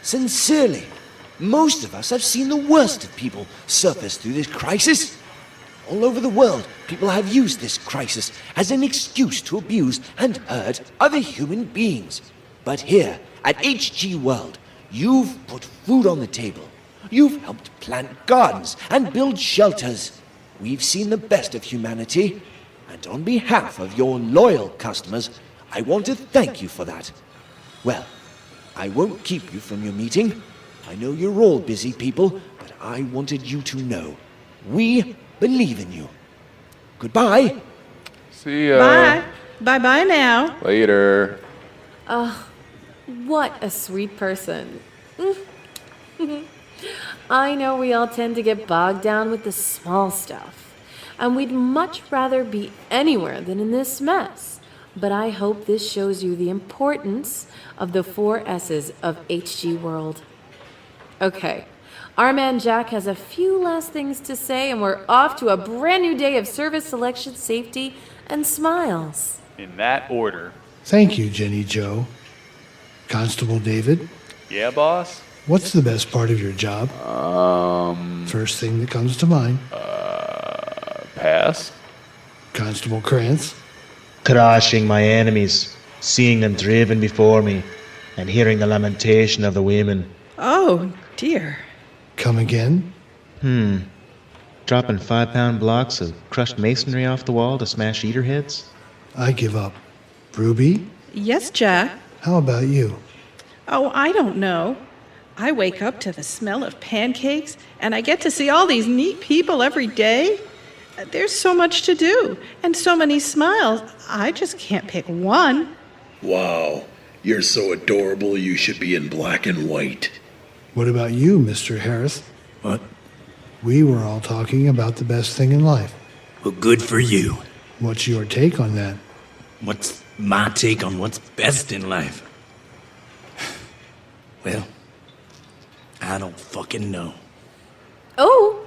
Sincerely, most of us have seen the worst of people surface through this crisis. All over the world, people have used this crisis as an excuse to abuse and hurt other human beings. But here, at HG World, you've put food on the table. You've helped plant gardens and build shelters. We've seen the best of humanity. And on behalf of your loyal customers, I want to thank you for that. Well, I won't keep you from your meeting. I know you're all busy people, but I wanted you to know. We believe in you. Goodbye. See ya. Bye. Bye-bye now. Later. Oh, what a sweet person. I know we all tend to get bogged down with the small stuff, and we'd much rather be anywhere than in this mess. But I hope this shows you the importance of the 4 S's of HG World. Okay, our man Jack has a few last things to say, and we're off to a brand new day of service, selection, safety, and smiles. In that order. Thank you, Jenny Joe. Constable David? Yeah, boss? What's the best part of your job? First thing that comes to mind. Pass? Constable Krantz? Crushing my enemies, seeing them driven before me, and hearing the lamentation of the women. Oh, dear. Come again? Dropping 5-pound blocks of crushed masonry off the wall to smash eater heads? I give up. Ruby? Yes, Jack? How about you? Oh, I don't know. I wake up to the smell of pancakes, and I get to see all these neat people every day. There's so much to do, and so many smiles. I just can't pick one. Wow, you're so adorable you should be in black and white. What about you, Mr. Harris? What? We were all talking about the best thing in life. Well, good for you. What's your take on that? What's my take on what's best in life? Well, I don't fucking know. Oh,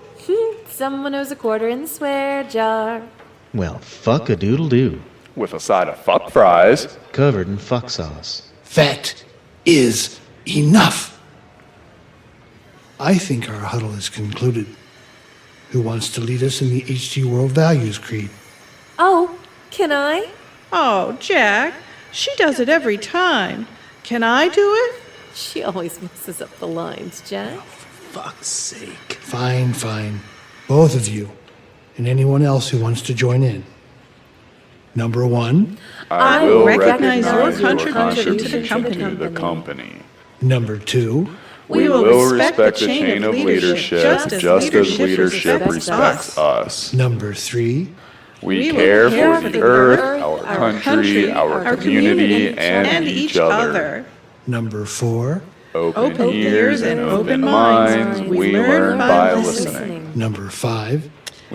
someone owes a quarter in the swear jar. Well, fuck a doodle doo. With a side of fuck fries. Covered in fuck sauce. That is enough. I think our huddle is concluded. Who wants to lead us in the HG World Values Creed? Oh, can I? Oh, Jack, she does it every time. Can I do it? She always messes up the lines, Jack. Fuck's sake. Fine, fine. Both of you. And anyone else who wants to join in. Number 1. I will recognize your your contribution contribution to the company. Number 2. We will respect the chain of leadership just as leadership respects us. Number 3. We care for the earth, our country, our community, and each other. Number 4. Open ears and open minds. We learn by listening. Number 5.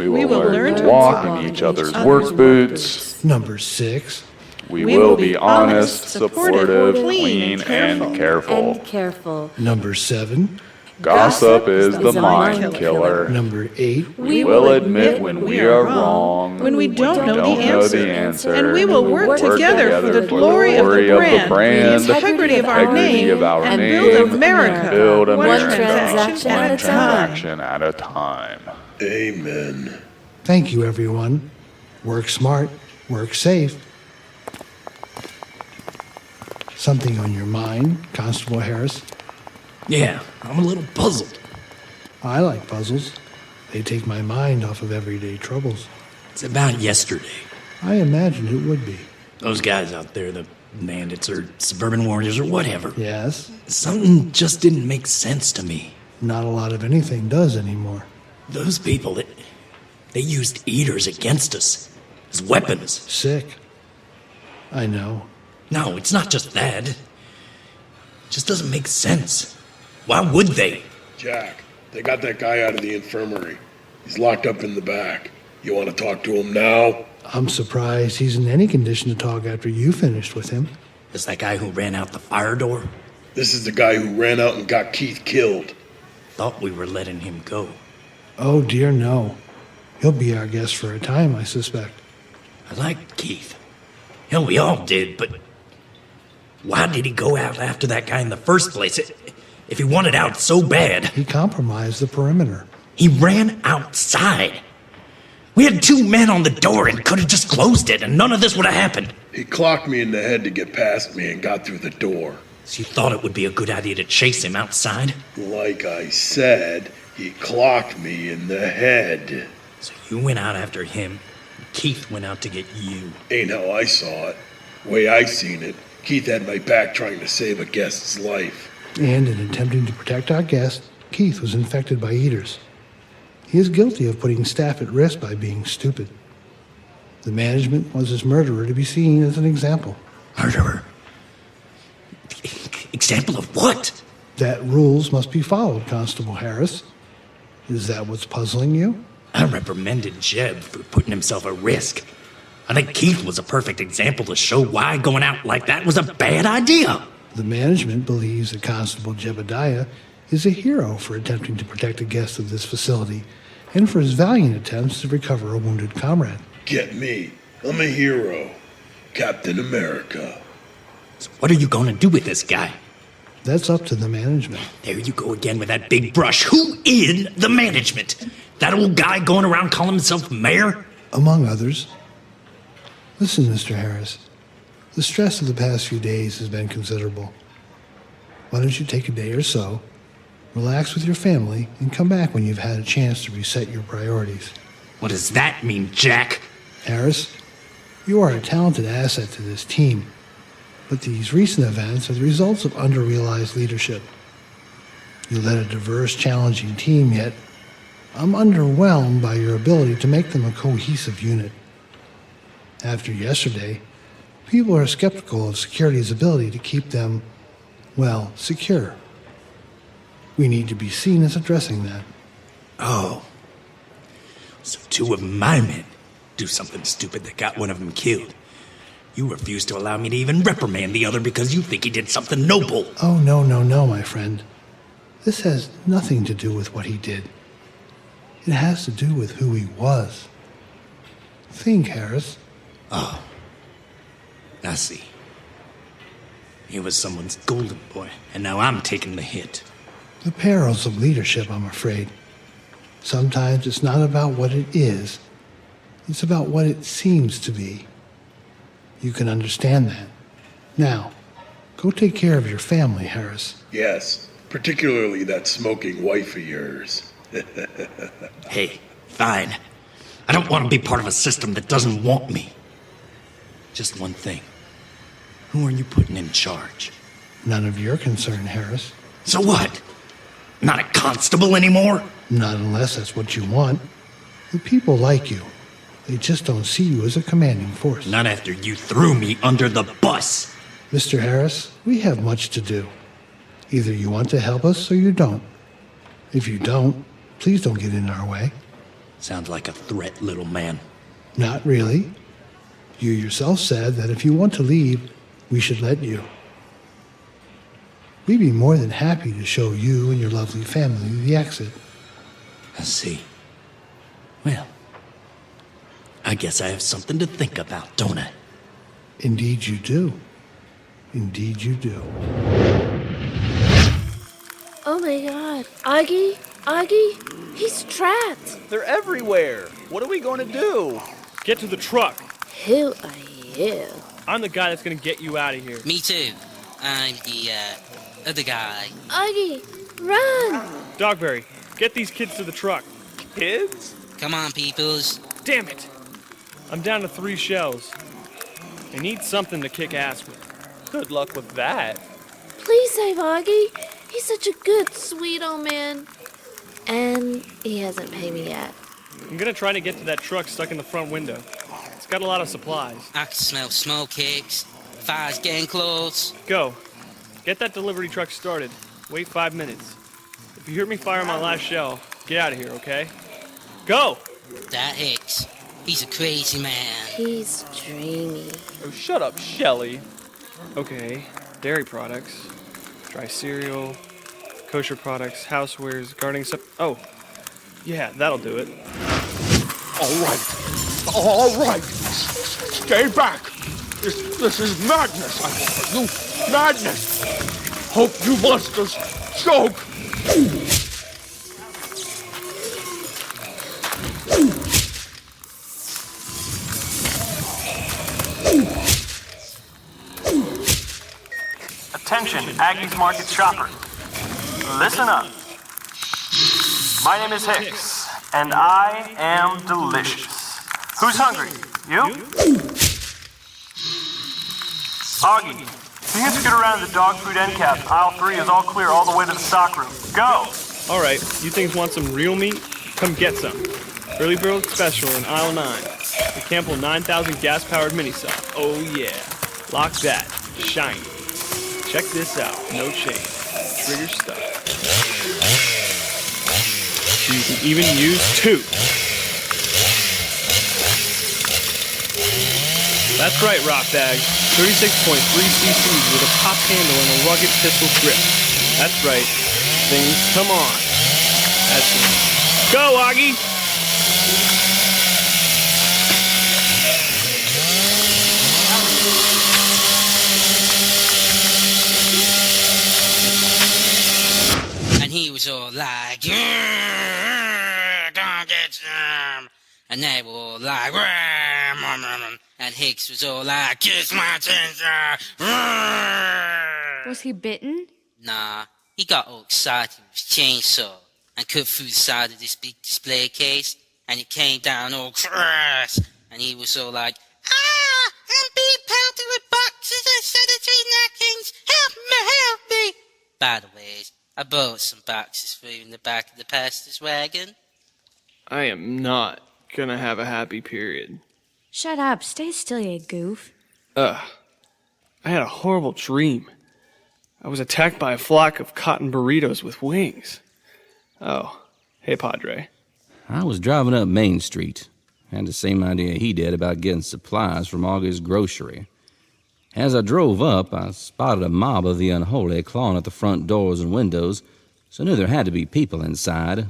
We will learn to walk in each other's work boots. Number 6. We will be honest, supportive, clean, and careful. Number 7. Gossip is the mind killer. Number 8. We will admit when we are wrong, when we don't know the answer, and we will will work together for the glory of the brand, the integrity of our name, and build America, one transaction at a time. Amen. Thank you, everyone. Work smart, work safe. Something on your mind, Constable Harris? Yeah, I'm a little puzzled. I like puzzles. They take my mind off of everyday troubles. It's about yesterday. I imagined it would be. Those guys out there, the bandits or suburban warriors or whatever. Yes? Something just didn't make sense to me. Not a lot of anything does anymore. Those people, they used eaters against us as weapons. Sick. I know. No, it's not just that. It just doesn't make sense. Why would they? Jack, they got that guy out of the infirmary. He's locked up in the back. You want to talk to him now? I'm surprised he's in any condition to talk after you finished with him. Is that guy who ran out the fire door? This is the guy who ran out and got Keith killed. Thought we were letting him go. Oh, dear, no. He'll be our guest for a time, I suspect. I liked Keith. Hell, we all did, but why did he go out after that guy in the first place? If he wanted out so bad. He compromised the perimeter. He ran outside. We had 2 men on the door and could have just closed it and none of this would have happened. He clocked me in the head to get past me and got through the door. So you thought it would be a good idea to chase him outside? Like I said, he clocked me in the head. So you went out after him, and Keith went out to get you. Ain't how I saw it. Way I seen it, Keith had my back trying to save a guest's life. And in attempting to protect our guest, Keith was infected by eaters. He is guilty of putting staff at risk by being stupid. The management wants his murderer to be seen as an example. Murderer? Example of what? That rules must be followed, Constable Harris. Is that what's puzzling you? I reprimanded Jeb for putting himself at risk. I think Keith was a perfect example to show why going out like that was a bad idea. The management believes that Constable Jebediah is a hero for attempting to protect a guest of this facility and for his valiant attempts to recover a wounded comrade. Get me. I'm a hero. Captain America. So what are you going to do with this guy? That's up to the management. There you go again with that big brush. Who in the management? That old guy going around calling himself mayor? Among others. Listen, Mr. Harris. The stress of the past few days has been considerable. Why don't you take a day or so, relax with your family, and come back when you've had a chance to reset your priorities? What does that mean, Jack? Harris, you are a talented asset to this team, but these recent events are the results of under-realized leadership. You led a diverse, challenging team, yet I'm underwhelmed by your ability to make them a cohesive unit. After yesterday, people are skeptical of security's ability to keep them, well, secure. We need to be seen as addressing that. Oh. So 2 of my men do something stupid that got one of them killed. You refuse to allow me to even reprimand the other because you think he did something noble. Oh, no, my friend. This has nothing to do with what he did. It has to do with who he was. Think, Harris. Oh. I see. He was someone's golden boy, and now I'm taking the hit. The perils of leadership, I'm afraid. Sometimes it's not about what it is. It's about what it seems to be. You can understand that. Now, go take care of your family, Harris. Yes, particularly that smoking wife of yours. Hey, fine. I don't want to be part of a system that doesn't want me. Just one thing. Who are you putting in charge? None of your concern, Harris. So what? Not a constable anymore? Not unless that's what you want. The people like you. They just don't see you as a commanding force. Not after you threw me under the bus. Mr. Harris, we have much to do. Either you want to help us or you don't. If you don't, please don't get in our way. Sounds like a threat, little man. Not really. You yourself said that if you want to leave, we should let you. We'd be more than happy to show you and your lovely family the exit. I see. Well, I guess I have something to think about, don't I? Indeed you do. Indeed you do. Oh my god. Augie? Augie? He's trapped. They're everywhere. What are we going to do? Get to the truck. Who are you? I'm the guy that's going to get you out of here. Me too. I'm the, other guy. Augie, run! Dogberry, get these kids to the truck. Kids? Come on, peoples. Damn it! I'm down to 3 shells. I need something to kick ass with. Good luck with that. Please save Augie. He's such a good, sweet old man. And he hasn't paid me yet. I'm gonna try to get to that truck stuck in the front window. It's got a lot of supplies. I can smell smoke, Hicks. Fire's getting close. Go. Get that delivery truck started. Wait 5 minutes. If you hear me fire my last shell, get out of here, okay? Go! That Hicks. He's a crazy man. He's dreamy. Oh, shut up, Shelly. Okay, dairy products, dry cereal, kosher products, housewares, gardening stuff. Oh, yeah, that'll do it. All right. Stay back. This is madness. I warn you. Madness. Hope you monsters choke. Attention, Aggie's Market shoppers. Listen up. My name is Hicks, and I am delicious. Who's hungry? You? Augie, if you can scoot around the dog food end cap, aisle 3 is all clear all the way to the stock room. Go! All right, you things want some real meat? Come get some. Early bird special in aisle 9. The Campbell 9000 gas-powered mini-saw. Oh yeah. Lock that. Shiny. Check this out. No chain. Trigger stuff. You can even use 2. That's right, rock bag. 36.3 cc's with a pop handle and a rugged pistol grip. That's right. Things come on. That's it. Go, Augie! And he was all like, "Gonna get some." And they were all like, and Hicks was all like, "Kiss my tensor." Was he bitten? Nah, he got all excited with his chainsaw and cut through the side of this big display case, and it came down all crass, and he was all like, I'm being pelted with boxes of sanitary napkins. Help me. By the way, I bought some boxes for you in the back of the pastor's wagon. I am not gonna have a happy period. Shut up. Stay still, you goof. I had a horrible dream. I was attacked by a flock of cotton burritos with wings. Oh, hey, Padre. I was driving up Main Street. Had the same idea he did about getting supplies from Augie's grocery. As I drove up, I spotted a mob of the unholy clawing at the front doors and windows, so I knew there had to be people inside.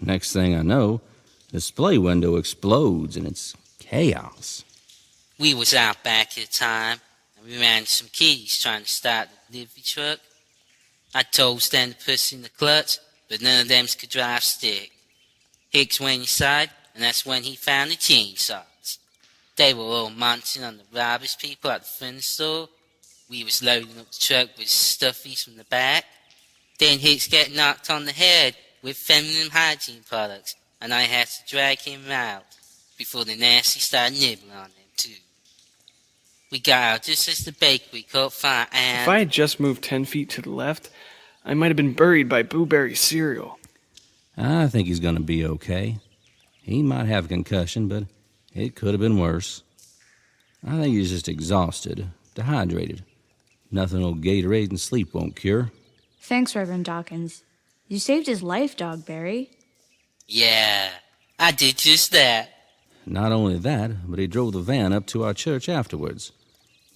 Next thing I know, the display window explodes and it's chaos. We was out back at the time, and we ran into some kiddies trying to start the delivery truck. I told them to push in the clutch, but none of them could drive stick. Hicks went inside, and that's when he found the chainsaws. They were all munching on the robbers people at the front store. We was loading up the truck with stuffies from the back. Then Hicks got knocked on the head with feminine hygiene products, and I had to drag him out before the nasty started nibbling on him too. We got out just as the bakery caught fire, and If I had just moved 10 feet to the left, I might have been buried by blueberry cereal. I think he's gonna be okay. He might have a concussion, but it could have been worse. I think he's just exhausted, dehydrated. Nothing old Gatorade and sleep won't cure. Thanks, Reverend Dawkins. You saved his life, Dogberry. yeah, I did just that. Not only that, but he drove the van up to our church afterwards.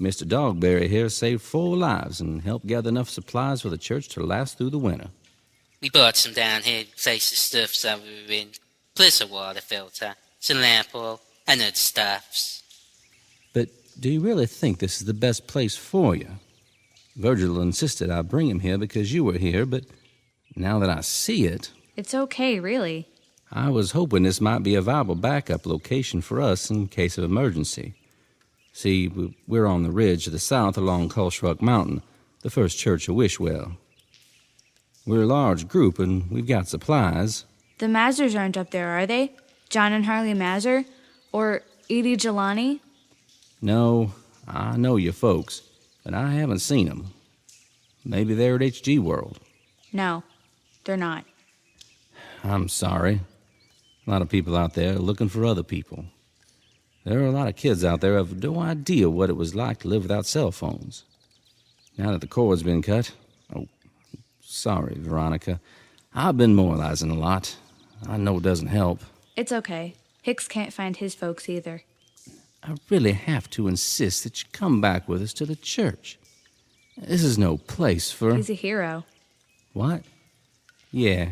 Mr. Dogberry here saved 4 lives and helped gather enough supplies for the church to last through the winter. We brought some down here to replace the stuffs that were in, plus a water filter, some lamp oil, and other stuffs. But do you really think this is the best place for you? Virgil insisted I bring him here because you were here, but now that I see it... It's okay, really. I was hoping this might be a viable backup location for us in case of emergency. See, we're on the ridge to the south along Culshruck Mountain, the first church of Wishwell. We're a large group, and we've got supplies. The Mazers aren't up there, are they? John and Harley Mazer? Or Edie Jelani? No, I know you folks, but I haven't seen them. Maybe they're at HG World. No, they're not. I'm sorry. A lot of people out there looking for other people. There are a lot of kids out there who have no idea what it was like to live without cell phones. Now that the cord's been cut... Oh, sorry, Veronica. I've been moralizing a lot. I know it doesn't help. It's okay. Hicks can't find his folks either. I really have to insist that you come back with us to the church. This is no place for... He's a hero. What? Yeah,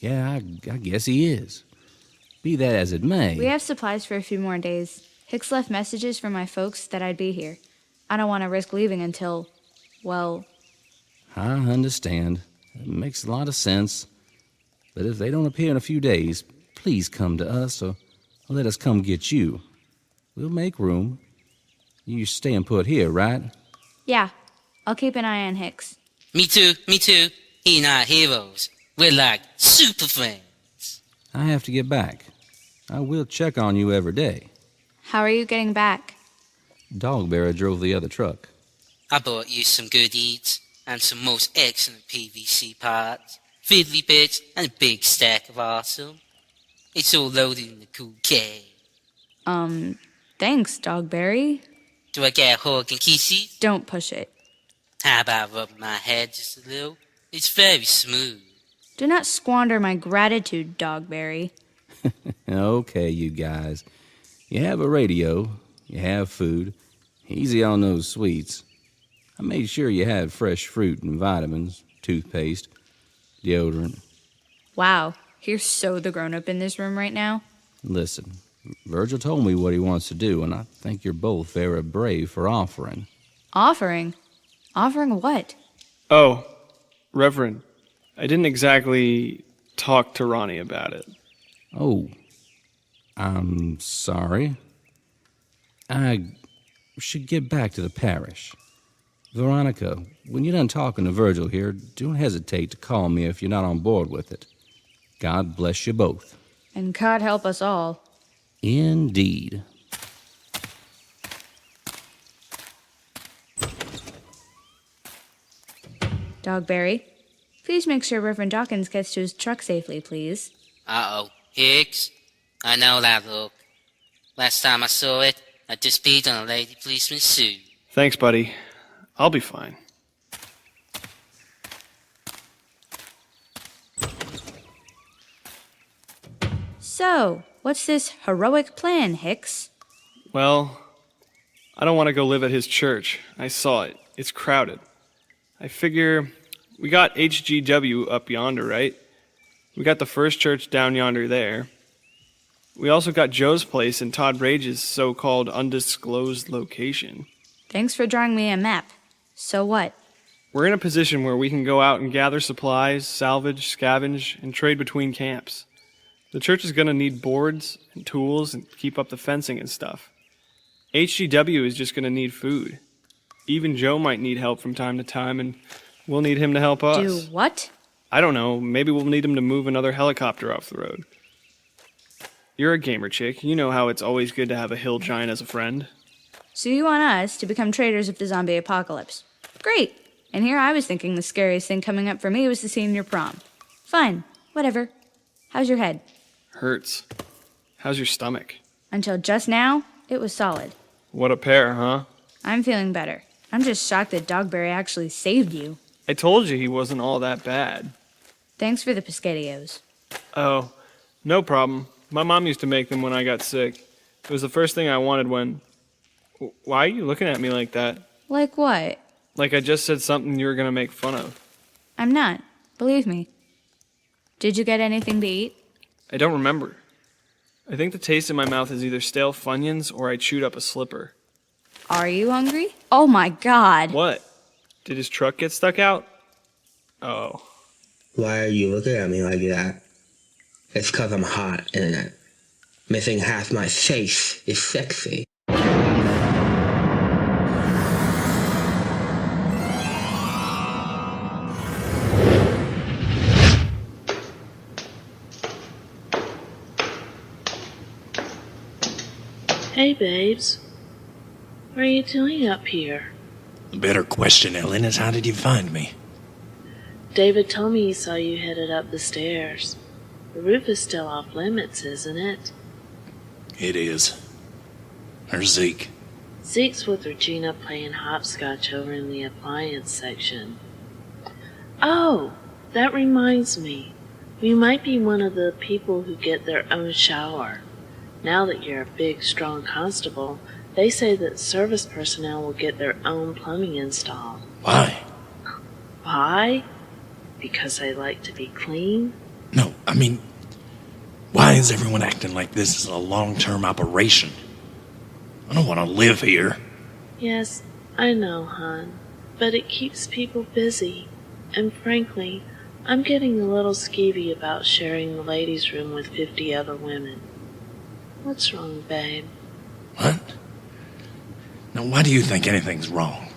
I guess he is. Be that as it may... We have supplies for a few more days. Hicks left messages for my folks that I'd be here. I don't want to risk leaving until, well... I understand. It makes a lot of sense. But if they don't appear in a few days, please come to us or let us come get you. We'll make room. You staying put here, right? Yeah, I'll keep an eye on Hicks. Me too. He and I are heroes. We're like super friends. I have to get back. I will check on you every day. How are you getting back? Dogbearer drove the other truck. I bought you some good eats and some most excellent PVC parts, fiddly bits, and a big stack of awesome. It's all loaded in the cool cave. Thanks, Dogberry. Do I get a hug and kisses? Don't push it. How about rubbing my head just a little? It's very smooth. Do not squander my gratitude, Dogberry. Okay, you guys. You have a radio, you have food, easy on those sweets. I made sure you had fresh fruit and vitamins, toothpaste, deodorant. Wow, you're so the grown-up in this room right now. Listen, Virgil told me what he wants to do, and I think you're both very brave for offering. Offering? Offering what? Oh, Reverend, I didn't exactly talk to Ronnie about it. Oh, I'm sorry. I should get back to the parish. Veronica, when you're done talking to Virgil here, don't hesitate to call me if you're not on board with it. God bless you both. And God help us all. Indeed. Dogberry, please make sure Reverend Dawkins gets to his truck safely, please. Uh-oh. Hicks? I know that look. Last time I saw it, I just peed on a lady policeman's suit. Thanks, buddy. I'll be fine. So, what's this heroic plan, Hicks? Well, I don't want to go live at his church. I saw it. It's crowded. I figure we got HGW up yonder, right? We got the first church down yonder there. We also got Joe's place in Todd Rage's so-called undisclosed location. Thanks for drawing me a map. So what? We're in a position where we can go out and gather supplies, salvage, scavenge, and trade between camps. The church is going to need boards and tools and keep up the fencing and stuff. HGW is just going to need food. Even Joe might need help from time to time, and we'll need him to help us. Do what? I don't know. Maybe we'll need him to move another helicopter off the road. You're a gamer chick. You know how it's always good to have a hill giant as a friend. So you want us to become traders of the zombie apocalypse. Great. And here I was thinking the scariest thing coming up for me was the senior prom. Fine. Whatever. How's your head? Hurts. How's your stomach? Until just now, it was solid. What a pair, huh? I'm feeling better. I'm just shocked that Dogberry actually saved you. I told you he wasn't all that bad. Thanks for the pescadios. Oh, no problem. My mom used to make them when I got sick. It was the first thing I wanted when... Why are you looking at me like that? Like what? Like I just said something you were gonna make fun of. I'm not. Believe me. Did you get anything to eat? I don't remember. I think the taste in my mouth is either stale Funyuns or I chewed up a slipper. Are you hungry? Oh my god. What? Did his truck get stuck out? Oh. Why are you looking at me like that? It's 'cause I'm hot, isn't it? Missing half my face is sexy. Hey, babes. What are you doing up here? The better question, Ellen, is how did you find me? David told me he saw you headed up the stairs. The roof is still off limits, isn't it? It is. There's Zeke. Zeke's with Regina playing hopscotch over in the appliance section. Oh, that reminds me. We might be one of the people who get their own shower. Now that you're a big, strong constable, they say that service personnel will get their own plumbing installed. Why? Why? Because I like to be clean? No, I mean, why is everyone acting like this is a long-term operation? I don't want to live here. Yes, I know, hon. But it keeps people busy. And frankly, I'm getting a little skeevy about sharing the ladies' room with 50 other women. What's wrong, babe? What? Now, why do you think anything's wrong?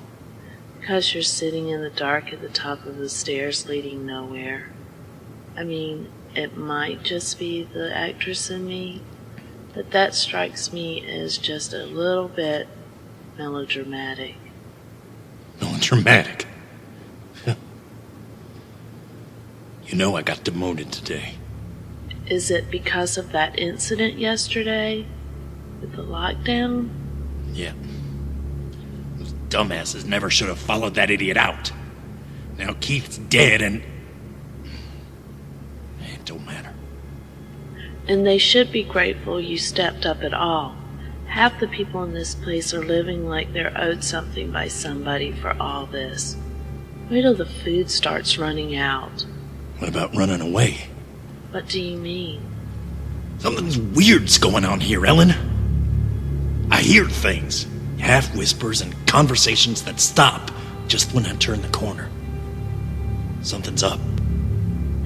Because you're sitting in the dark at the top of the stairs leading nowhere. I mean, it might just be the actress in me, but that strikes me as just a little bit melodramatic. Melodramatic? You know I got demoted today. Is it because of that incident yesterday? With the lockdown? Yeah. Those dumbasses never should have followed that idiot out. Now Keith's dead and... It don't matter. And they should be grateful you stepped up at all. Half the people in this place are living like they're owed something by somebody for all this. Wait till the food starts running out. What about running away? What do you mean? Something's weird's going on here, Ellen. I hear things. Half whispers and conversations that stop just when I turn the corner. Something's up.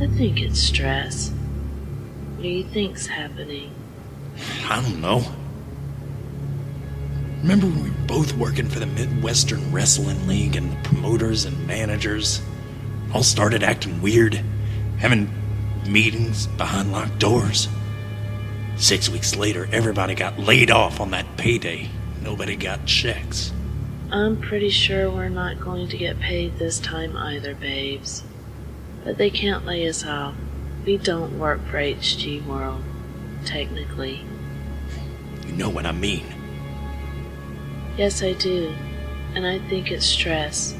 I think it's stress. What do you think's happening? I don't know. Remember when we were both working for the Midwestern Wrestling League and the promoters and managers all started acting weird, having meetings behind locked doors? 6 weeks later, everybody got laid off on that payday. Nobody got checks. I'm pretty sure we're not going to get paid this time either, babes. But they can't lay us off. We don't work for HG World, technically. You know what I mean. Yes, I do. And I think it's stress.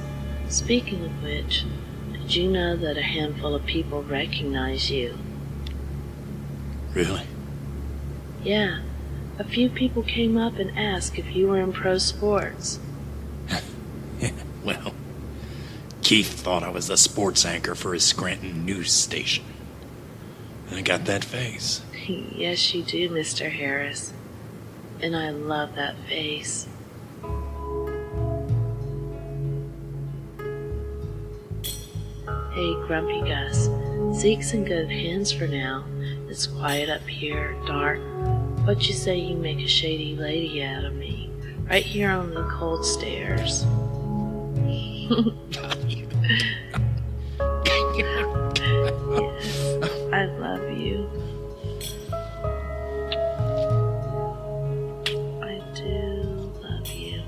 Speaking of which, did you know that a handful of people recognize you? Really? Yeah. A few people came up and asked if you were in pro sports. Yeah, well, Keith thought I was the sports anchor for his Scranton news station. I got that face. Yes, you do, Mr. Harris. And I love that face. Hey, Grumpy Gus. Zeke's in good hands for now. It's quiet up here, dark. What you say you make a shady lady out of me? Right here on the cold stairs. Yes, I love you. I do love you.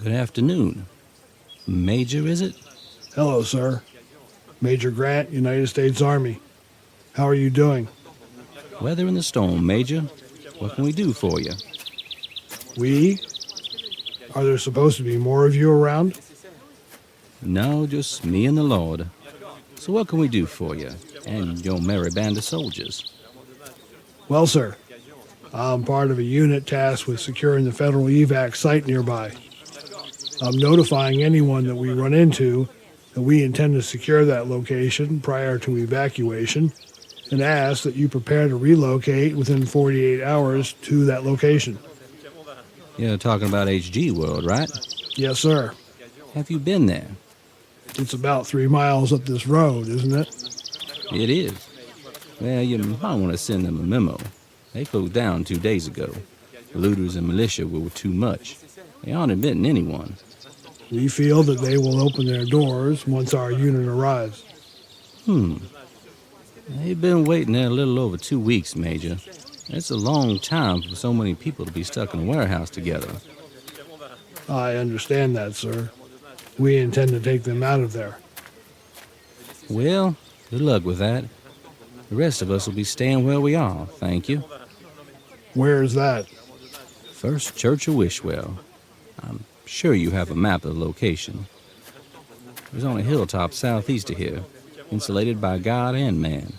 Good afternoon. Major, is it? Hello, sir. Major Grant, United States Army. How are you doing? Weather in the storm, Major. What can we do for you? We? Are there supposed to be more of you around? No, just me and the Lord. So what can we do for you and your merry band of soldiers? Well, sir, I'm part of a unit tasked with securing the federal evac site nearby. I'm notifying anyone that we run into that we intend to secure that location prior to evacuation and ask that you prepare to relocate within 48 hours to that location. You're talking about HG World, right? Yes, sir. Have you been there? It's about 3 miles up this road, isn't it? It is. Well, you might want to send them a memo. They closed down 2 days ago. The looters and militia were too much. They aren't admitting anyone. We feel that they will open their doors once our unit arrives. They've been waiting there a little over 2 weeks, Major. That's a long time for so many people to be stuck in a warehouse together. I understand that, sir. We intend to take them out of there. Well, good luck with that. The rest of us will be staying where we are, thank you. Where is that? First Church of Wishwell. I'm sure you have a map of the location. It's on a hilltop southeast of here, insulated by God and man,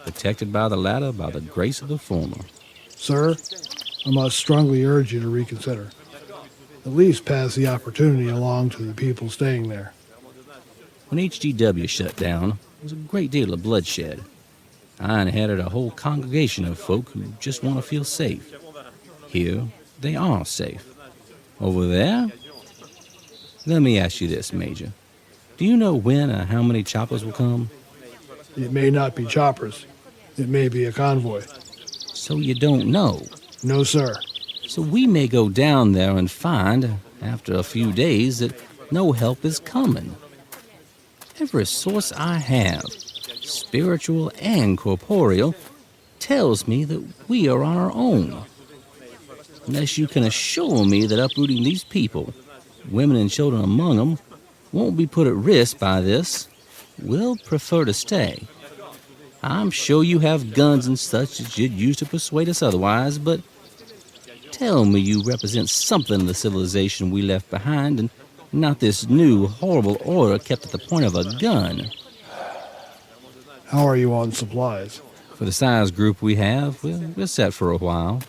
protected by the latter by the grace of the former. Sir, I must strongly urge you to reconsider. At least pass the opportunity along to the people staying there. When HGW shut down, there was a great deal of bloodshed. I inherited a whole congregation of folk who just want to feel safe. Here, they are safe. Over there? Let me ask you this, Major. Do you know when or how many choppers will come? It may not be choppers. It may be a convoy. So you don't know? No, sir. So we may go down there and find, after a few days, that no help is coming. Every source I have, spiritual and corporeal, tells me that we are on our own. Unless you can assure me that uprooting these people, women and children among them, won't be put at risk by this, we'll prefer to stay. I'm sure you have guns and such that you'd use to persuade us otherwise, but tell me you represent something of the civilization we left behind and not this new, horrible order kept at the point of a gun. How are you on supplies? For the size group we have, we're set for a while.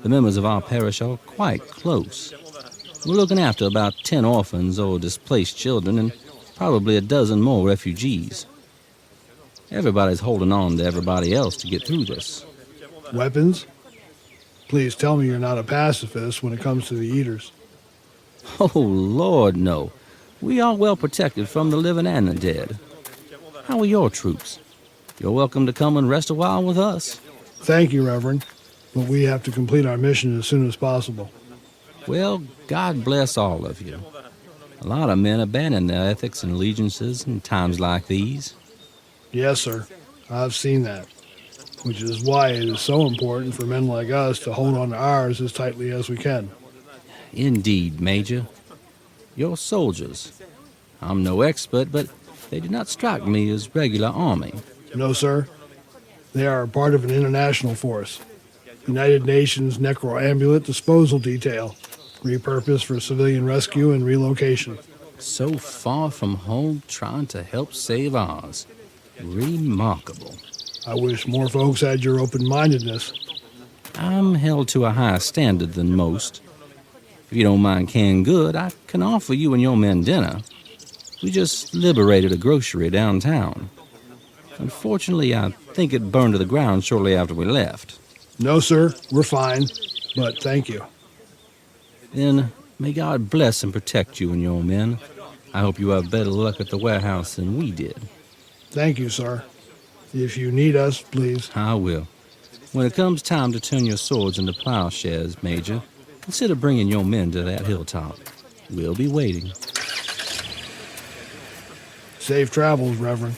The members of our parish are quite close. We're looking after about 10 orphans or displaced children and probably a dozen more refugees. Everybody's holding on to everybody else to get through this. Weapons? Please tell me you're not a pacifist when it comes to the eaters. Oh, Lord, no. We are well protected from the living and the dead. How are your troops? You're welcome to come and rest a while with us. Thank you, Reverend, but we have to complete our mission as soon as possible. Well, God bless all of you. A lot of men abandon their ethics and allegiances in times like these. Yes, sir. I've seen that. Which is why it is so important for men like us to hold on to ours as tightly as we can. Indeed, Major. You're soldiers. I'm no expert, but they do not strike me as regular army. No, sir. They are part of an international force. United Nations Necroambulate Disposal Detail, repurposed for civilian rescue and relocation. So far from home trying to help save ours. Remarkable. I wish more folks had your open-mindedness. I'm held to a higher standard than most. If you don't mind canned good, I can offer you and your men dinner. We just liberated a grocery downtown. Unfortunately, I think it burned to the ground shortly after we left. No, sir. We're fine. But thank you. Then may God bless and protect you and your men. I hope you have better luck at the warehouse than we did. Thank you, sir. If you need us, please. I will. When it comes time to turn your swords into plowshares, Major, consider bringing your men to that hilltop. We'll be waiting. Safe travels, Reverend.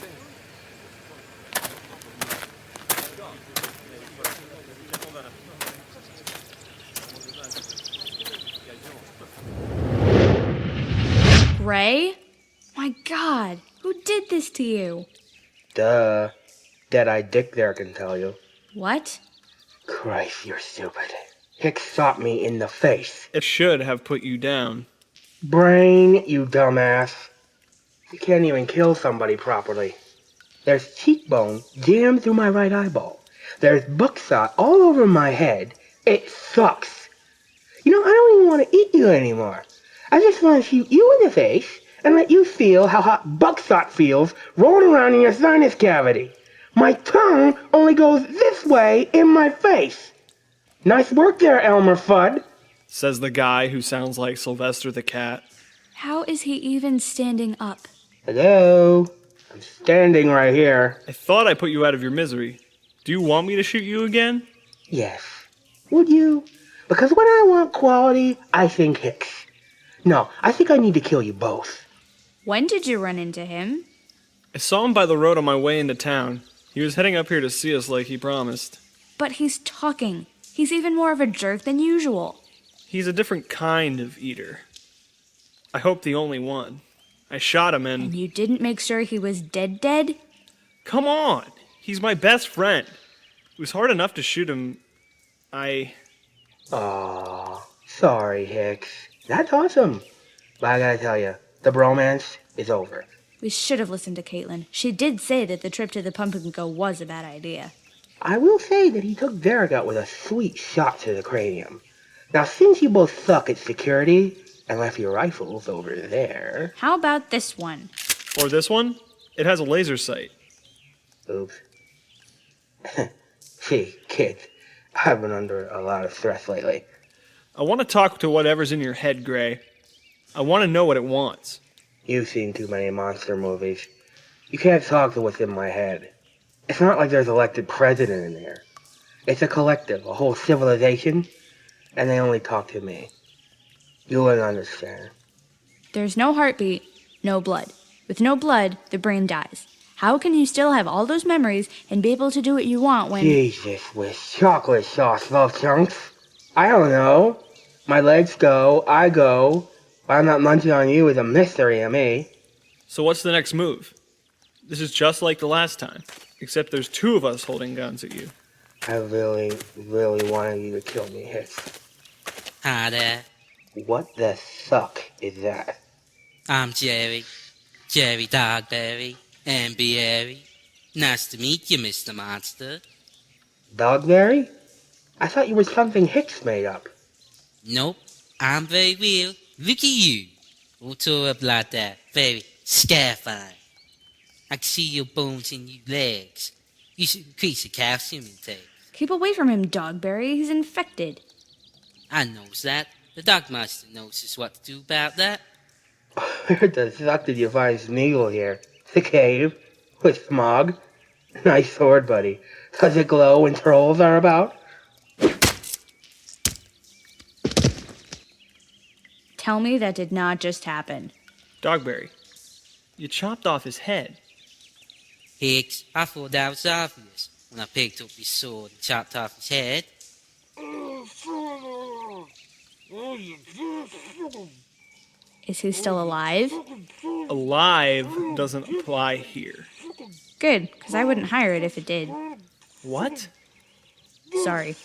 Gray? My God, who did this to you? Duh. Dead-eyed dick there can tell you. What? Christ, you're stupid. Hicks shot me in the face. It should have put you down. Brain, you dumbass. You can't even kill somebody properly. There's cheekbone jammed through my right eyeball. There's buckshot all over my head. It sucks. You know, I don't even want to eat you anymore. I just want to shoot you in the face and let you feel how hot buckshot feels rolling around in your sinus cavity. My tongue only goes this way in my face. Nice work there, Elmer Fudd. Says the guy who sounds like Sylvester the cat. How is he even standing up? Hello? I'm standing right here. I thought I put you out of your misery. Do you want me to shoot you again? Yes. Would you? Because when I want quality, I think Hicks. No, I think I need to kill you both. When did you run into him? I saw him by the road on my way into town. He was heading up here to see us like he promised. But he's talking. He's even more of a jerk than usual. He's a different kind of eater. I hope the only one. I shot him And you didn't make sure he was dead? Come on! He's my best friend. It was hard enough to shoot him. Aw, sorry, Hicks. That's awesome. But I gotta tell you, the bromance is over. We should have listened to Caitlin. She did say that the trip to the Pump and Go was a bad idea. I will say that he took Derek out with a sweet shot to the cranium. Now, since you both suck at security and left your rifles over there... How about this one? Or this one? It has a laser sight. Oops. Gee, kids, I've been under a lot of stress lately. I want to talk to whatever's in your head, Gray. I want to know what it wants. You've seen too many monster movies. You can't talk to what's in my head. It's not like there's elected president in there. It's a collective, a whole civilization, and they only talk to me. You wouldn't understand. There's no heartbeat, no blood. With no blood, the brain dies. How can you still have all those memories and be able to do what you want when... Jesus, with chocolate sauce, love chunks. I don't know. My legs go, I go. Why I'm not munching on you is a mystery to me. So what's the next move? This is just like the last time, except there's two of us holding guns at you. I really, really wanted you to kill me, Hicks. Hi there. What the suck is that? I'm Jerry. Jerry Dogberry. Ambieri. Nice to meet you, Mr. Monster. Dogberry? I thought you were something Hicks made up. Nope, I'm very real. Look at you. All tore up like that. Very scarifying. I can see your bones in your legs. You should increase your calcium intake. Keep away from him, Dogberry. He's infected. I knows that. The dog master knows just what to do about that. Where the fuck did you find Smeagol here? The cave? With Smog? Nice sword, buddy. Does it glow when trolls are about? Tell me that did not just happen. Dogberry, you chopped off his head. Hicks, I thought that was obvious when I picked up his sword and chopped off his head. Is he still alive? Alive doesn't apply here. Good, because I wouldn't hire it if it did. What? Sorry.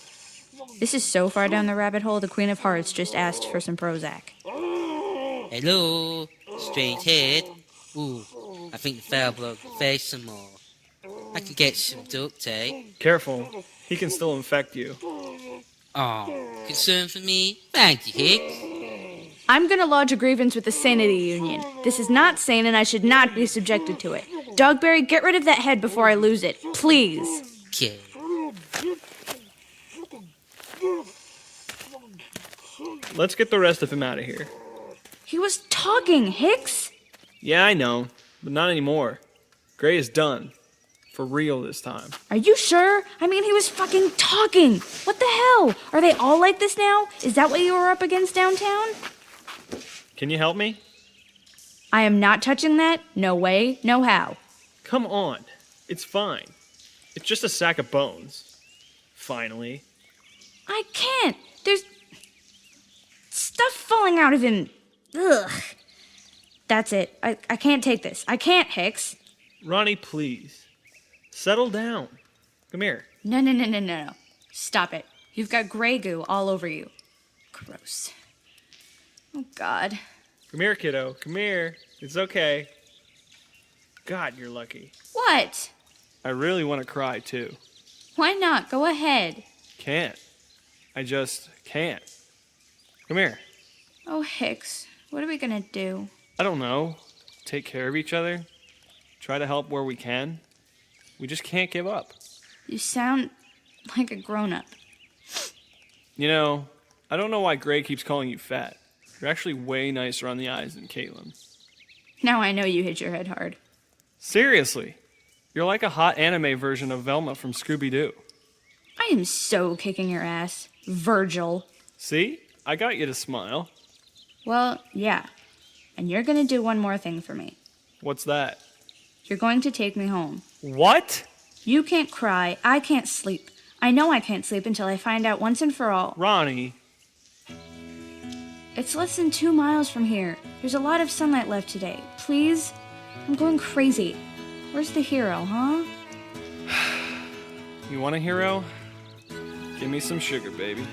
This is so far down the rabbit hole, the Queen of Hearts just asked for some Prozac. Hello? Strange head? Ooh, I think the foul broke the face some more. I can get some duct tape. Careful, he can still infect you. Oh, concern for me? Thank you, Hicks. I'm gonna lodge a grievance with the Sanity Union. This is not sane and I should not be subjected to it. Dogberry, get rid of that head before I lose it. Please. Okay. Let's get the rest of him out of here. He was talking, Hicks. Yeah, I know, but not anymore. Gray is done. For real this time. Are you sure? I mean, he was fucking talking. What the hell? Are they all like this now? Is that what you were up against downtown? Can you help me? I am not touching that. No way, no how. Come on. It's fine. It's just a sack of bones. Finally. I can't. There's stuff falling out of him. Ugh. That's it. I can't take this. I can't, Hicks. Ronnie, please. Settle down. Come here. No. Stop it. You've got gray goo all over you. Gross. Oh, God. Come here, kiddo. Come here. It's okay. God, you're lucky. What? I really want to cry, too. Why not? Go ahead. Can't. I just can't. Come here. Oh, Hicks. What are we gonna do? I don't know. Take care of each other. Try to help where we can. We just can't give up. You sound like a grown-up. You know, I don't know why Gray keeps calling you fat. You're actually way nicer on the eyes than Caitlin. Now I know you hit your head hard. Seriously. You're like a hot anime version of Velma from Scooby-Doo. I am so kicking your ass, Virgil. See? I got you to smile. Well, yeah. And you're gonna do one more thing for me. What's that? You're going to take me home. What? You can't cry. I can't sleep. I know I can't sleep until I find out once and for all. Ronnie. It's less than 2 miles from here. There's a lot of sunlight left today. Please? I'm going crazy. Where's the hero, huh? You want a hero? Give me some sugar, baby.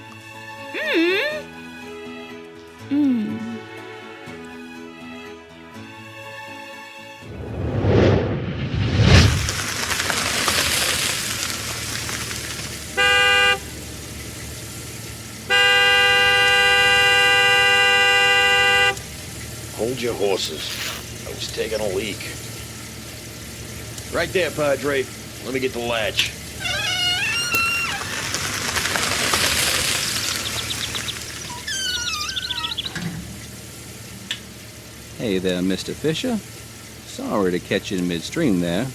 Hold your horses. I was taking a leak. Right there, Padre. Let me get the latch. Hey there, Mr. Fisher. Sorry to catch you in midstream there.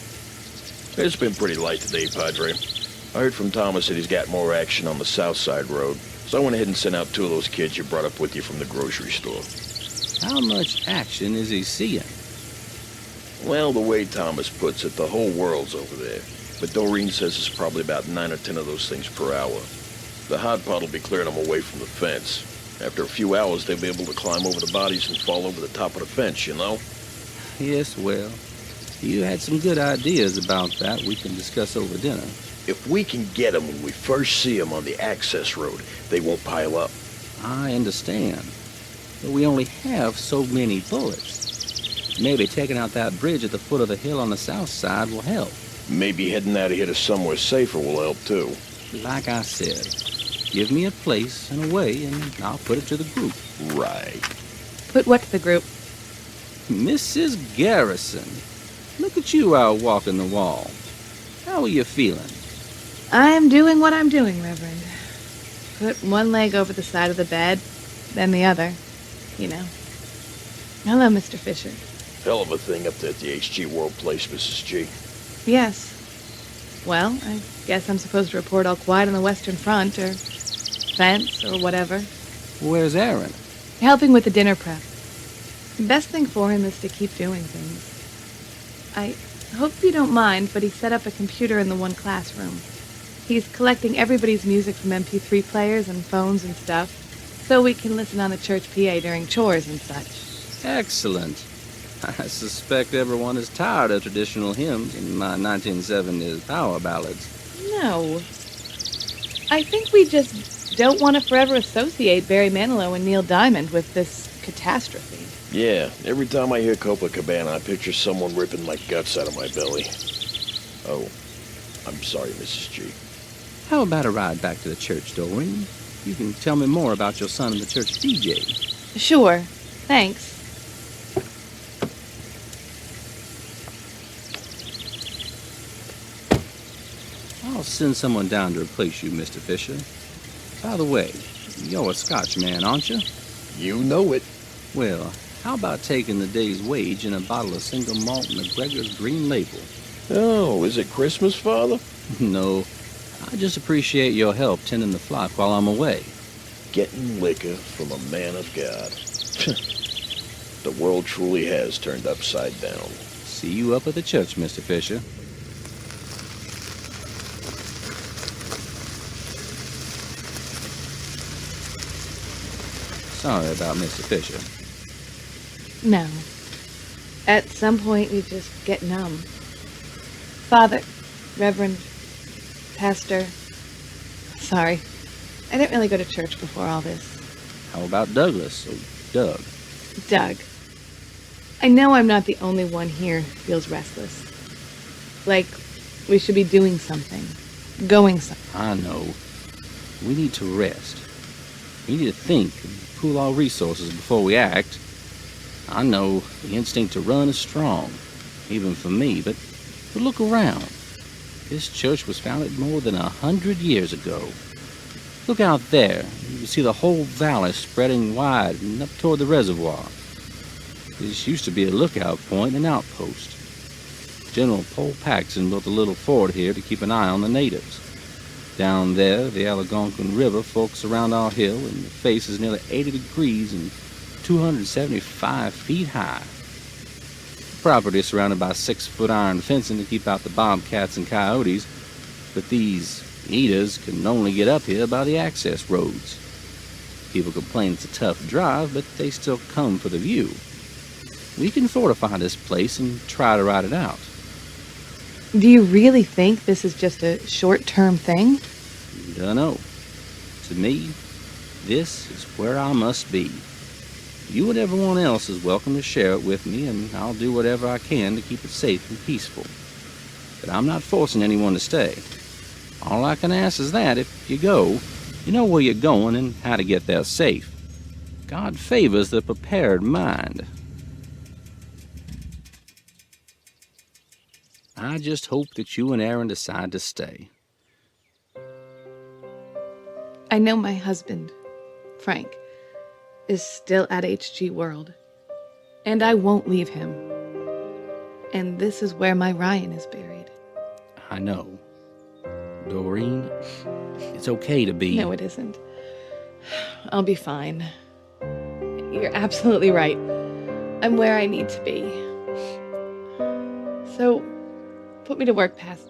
It's been pretty light today, Padre. I heard from Thomas that he's got more action on the South Side Road, so I went ahead and sent out 2 of those kids you brought up with you from the grocery store. How much action is he seeing? Well, the way Thomas puts it, the whole world's over there. But Doreen says it's probably about 9 or 10 of those things per hour. The hot pot will be clearing them away from the fence. After a few hours, they'll be able to climb over the bodies and fall over the top of the fence, you know? Yes, well, you had some good ideas about that we can discuss over dinner. If we can get them when we first see them on the access road, they won't pile up. I understand. But we only have so many bullets. Maybe taking out that bridge at the foot of the hill on the south side will help. Maybe heading out of here to somewhere safer will help, too. Like I said, give me a place and a way, and I'll put it to the group. Right. Put what to the group? Mrs. Garrison, look at you out walking the wall. How are you feeling? I'm doing what I'm doing, Reverend. Put one leg over the side of the bed, then the other. You know. Hello, Mr. Fisher. Hell of a thing up there at the HG World place, Mrs. G. Yes. Well, I guess I'm supposed to report all quiet on the Western Front, or fence, or whatever. Where's Aaron? Helping with the dinner prep. The best thing for him is to keep doing things. I hope you don't mind, but he set up a computer in the one classroom. He's collecting everybody's music from MP3 players and phones and stuff, so we can listen on the church PA during chores and such. Excellent. I suspect everyone is tired of traditional hymns and my 1970s power ballads. No. I think we just don't want to forever associate Barry Manilow and Neil Diamond with this catastrophe. Yeah, every time I hear Copacabana, I picture someone ripping my guts out of my belly. Oh, I'm sorry, Mrs. G. How about a ride back to the church, Doreen? You can tell me more about your son and the church DJ. Sure. Thanks. I'll send someone down to replace you, Mr. Fisher. By the way, you're a Scotch man, aren't you? You know it. Well, how about taking the day's wage in a bottle of single malt McGregor's Green Label? Oh, is it Christmas, Father? No, I just appreciate your help tending the flock while I'm away. Getting liquor from a man of God. The world truly has turned upside down. See you up at the church, Mr. Fisher. Sorry about Mr. Fisher. No. At some point, you just get numb. Father, Reverend, Pastor, sorry. I didn't really go to church before all this. How about Douglas, or Doug? Doug. I know I'm not the only one here who feels restless. Like, we should be doing something. Going somewhere. I know. We need to rest. We need to think and pool our resources before we act. I know the instinct to run is strong, even for me, but look around. This church was founded more than 100 years ago. Look out there. You can see the whole valley spreading wide and up toward the reservoir. This used to be a lookout point and outpost. General Paul Paxton built a little fort here to keep an eye on the natives. Down there, the Algonquin River forks around our hill, and the face is nearly 80 degrees and 275 feet high. The property is surrounded by 6-foot iron fencing to keep out the bobcats and coyotes, but these eaters can only get up here by the access roads. People complain it's a tough drive, but they still come for the view. We can fortify this place and try to ride it out. Do you really think this is just a short-term thing? Dunno. To me, this is where I must be. You and everyone else is welcome to share it with me, and I'll do whatever I can to keep it safe and peaceful. But I'm not forcing anyone to stay. All I can ask is that if you go, you know where you're going and how to get there safe. God favors the prepared mind. I just hope that you and Aaron decide to stay. I know my husband, Frank, is still at HG World, and I won't leave him. And this is where my Ryan is buried. I know. Doreen, it's okay to be... No, it isn't. I'll be fine. You're absolutely right. I'm where I need to be. So, put me to work past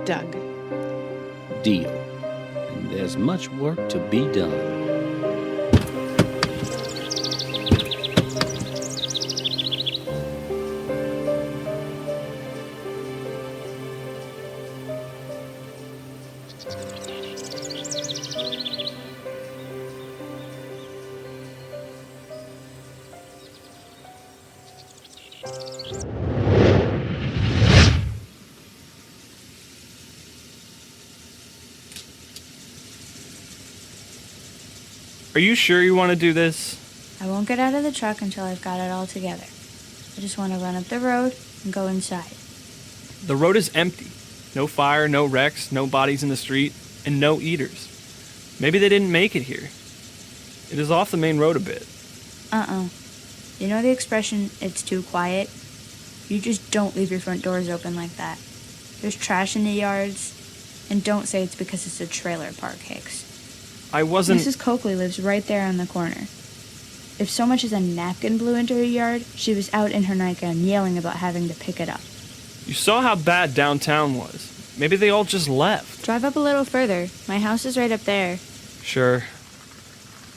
Doug. Deal. And there's much work to be done. Are you sure you want to do this? I won't get out of the truck until I've got it all together. I just want to run up the road and go inside. The road is empty. No fire, no wrecks, no bodies in the street, and no eaters. Maybe they didn't make it here. It is off the main road a bit. You know the expression, it's too quiet? You just don't leave your front doors open like that. There's trash in the yards, and don't say it's because it's a trailer park, Hicks. I wasn't... Mrs. Coakley lives right there on the corner. If so much as a napkin blew into her yard, she was out in her nightgown yelling about having to pick it up. You saw how bad downtown was. Maybe they all just left. Drive up a little further. My house is right up there. Sure.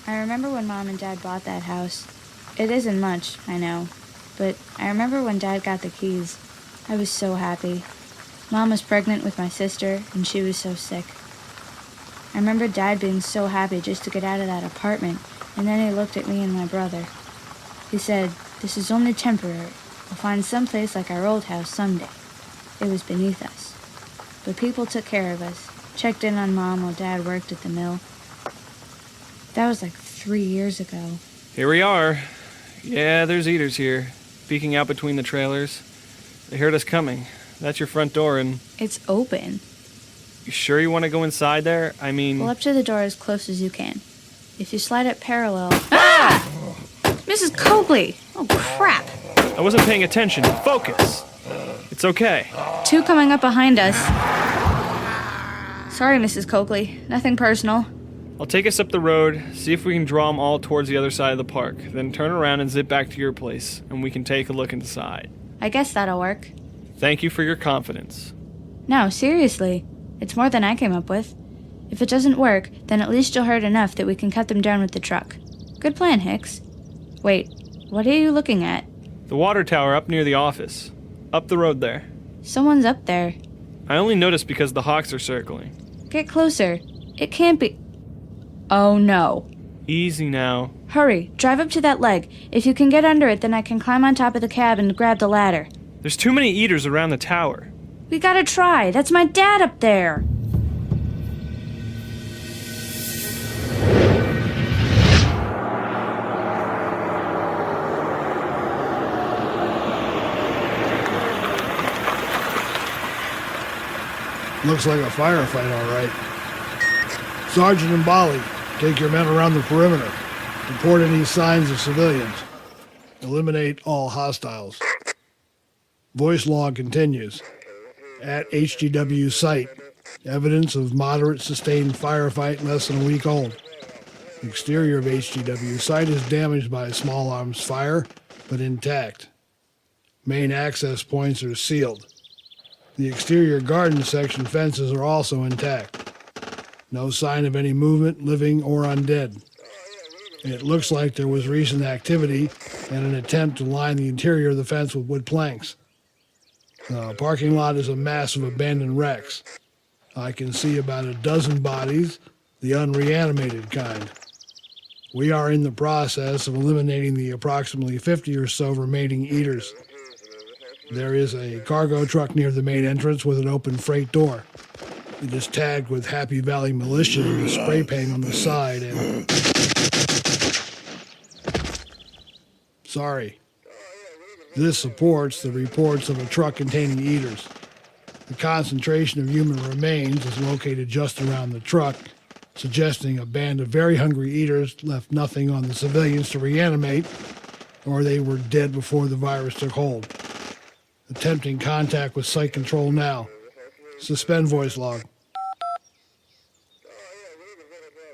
I remember when Mom and Dad bought that house. It isn't much, I know. But I remember when Dad got the keys. I was so happy. Mom was pregnant with my sister, and she was so sick. I remember Dad being so happy just to get out of that apartment, and then he looked at me and my brother. He said, "This is only temporary. We'll find some place like our old house someday." It was beneath us. But people took care of us, checked in on Mom while Dad worked at the mill. That was like 3 years ago. Here we are. Yeah, there's eaters here, peeking out between the trailers. They heard us coming. That's your front door, and... It's open. You sure you want to go inside there? I mean... Pull up to the door as close as you can. If you slide it parallel... Ah! Mrs. Coakley! Oh, crap! I wasn't paying attention. Focus! It's okay. 2 coming up behind us. Sorry, Mrs. Coakley. Nothing personal. I'll take us up the road, see if we can draw them all towards the other side of the park, then turn around and zip back to your place, and we can take a look inside. I guess that'll work. Thank you for your confidence. No, seriously. It's more than I came up with. If it doesn't work, then at least you'll hurt enough that we can cut them down with the truck. Good plan, Hicks. Wait, What are you looking at? The water tower up near the office. Up the road there. Someone's up there. I only noticed because the hawks are circling. Get closer. It can't be... Oh no. Easy now. Hurry, drive up to that leg. If you can get under it, then I can climb on top of the cab and grab the ladder. There's too many eaters around the tower. We gotta try. That's my dad up there. Looks like a firefight, all right. Sergeant and Bali, take your men around the perimeter. Report any signs of civilians. Eliminate all hostiles. Voice log continues. At HGW site, evidence of moderate sustained firefight less than a week old. The exterior of HGW site is damaged by a small arms fire, but intact. Main access points are sealed. The exterior garden section fences are also intact. No sign of any movement, living or undead. It looks like there was recent activity and an attempt to line the interior of the fence with wood planks. The parking lot is a mass of abandoned wrecks. I can see about a dozen bodies, the unreanimated kind. We are in the process of eliminating the approximately 50 or so remaining eaters. There is a cargo truck near the main entrance with an open freight door. It is tagged with Happy Valley Militia with spray paint on the side and... Sorry. This supports the reports of a truck containing eaters. The concentration of human remains is located just around the truck, suggesting a band of very hungry eaters left nothing on the civilians to reanimate, or they were dead before the virus took hold. Attempting contact with site control now. Suspend voice log.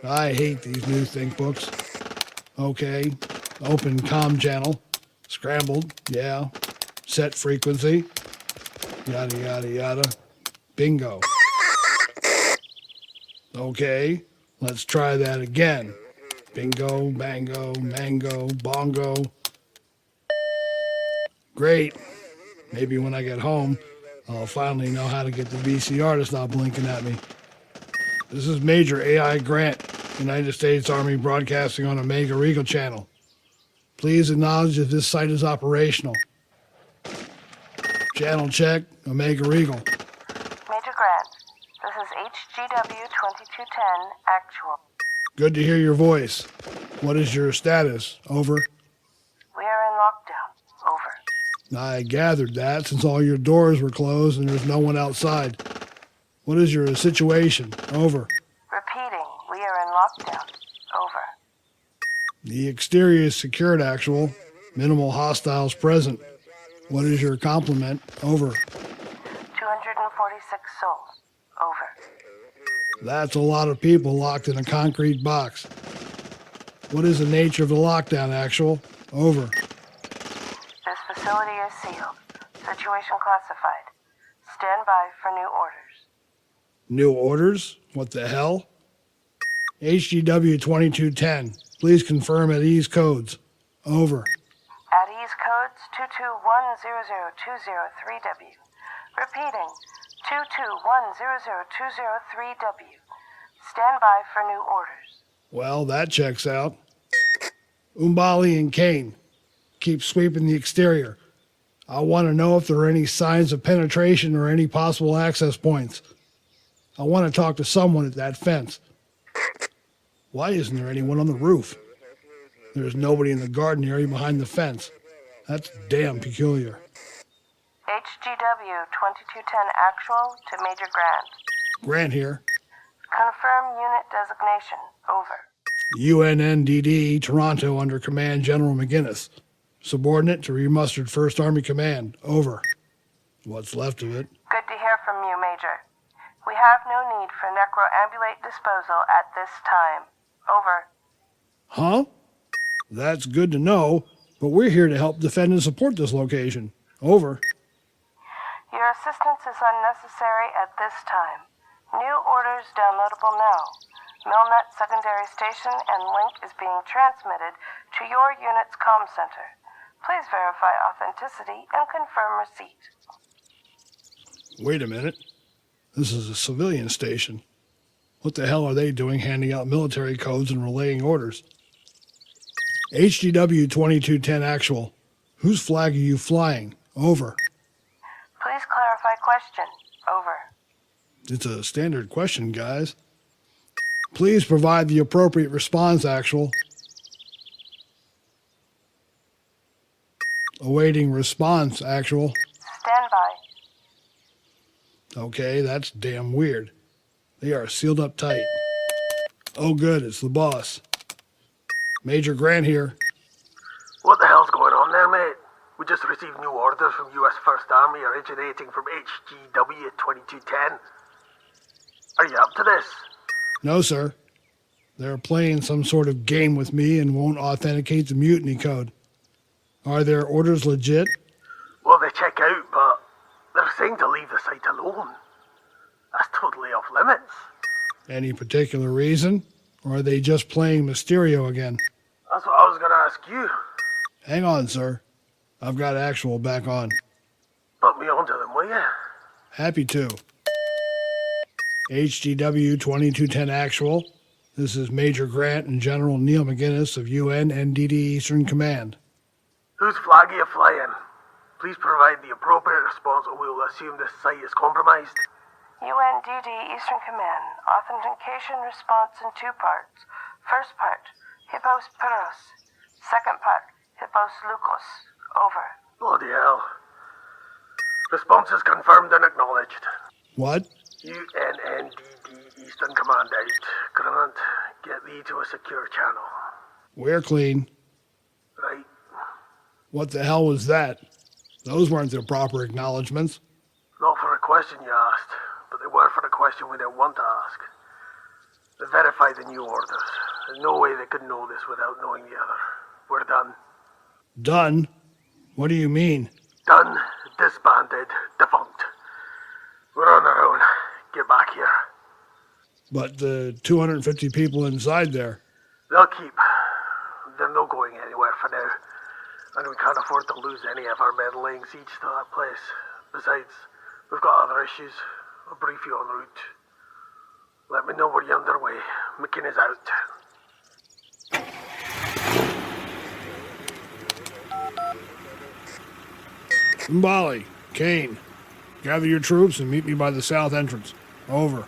I hate these new think books. Okay. Open comm channel. Scrambled. Yeah. Set frequency. Yada, yada, yada. Bingo. Okay. Let's try that again. Bingo, bango, mango, bongo. Great. Maybe when I get home, I'll finally know how to get the VCR to stop blinking at me. This is Major AI Grant, United States Army broadcasting on Omega Regal Channel. Please acknowledge if this site is operational. Channel check, Omega Regal. Major Grant, this is HGW 2210, actual. Good to hear your voice. What is your status? Over. We are in lockdown. Over. I gathered that since all your doors were closed and there's no one outside. What is your situation? Over. Repeating, we are in lockdown. Over. The exterior is secured, actual. Minimal hostiles present. What is your complement? Over. 246 souls. Over. That's a lot of people locked in a concrete box. What is the nature of the lockdown, actual? Over. This facility is sealed. Situation classified. Stand by for new orders. New orders? What the hell? HGW 2210. Please confirm at ease codes. Over. At ease codes 221002023W. Repeating, 221002023W. Stand by for new orders. Well, that checks out. Umbali and Kane, keep sweeping the exterior. I want to know if there are any signs of penetration or any possible access points. I want to talk to someone at that fence. Why isn't there anyone on the roof? There's nobody in the garden area behind the fence. That's damn peculiar. HGW 2210 actual to Major Grant. Grant here. Confirm unit designation. Over. UNNDD, Toronto, under Command General McGinnis. Subordinate to remustered 1st Army Command. Over. What's left of it. Good to hear from you, Major. We have no need for necroambulate disposal at this time. Over. Huh? That's good to know, but we're here to help defend and support this location. Over. Your assistance is unnecessary at this time. New orders downloadable now. Milnet secondary station and link is being transmitted to your unit's comm center. Please verify authenticity and confirm receipt. Wait a minute. This is a civilian station. What the hell are they doing handing out military codes and relaying orders? HGW 2210 actual. Whose flag are you flying? Over. Please clarify question. Over. It's a standard question, guys. Please provide the appropriate response, actual. Awaiting response, actual. Stand by. Okay, that's damn weird. They are sealed up tight. Oh good, it's the boss. Major Grant here. What the hell's going on there, mate? We just received new orders from U.S. First Army originating from HGW 2210. Are you up to this? No, sir. They're playing some sort of game with me and won't authenticate the mutiny code. Are their orders legit? Well, they check out, but they're saying to leave the site alone. That's totally off limits. Any particular reason? Or are they just playing Mysterio again? That's what I was going to ask you. Hang on, sir. I've got actual back on. Put me onto them, will you? Happy to. HGW 2210 actual. This is Major Grant and General Neil McGinnis of UN NDD Eastern Command. Whose flag are you flying? Please provide the appropriate response or we will assume this site is compromised. UNDD Eastern Command. Authentication response in 2 parts. First part, Hippos Pyros. Second part, Hippos Lukos. Over. Bloody hell. Response is confirmed and acknowledged. What? UNNDD Eastern Command out. Grant, get thee to a secure channel. We're clean. Right. What the hell was that? Those weren't the proper acknowledgements. Not for a question you asked, but they were for a question we didn't want to ask. They verified the new orders. There's no way they could know this without knowing the other. We're done. Done? What do you mean? Done, disbanded, defunct. We're on our own. Get back here. But the 250 people inside there. They'll keep. They're not going anywhere for now. And we can't afford to lose any of our men laying siege to that place. Besides, we've got other issues. I'll brief you en route. Let me know when you're underway. McKinney's out. Mbali, Kane, gather your troops and meet me by the south entrance. Over.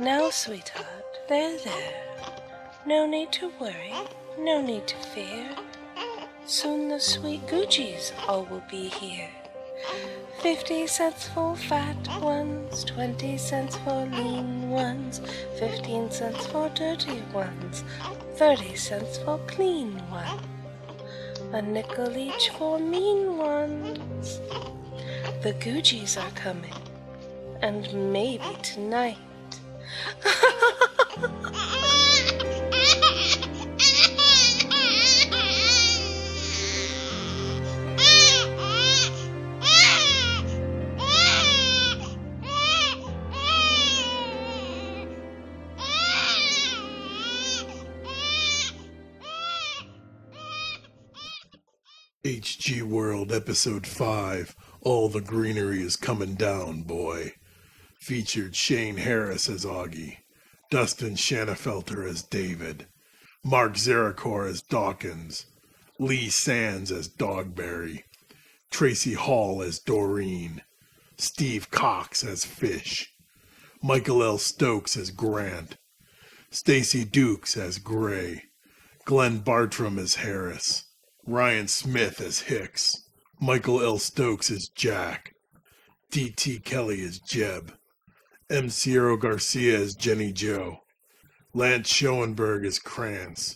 No, sweetheart, there. No need to worry, no need to fear. Soon the sweet Gucci's all will be here. 50 cents for fat ones, 20 cents for lean ones, 15 cents for dirty ones, 30 cents for clean ones, a nickel each for mean ones. The Gucci's are coming, and maybe tonight. HG World Episode 5, All the Greenery is Coming Down, Boy. Featured Shane Harris as Augie, Dustin Shanafelter as David, Mark Zarakor as Dawkins, Lee Sands as Dogberry, Tracy Hall as Doreen, Steve Cox as Fish, Michael L. Stokes as Grant, Stacy Dukes as Gray, Glenn Bartram as Harris, Ryan Smith as Hicks, Michael L. Stokes as Jack, D.T. Kelly as Jeb, M. Cierro Garcia as Jenny Joe, Lance Schoenberg as Krantz,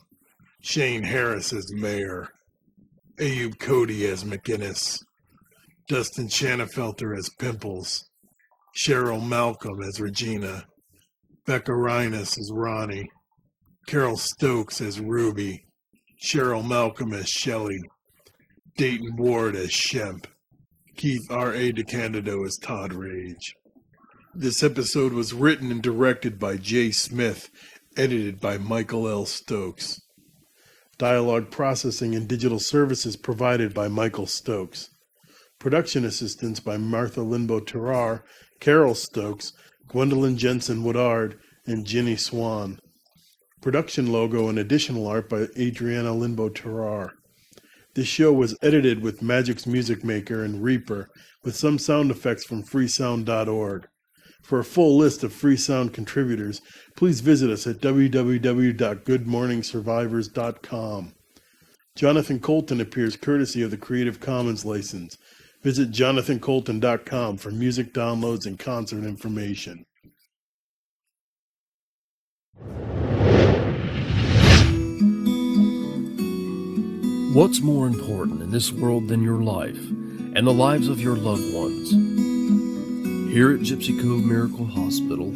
Shane Harris as Mayor, Ayub Cody as McInnes, Dustin Shanafelter as Pimples, Cheryl Malcolm as Regina, Becca Reines as Ronnie, Carol Stokes as Ruby, Cheryl Malcolm as Shelley, Dayton Ward as Shemp, Keith R.A. DeCandido as Todd Rage. This episode was written and directed by Jay Smith, edited by Michael L. Stokes. Dialogue processing and digital services provided by Michael Stokes. Production assistance by Martha Linbo-Terrar, Carol Stokes, Gwendolyn Jensen Woodard, and Ginny Swan. Production logo and additional art by Adriana Linbo-Terrar. This show was edited with Magic's Music Maker and Reaper, with some sound effects from freesound.org. For a full list of free sound contributors, please visit us at www.goodmorningsurvivors.com. Jonathan Colton appears courtesy of the Creative Commons license. Visit jonathancolton.com for music downloads and concert information. What's more important in this world than your life and the lives of your loved ones? Here at Gypsy Cove Miracle Hospital,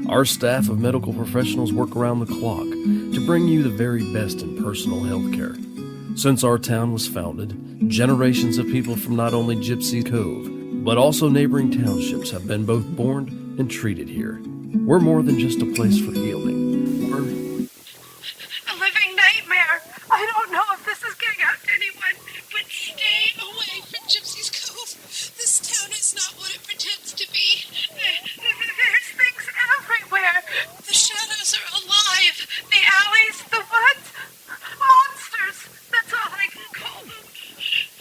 our staff of medical professionals work around the clock to bring you the very best in personal health care. Since our town was founded, generations of people from not only Gypsy Cove, but also neighboring townships have been both born and treated here. We're more than just a place for healing. We're A living nightmare. I don't know if this is getting out to anyone, but stay away from Gypsy's Cove. This town is not what it pretends to be. There's things everywhere. The shadows are alive. The alleys, the woods, monsters. That's all I can call them.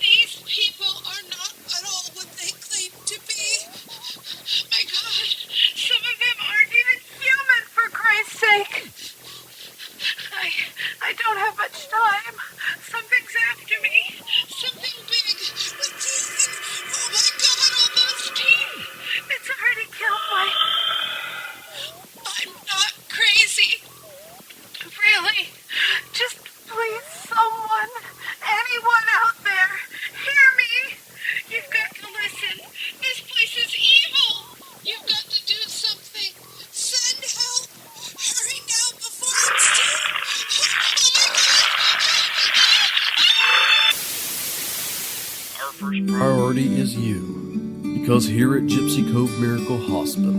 These people are not at all what they claim to be. My God, some of them aren't even human, for Christ's sake. I don't have much time. Something's after me. Something big with teeth and, oh my God, all those teeth. It's already killed my... I'm not crazy. Really. Just please, someone, anyone out there, hear me. You've got to listen. This place is evil. You've got to do something. Send help. Hurry now before it's too... Our first priority is you, because here at Gypsy Cove Miracle Hospital,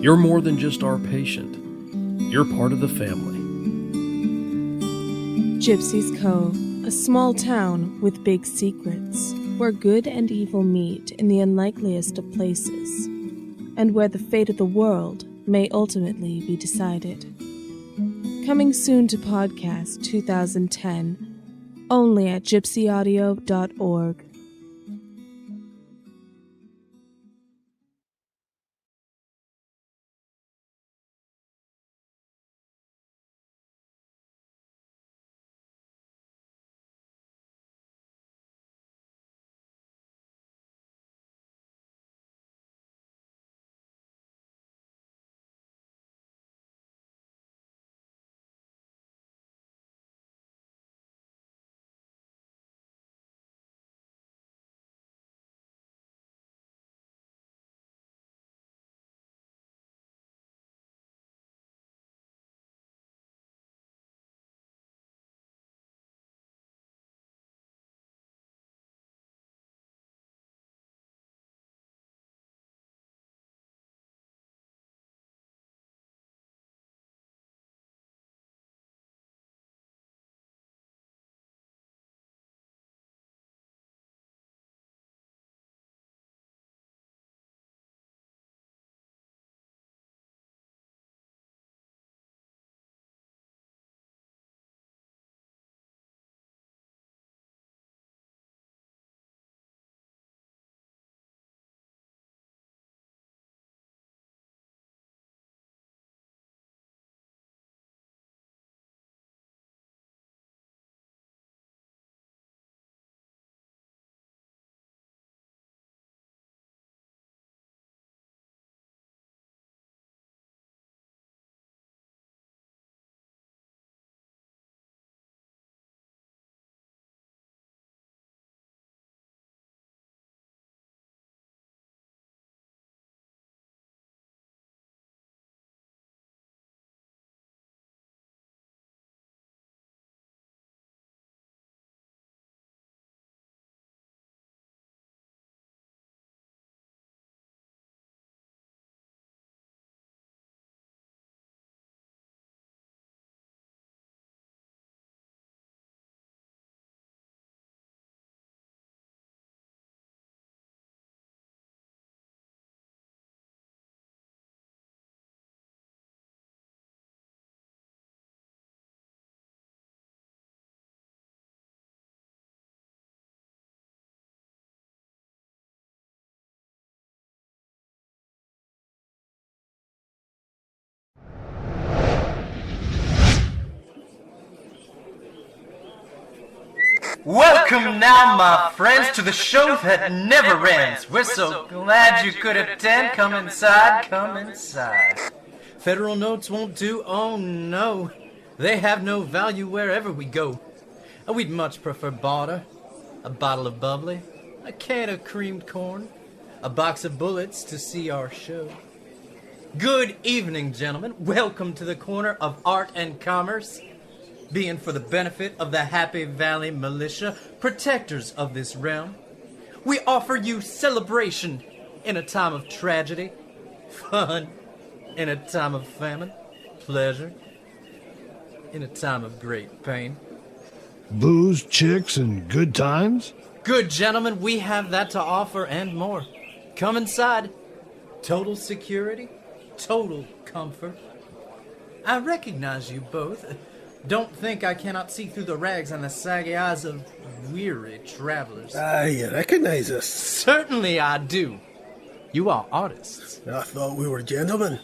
you're more than just our patient. You're part of the family. Gypsy's Cove, a small town with big secrets, where good and evil meet in the unlikeliest of places, and where the fate of the world may ultimately be decided. Coming soon to podcast 2010, only at gypsyaudio.org. Welcome now, my friends, to the show that never ends. We're so glad you could attend. Come inside, come inside. Federal notes won't do, oh no. They have no value wherever we go. We'd much prefer barter. A bottle of bubbly, a can of creamed corn, a box of bullets to see our show. Good evening, gentlemen. Welcome to the corner of art and commerce. Being for the benefit of the Happy Valley Militia, protectors of this realm, we offer you celebration in a time of tragedy, fun in a time of famine, pleasure in a time of great pain. Booze, chicks, and good times? Good gentlemen, we have that to offer and more. Come inside. Total security, total comfort. I recognize you both. Don't think I cannot see through the rags and the saggy eyes of weary travelers. You recognize us? Certainly I do. You are artists. I thought we were gentlemen.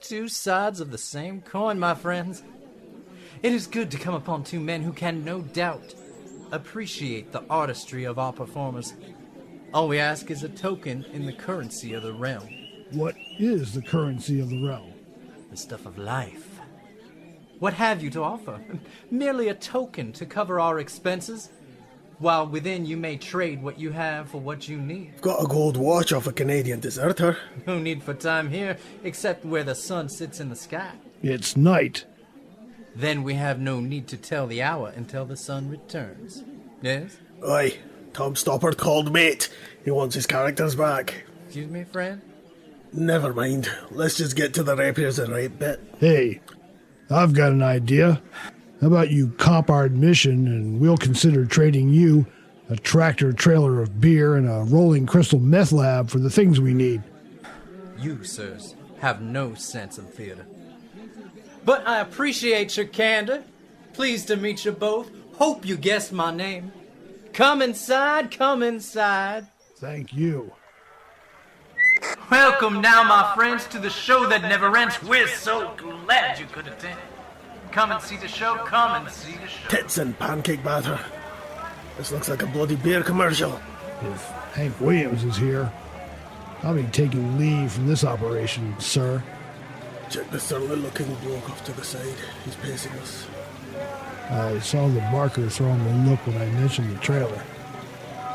Two sides of the same coin, my friends. It is good to come upon two men who can no doubt appreciate the artistry of our performers. All we ask is a token in the currency of the realm. What is the currency of the realm? The stuff of life. What have you to offer? Merely a token to cover our expenses, while within you may trade what you have for what you need. I've got a gold watch off a Canadian deserter. No need for time here, except where the sun sits in the sky. It's night. Then we have no need to tell the hour until the sun returns. Yes? Aye. Tom Stoppard called mate. He wants his characters back. Excuse me, friend? Never mind. Let's just get to the rapiers and right bit. Hey, I've got an idea. How about you cop our admission and we'll consider trading you a tractor trailer of beer and a rolling crystal meth lab for the things we need. You, sirs, have no sense of theater. But I appreciate your candor. Pleased to meet you both. Hope you guessed my name. Come inside, come inside. Thank you. Welcome now, my friends, to the show that never ends. We're so glad you could attend. Come and see the show, come and see the show. Tits and pancake batter. This looks like a bloody beer commercial. If Hank Williams is here, I'll be taking leave from this operation, sir. Check the surly-looking bloke off to the side. He's pacing us. I saw the barker throw him a look when I mentioned the trailer.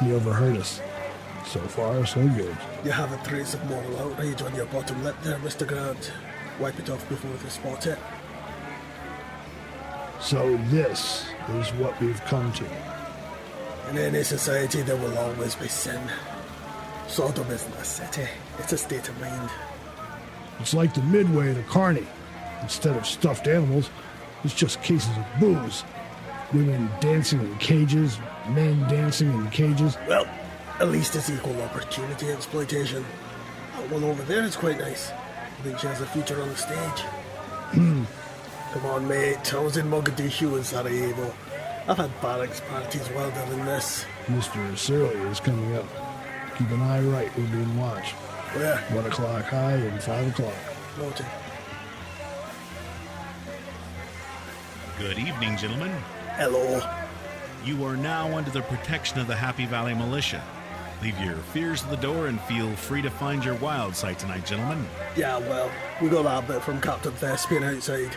He overheard us. So far, so good. You have a trace of moral outrage on your bottom lip there, Mr. Grant. Wipe it off before they spot it. So this is what we've come to. In any society, there will always be sin. Sodom isn't a city. It's a state of mind. It's like the midway of the carny. Instead of stuffed animals, it's just cases of booze. Women dancing in cages, men dancing in cages. Well, at least it's equal opportunity exploitation. That one over there is quite nice. I think she has a future on the stage. Come on, mate. I was in Mogadishu and Sarajevo. I've had barracks parties wilder than this. Mr. Surly is coming up. Keep an eye right, we're being watched. Where? 1 o'clock high and 5 o'clock. Noted. Good evening, gentlemen. Hello. You are now under the protection of the Happy Valley Militia. Leave your fears at the door and feel free to find your wild side tonight, gentlemen. Yeah, well, we got that bit from Captain Thespian outside.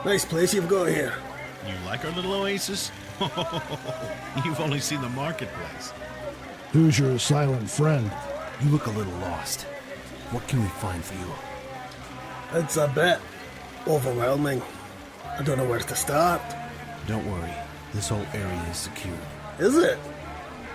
Nice place you've got here. You like our little oasis? You've only seen the marketplace. Who's your silent friend? You look a little lost. What can we find for you? It's a bit overwhelming. I don't know where to start. Don't worry. This whole area is secure. Is it?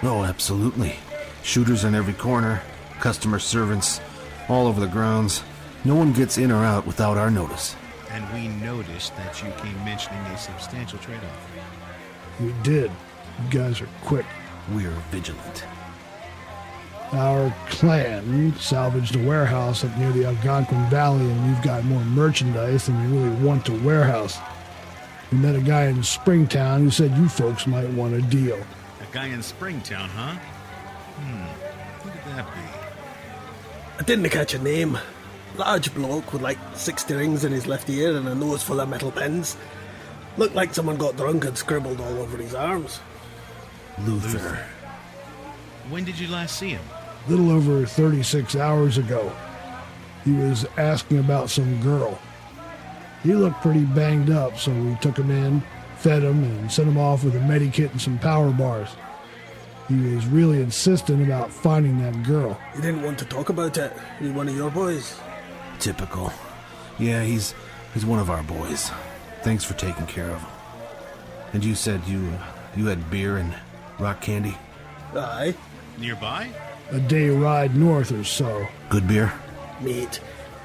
Oh, absolutely. Shooters in every corner, customer servants, all over the grounds. No one gets in or out without our notice. And we noticed that you came mentioning a substantial trade-off. We did. You guys are quick. We're vigilant. Our clan salvaged a warehouse up near the Algonquin Valley, and we've got more merchandise than we really want to warehouse. We met a guy in Springtown who said you folks might want a deal. A guy in Springtown, huh? Who could that be? I didn't catch a name. Large bloke with like 60 rings in his left ear and a nose full of metal pins. Looked like someone got drunk and scribbled all over his arms. Luther. When did you last see him? Little over 36 hours ago. He was asking about some girl. He looked pretty banged up, so we took him in, fed him, and sent him off with a medikit and some power bars. He was really insistent about finding that girl. He didn't want to talk about it. He's one of your boys. Typical. Yeah, he's one of our boys. Thanks for taking care of him. And you said you had beer and rock candy? Aye. Nearby? A day ride north or so. Good beer? Mate,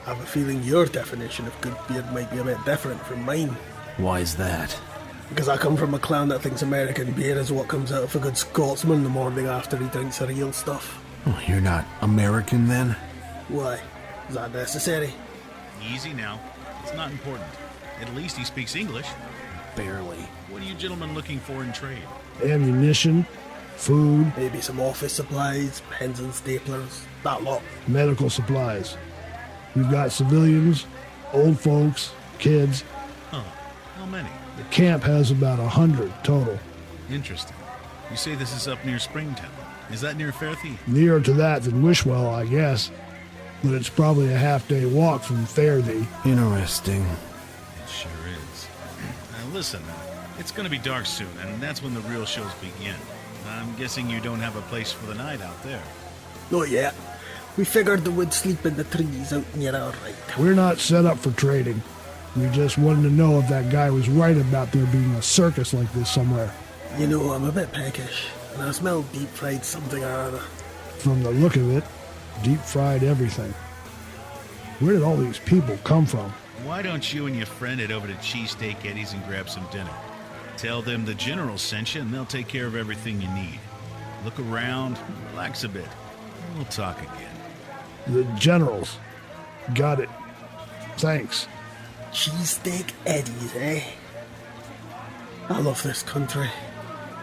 I have a feeling your definition of good beer might be a bit different from mine. Why is that? Because I come from a clan that thinks American beer is what comes out of a good Scotsman the morning after he drinks the real stuff. Oh, you're not American then? Why? Is that necessary? Easy now. It's not important. At least he speaks English. Barely. What are you gentlemen looking for in trade? Ammunition, food, Maybe some office supplies, pens and staplers, that lot. medical supplies. We've got civilians, old folks, kids. Huh. How many? The camp has about 100 total. Interesting. You say this is up near Springtown. Is that near Fairthy? Nearer to that than Wishwell, I guess. But it's probably a half-day walk from Fairthy. Interesting. It sure is. Now listen, it's gonna be dark soon, and that's when the real shows begin. I'm guessing you don't have a place for the night out there. Not yet. We figured that we'd sleep in the trees out near our right. We're not set up for trading. We just wanted to know if that guy was right about there being a circus like this somewhere. You know, I'm a bit peckish, and I smell deep-fried something or other. From the look of it, deep-fried everything. Where did all these people come from? Why don't you and your friend head over to Cheesesteak Eddie's and grab some dinner? Tell them the general sent you, and they'll take care of everything you need. Look around, relax a bit, and we'll talk again. The generals. Got it. Thanks. Cheesesteak Eddie's, eh? I love this country.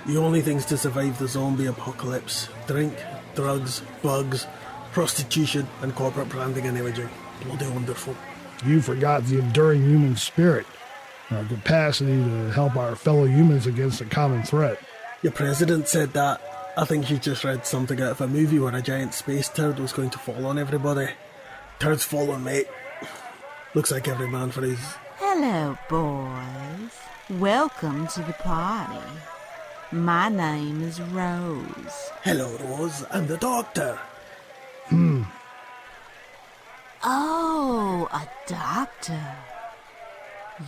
The only things to survive the zombie apocalypse: drink, drugs, bugs, prostitution, and corporate branding and imaging. Bloody wonderful. You forgot the enduring human spirit. Our capacity to help our fellow humans against a common threat. Your president said that. I think you just read something out of a movie where a giant space turd was going to fall on everybody. Turds falling, mate. Looks like every man for his... Hello, boys. Welcome to the party. My name is Rose. Hello, Rose. I'm the doctor. Oh, a doctor.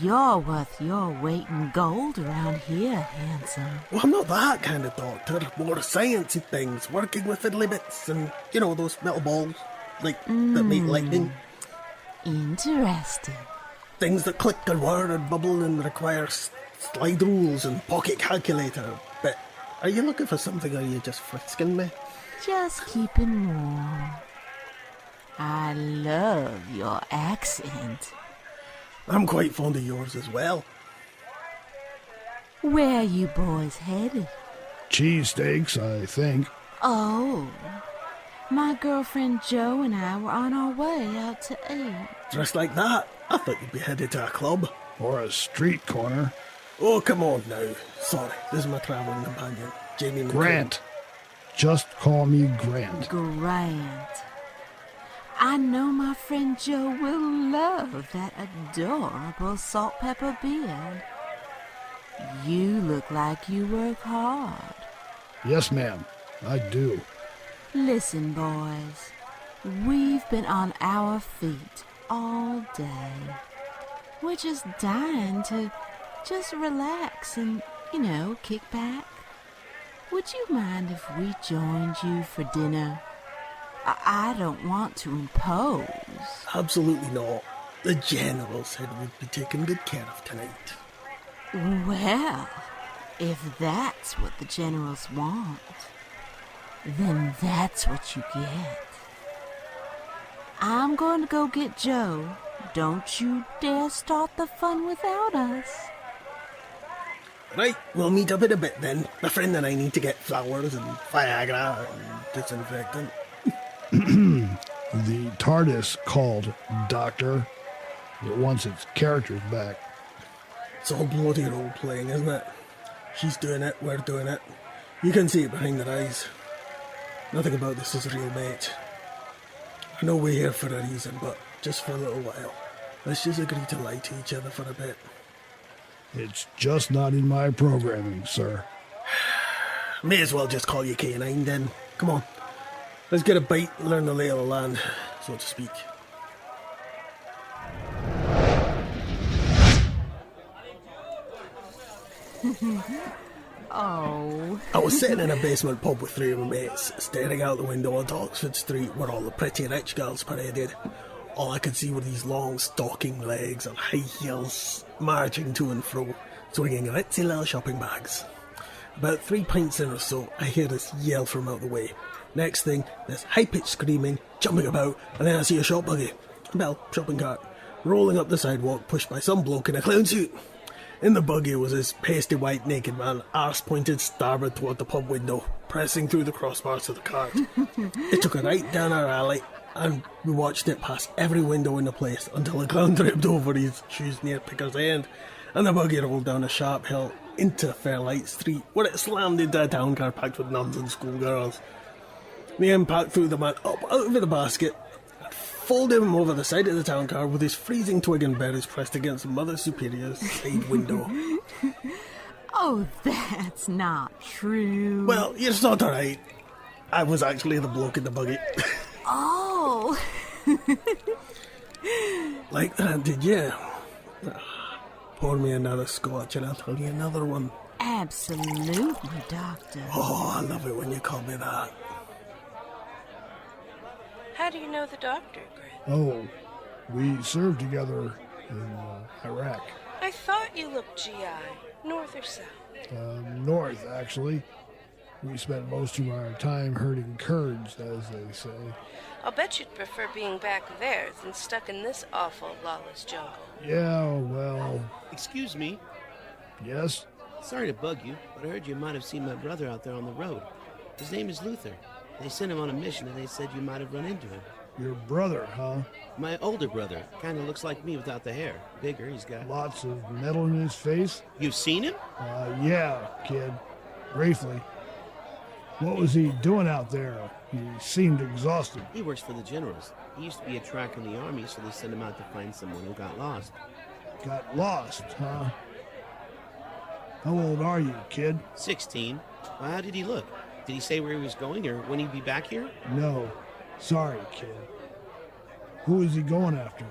You're worth your weight in gold around here, handsome. Well, I'm not that kind of doctor. More sciencey things, working with fiddly bits and, you know, those metal balls, like, that make lightning. Interesting. Things that click and whir and bubble and require slide rules and pocket calculator. But are you looking for something, or are you just frisking me? Just keeping warm. I love your accent. I'm quite fond of yours as well. Where are you boys headed? Cheesesteaks, I think. Oh, my girlfriend Jo and I were on our way out to eat. Dressed like that? I thought you'd be headed to a club. Or a street corner. Oh, come on now. Sorry, this is my traveling companion, Jamie McCoy. Grant. Just call me Grant. Grant. I know my friend Jo will love that adorable salt pepper beard. You look like you work hard. Yes, ma'am. I do. Listen, boys. We've been on our feet all day. We're just dying to just relax and, kick back. Would you mind if we joined you for dinner? I don't want to impose. Absolutely not. The General said we'd be taken good care of tonight. Well, if that's what the generals want, then that's what you get. I'm going to go get Jo. Don't you dare start the fun without us. Right, we'll meet up in a bit then. My friend and I need to get flowers and Viagra and disinfectant. The TARDIS called Doctor. It wants its characters back. It's all bloody role-playing, isn't it? She's doing it, we're doing it. You can see it behind their eyes. Nothing about this is real, mate. I know we're here for a reason, but just for a little while. Let's just agree to lie to each other for a bit. It's just not in my programming, sir. May as well just call you K9 then. Come on. Let's get a bite and learn the lay of the land, so to speak. Oh. I was sitting in a basement pub with 3 of my mates, staring out the window onto Oxford Street where all the pretty rich girls paraded. All I could see were these long stalking legs and high heels marching to and fro, swinging ritzy little shopping bags. About 3 pints in or so, I hear this yell from out the way. Next thing, this high-pitched screaming, jumping about, and then I see a shop buggy, shopping cart, rolling up the sidewalk, pushed by some bloke in a clown suit. In the buggy was this pasty white naked man, arse pointed starboard toward the pub window, pressing through the crossbars of the cart. It took a right down our alley, and we watched it pass every window in the place until the clown tripped over his shoes near Picker's End, and the buggy rolled down a sharp hill into Fairlight Street, where it slammed into a town car packed with nuns and schoolgirls. The impact threw the man up out of the basket, folded him over the side of the town car with his freezing twig and berries pressed against Mother Superior's side window. Oh, that's not true. Well, you're sort of right. I was actually the bloke in the buggy. Oh. Like that, did you? Pour me another scotch and I'll tell you another one. Absolutely, Doctor. Oh, I love it when you call me that. How do you know the doctor, Grant? Oh, we served together in Iraq. I thought you looked GI. North or south? North, actually. We spent most of our time herding Kurds, as they say. I'll bet you'd prefer being back there than stuck in this awful, lawless jungle. Yeah, well... Excuse me. Yes? Sorry to bug you, but I heard you might have seen my brother out there on the road. His name is Luther. They sent him on a mission and they said you might have run into him. Your brother, huh? My older brother. Kinda looks like me without the hair. Bigger, he's got... Lots of metal in his face? You've seen him? Yeah, kid. Briefly. What was he doing out there? He seemed exhausted. He works for the generals. He used to be a tracker in the army, so they sent him out to find someone who got lost. Got lost, huh? How old are you, kid? 16. Well, how did he look? Did he say where he was going or when he'd be back here? No. Sorry, kid. Who is he going after?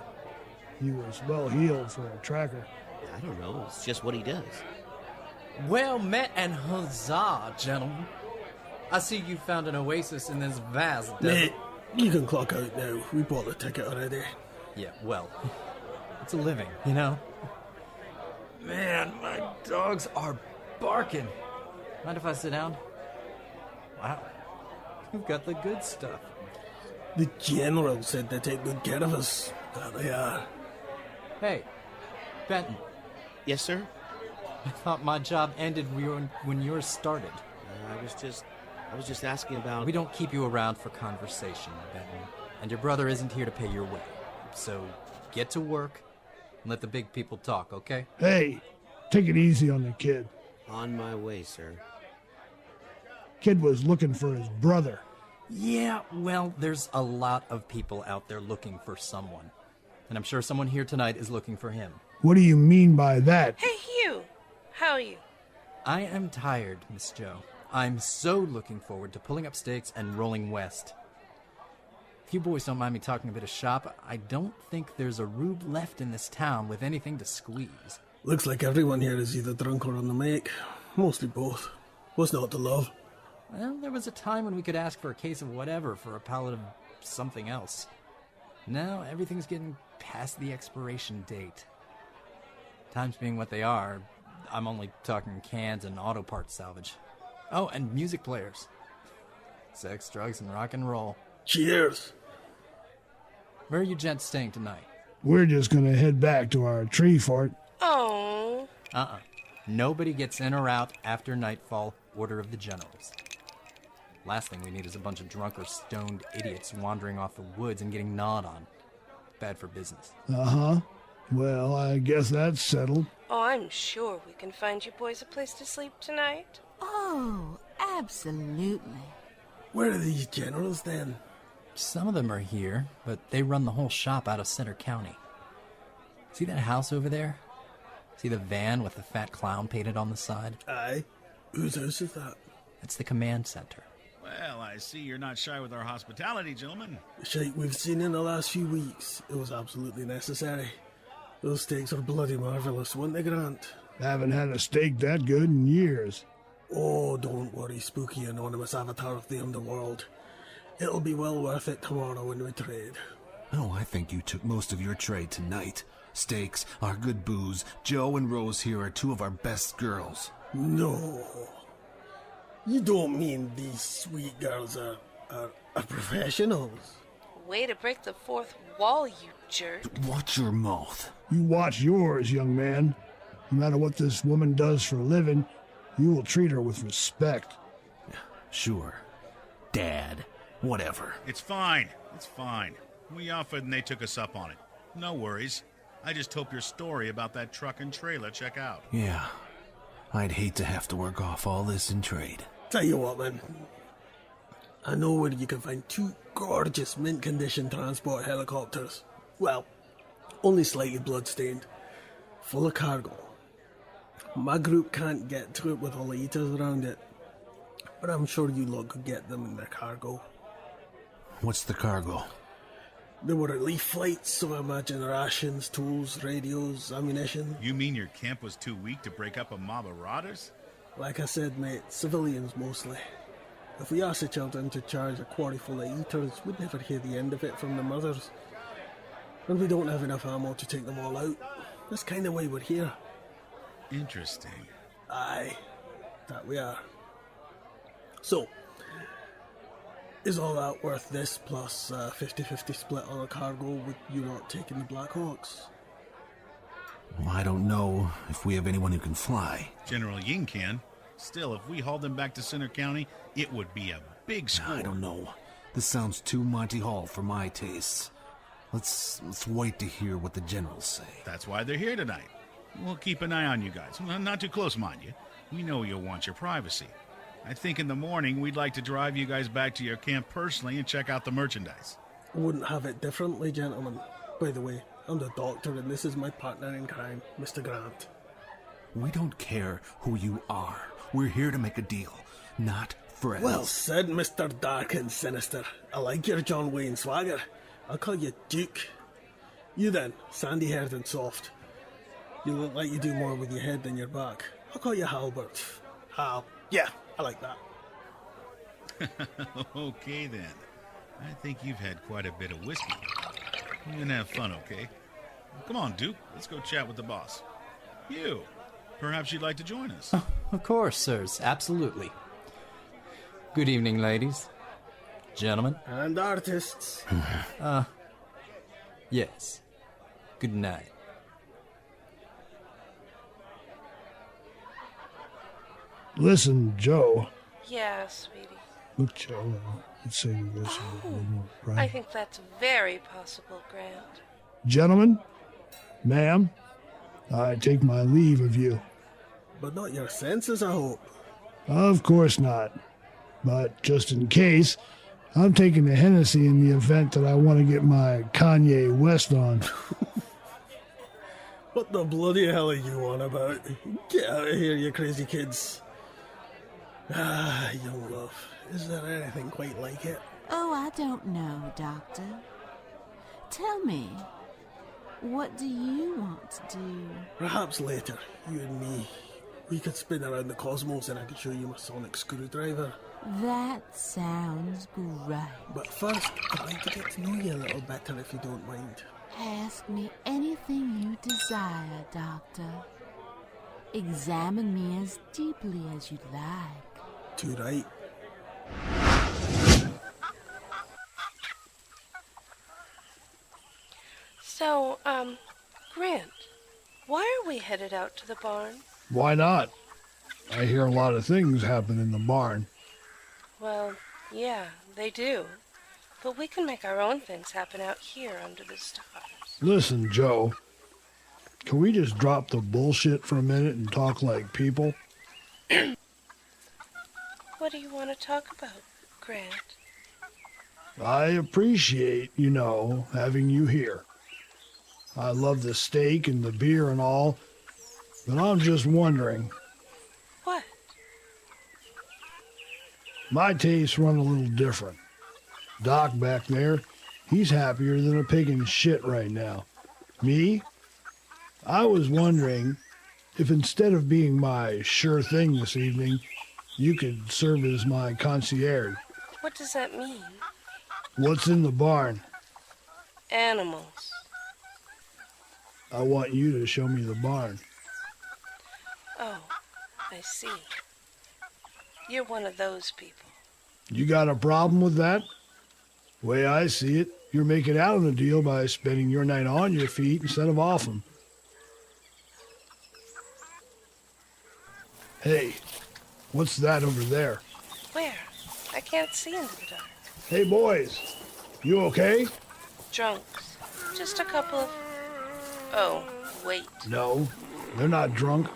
He was well heeled for a tracker. I don't know. It's just what he does. Well met and huzzah, gentlemen. I see you found an oasis in this vast desert. Mate, you can clock out now. We bought the ticket already. Yeah, well, it's a living, you know? Man, my dogs are barking. Mind if I sit down? Wow, you've got the good stuff. The general said they take good care of us. There they are. Hey, Benton. Yes, sir? I thought my job ended when yours started. I was just asking about... We don't keep you around for conversation, Benton. And your brother isn't here to pay your way. So, get to work and let the big people talk, okay? Hey, take it easy on the kid. On my way, sir. Kid was looking for his brother. Yeah, well, there's a lot of people out there looking for someone. And I'm sure someone here tonight is looking for him. What do you mean by that? Hey, Hugh. How are you? I am tired, Miss Joe. I'm so looking forward to pulling up stakes and rolling west. If you boys don't mind me talking a bit of shop, I don't think there's a rube left in this town with anything to squeeze. Looks like everyone here is either drunk or on the make. Mostly both. What's not to love? Well, there was a time when we could ask for a case of whatever for a pallet of something else. Now, everything's getting past the expiration date. Times being what they are, I'm only talking cans and auto parts salvage. Oh, and music players. Sex, drugs, and rock and roll. Cheers! Where are you gents staying tonight? We're just gonna head back to our tree fort. Oh. Nobody gets in or out after nightfall, order of the generals. Last thing we need is a bunch of drunk or stoned idiots wandering off the woods and getting gnawed on. Bad for business. Uh-huh. Well, I guess that's settled. Oh, I'm sure we can find you boys a place to sleep tonight. Oh, absolutely. Where are these generals, then? Some of them are here, but they run the whole shop out of Center County. See that house over there? See the van with the fat clown painted on the side? Aye. Whose house is that? It's the command center. Well, I see you're not shy with our hospitality, gentlemen. The shite we've seen in the last few weeks. It was absolutely necessary. Those steaks are bloody marvellous, weren't they, Grant? Haven't had a steak that good in years. Oh, don't worry, spooky anonymous avatar of the underworld. It'll be well worth it tomorrow when we trade. Oh, I think you took most of your trade tonight. Steaks, our good booze, Joe and Rose here are two of our best girls. No. You don't mean these sweet girls are professionals? Way to break the fourth wall, you jerk. Watch your mouth. You watch yours, young man. No matter what this woman does for a living, you will treat her with respect. Sure. Dad. Whatever. It's fine. It's fine. We offered and they took us up on it. No worries. I just hope your story about that truck and trailer check out. Yeah. I'd hate to have to work off all this in trade. Tell you what, man. I know where you can find two gorgeous mint condition transport helicopters. Well, only slightly bloodstained. Full of cargo. My group can't get to it with all the eaters around it. But I'm sure you lot could get them in their cargo. What's the cargo? There were relief flights, so I imagine rations, tools, radios, ammunition. You mean your camp was too weak to break up a mob of rotters? Like I said, mate, civilians mostly. If we asked the children to charge a quarry full of eaters, we'd never hear the end of it from the mothers. And we don't have enough ammo to take them all out. That's kind of why we're here. Interesting. Aye, that we are. So, is all that worth this plus 50-50 split on a cargo with you not taking the Blackhawks? Well, I don't know if we have anyone who can fly. General Ying can. Still, if we hauled them back to Center County, it would be a big score. I don't know. This sounds too Monty Hall for my tastes. Let's wait to hear what the generals say. That's why they're here tonight. We'll keep an eye on you guys. Well, not too close, mind you. We know you'll want your privacy. I think in the morning we'd like to drive you guys back to your camp personally and check out the merchandise. I wouldn't have it differently, gentlemen. By the way, I'm the doctor and this is my partner in crime, Mr. Grant. We don't care who you are. We're here to make a deal, not friends. Well said, Mr. Dark and Sinister. I like your John Wayne swagger. I'll call you Duke. You then, sandy-haired and soft. You look like you do more with your head than your back. I'll call you Halbert. Hal. Yeah, I like that. Okay then. I think you've had quite a bit of whiskey. We're gonna have fun, okay? Come on, Duke. Let's go chat with the boss. You. Perhaps you'd like to join us. Of course, sirs. Absolutely. Good evening, ladies. Gentlemen. And artists. Yes. Good night. Listen, Joe. Yeah, sweetie. Look, Joe, let's say this a little more I private. think that's very possible, Grant. Gentlemen, ma'am, I take my leave of you. But not your senses, I hope. Of course not. But just in case, I'm taking the Hennessy in the event that I want to get my Kanye West on. What the bloody hell are you on about? Get out of here, you crazy kids. Ah, young love. Is there anything quite like it? Oh, I don't know, Doctor. Tell me, what do you want to do? Perhaps later, you and me. We could spin around the cosmos and I could show you my sonic screwdriver. That sounds great. But first, I'd like to get to know you a little better if you don't mind. Ask me anything you desire, Doctor. Examine me as deeply as you'd like. Too right. So, Grant, why are we headed out to the barn? Why not? I hear a lot of things happen in the barn. Well, yeah, they do. But we can make our own things happen out here under the stars. Listen, Joe, can we just drop the bullshit for a minute and talk like people? What do you want to talk about, Grant? I appreciate, having you here. I love the steak and the beer and all, but I'm just wondering. What? My tastes run a little different. Doc back there, he's happier than a pig in shit right now. Me? I was wondering if instead of being my sure thing this evening, you could serve as my concierge. What does that mean? What's in the barn? Animals. I want you to show me the barn. Oh, I see. You're one of those people. You got a problem with that? Way I see it, you're making out on the deal by spending your night on your feet instead of off them. Hey, what's that over there? Where? I can't see into the dark. Hey, boys, you okay? Drunks. Just a couple of... Oh, wait. No, they're not drunk.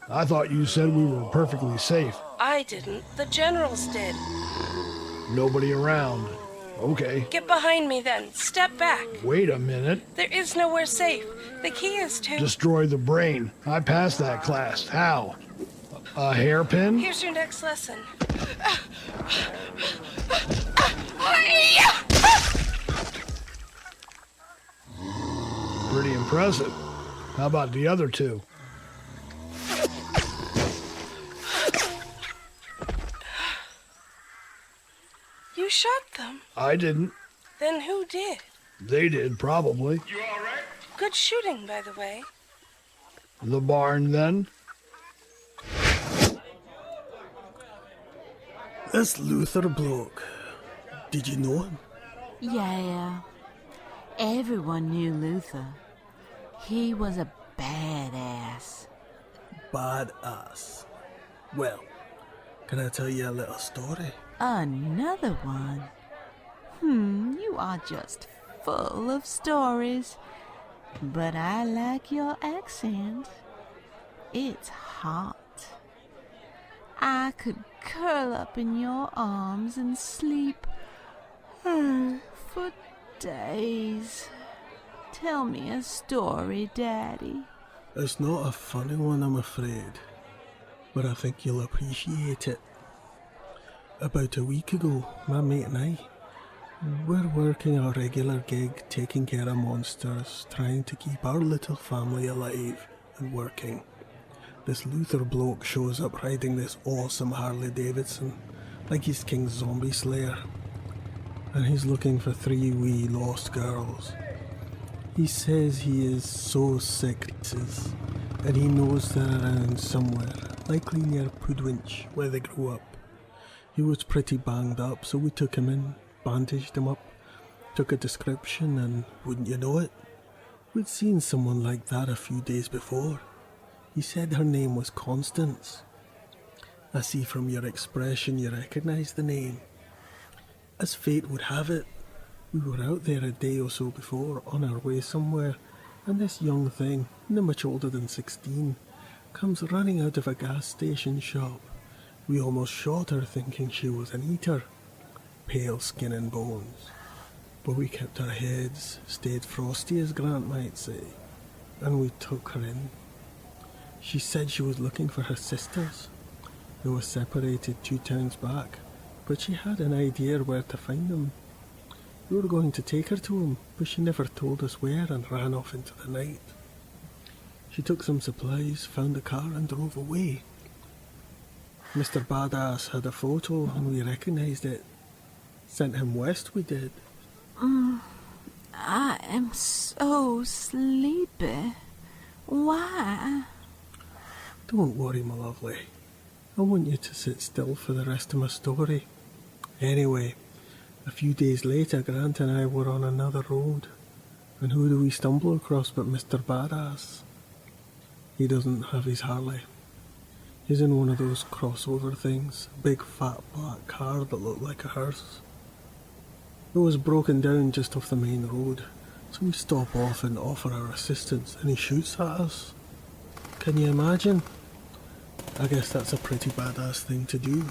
I thought you said we were perfectly safe. I didn't. The generals did. Nobody around. Okay. Get behind me then. Step back. Wait a minute. There is nowhere safe. The key is to... Destroy the brain. I passed that class. How? A hairpin? Here's your next lesson. Pretty impressive. How about the other two? You shot them. I didn't. Then who did? They did, probably. You all right? Good shooting, by the way. The barn, then? This Luther bloke, did you know him? Yeah. Everyone knew Luther. He was a badass. Badass. Well, can I tell you a little story? Another one? You are just full of stories. But I like your accent. It's hot. I could curl up in your arms and sleep for days. Tell me a story, Daddy. It's not a funny one, I'm afraid, but I think you'll appreciate it. About a week ago, my mate and I were working a regular gig taking care of monsters, trying to keep our little family alive and working. This Luther bloke shows up riding this awesome Harley Davidson, like he's King Zombie Slayer, and he's looking for 3 wee lost girls. He says he is so sick, and he knows they're around somewhere, likely near Pudwinch, where they grew up. He was pretty banged up, so we took him in, bandaged him up, took a description, and wouldn't you know it, we'd seen someone like that a few days before. He said her name was Constance. I see from your expression you recognise the name. As fate would have it, we were out there a day or so before, on our way somewhere, and this young thing, not much older than 16, comes running out of a gas station shop. We almost shot her thinking she was an eater. Pale skin and bones. But we kept our heads, stayed frosty as Grant might say, and we took her in. She said she was looking for her sisters. They were separated 2 towns back, but she had an idea where to find them. We were going to take her to them, but she never told us where and ran off into the night. She took some supplies, found a car and drove away. Mr. Badass had a photo and we recognised it. Sent him west, we did. I am so sleepy. Why? Don't worry, my lovely. I want you to sit still for the rest of my story. Anyway, a few days later, Grant and I were on another road. And who do we stumble across but Mr. Badass? He doesn't have his Harley. He's in one of those crossover things, a big fat black car that looked like a hearse. It was broken down just off the main road, So we stop off and offer our assistance, and he shoots at us. Can you imagine? I guess that's a pretty badass thing to do.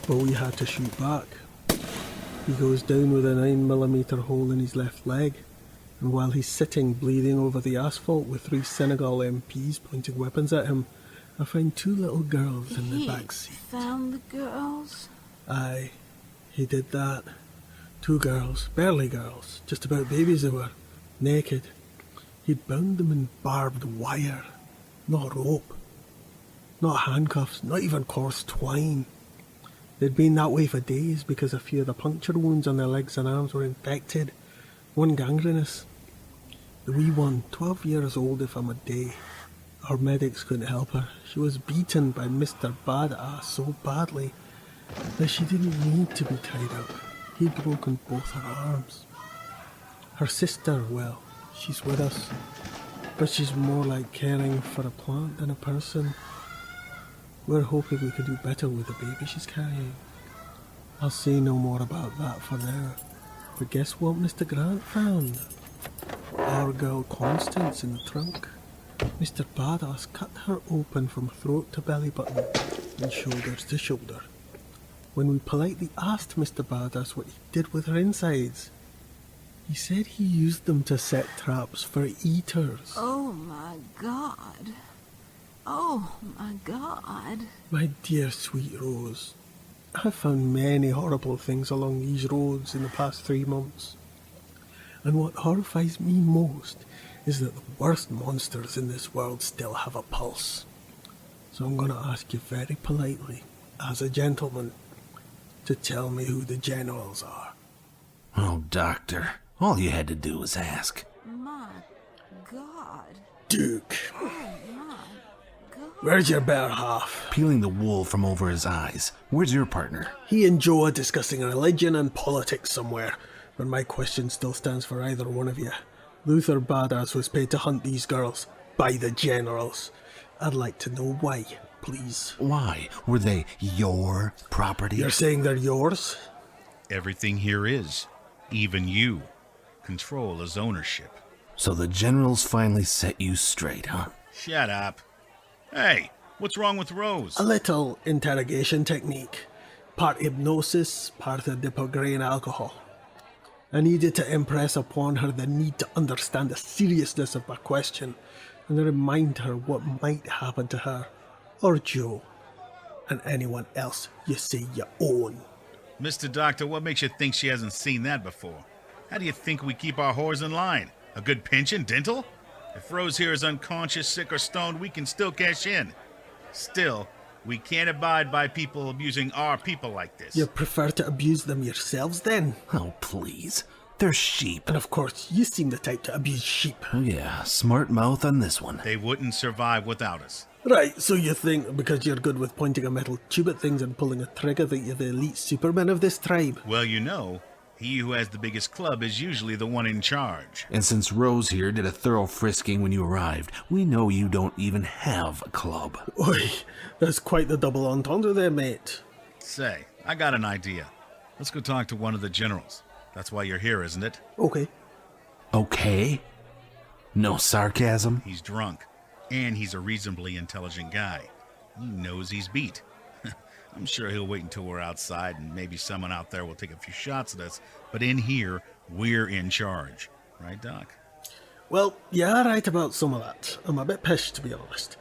But we had to shoot back. He goes down with a 9mm hole in his left leg, and while he's sitting bleeding over the asphalt with 3 Senegal MPs pointing weapons at him, I find 2 little girls in the back seat. Found the girls? Aye, he did that. 2 girls, barely girls, just about babies they were, naked. He'd bound them in barbed wire, not rope, not handcuffs, not even coarse twine. They'd been that way for days because a few of the puncture wounds on their legs and arms were infected, one gangrenous. The wee one, 12 years old if I'm a day. Our medics couldn't help her. She was beaten by Mr. Badass so badly that she didn't need to be tied up. He'd broken both her arms. Her sister, well, she's with us, but she's more like caring for a plant than a person. We're hoping we can do better with the baby she's carrying. I'll say no more about that for now. But guess what Mr. Grant found? Our girl Constance in the trunk. Mr. Badass cut her open from throat to belly button and shoulders to shoulder. When we politely asked Mr. Badass what he did with her insides, he said he used them to set traps for eaters. Oh my God. Oh my God. My dear sweet Rose, I've found many horrible things along these roads in the past 3 months. And what horrifies me most is that the worst monsters in this world still have a pulse. So I'm going to ask you very politely, as a gentleman, to tell me who the generals are. Oh, Doctor, all you had to do was ask. My God. Duke, Oh my God. where's your better half? Peeling the wool from over his eyes. Where's your partner? He and Joe are discussing religion and politics somewhere, but my question still stands for either one of you. Luther Badass was paid to hunt these girls by the generals. I'd like to know why, please. Why? Were they your property? You're saying they're yours? Everything here is. Even you. Control is ownership. So the generals finally set you straight, huh? Shut up. Hey, what's wrong with Rose? A little interrogation technique. Part hypnosis, part of dipograin alcohol. I needed to impress upon her the need to understand the seriousness of my question and remind her what might happen to her, or Joe, and anyone else you say you own. Mr. Doctor, what makes you think she hasn't seen that before? How do you think we keep our whores in line? A good pension, dental? If Rose here is unconscious, sick, or stoned, we can still cash in. Still, we can't abide by people abusing our people like this. You prefer to abuse them yourselves then? Oh, please. They're sheep. And of course, you seem the type to abuse sheep. Oh, yeah, smart mouth on this one. They wouldn't survive without us. Right, so you think because you're good with pointing a metal tube at things and pulling a trigger that you're the elite superman of this tribe? Well, you know, he who has the biggest club is usually the one in charge. And since Rose here did a thorough frisking when you arrived, we know you don't even have a club. Oi, that's quite the double entendre there, mate. Say, I got an idea. Let's go talk to one of the generals. That's why you're here, isn't it? Okay. Okay? No sarcasm? He's drunk, and he's a reasonably intelligent guy. He knows he's beat. I'm sure he'll wait until we're outside, and maybe someone out there will take a few shots at us, but in here, we're in charge. Right, Doc? Well, yeah, right about some of that. I'm a bit pissed, to be honest.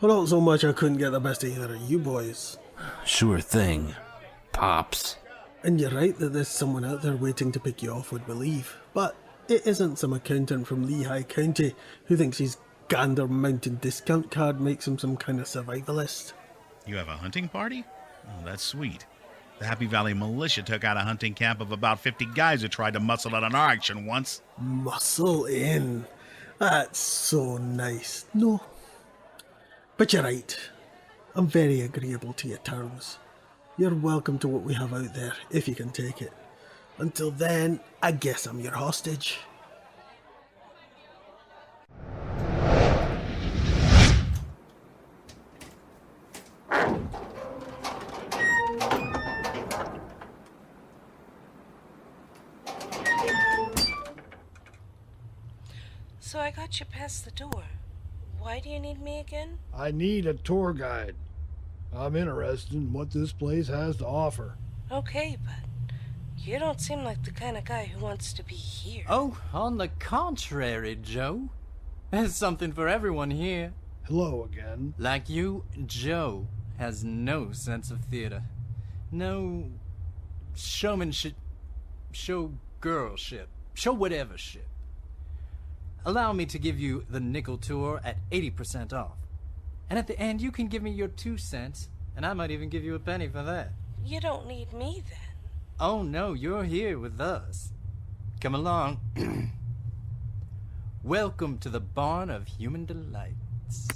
But not so much I couldn't get the best of either of you boys. Sure thing, Pops. And you're right that there's someone out there waiting to pick you off when we leave. But it isn't some accountant from Lehigh County who thinks his Gander Mountain discount card makes him some kind of survivalist. You have a hunting party? Oh, that's sweet. The Happy Valley Militia took out a hunting camp of about 50 guys who tried to muscle in an action once. Muscle in? That's so nice. No. But you're right. I'm very agreeable to your terms. You're welcome to what we have out there, if you can take it. Until then, I guess I'm your hostage. So I got you past the door. Why do you need me again? I need a tour guide. I'm interested in what this place has to offer. Okay, but you don't seem like the kind of guy who wants to be here. Oh, on the contrary, Joe. There's something for everyone here. Hello again. Like you, Joe has no sense of theater. No showmanship, showgirlship, show whatever ship. Allow me to give you the nickel tour at 80% off. And at the end, you can give me your 2 cents, and I might even give you a penny for that. You don't need me then. Oh no, you're here with us. Come along. Welcome to the Barn of Human Delights.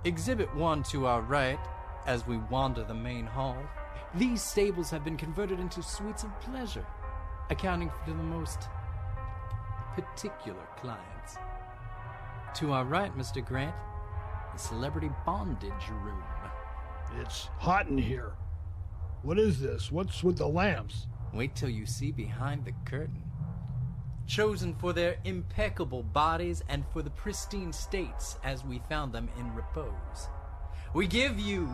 Exhibit 1 to our right, as we wander the main hall. These stables have been converted into suites of pleasure, accounting for the most particular clients. To our right, Mr. Grant, the celebrity bondage room. It's hot in here. What is this? What's with the lamps? Wait till you see behind the curtain. Chosen for their impeccable bodies and for the pristine states as we found them in repose. We give you...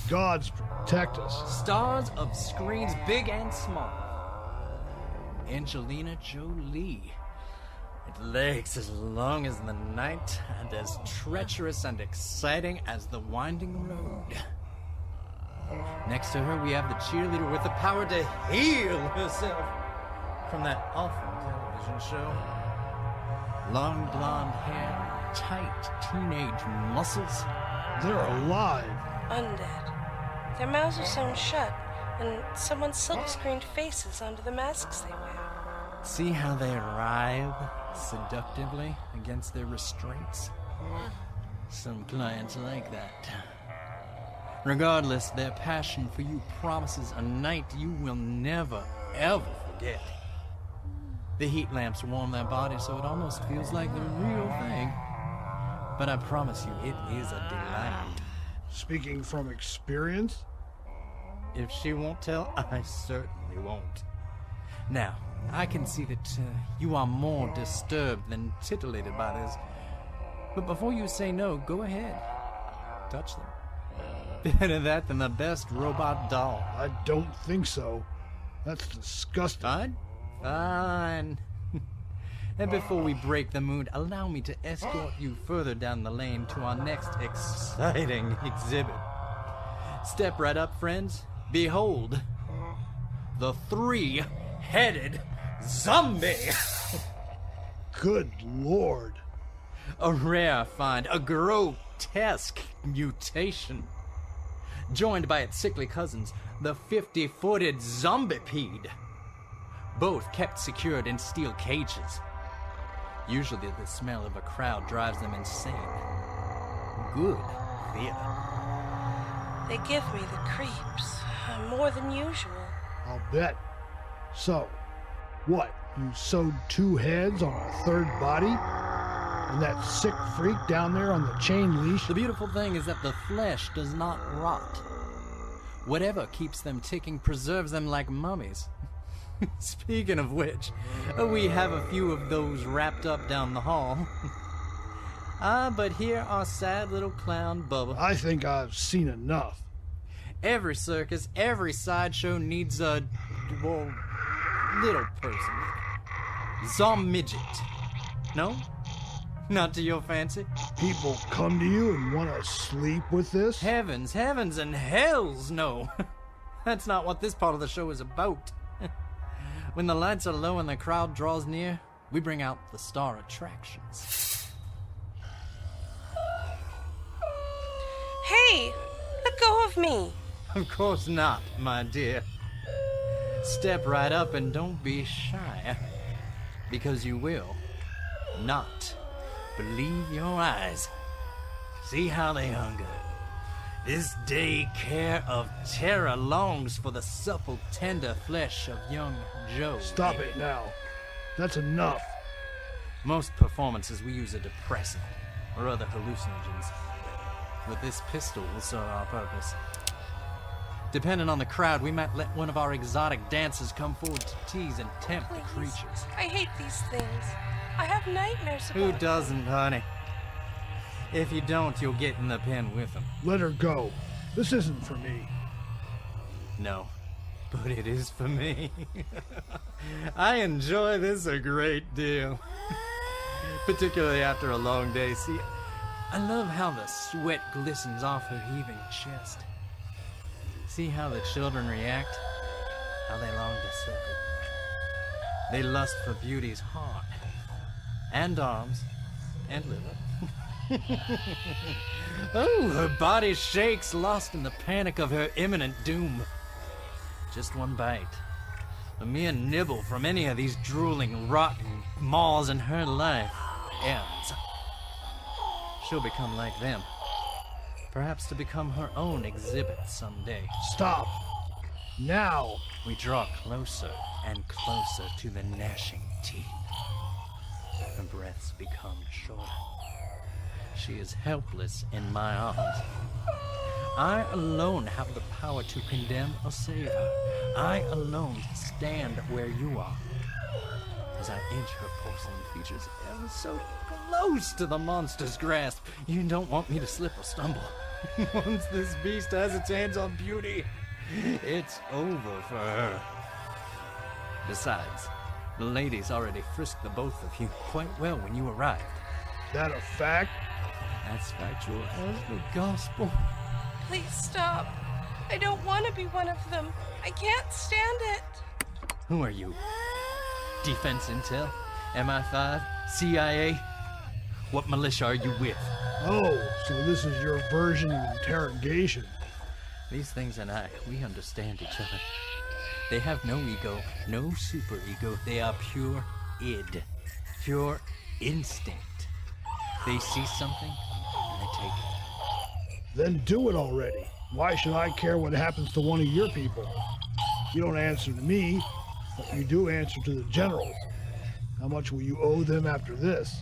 Gods protect us. Stars of screens big and small. Angelina Jolie. With legs as long as the night and as treacherous and exciting as the winding road. Next to her we have the cheerleader with the power to heal herself from that awful television show. Long blonde hair, tight teenage muscles. They're alive. Undead. Their mouths are sewn shut, and someone's silk-screened faces under the masks they wear. See how they writhe seductively against their restraints? Some clients like that. Regardless, their passion for you promises a night you will never, ever forget. The heat lamps warm their bodies so it almost feels like the real thing. But I promise you, it is a delight. Speaking from experience? If she won't tell, I certainly won't. Now, I can see that you are more disturbed than titillated by this. But before you say no, go ahead. Touch them. Better that than the best robot doll. I don't think so. That's disgusting. Fine. And before we break the mood, allow me to escort you further down the lane to our next exciting exhibit. Step right up, friends. Behold, the 3-headed zombie. Good Lord. A rare find, a grotesque mutation. Joined by its sickly cousins, the 50-footed zombipede. Both kept secured in steel cages. Usually the smell of a crowd drives them insane. Good theater. They give me the creeps, more than usual. I'll bet. So, what? You sewed 2 heads on a 3rd body? And that sick freak down there on the chain leash? The beautiful thing is that the flesh does not rot. Whatever keeps them ticking preserves them like mummies. Speaking of which, we have a few of those wrapped up down the hall. But here our sad little clown Bubba. I think I've seen enough. Every circus, every sideshow needs a, well, little person. Zombidget. No? Not to your fancy? People come to you and want to sleep with this? Heavens, heavens, and hells no. That's not what this part of the show is about. When the lights are low and the crowd draws near, we bring out the star attractions. Hey, let go of me. Of course not, my dear. Step right up and don't be shy, because you will not believe your eyes. See how they hunger. This day care of terror longs for the supple, tender flesh of young Joe. Stop it now. That's enough. Most performances we use a depressant or other hallucinogens, but this pistol will serve our purpose. Depending on the crowd, we might let one of our exotic dancers come forward to tease and tempt the Please. creatures. I hate these things. I have nightmares Who about doesn't, honey? If you don't, you'll get in the pen with them. Let her go. This isn't for me. No, but it is for me. I enjoy this a great deal. Particularly after a long day. See, I love how the sweat glistens off her heaving chest. See how the children react? How they long to suck it. They lust for beauty's heart, and arms, and liver. Oh, her body shakes, lost in the panic of her imminent doom. Just one bite, a mere nibble from any of these drooling, rotten maws, and her life ends. She'll become like them. Perhaps to become her own exhibit someday. Stop. Now. We draw closer and closer to the gnashing teeth. Her breaths become shorter. She is helpless in my arms. I alone have the power to condemn or save her. I alone stand where you are. As I inch her porcelain features ever so close to the monster's grasp, you don't want me to slip or stumble. Once this beast has its hands on beauty, it's over for her. Besides, the ladies already frisked the both of you quite well when you arrived. That a fact? That's factual as the gospel. Please stop. I don't want to be one of them. I can't stand it. Who are you? Defense Intel? MI5? CIA? What militia are you with? Oh, so this is your version of interrogation. These things and I, we understand each other. They have no ego, no superego. They are pure id, pure instinct. They see something, and they take it. Then do it already. Why should I care what happens to one of your people? You don't answer to me, but you do answer to the generals. How much will you owe them after this?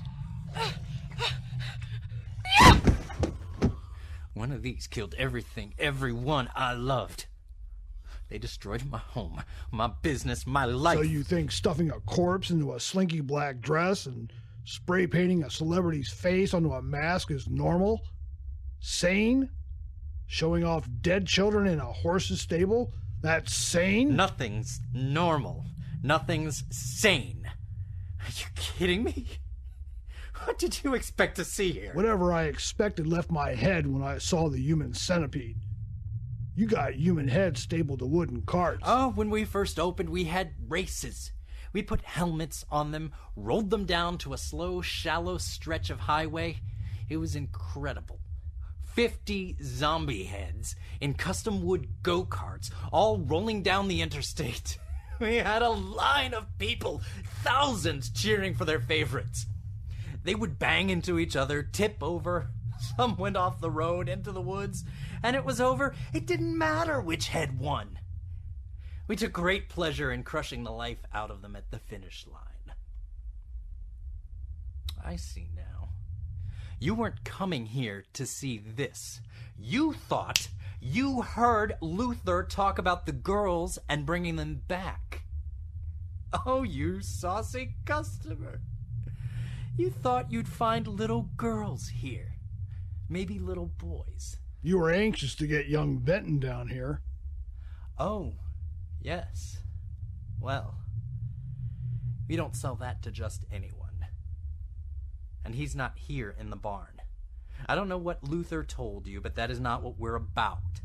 One of these killed everything, everyone I loved. They destroyed my home, my business, my life. So you think stuffing a corpse into a slinky black dress and spray painting a celebrity's face onto a mask is normal? Sane? Showing off dead children in a horse's stable? That's sane? Nothing's normal. Nothing's sane. Are you kidding me? What did you expect to see here? Whatever I expected left my head when I saw the human centipede. You got human heads stapled to wooden carts. Oh, when we first opened, we had races. We put helmets on them, rolled them down to a slow, shallow stretch of highway. It was incredible. 50 zombie heads in custom wood go-karts, all rolling down the interstate. We had a line of people, thousands cheering for their favorites. They would bang into each other, tip over. Some went off the road into the woods, and it was over. It didn't matter which head won. We took great pleasure in crushing the life out of them at the finish line. I see now. You weren't coming here to see this. You thought you heard Luther talk about the girls and bringing them back. Oh, you saucy customer. You thought you'd find little girls here. Maybe little boys. You were anxious to get young Benton down here. Oh, yes. Well, we don't sell that to just anyone. And he's not here in the barn. I don't know what Luther told you, but that is not what we're about.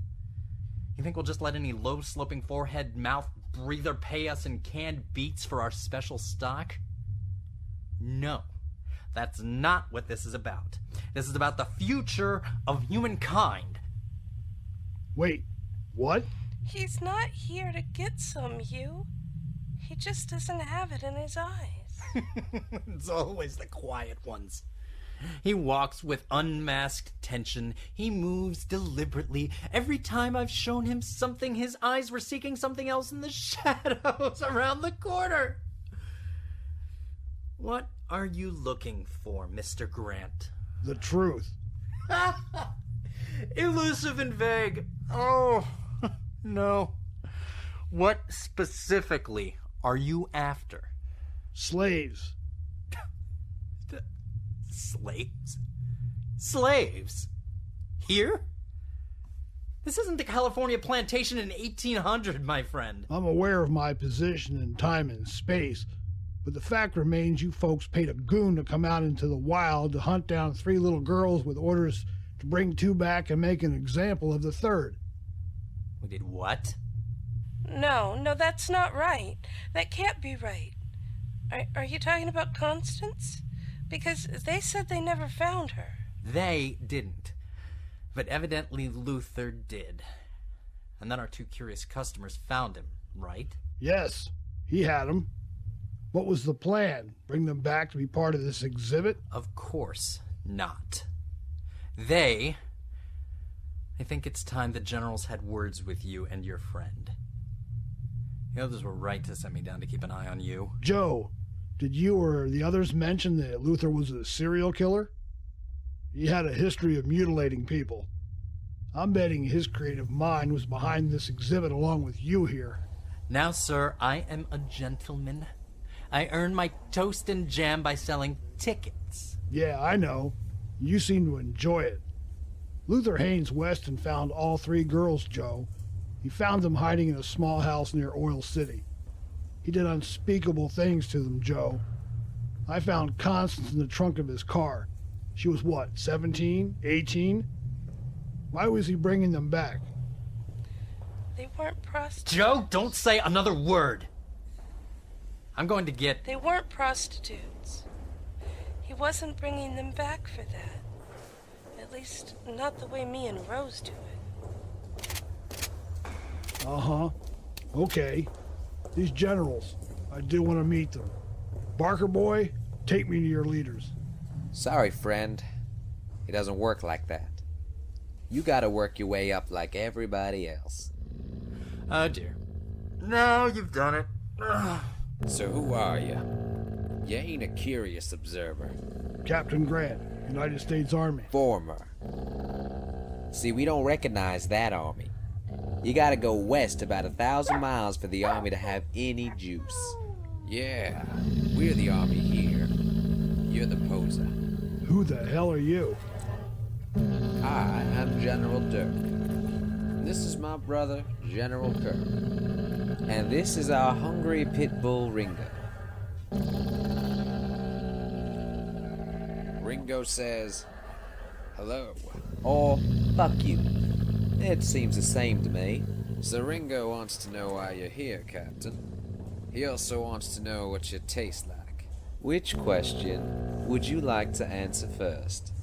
You think we'll just let any low-sloping forehead mouth breather pay us in canned beets for our special stock? No. That's not what this is about. This is about the future of humankind. Wait, what? He's not here to get some, Hugh. He just doesn't have it in his eyes. It's always the quiet ones. He walks with unmasked tension. He moves deliberately. Every time I've shown him something, his eyes were seeking something else in the shadows around the corner. What are you looking for, Mr. Grant? The truth. Elusive and vague. Oh, No. What specifically are you after? Slaves. Slaves? Slaves? Here? This isn't the California plantation in 1800, my friend. I'm aware of my position in time and space, but the fact remains you folks paid a goon to come out into the wild to hunt down 3 little girls with orders to bring 2 back and make an example of the 3rd. We did what? No, that's not right. That can't be right. Are you talking about Constance? Because they said they never found her. They didn't. But evidently Luther did. And then our 2 curious customers found him, right? Yes, he had them. What was the plan? Bring them back to be part of this exhibit? Of course not. I think it's time the generals had words with you and your friend. The others were right to send me down to keep an eye on you. Joe, did you or the others mention that Luther was a serial killer? He had a history of mutilating people. I'm betting his creative mind was behind this exhibit along with you here. Now, sir, I am a gentleman. I earn my toast and jam by selling tickets. Yeah, I know. You seem to enjoy it. Luther Haynes Weston found all 3 girls, Joe. He found them hiding in a small house near Oil City. He did unspeakable things to them, Joe. I found Constance in the trunk of his car. She was what, 17, 18? Why was he bringing them back? They weren't prostitutes. Joe, don't say another word. I'm going to get... They weren't prostitutes. He wasn't bringing them back for that. At least, not the way me and Rose do it. Uh-huh. Okay. These generals, I do want to meet them. Barker boy, take me to your leaders. Sorry, friend. It doesn't work like that. You gotta work your way up like everybody else. Oh, dear. No, you've done it. Ugh. So who are you? You ain't a curious observer. Captain Grant, United States Army. Former. See, we don't recognize that army. You gotta go west about 1,000 miles for the army to have any juice. Yeah, we're the army here. You're the poser. Who the hell are you? I am General Dirk. This is my brother, General Kirk. And this is our hungry pit bull, Ringo. Ringo says, hello, or fuck you. It seems the same to me. So Ringo wants to know why you're here, Captain. He also wants to know what you taste like. Which question would you like to answer first?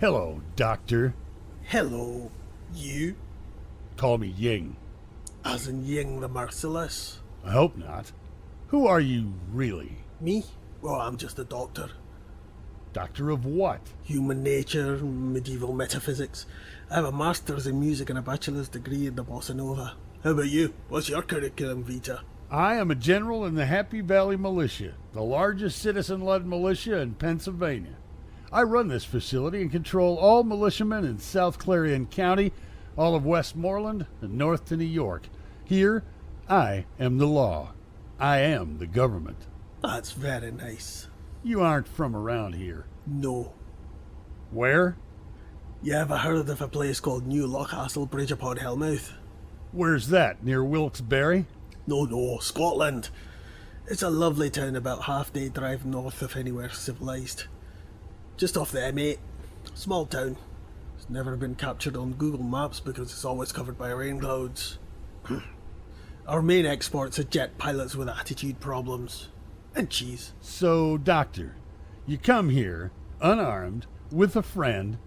Hello, Doctor. Hello, you? Call me Ying. As in Ying the Merciless? I hope not. Who are you, really? Me? Well, I'm just a doctor. Doctor of what? Human nature, medieval metaphysics. I have a master's in music and a bachelor's degree in the bossa nova. How about you? What's your curriculum vitae? I am a general in the Happy Valley Militia, the largest citizen-led militia in Pennsylvania. I run this facility and control all militiamen in South Clarion County, all of Westmoreland, and north to New York. Here, I am the law. I am the government. That's very nice. You aren't from around here. No. Where? You ever heard of a place called New Lochcastle Bridge upon Hellmouth? Where's that, near Wilkes-Barre? No, Scotland. It's a lovely town about half-day drive north of anywhere civilized. Just off the M8. Small town. It's never been captured on Google Maps because it's always covered by rain clouds. Our main exports are jet pilots with attitude problems. And cheese. So, Doctor, you come here, unarmed, with a friend.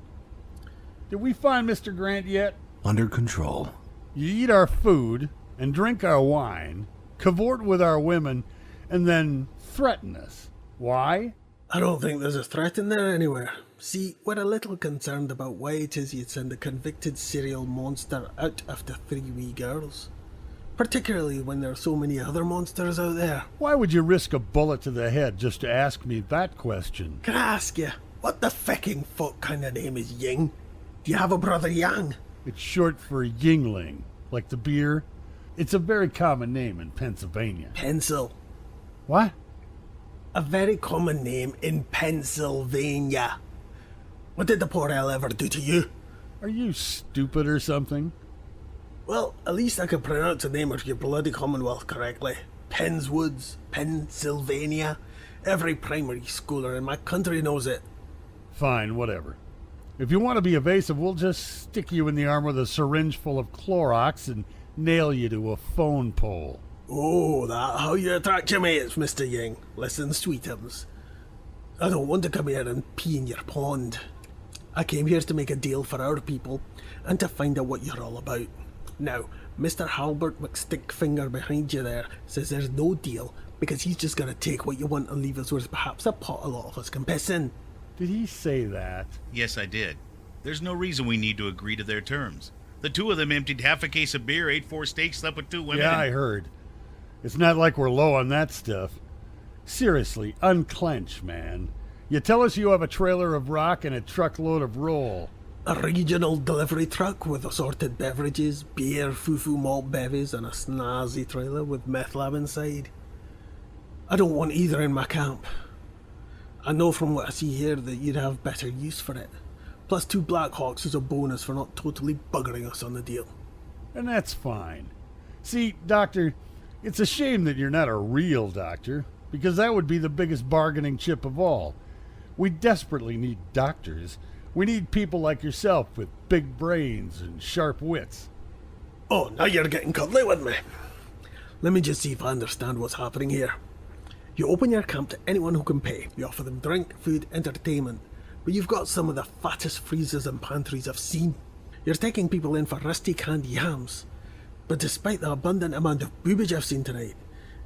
Did we find Mr. Grant yet? Under control. You eat our food and drink our wine, cavort with our women, and then threaten us. Why? I don't think there's a threat in there anywhere. See, we're a little concerned about why it is you'd send a convicted serial monster out after 3 wee girls. particularly when there are so many other monsters out there. Why would you risk a bullet to the head just to ask me that question? Can I ask you, what the fecking fuck kind of name is Ying? Do you have a brother Yang? It's short for Yingling, like the beer. It's a very common name in Pennsylvania. Pencil. What? A very common name in Pennsylvania. What did the poor hell ever do to you? Are you stupid or something? Well, at least I can pronounce the name of your bloody Commonwealth correctly. Pennswoods, Pennsylvania. Every primary schooler in my country knows it. Fine, whatever. If you want to be evasive, we'll just stick you in the arm with a syringe full of Clorox and nail you to a phone pole. Oh, that how you attract your mates, Mr. Ying. Listen, sweetums. I don't want to come here and pee in your pond. I came here to make a deal for our people and to find out what you're all about. Now, Mr. Halbert McStickfinger behind you there says there's no deal because he's just going to take what you want and leave us with perhaps a pot a lot of us can piss in. Did he say that? Yes, I did. There's no reason we need to agree to their terms. The two of them emptied half a case of beer, ate 4 steaks, slept with 2 women. Yeah, I heard. It's not like we're low on that stuff. Seriously, unclench, man. You tell us you have a trailer of rock and a truckload of roll. A regional delivery truck with assorted beverages, beer, foo-foo malt bevies, and a snazzy trailer with meth lab inside. I don't want either in my camp. I know from what I see here that you'd have better use for it. Plus 2 Blackhawks as a bonus for not totally buggering us on the deal. And that's fine. See, Doctor, it's a shame that you're not a real doctor, because that would be the biggest bargaining chip of all. We desperately need doctors. We need people like yourself with big brains and sharp wits. Oh, now you're getting cuddly with me. Let me just see if I understand what's happening here. You open your camp to anyone who can pay. You offer them drink, food, entertainment. But you've got some of the fattest freezers and pantries I've seen. You're taking people in for rusty canned yams. But despite the abundant amount of boobage I've seen tonight,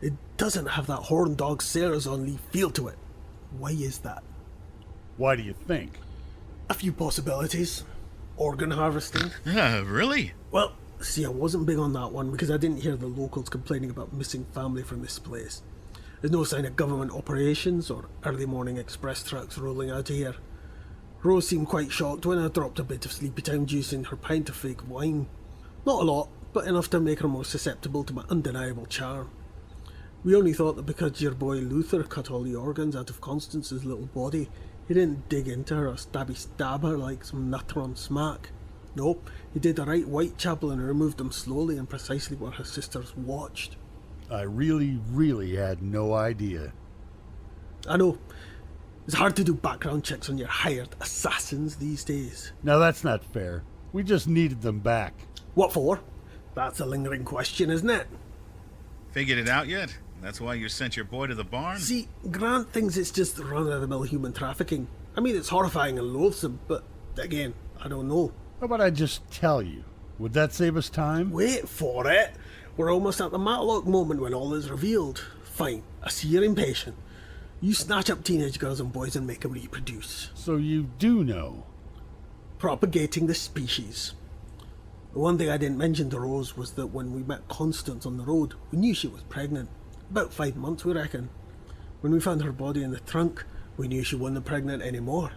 it doesn't have that horn dog sailors on leave feel to it. Why is that? Why do you think? A few possibilities. Organ harvesting. Really? Well, see, I wasn't big on that one because I didn't hear the locals complaining about missing family from this place. There's no sign of government operations or early morning express trucks rolling out of here. Rose seemed quite shocked when I dropped a bit of sleepy time juice in her pint of fake wine. Not a lot, but enough to make her more susceptible to my undeniable charm. We only thought that because your boy Luther cut all the organs out of Constance's little body, he didn't dig into her or stab her like some nutter on smack. Nope, he did the right Whitechapel and removed them slowly and precisely where her sisters watched. I really had no idea. I know. It's hard to do background checks on your hired assassins these days. Now that's not fair. We just needed them back. What for? That's a lingering question, isn't it? Figured it out yet? That's why you sent your boy to the barn? See, Grant thinks it's just run-of-the-mill human trafficking. I mean, it's horrifying and loathsome, but again, I don't know. How about I just tell you? Would that save us time? Wait for it. We're almost at the Matlock moment when all is revealed. Fine, I see you're impatient. You snatch up teenage girls and boys and make them reproduce. So you do know. Propagating the species. The one thing I didn't mention to Rose was that when we met Constance on the road, we knew she was pregnant. About 5 months, we reckon. When we found her body in the trunk, we knew she wasn't pregnant anymore.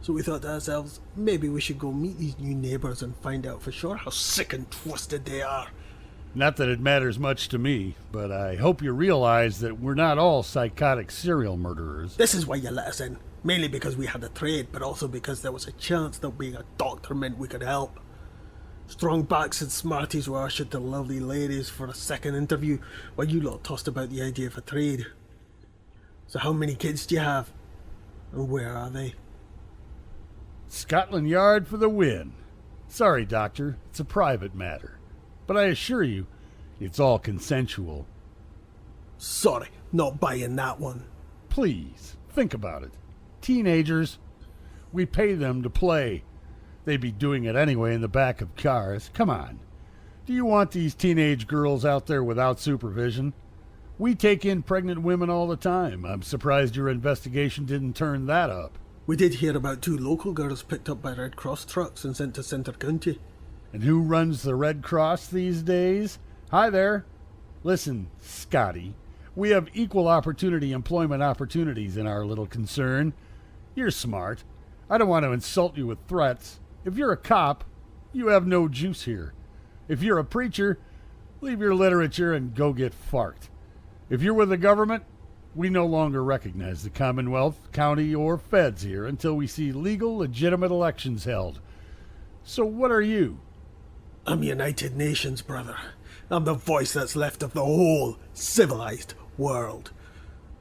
So we thought to ourselves, maybe we should go meet these new neighbours and find out for sure how sick and twisted they are. Not that it matters much to me, but I hope you realize that we're not all psychotic serial murderers. This is why you let us in. Mainly because we had a trade, but also because there was a chance that being a doctor meant we could help. Strong backs and smarties were ushered to lovely ladies for a second interview, while you lot tossed about the idea of a trade. So how many kids do you have? And where are they? Scotland Yard for the win. Sorry, Doctor, it's a private matter. But I assure you, it's all consensual. Sorry, not buying that one. Please, think about it. Teenagers, we pay them to play. They'd be doing it anyway in the back of cars. Come on. Do you want these teenage girls out there without supervision? We take in pregnant women all the time. I'm surprised your investigation didn't turn that up. We did hear about 2 local girls picked up by Red Cross trucks and sent to Centre County. And who runs the Red Cross these days? Hi there. Listen, Scotty, we have equal opportunity employment opportunities in our little concern. You're smart. I don't want to insult you with threats. If you're a cop, you have no juice here. If you're a preacher, leave your literature and go get farked. If you're with the government, we no longer recognize the Commonwealth, county, or feds here until we see legal, legitimate elections held. So what are you? I'm United Nations, brother. I'm the voice that's left of the whole civilized world.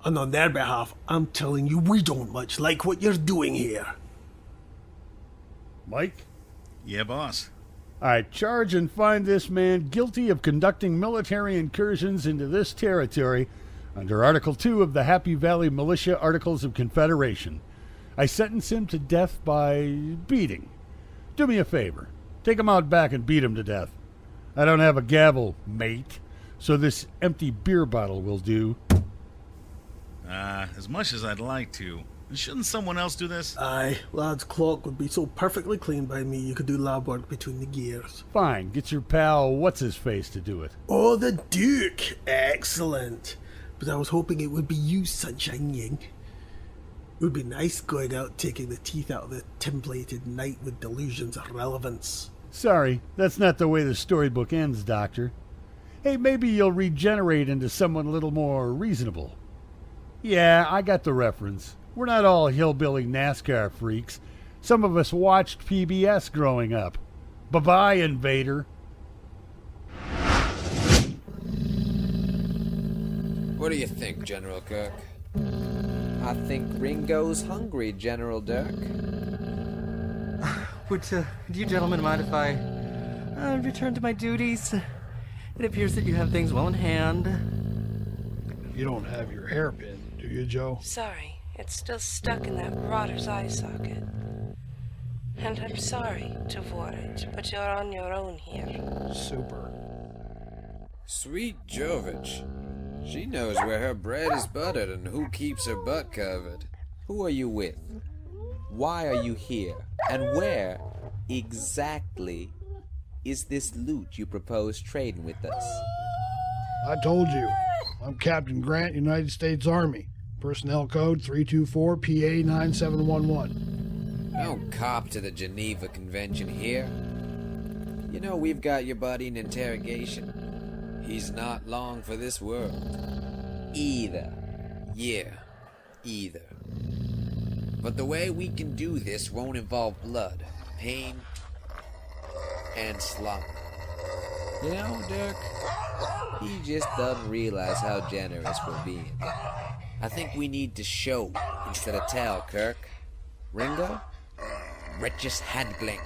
And on their behalf, I'm telling you we don't much like what you're doing here. Mike? Yeah, boss. I charge and find this man guilty of conducting military incursions into this territory under Article 2 of the Happy Valley Militia Articles of Confederation. I sentence him to death by beating. Do me a favor. Take him out back and beat him to death. I don't have a gavel, mate, so this empty beer bottle will do. As much as I'd like to. Shouldn't someone else do this? Aye, lad's clock would be so perfectly clean by me you could do lab work between the gears. Fine, get your pal What's-His-Face to do it. Oh, the Duke! Excellent. But I was hoping it would be you, Sunshine Ying. It would be nice going out taking the teeth out of the tin-plated knight with delusions of relevance. Sorry, that's not the way the storybook ends, Doctor. Hey, maybe you'll regenerate into someone a little more reasonable. Yeah, I got the reference. We're not all hillbilly NASCAR freaks. Some of us watched PBS growing up. Bye-bye, Invader. What do you think, General Kirk? I think Ringo's hungry, General Dirk. Would you gentlemen mind if I return to my duties? It appears that you have things well in hand. You don't have your hairpin, do you, Joe? Sorry, it's still stuck in that rotter's eye socket. And I'm sorry, Tvorich, but you're on your own here. Super. Sweet Jovich. She knows where her bread is buttered and who keeps her butt covered. Who are you with? Why are you here? And where exactly is this loot you propose trading with us? I told you. I'm Captain Grant, United States Army. Personnel code 324-PA-9711. Don't cop to the Geneva Convention here. You know we've got your buddy in interrogation. He's not long for this world. Either. Yeah, either. But the way we can do this won't involve blood, pain, and slaughter. You know, Dirk, he just doesn't realize how generous we're being. I think we need to show instead of tell, Kirk. Ringo? Richest hand blink.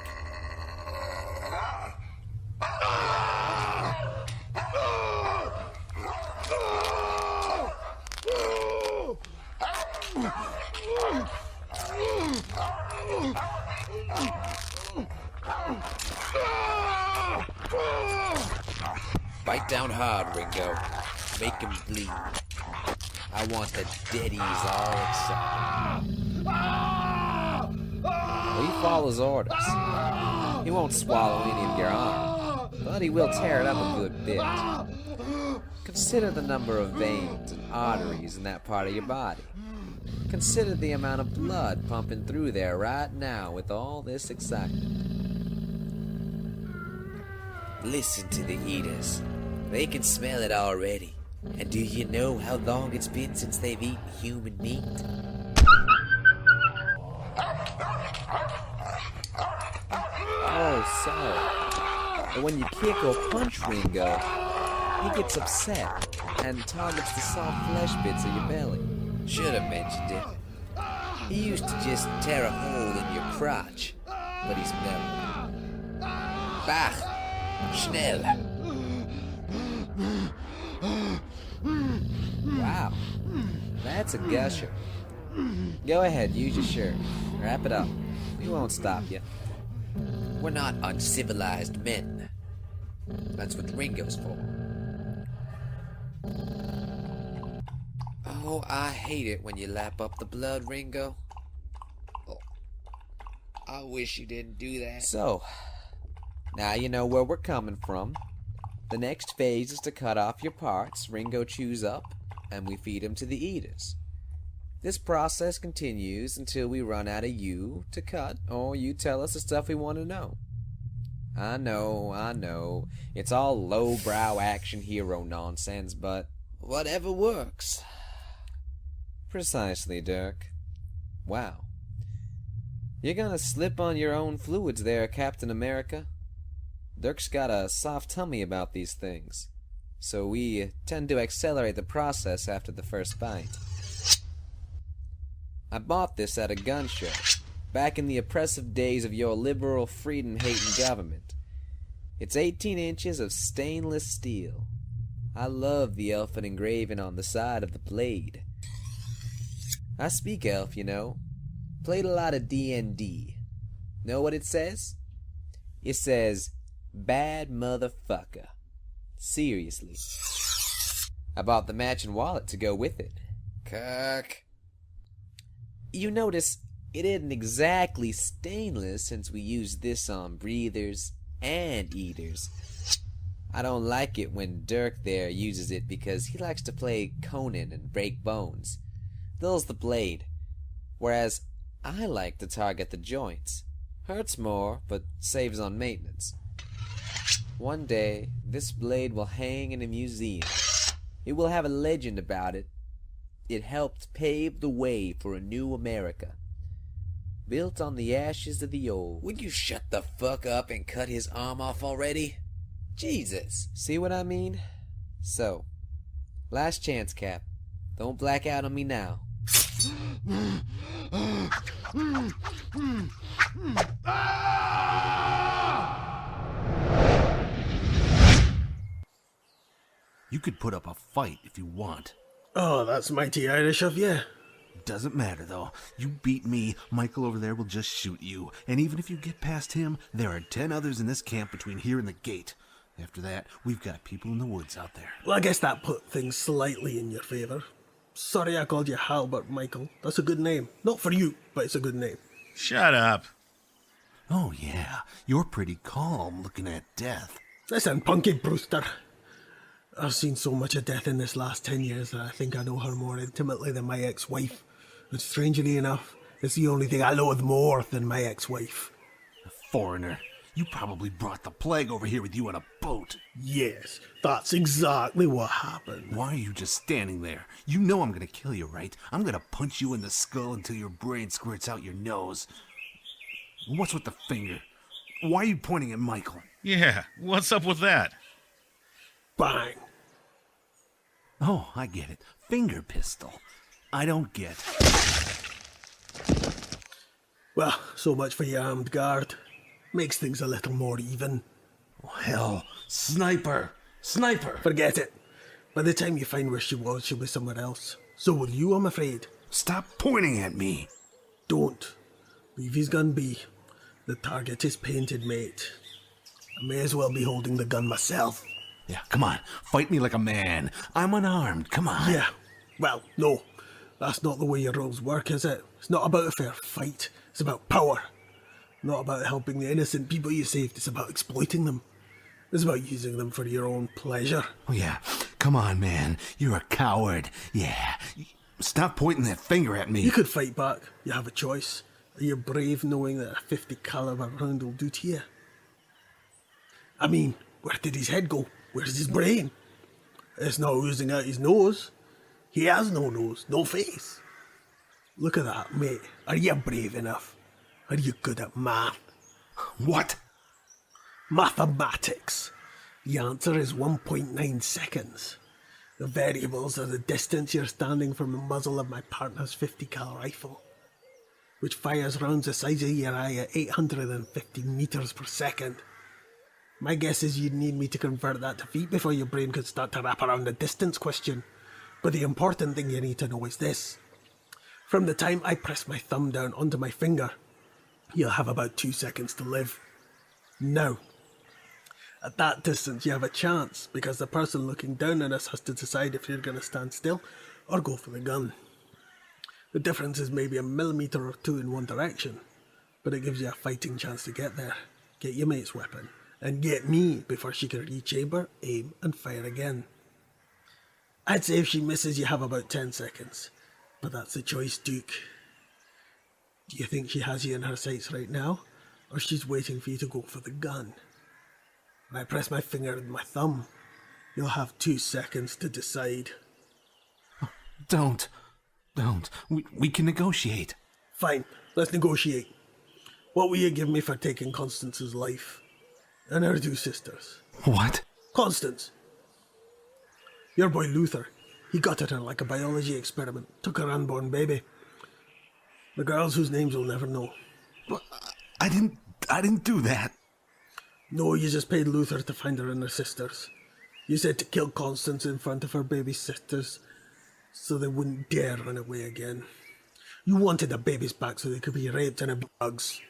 Bite down hard, Ringo. Make him bleed. I want the deadies all excited. Well, he follows orders. He won't swallow any of your arm, but he will tear it up a good bit. Consider the number of veins and arteries in that part of your body. Consider the amount of blood pumping through there right now with all this excitement. Listen to the eaters. They can smell it already. And do you know how long it's been since they've eaten human meat? Oh, sorry. But when you kick or punch Ringo, he gets upset and targets the soft flesh bits of your belly. Should have mentioned it. He used to just tear a hole in your crotch, but he's mellow. Bach! Schnell! Wow, that's a gusher. Go ahead, use your shirt. Wrap it up. We won't stop you. We're not uncivilized men. That's what Ringo's for. Oh, I hate it when you lap up the blood, Ringo. Oh, I wish you didn't do that. So, now you know where we're coming from. The next phase is to cut off your parts Ringo chews up, and we feed him to the eaters. This process continues until we run out of you to cut, or you tell us the stuff we want to know. I know, it's all lowbrow action hero nonsense, but whatever works. Precisely, Dirk. Wow. You're gonna slip on your own fluids there, Captain America. Dirk's got a soft tummy about these things, so we tend to accelerate the process after the first bite. I bought this at a gun show, back in the oppressive days of your liberal, freedom-hating government. It's 18 inches of stainless steel. I love the elfin engraving on the side of the blade. I speak elf, you know. Played a lot of D&D. Know what it says? It says, bad motherfucker. Seriously. I bought the matching wallet to go with it. Kirk. You notice it isn't exactly stainless since we used this on breathers and eaters. I don't like it when Dirk there uses it because he likes to play Conan and break bones. Dulls the blade. Whereas I like to target the joints. Hurts more, but saves on maintenance. One day, this blade will hang in a museum. It will have a legend about it. It helped pave the way for a new America. Built on the ashes of the old. Would you shut the fuck up and cut his arm off already? Jesus. See what I mean? So, last chance, Cap. Don't black out on me now. You could put up a fight if you want. Oh, that's mighty Irish of you. Doesn't matter, though. You beat me, Michael over there will just shoot you. And even if you get past him, there are 10 others in this camp between here and the gate. After that, we've got people in the woods out there. Well, I guess that put things slightly in your favour. Sorry I called you Halbert, Michael. That's a good name. Not for you, but it's a good name. Shut up. Oh, yeah. You're pretty calm looking at death. Listen, Punky Brewster. I've seen so much of death in this last 10 years that I think I know her more intimately than my ex-wife. And strangely enough, it's the only thing I loathe more than my ex-wife. A foreigner. You probably brought the plague over here with you on a boat. Yes, that's exactly what happened. Why are you just standing there? You know I'm gonna kill you, right? I'm gonna punch you in the skull until your brain squirts out your nose. What's with the finger? Why are you pointing at Michael? Yeah, what's up with that? Bang. Oh, I get it. Finger pistol. I don't get. Well, so much for your armed guard. Makes things a little more even. Oh, hell. Sniper! Sniper! Forget it. By the time you find where she was, she'll be somewhere else. So will you, I'm afraid. Stop pointing at me. Don't. Leave his gun be. The target is painted, mate. I may as well be holding the gun myself. Yeah, come on. Fight me like a man. I'm unarmed. Come on. Yeah. Well, no. That's not the way your rules work, is it? It's not about a fair fight. It's about power. Not about helping the innocent people you saved. It's about exploiting them. It's about using them for your own pleasure. Oh, yeah. Come on, man. You're a coward. Yeah. Stop pointing that finger at me. You could fight back. You have a choice. Are you brave knowing that a 50 caliber round will do to you? I mean, where did his head go? Where's his brain? It's not oozing out his nose. He has no nose, no face. Look at that, mate. Are you brave enough? Are you good at math? What? Mathematics. The answer is 1.9 seconds. The variables are the distance you're standing from the muzzle of my partner's 50 cal rifle, which fires rounds the size of your eye at 850 meters per second. My guess is you'd need me to convert that to feet before your brain could start to wrap around the distance question. But the important thing you need to know is this. From the time I press my thumb down onto my finger, you'll have about 2 seconds to live. Now, at that distance you have a chance, because the person looking down on us has to decide if you're going to stand still or go for the gun. The difference is maybe a millimeter or two in one direction, but it gives you a fighting chance to get there, get your mate's weapon, and get me before she can rechamber, aim, and fire again. I'd say if she misses, you have about 10 seconds. But that's the choice, Duke. Do you think she has you in her sights right now, or she's waiting for you to go for the gun? When I press my finger with my thumb, you'll have 2 seconds to decide. Don't. We can negotiate. Fine, let's negotiate. What will you give me for taking Constance's life? And her 2 sisters. What? Constance. Your boy Luther. He got at her like a biology experiment. Took her unborn baby. The girls whose names we'll never know. But I didn't do that. No, you just paid Luther to find her and her sisters. You said to kill Constance in front of her baby sisters, so they wouldn't dare run away again. You wanted the babies back so they could be raped and bugs.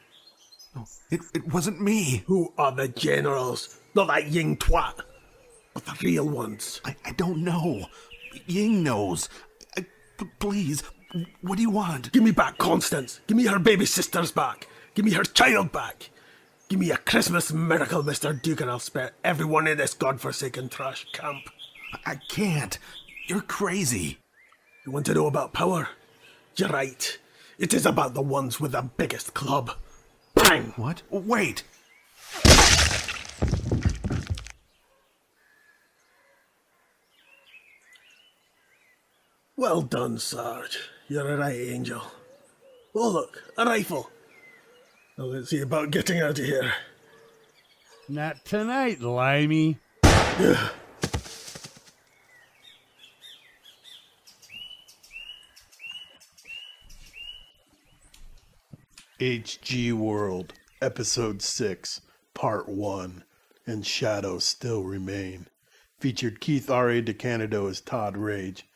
No, it wasn't me. Who are the generals? Not that Ying twat, but the real ones. I don't know. Ying knows. Please, what do you want? Give me back Constance. Give me her baby sisters back. Give me her child back. Give me a Christmas miracle, Mr. Duke, and I'll spare everyone in this godforsaken trash camp. I can't. You're crazy. You want to know about power? You're right. It is about the ones with the biggest club. Bang! What? Wait! Well done, Sarge. You're a right angel. Oh, look, a rifle. Now let's see about getting out of here. Not tonight, Limey. HG World, Episode 6, Part 1, and Shadows Still Remain. Featured Keith R.A. DeCandido as Todd Rage,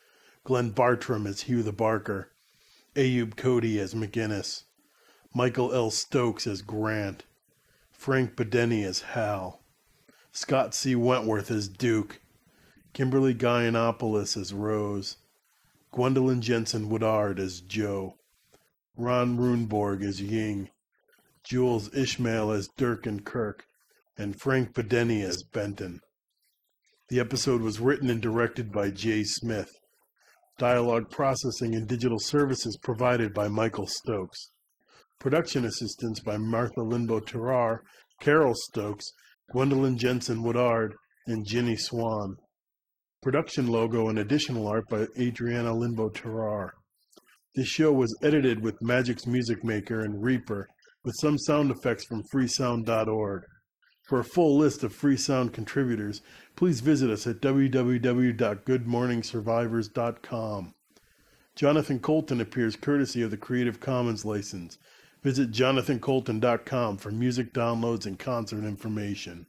Glenn Bartram as Hugh the Barker, Ayub Cody as McGinnis, Michael L. Stokes as Grant, Frank Bedeni as Hal, Scott C. Wentworth as Duke, Kimberly Guyonopoulos as Rose, Gwendolyn Jensen Woodard as Joe, Ron Runeborg as Ying, Jules Ishmael as Dirk and Kirk, and Frank Bedeni as Benton. The episode was written and directed by Jay Smith. Dialogue processing and digital services provided by Michael Stokes. Production assistance by Martha Linbo Terrar, Carol Stokes, Gwendolyn Jensen Woodard, and Ginny Swan. Production logo and additional art by Adriana Linbo Terrar. This show was edited with Magic's Music Maker and Reaper, with some sound effects from freesound.org. For a full list of free sound contributors, please visit us at www.goodmorningsurvivors.com. Jonathan Colton appears courtesy of the Creative Commons license. Visit jonathancolton.com for music downloads and concert information.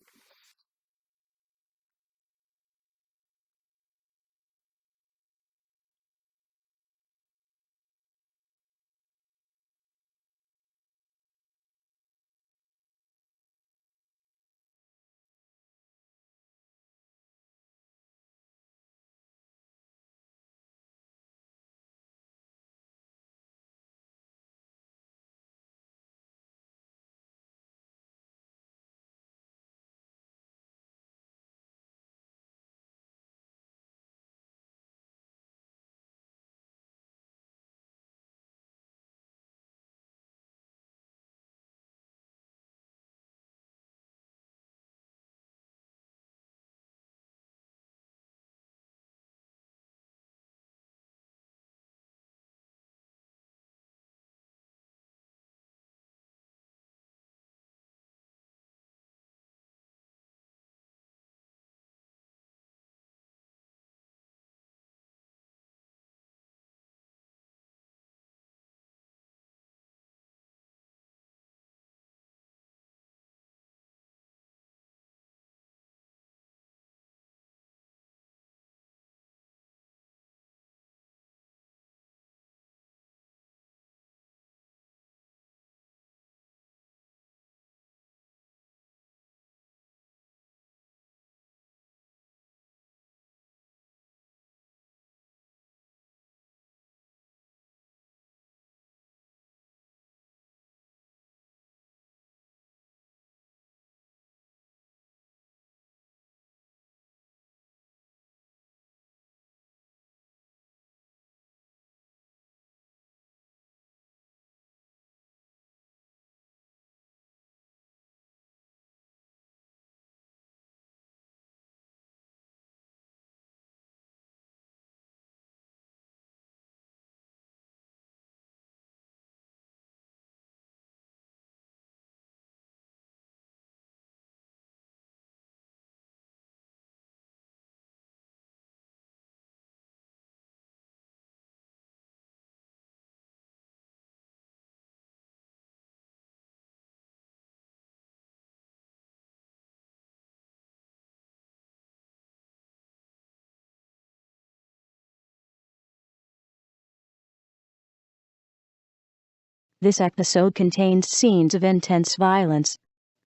This episode contains scenes of intense violence.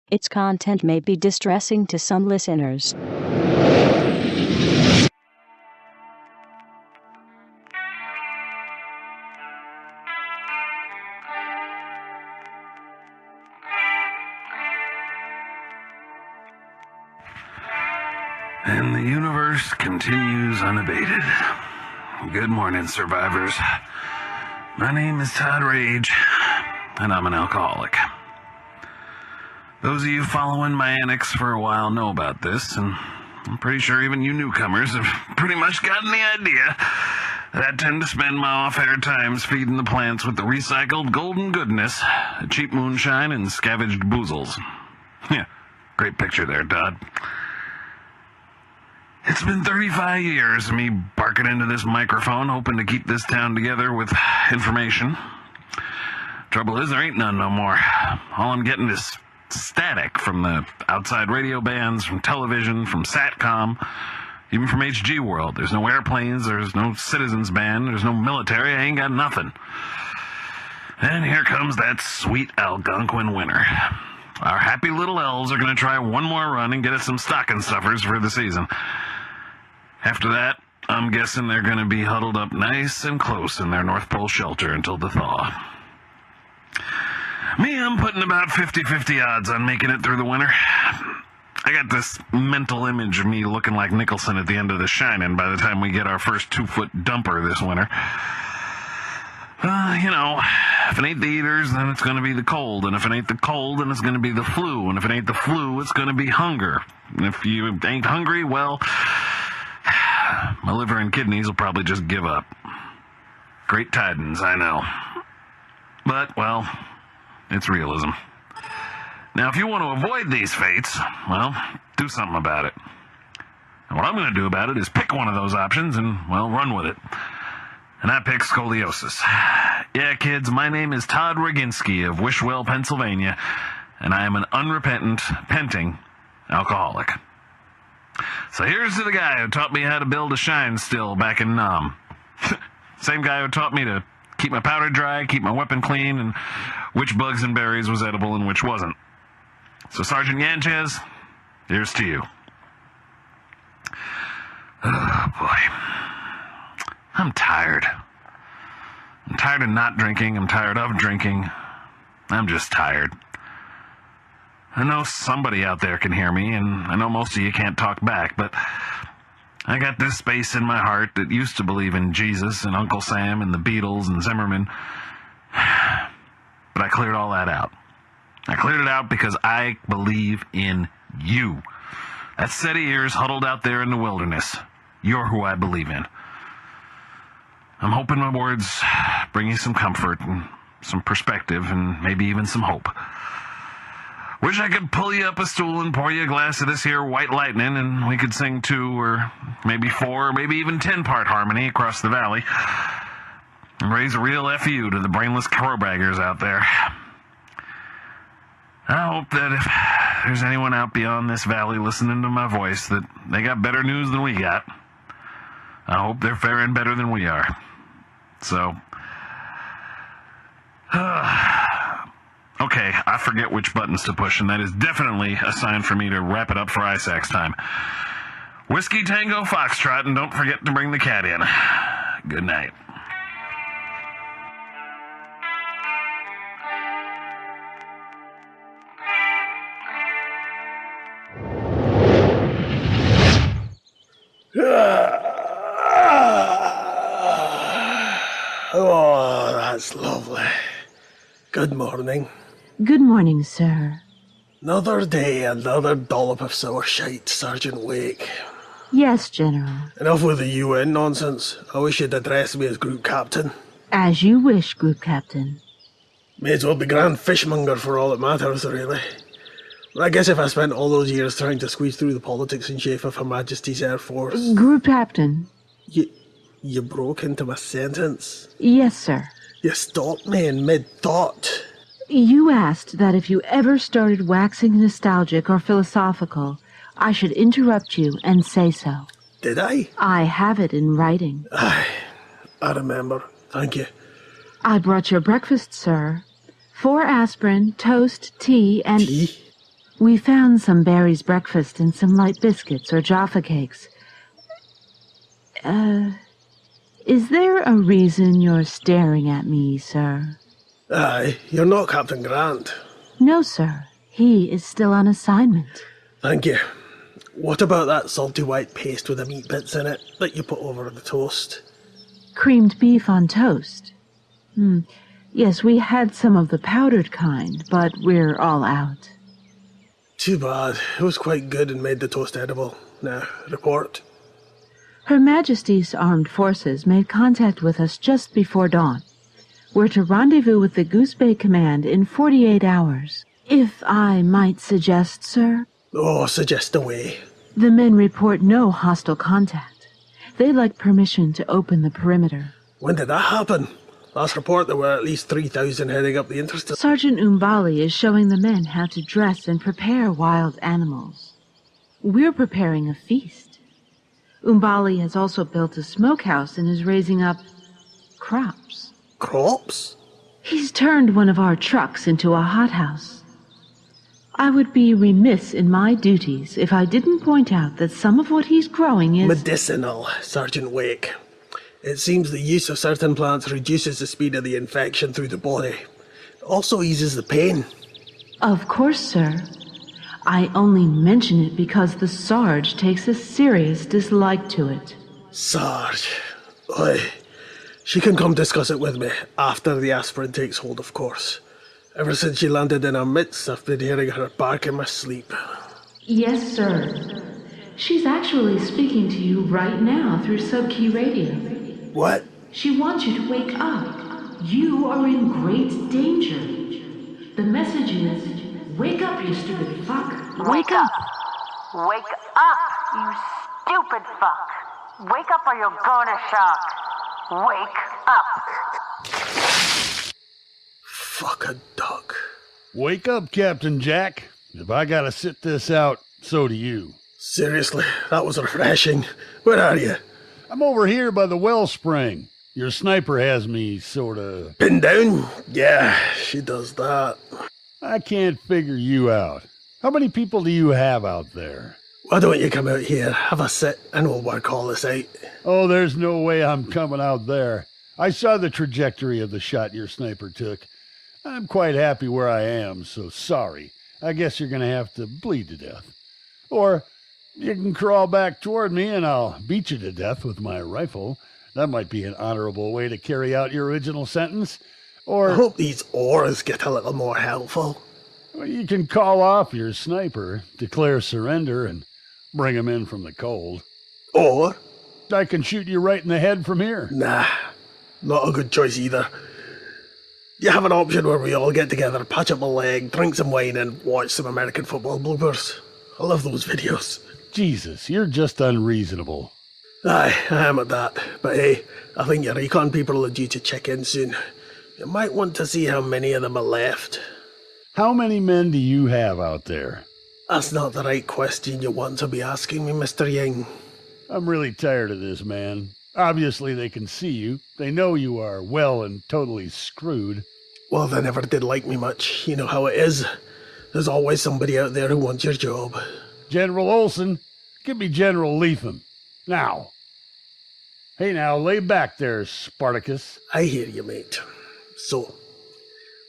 Its content may be distressing to some listeners. And the universe continues unabated. Good morning, survivors. My name is Todd Rage, and I'm an alcoholic. Those of you following my annex for a while know about this, and I'm pretty sure even you newcomers have pretty much gotten the idea that I tend to spend my off-air times feeding the plants with the recycled golden goodness, cheap moonshine, and scavenged boozles. Yeah, great picture there, Todd. It's been 35 years of me barking into this microphone, hoping to keep this town together with information. Trouble is, there ain't none no more. All I'm getting is static from the outside radio bands, from television, from SATCOM, even from HG World. There's no airplanes, there's no citizens band, there's no military, I ain't got nothing. And here comes that sweet Algonquin winter. Our happy little elves are going to try one more run and get us some stocking stuffers for the season. After that, I'm guessing they're going to be huddled up nice and close in their North Pole shelter until the thaw. Me, I'm putting about 50-50 odds on making it through the winter. I got this mental image of me looking like Nicholson at the end of The Shining by the time we get our first 2-foot dumper this winter. If it ain't the eaters, then it's going to be the cold. And if it ain't the cold, then it's going to be the flu. And if it ain't the flu, it's going to be hunger. And if you ain't hungry, well, my liver and kidneys will probably just give up. Great tidings, I know. But, well, it's realism. Now, if you want to avoid these fates, well, do something about it. And what I'm going to do about it is pick one of those options and, well, run with it. And I pick scoliosis. Yeah, kids, my name is Todd Roginski of Wishwell, Pennsylvania, and I am an unrepentant, penting alcoholic. So here's to the guy who taught me how to build a shine still back in Nam. Same guy who taught me to keep my powder dry, keep my weapon clean, and which bugs and berries was edible and which wasn't. So Sergeant Yanchez, here's to you. Oh, boy. I'm tired. I'm tired of not drinking. I'm tired of drinking. I'm just tired. I know somebody out there can hear me, and I know most of you can't talk back, but I got this space in my heart that used to believe in Jesus and Uncle Sam and the Beatles and Zimmerman. But I cleared all that out. I cleared it out because I believe in you. That set of ears huddled out there in the wilderness. You're who I believe in. I'm hoping my words bring you some comfort and some perspective and maybe even some hope. Wish I could pull you up a stool and pour you a glass of this here white lightning and we could sing 2 or maybe 4 or maybe even 10-part harmony across the valley and raise a real FU to the brainless crowbaggers out there. I hope that if there's anyone out beyond this valley listening to my voice that they got better news than we got. I hope they're faring better than we are. So, okay, I forget which buttons to push, and that is definitely a sign for me to wrap it up for Isaac's time. Whiskey Tango Foxtrot, and don't forget to bring the cat in. Good night. Oh, that's lovely. Good morning. Good morning, sir. Another day, another dollop of sour shite, Sergeant Wake. Yes, General. Enough with the UN nonsense. I wish you'd address me as Group Captain. As you wish, Group Captain. May as well be Grand Fishmonger for all it matters, really. I guess if I spent all those years trying to squeeze through the politics and chafe of Her Majesty's Air Force... Group Captain. You broke into my sentence? Yes, sir. You stopped me in mid-thought. You asked that if you ever started waxing nostalgic or philosophical, I should interrupt you and say so. Did I? I have it in writing. I remember. Thank you. I brought your breakfast, sir. 4 aspirin, toast, tea, and... Tea? We found some Barry's breakfast and some light biscuits or Jaffa cakes. Is there a reason you're staring at me, sir? Aye, you're not Captain Grant. No, sir. He is still on assignment. Thank you. What about that salty white paste with the meat bits in it that you put over the toast? Creamed beef on toast. Yes, we had some of the powdered kind, but we're all out. Too bad. It was quite good and made the toast edible. Now, report. Her Majesty's Armed Forces made contact with us just before dawn. We're to rendezvous with the Goose Bay Command in 48 hours. If I might suggest, sir? Oh, suggest away. The men report no hostile contact. They'd like permission to open the perimeter. When did that happen? Last report there were at least 3,000 heading up the interstate. Sergeant Umbali is showing the men how to dress and prepare wild animals. We're preparing a feast. Umbali has also built a smokehouse and is raising up crops. Crops? He's turned one of our trucks into a hothouse. I would be remiss in my duties if I didn't point out that some of what he's growing is... medicinal, Sergeant Wake. It seems the use of certain plants reduces the speed of the infection through the body. It also eases the pain. Of course, sir. I only mention it because the Sarge takes a serious dislike to it. Sarge. Oi. She can come discuss it with me, after the aspirin takes hold, of course. Ever since she landed in our midst, I've been hearing her bark in my sleep. Yes, sir. She's actually speaking to you right now through sub-key radio. What? She wants you to wake up. You are in great danger. The message is, wake up, you stupid fuck. Wake up. Wake up, you stupid fuck. Wake up or you'll go into shock. Wake up. Fuck a duck. Wake up, Captain Jack. If I gotta sit this out, so do you. Seriously, that was refreshing. Where are you? I'm over here by the wellspring. Your sniper has me sorta... pinned down? Yeah, she does that. I can't figure you out. How many people do you have out there? Why don't you come out here, have a sit, and we'll work all this out. Oh, there's no way I'm coming out there. I saw the trajectory of the shot your sniper took. I'm quite happy where I am, so sorry. I guess you're gonna have to bleed to death. Or you can crawl back toward me and I'll beat you to death with my rifle. That might be an honorable way to carry out your original sentence. Or I hope these ores get a little more helpful. Well, you can call off your sniper, declare surrender, and bring him in from the cold. Or I can shoot you right in the head from here. Nah, not a good choice either. You have an option where we all get together, patch up a leg, drink some wine, and watch some American football bloopers. I love those videos. Jesus, you're just unreasonable. Aye, I am at that. But hey, I think your recon people are due to check in soon. You might want to see how many of them are left. How many men do you have out there? That's not the right question you want to be asking me, Mr. Ying. I'm really tired of this, man. Obviously they can see you. They know you are well and totally screwed. Well, they never did like me much. You know how it is. There's always somebody out there who wants your job. General Olson, give me General Leatham. Now. Hey now, lay back there, Spartacus. I hear you, mate. So,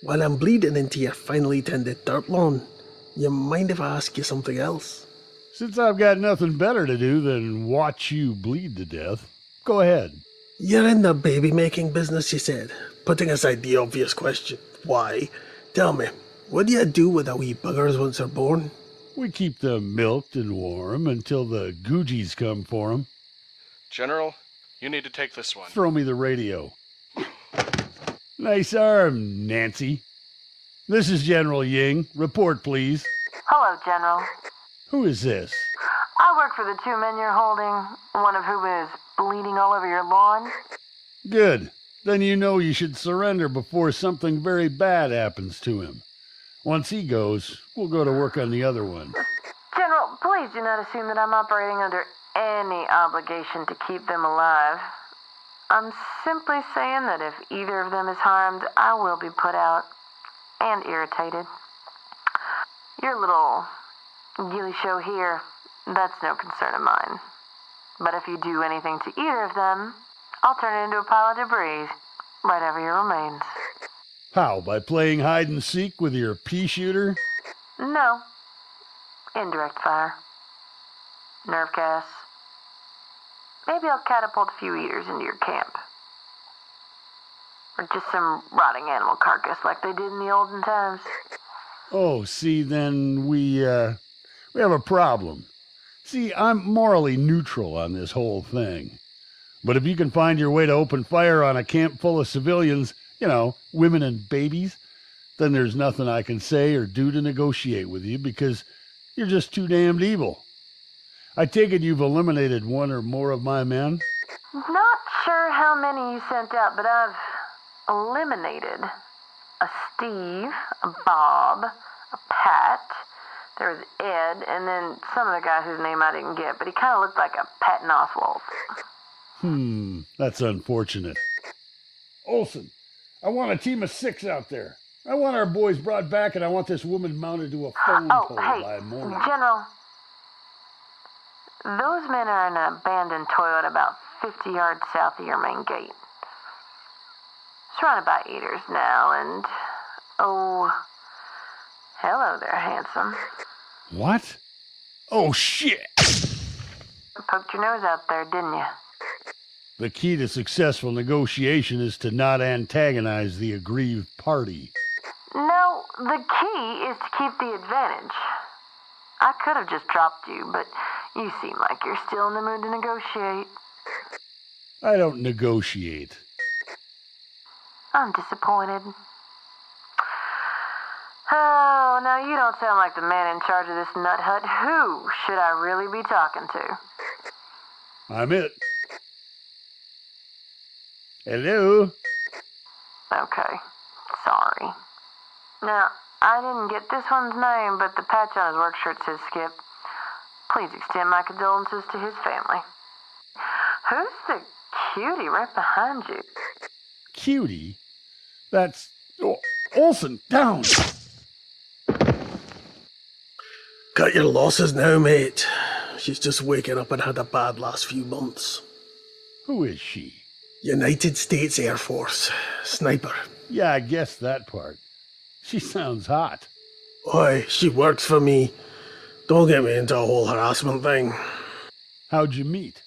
while I'm bleeding into your finely tended dirt lawn, you mind if I ask you something else? Since I've got nothing better to do than watch you bleed to death, go ahead. You're in the baby-making business, you said. Putting aside the obvious question, why? Tell me, what do you do with the wee buggers once they're born? We keep them milked and warm until the Googies come for them. General, you need to take this one. Throw me the radio. Nice arm, Nancy. This is General Ying. Report, please. Hello, General. Who is this? I work for the 2 men you're holding, one of whom is bleeding all over your lawn. Good. Then you know you should surrender before something very bad happens to him. Once he goes, we'll go to work on the other one. General, please do not assume that I'm operating under any obligation to keep them alive. I'm simply saying that if either of them is harmed, I will be put out. and irritated. Your little ghillie show here, that's no concern of mine. But if you do anything to either of them, I'll turn it into a pile of debris right over your remains. How, by playing hide and seek with your pea shooter? No. Indirect fire. Nerve gas. Maybe I'll catapult a few eaters into your camp. Or just some rotting animal carcass like they did in the olden times. Oh, see, then we have a problem. See, I'm morally neutral on this whole thing. But if you can find your way to open fire on a camp full of civilians, women and babies, then there's nothing I can say or do to negotiate with you because you're just too damned evil. I take it you've eliminated one or more of my men? Not sure how many you sent out, but I've eliminated a Steve, a Bob, a Pat, there was Ed, and then some other guy whose name I didn't get, but he kind of looked like a Patton Oswalt. That's unfortunate. Olson, I want a team of 6 out there. I want our boys brought back, and I want this woman mounted to a phone pole by morning. General, those men are in an abandoned toilet about 50 yards south of your main gate. Surrounded by eaters now, and hello there, handsome. What? Oh, shit! Poked your nose out there, didn't you? The key to successful negotiation is to not antagonize the aggrieved party. No, the key is to keep the advantage. I could have just dropped you, but you seem like you're still in the mood to negotiate. I don't negotiate. I'm disappointed. Oh, now you don't sound like the man in charge of this nut hut. Who should I really be talking to? I'm it. Hello? Okay, sorry. Now, I didn't get this one's name, but the patch on his work shirt says Skip. Please extend my condolences to his family. Who's the cutie right behind you? Cutie? That's... Olson, down! Cut your losses now, mate. She's just waking up and had a bad last few months. Who is she? United States Air Force. Sniper. Yeah, I guessed that part. She sounds hot. Oi, she works for me. Don't get me into a whole harassment thing. How'd you meet?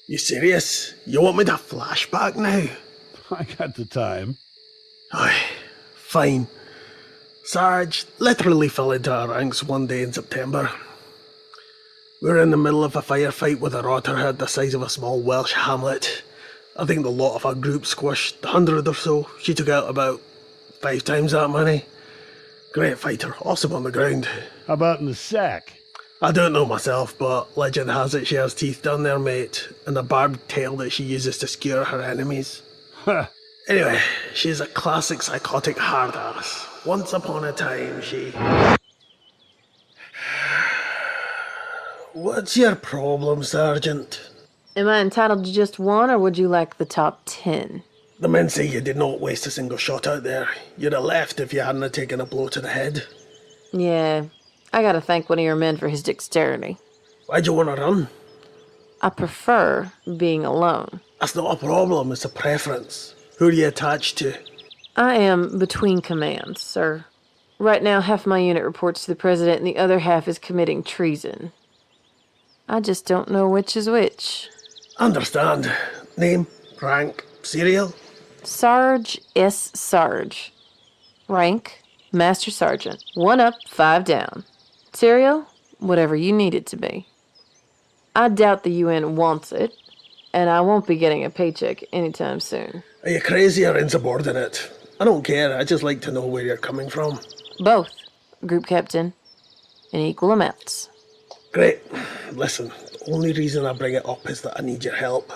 You serious? You want me to flashback now? I got the time. Oi, fine. Sarge literally fell into our ranks one day in September. We were in the middle of a firefight with a rotterhead the size of a small Welsh hamlet. I think the lot of our group squished 100 or so. She took out about 5 times that many. Great fighter, awesome on the ground. How about in the sack? I don't know myself, but legend has it she has teeth down there, mate, and a barbed tail that she uses to skewer her enemies. Anyway, she's a classic psychotic hard ass. Once upon a time, she... What's your problem, Sergeant? Am I entitled to just one, or would you like the top 10? The men say you did not waste a single shot out there. You'd have left if you hadn't have taken a blow to the head. Yeah, I gotta thank one of your men for his dexterity. Why'd you want to run? I prefer being alone. That's not a problem, it's a preference. Who are you attached to? I am between commands, sir. Right now, half my unit reports to the president and the other half is committing treason. I just don't know which is which. Understand. Name, rank, serial? Sarge S. Sarge. Rank, Master Sergeant. 1 up, 5 down. Serial, whatever you need it to be. I doubt the UN wants it, and I won't be getting a paycheck anytime soon. Are you crazy or insubordinate? I don't care, I just like to know where you're coming from. Both, Group Captain, in equal amounts. Great. Listen, the only reason I bring it up is that I need your help.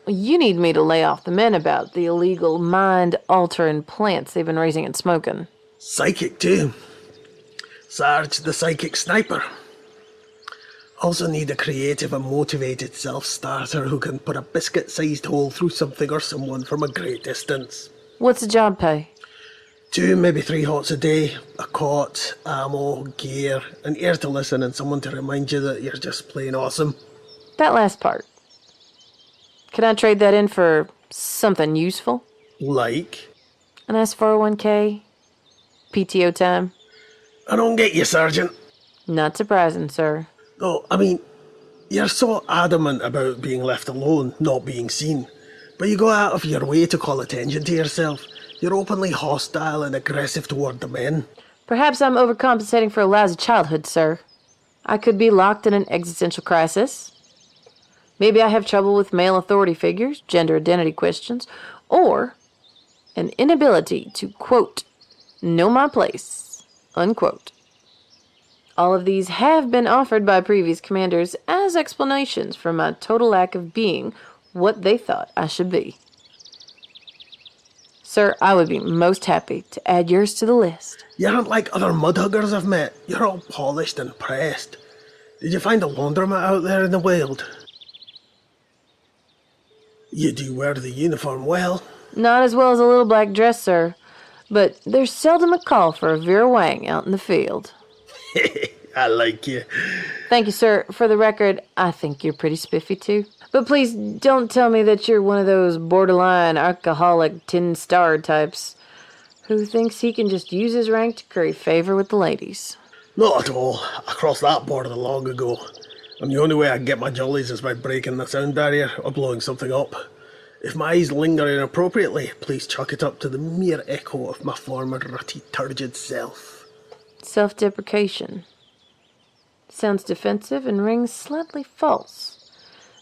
You need me to lay off the men about the illegal mind-altering plants they've been raising and smoking. Psychic, too. Sarge, the psychic sniper. Also need a creative and motivated self-starter who can put a biscuit-sized hole through something or someone from a great distance. What's the job pay? 2, maybe 3 hots a day, a cot, ammo, gear, an ear to listen, and someone to remind you that you're just plain awesome. That last part. Can I trade that in for something useful? Like? A nice 401k? PTO time? I don't get you, Sergeant. Not surprising, sir. No, I mean, you're so adamant about being left alone, not being seen. But you go out of your way to call attention to yourself. You're openly hostile and aggressive toward the men. Perhaps I'm overcompensating for a lousy childhood, sir. I could be locked in an existential crisis. Maybe I have trouble with male authority figures, gender identity questions, or an inability to, quote, know my place, unquote. All of these have been offered by previous commanders as explanations for my total lack of being what they thought I should be. Sir, I would be most happy to add yours to the list. You aren't like other mudhuggers I've met. You're all polished and pressed. Did you find a laundromat out there in the wild? You do wear the uniform well. Not as well as a little black dress, sir, but there's seldom a call for a Vera Wang out in the field. I like you. Thank you, sir. For the record, I think you're pretty spiffy, too. But please don't tell me that you're one of those borderline alcoholic tin-star types who thinks he can just use his rank to curry favor with the ladies. Not at all. I crossed that border long ago. And the only way I can get my jollies is by breaking the sound barrier or blowing something up. If my eyes linger inappropriately, please chalk it up to the mere echo of my former rutty, turgid self. Self-deprecation. Sounds defensive and rings slightly false.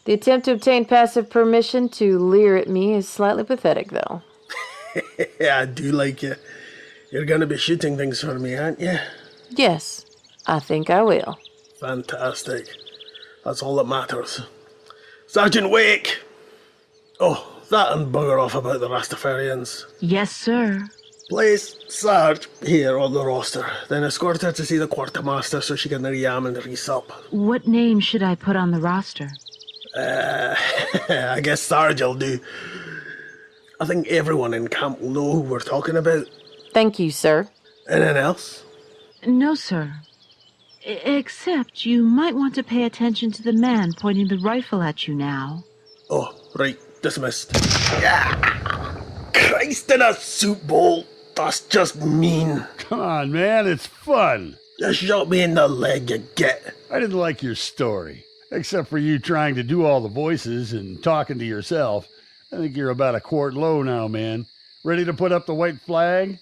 The attempt to obtain passive permission to leer at me is slightly pathetic, though. Yeah, I do like you. You're gonna be shooting things for me, aren't you? Yes, I think I will. Fantastic. That's all that matters. Sergeant Wake! Oh, that and bugger off about the Rastafarians. Yes, sir. Place Sarge here on the roster, then escort her to see the quartermaster so she can re-am and re-sup. What name should I put on the roster? I guess Sarge will do. I think everyone in camp will know who we're talking about. Thank you, sir. Anything else? No, sir. Except you might want to pay attention to the man pointing the rifle at you now. Oh, right. Dismissed. Yeah. Christ in a soup bowl. That's just mean. Come on, man. It's fun. You shot me in the leg, you get. I didn't like your story. Except for you trying to do all the voices and talking to yourself. I think you're about a quart low now, man. Ready to put up the white flag?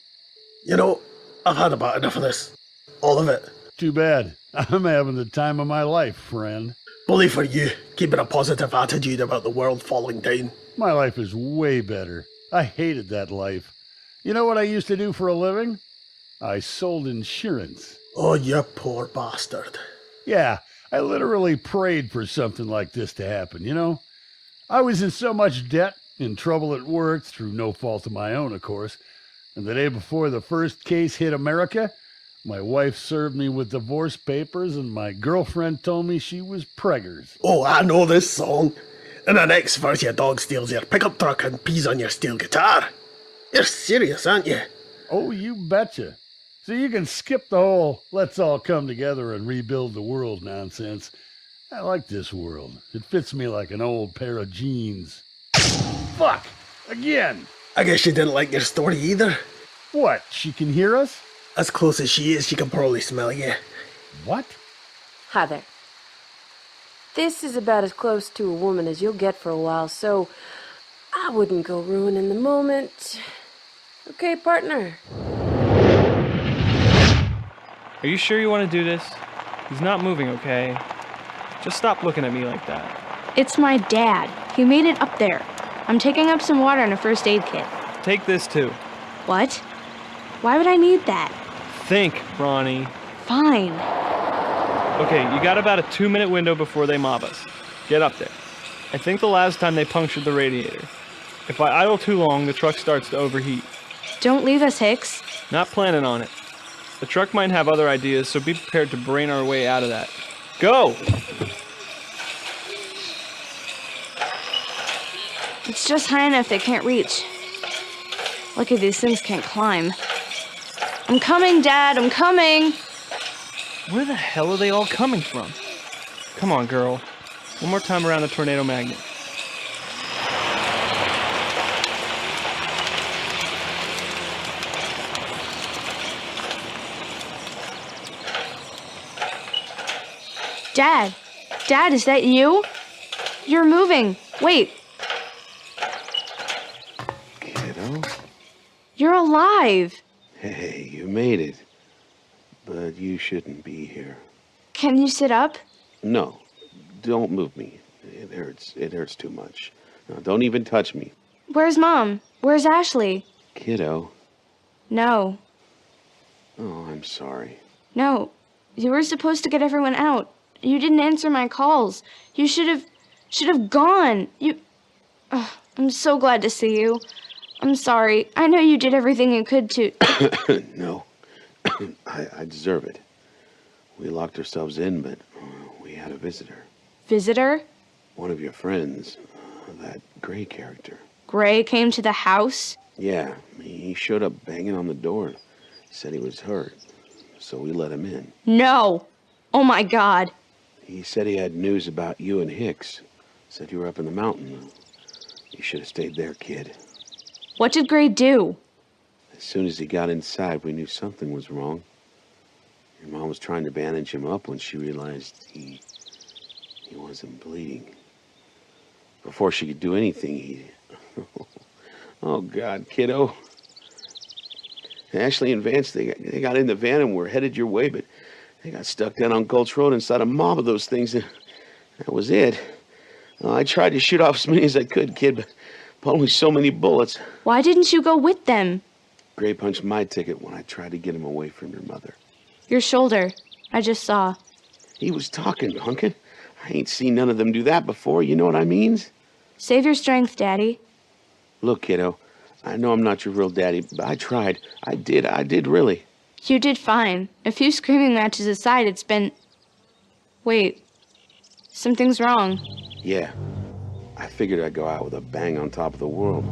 You know, I've had about enough of this. All of it. Too bad. I'm having the time of my life, friend. Bully for you, keeping a positive attitude about the world falling down. My life is way better. I hated that life. You know what I used to do for a living? I sold insurance. Oh, you poor bastard. Yeah, I literally prayed for something like this to happen, you know? I was in so much debt, in trouble at work, through no fault of my own, of course, and the day before the first case hit America, my wife served me with divorce papers and my girlfriend told me she was preggers. Oh, I know this song. In the next verse, your dog steals your pickup truck and pees on your steel guitar. You're serious, aren't you? Oh, you betcha. So you can skip the whole let's all come together and rebuild the world nonsense. I like this world. It fits me like an old pair of jeans. Fuck! Again! I guess she didn't like your story either. What? She can hear us? As close as she is, she can probably smell you. What? Hi there. This is about as close to a woman as you'll get for a while, so I wouldn't go ruining the moment. Okay, partner? Are you sure you want to do this? He's not moving, okay? Just stop looking at me like that. It's my dad. He made it up there. I'm taking up some water and a first aid kit. Take this too. What? Why would I need that? Think, Ronnie. Fine. Okay, you got about a 2-minute window before they mob us. Get up there. I think the last time they punctured the radiator. If I idle too long, the truck starts to overheat. Don't leave us, Hicks. Not planning on it. The truck might have other ideas, so be prepared to brain our way out of that. Go! It's just high enough they can't reach. Lucky these things can't climb. I'm coming, Dad, I'm coming. Where the hell are they all coming from? Come on, girl. One more time around the tornado magnet. Dad! Dad, is that you? You're moving. Wait. Kiddo? You're alive. Hey, you made it. But you shouldn't be here. Can you sit up? No, don't move me. It hurts. It hurts too much. No, don't even touch me. Where's Mom? Where's Ashley? Kiddo. No. Oh, I'm sorry. No. You were supposed to get everyone out. You didn't answer my calls. You should have gone. I'm so glad to see you. I'm sorry. I know you did everything you could to... No. I deserve it. We locked ourselves in, but we had a visitor. Visitor? One of your friends. That Gray character. Gray came to the house? Yeah, he showed up banging on the door. Said he was hurt. So we let him in. No! Oh my God. He said he had news about you and Hicks. Said you were up in the mountain. You should have stayed there, kid. What did Gray do? As soon as he got inside, we knew something was wrong. Your mom was trying to bandage him up when she realized he wasn't bleeding. Before she could do anything, he... Oh, God, kiddo. Ashley and Vance, they got in the van and were headed your way, but they got stuck down on Gulch Road inside a mob of those things, and that was it. I tried to shoot off as many as I could, kid, but only so many bullets. Why didn't you go with them? Gray punched my ticket when I tried to get him away from your mother. Your shoulder. I just saw. He was talking, Pumpkin. I ain't seen none of them do that before, you know what I mean? Save your strength, Daddy. Look, kiddo, I know I'm not your real daddy, but I tried. I did really. You did fine. A few screaming matches aside, it's been... Wait. Something's wrong. Yeah. I figured I'd go out with a bang on top of the world.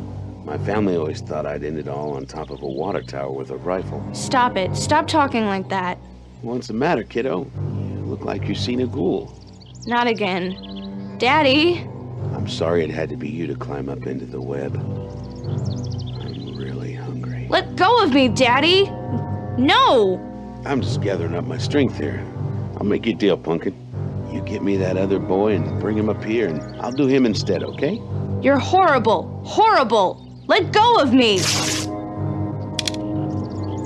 My family always thought I'd end it all on top of a water tower with a rifle. Stop it. Stop talking like that. What's the matter, kiddo? You look like you've seen a ghoul. Not again. Daddy! I'm sorry it had to be you to climb up into the web. I'm really hungry. Let go of me, Daddy! No! I'm just gathering up my strength here. I'll make you a deal, Pumpkin. You get me that other boy and bring him up here, and I'll do him instead, okay? You're horrible! Horrible! Let go of me!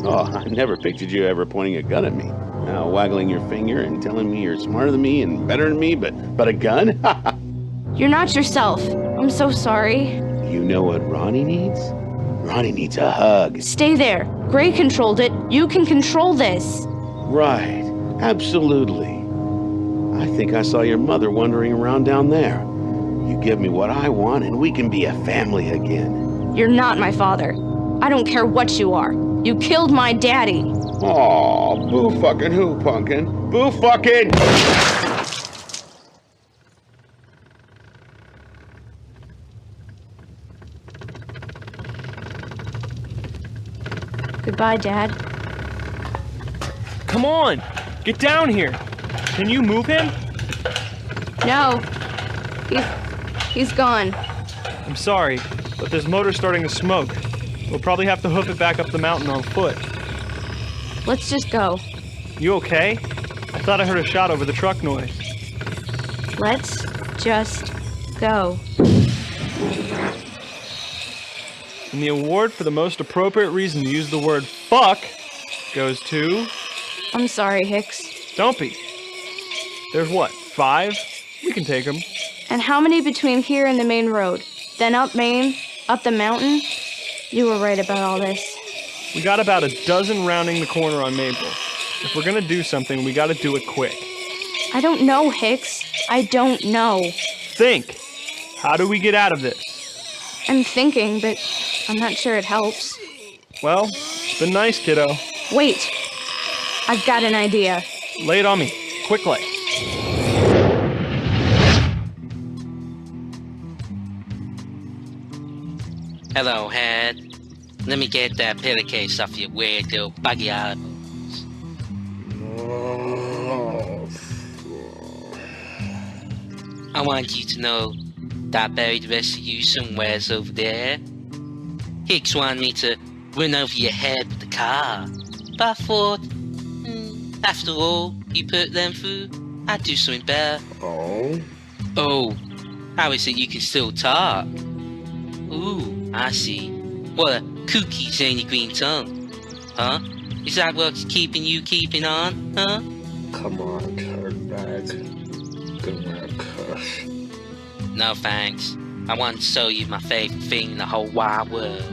Oh, I never pictured you ever pointing a gun at me. Now waggling your finger and telling me you're smarter than me and better than me, but a gun? You're not yourself. I'm so sorry. You know what Ronnie needs? Ronnie needs a hug. Stay there. Gray controlled it. You can control this. Right. Absolutely. I think I saw your mother wandering around down there. You give me what I want and we can be a family again. You're not my father. I don't care what you are. You killed my daddy. Aw, boo fucking who, Pumpkin? Boo fucking! Goodbye, Dad. Come on! Get down here! Can you move him? No. He's gone. I'm sorry, but this motor's starting to smoke. We'll probably have to hoof it back up the mountain on foot. Let's just go. You okay? I thought I heard a shot over the truck noise. Let's just go. And the award for the most appropriate reason to use the word fuck goes to... I'm sorry, Hicks. Don't be. There's what, 5? We can take them. And how many between here and the main road? Then up Main? Up the mountain? You were right about all this. We got about a dozen rounding the corner on Maple. If we're gonna do something, we gotta do it quick. I don't know, Hicks. I don't know. Think! How do we get out of this? I'm thinking, but I'm not sure it helps. Well, it's been nice, kiddo. Wait. I've got an idea. Lay it on me. Quickly. Hello, Head. Let me get that pillowcase off your weird little buggy eyeballs. I want you to know that I buried the rest of you somewheres over there. Hicks wanted me to run over your head with the car, but I thought, after all you put them through, I'd do something better. Oh, how is it you can still talk? Ooh, I see. What a kooky zany green tongue. Huh? Is that what's keeping you keeping on, huh? Come on, turn back. Give me a kiss. No thanks. I want to show you my favorite thing in the whole wide world.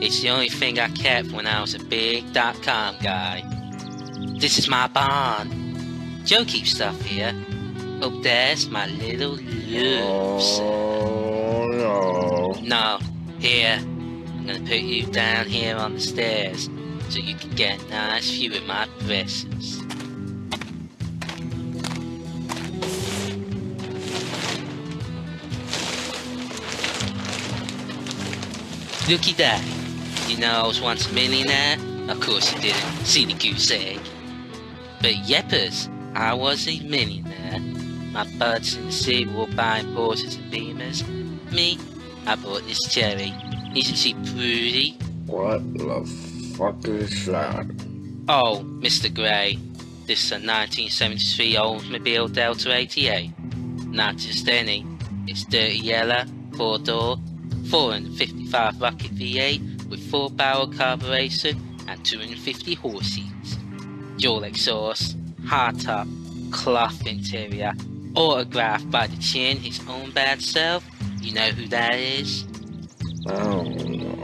It's the only thing I kept when I was a big .com guy. This is my barn. Joe keeps stuff here. Up there's my little loves. Oh, no. No, here. I'm gonna put you down here on the stairs so you can get a nice view of my dresses. Looky that. You know I was once a millionaire? Of course you didn't. See the goose egg. But yeppers, I was a millionaire. My buds in the city were buying Porsches and Beamers. Me, I bought this cherry. Isn't she pretty? What the fuck is that? Oh, Mr. Gray. This is a 1973 Oldsmobile Delta 88. Not just any. It's dirty yellow, 4-door, 455 rocket V8 with 4-barrel carburetor and 250 horses. Dual exhaust, hardtop, cloth interior, autographed by the Chin, his own bad self. You know who that is? Oh, no.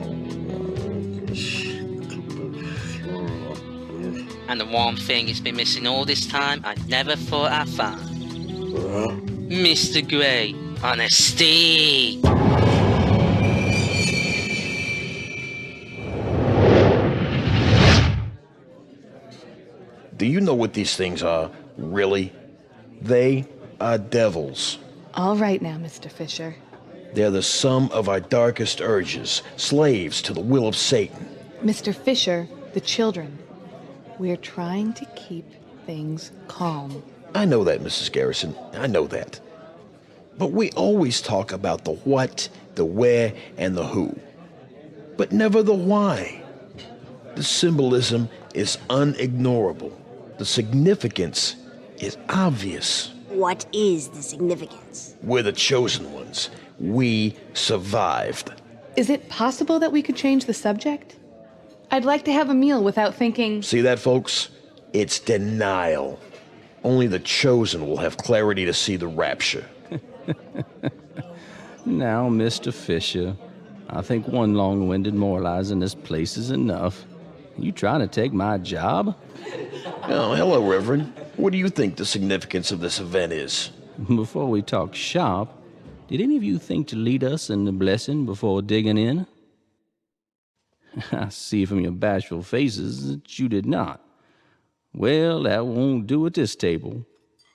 And the one thing it's been missing all this time I never thought I'd find. Mr. Gray on a steak. Do you know what these things are, really? They are devils. All right now, Mr. Fisher. They're the sum of our darkest urges, slaves to the will of Satan. Mr. Fisher, the children. We're trying to keep things calm. I know that, Mrs. Garrison. I know that. But we always talk about the what, the where, and the who. But never the why. The symbolism is unignorable. The significance is obvious. What is the significance? We're the chosen ones. We survived. Is it possible that we could change the subject? I'd like to have a meal without thinking... See that, folks? It's denial. Only the chosen will have clarity to see the rapture. Now, Mr. Fisher, I think one long-winded moralizer in this place is enough. You trying to take my job? Oh, hello, Reverend. What do you think the significance of this event is? Before we talk shop, did any of you think to lead us in the blessing before digging in? I see from your bashful faces that you did not. Well, that won't do at this table.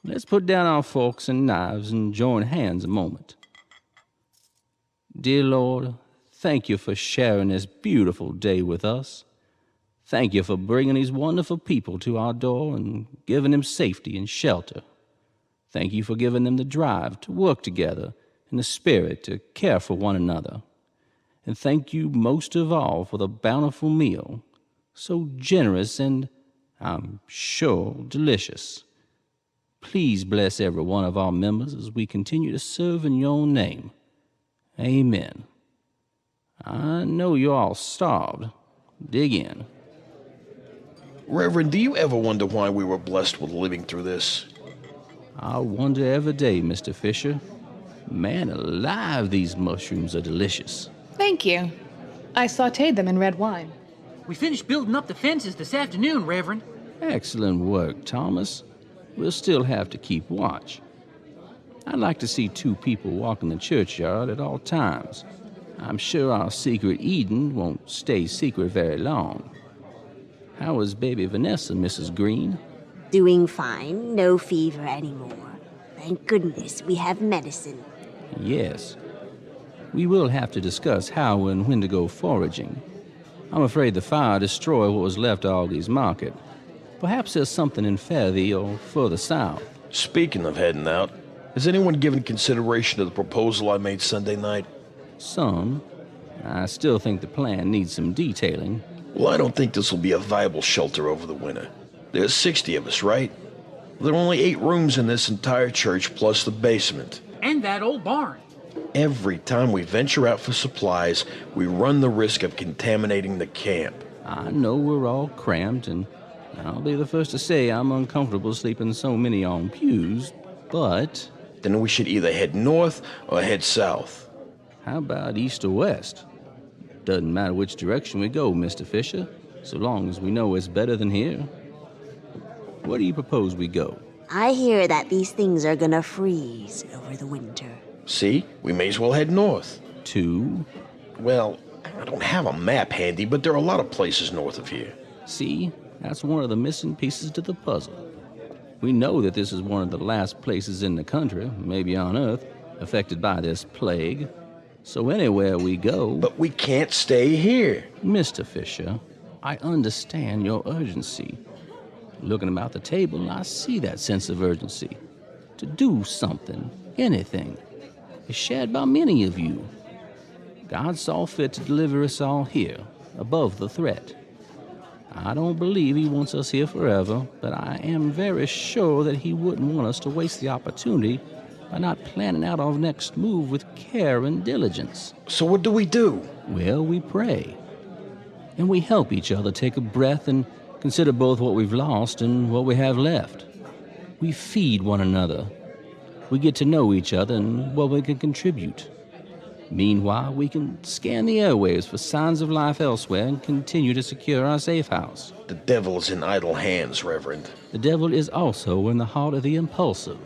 Let's put down our forks and knives and join hands a moment. Dear Lord, thank you for sharing this beautiful day with us. Thank you for bringing these wonderful people to our door and giving them safety and shelter. Thank you for giving them the drive to work together and the spirit to care for one another. And thank you most of all for the bountiful meal, so generous and, I'm sure, delicious. Please bless every one of our members as we continue to serve in your name. Amen. I know you're all starved. Dig in. Reverend, do you ever wonder why we were blessed with living through this? I wonder every day, Mr. Fisher. Man alive, these mushrooms are delicious. Thank you. I sautéed them in red wine. We finished building up the fences this afternoon, Reverend. Excellent work, Thomas. We'll still have to keep watch. I'd like to see 2 people walking the churchyard at all times. I'm sure our secret Eden won't stay secret very long. How is baby Vanessa, Mrs. Green? Doing fine. No fever anymore. Thank goodness we have medicine. Yes. We will have to discuss how and when to go foraging. I'm afraid the fire destroyed what was left of Augie's market. Perhaps there's something in Fairview or further south. Speaking of heading out, has anyone given consideration to the proposal I made Sunday night? Some. I still think the plan needs some detailing. Well, I don't think this will be a viable shelter over the winter. There's 60 of us, right? There are only 8 rooms in this entire church, plus the basement. And that old barn. Every time we venture out for supplies, we run the risk of contaminating the camp. I know we're all cramped, and I'll be the first to say I'm uncomfortable sleeping so many on pews, but... Then we should either head north or head south. How about east or west? Doesn't matter which direction we go, Mr. Fisher, so long as we know it's better than here. Where do you propose we go? I hear that these things are gonna freeze over the winter. See? We may as well head north. To? Well, I don't have a map handy, but there are a lot of places north of here. See? That's one of the missing pieces to the puzzle. We know that this is one of the last places in the country, maybe on Earth, affected by this plague. So anywhere we go... But we can't stay here. Mr. Fisher, I understand your urgency. Looking about the table, I see that sense of urgency. To do something, anything, is shared by many of you. God saw fit to deliver us all here, above the threat. I don't believe he wants us here forever, but I am very sure that he wouldn't want us to waste the opportunity by not planning out our next move with care and diligence. So what do we do? Well, we pray. And we help each other take a breath and consider both what we've lost and what we have left. We feed one another. We get to know each other and what we can contribute. Meanwhile, we can scan the airwaves for signs of life elsewhere and continue to secure our safe house. The devil is in idle hands, Reverend. The devil is also in the heart of the impulsive.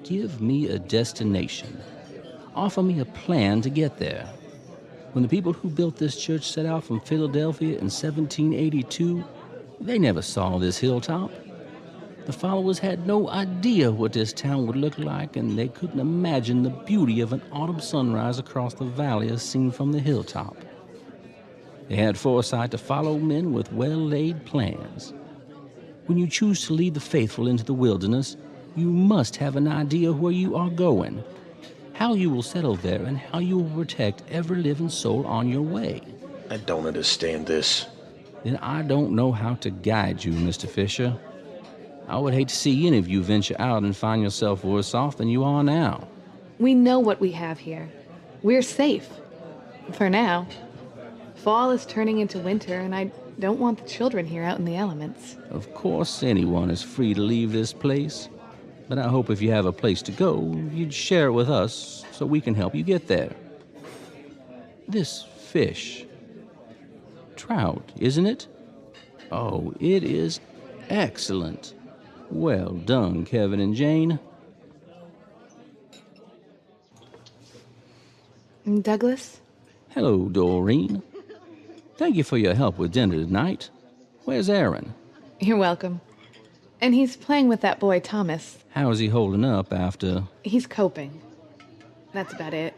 Give me a destination. Offer me a plan to get there. When the people who built this church set out from Philadelphia in 1782, they never saw this hilltop. The followers had no idea what this town would look like, and they couldn't imagine the beauty of an autumn sunrise across the valley as seen from the hilltop. They had foresight to follow men with well-laid plans. When you choose to lead the faithful into the wilderness, you must have an idea where you are going, how you will settle there, and how you will protect every living soul on your way. I don't understand this. Then I don't know how to guide you, Mr. Fisher. I would hate to see any of you venture out and find yourself worse off than you are now. We know what we have here. We're safe. For now. Fall is turning into winter, and I don't want the children here out in the elements. Of course, anyone is free to leave this place. But I hope if you have a place to go, you'd share it with us so we can help you get there. This fish. Trout, isn't it? Oh, it is excellent. Well done, Kevin and Jane. Douglas? Hello, Doreen. Thank you for your help with dinner tonight. Where's Aaron? You're welcome. And he's playing with that boy, Thomas. How is he holding up after... He's coping. That's about it.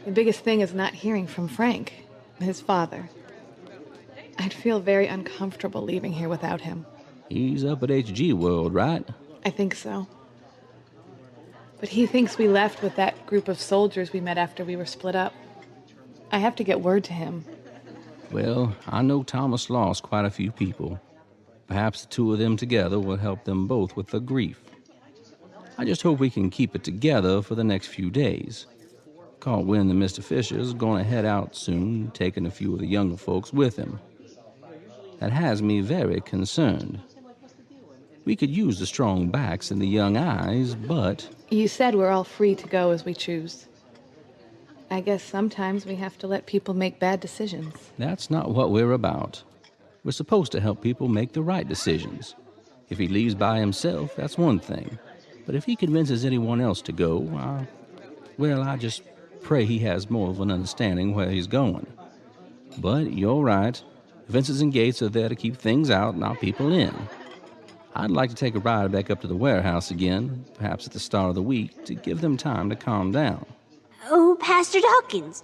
The biggest thing is not hearing from Frank, his father. I'd feel very uncomfortable leaving here without him. He's up at HG World, right? I think so. But he thinks we left with that group of soldiers we met after we were split up. I have to get word to him. Well, I know Thomas lost quite a few people. Perhaps the two of them together will help them both with the grief. I just hope we can keep it together for the next few days. Caldwell and Mr. Fisher's going to head out soon, taking a few of the younger folks with him. That has me very concerned. We could use the strong backs and the young eyes, but... You said we're all free to go as we choose. I guess sometimes we have to let people make bad decisions. That's not what we're about. We're supposed to help people make the right decisions. If he leaves by himself, that's one thing. But if he convinces anyone else to go, I just pray he has more of an understanding where he's going. But you're right. Fences and gates are there to keep things out, not people in. I'd like to take a ride back up to the warehouse again, perhaps at the start of the week, to give them time to calm down. Oh, Pastor Dawkins,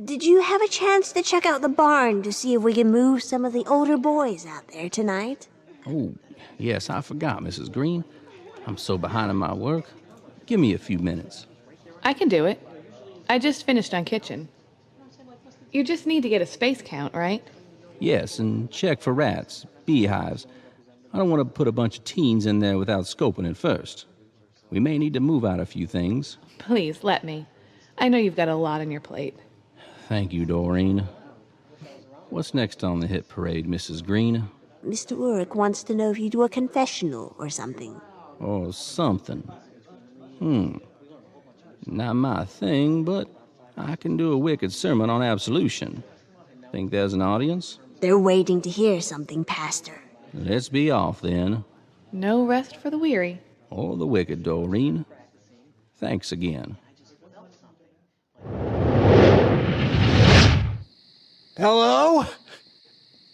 did you have a chance to check out the barn to see if we can move some of the older boys out there tonight? Oh, yes, I forgot, Mrs. Green. I'm so behind in my work. Give me a few minutes. I can do it. I just finished on kitchen. You just need to get a space count, right? Yes, and check for rats, beehives. I don't want to put a bunch of teens in there without scoping it first. We may need to move out a few things. Please, let me. I know you've got a lot on your plate. Thank you, Doreen. What's next on the hit parade, Mrs. Green? Mr. Urich wants to know if you do a confessional or something. Or something. Not my thing, but I can do a wicked sermon on absolution. Think there's an audience? They're waiting to hear something, Pastor. Let's be off, then. No rest for the weary. Or the wicked, Doreen. Thanks again. Hello?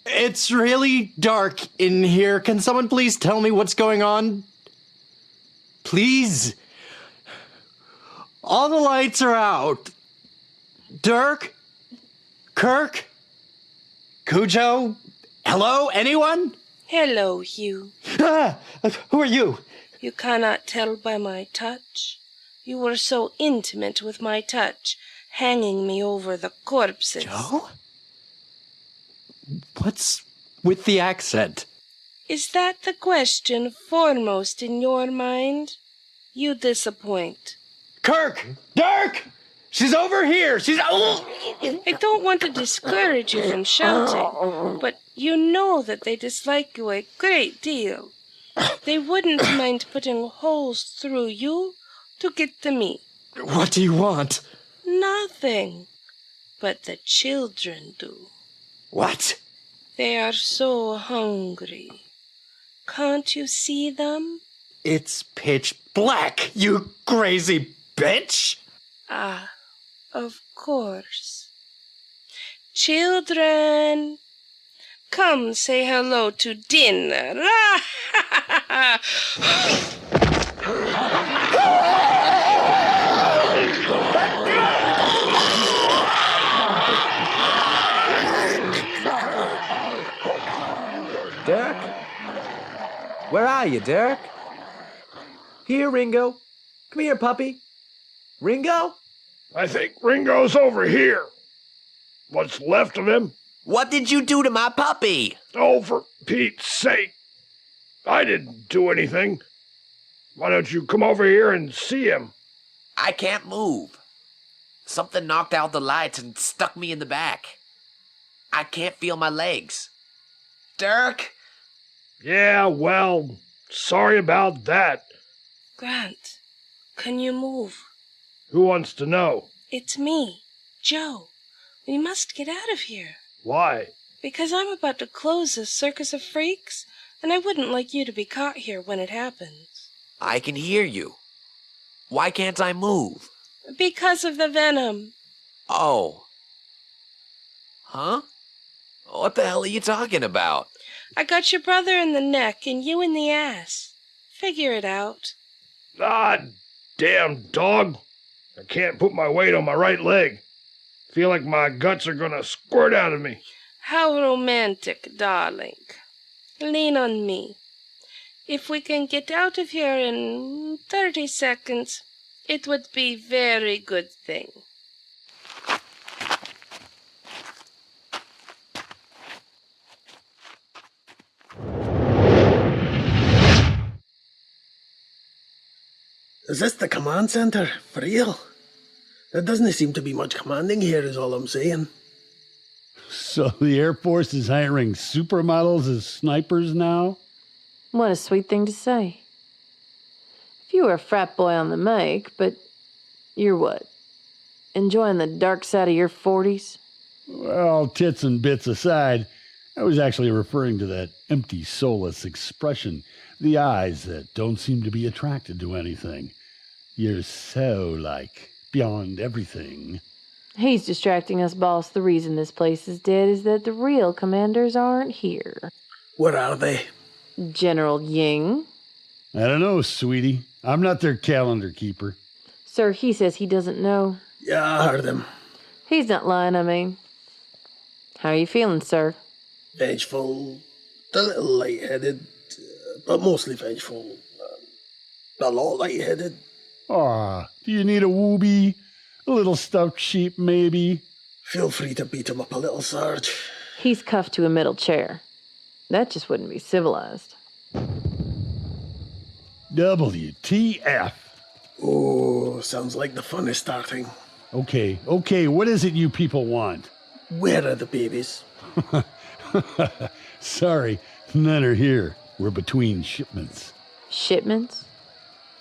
It's really dark in here. Can someone please tell me what's going on? Please? All the lights are out. Dirk? Kirk? Cujo? Hello? Anyone? Hello, Hugh. Who are you? You cannot tell by my touch. You were so intimate with my touch, hanging me over the corpses. Joe? What's with the accent? Is that the question foremost in your mind? You disappoint. Kirk! Dirk! She's over here! She's... I don't want to discourage you from shouting, but you know that they dislike you a great deal. They wouldn't mind putting holes through you to get to me. What do you want? Nothing. But the children do. What? They are so hungry. Can't you see them? It's pitch black, you crazy bitch! Ah, of course. Children, come say hello to dinner. Dirk? Where are you, Dirk? Here, Ringo. Come here, puppy. Ringo? I think Ringo's over here. What's left of him? What did you do to my puppy? Oh, for Pete's sake. I didn't do anything. Why don't you come over here and see him? I can't move. Something knocked out the lights and stuck me in the back. I can't feel my legs. Dirk? Yeah, well, sorry about that. Grant, can you move? Who wants to know? It's me, Joe. We must get out of here. Why? Because I'm about to close this circus of freaks, and I wouldn't like you to be caught here when it happens. I can hear you. Why can't I move? Because of the venom. Oh. Huh? What the hell are you talking about? I got your brother in the neck and you in the ass. Figure it out. Ah, damn dog. I can't put my weight on my right leg. Feel like my guts are gonna squirt out of me. How romantic, darling. Lean on me. If we can get out of here in 30 seconds, it would be very good thing. Is this the command center? For real? There doesn't seem to be much commanding here, is all I'm saying. So the Air Force is hiring supermodels as snipers now? What a sweet thing to say. If you were a frat boy on the make, but you're what? Enjoying the dark side of your 40s? Well, tits and bits aside, I was actually referring to that empty, soulless expression, the eyes that don't seem to be attracted to anything. You're so, beyond everything. He's distracting us, boss. The reason this place is dead is that the real commanders aren't here. Where are they? General Ying. I don't know, sweetie. I'm not their calendar keeper. Sir, he says he doesn't know. Yeah, I heard him. He's not lying, I mean. How are you feeling, sir? Vengeful, a little lightheaded, but mostly vengeful. A lot lightheaded. Aw, do you need a whoopee? A little stuffed sheep, maybe? Feel free to beat him up a little, Sarge. He's cuffed to a middle chair. That just wouldn't be civilized. WTF. Oh, sounds like the fun is starting. Okay, what is it you people want? Where are the babies? Sorry, none are here. We're between shipments. Shipments?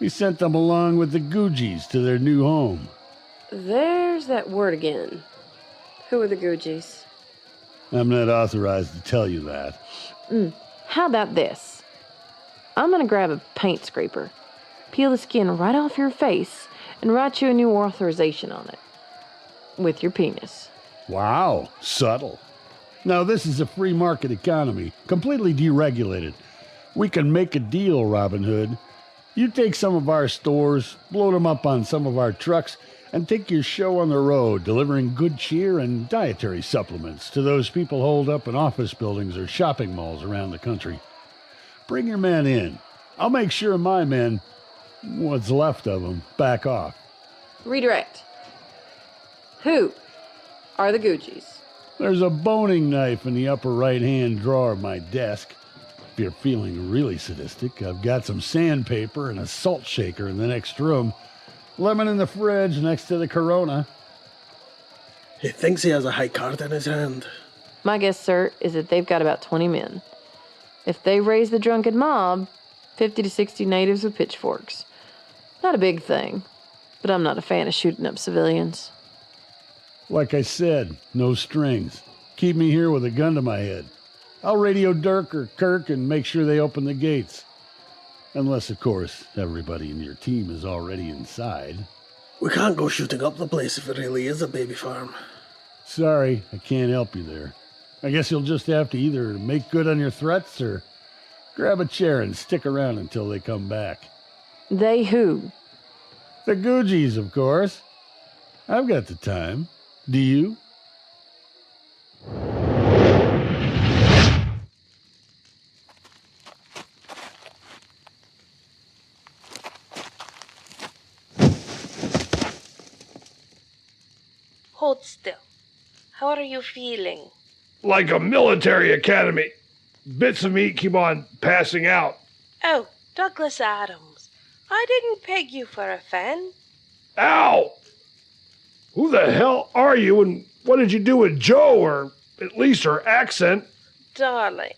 We sent them along with the Googies to their new home. There's that word again. Who are the Googies? I'm not authorized to tell you that. How about this? I'm gonna grab a paint scraper, peel the skin right off your face, and write you a new authorization on it. With your penis. Wow, subtle. Now, this is a free market economy, completely deregulated. We can make a deal, Robin Hood. You take some of our stores, blow them up on some of our trucks, and take your show on the road, delivering good cheer and dietary supplements to those people holed up in office buildings or shopping malls around the country. Bring your men in. I'll make sure my men, what's left of them, back off. Redirect. Who are the Googies? There's a boning knife in the upper right-hand drawer of my desk. If you're feeling really sadistic, I've got some sandpaper and a salt shaker in the next room. Lemon in the fridge next to the Corona. He thinks he has a high card in his hand. My guess, sir, is that they've got about 20 men. If they raise the drunken mob, 50 to 60 natives with pitchforks. Not a big thing, but I'm not a fan of shooting up civilians. Like I said, no strings. Keep me here with a gun to my head. I'll radio Dirk or Kirk and make sure they open the gates. Unless, of course, everybody in your team is already inside. We can't go shooting up the place if it really is a baby farm. Sorry, I can't help you there. I guess you'll just have to either make good on your threats or grab a chair and stick around until they come back. They who? The Googies, of course. I've got the time. Do you? Hold still. How are you feeling? Like a military academy. Bits of meat keep on passing out. Oh, Douglas Adams. I didn't peg you for a fan. Ow! Who the hell are you, and what did you do with Joe, or at least her accent? Darling,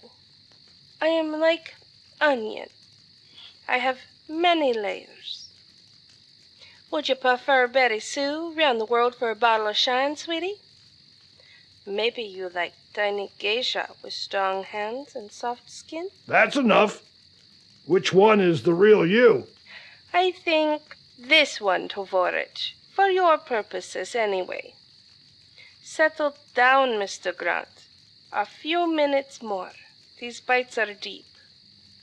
I am like onion. I have many layers. Would you prefer Betty Sue round the world for a bottle of shine, sweetie? Maybe you like tiny geisha with strong hands and soft skin? That's enough. Which one is the real you? I think this one, Tovorich, for your purposes anyway. Settle down, Mr. Grant. A few minutes more. These bites are deep.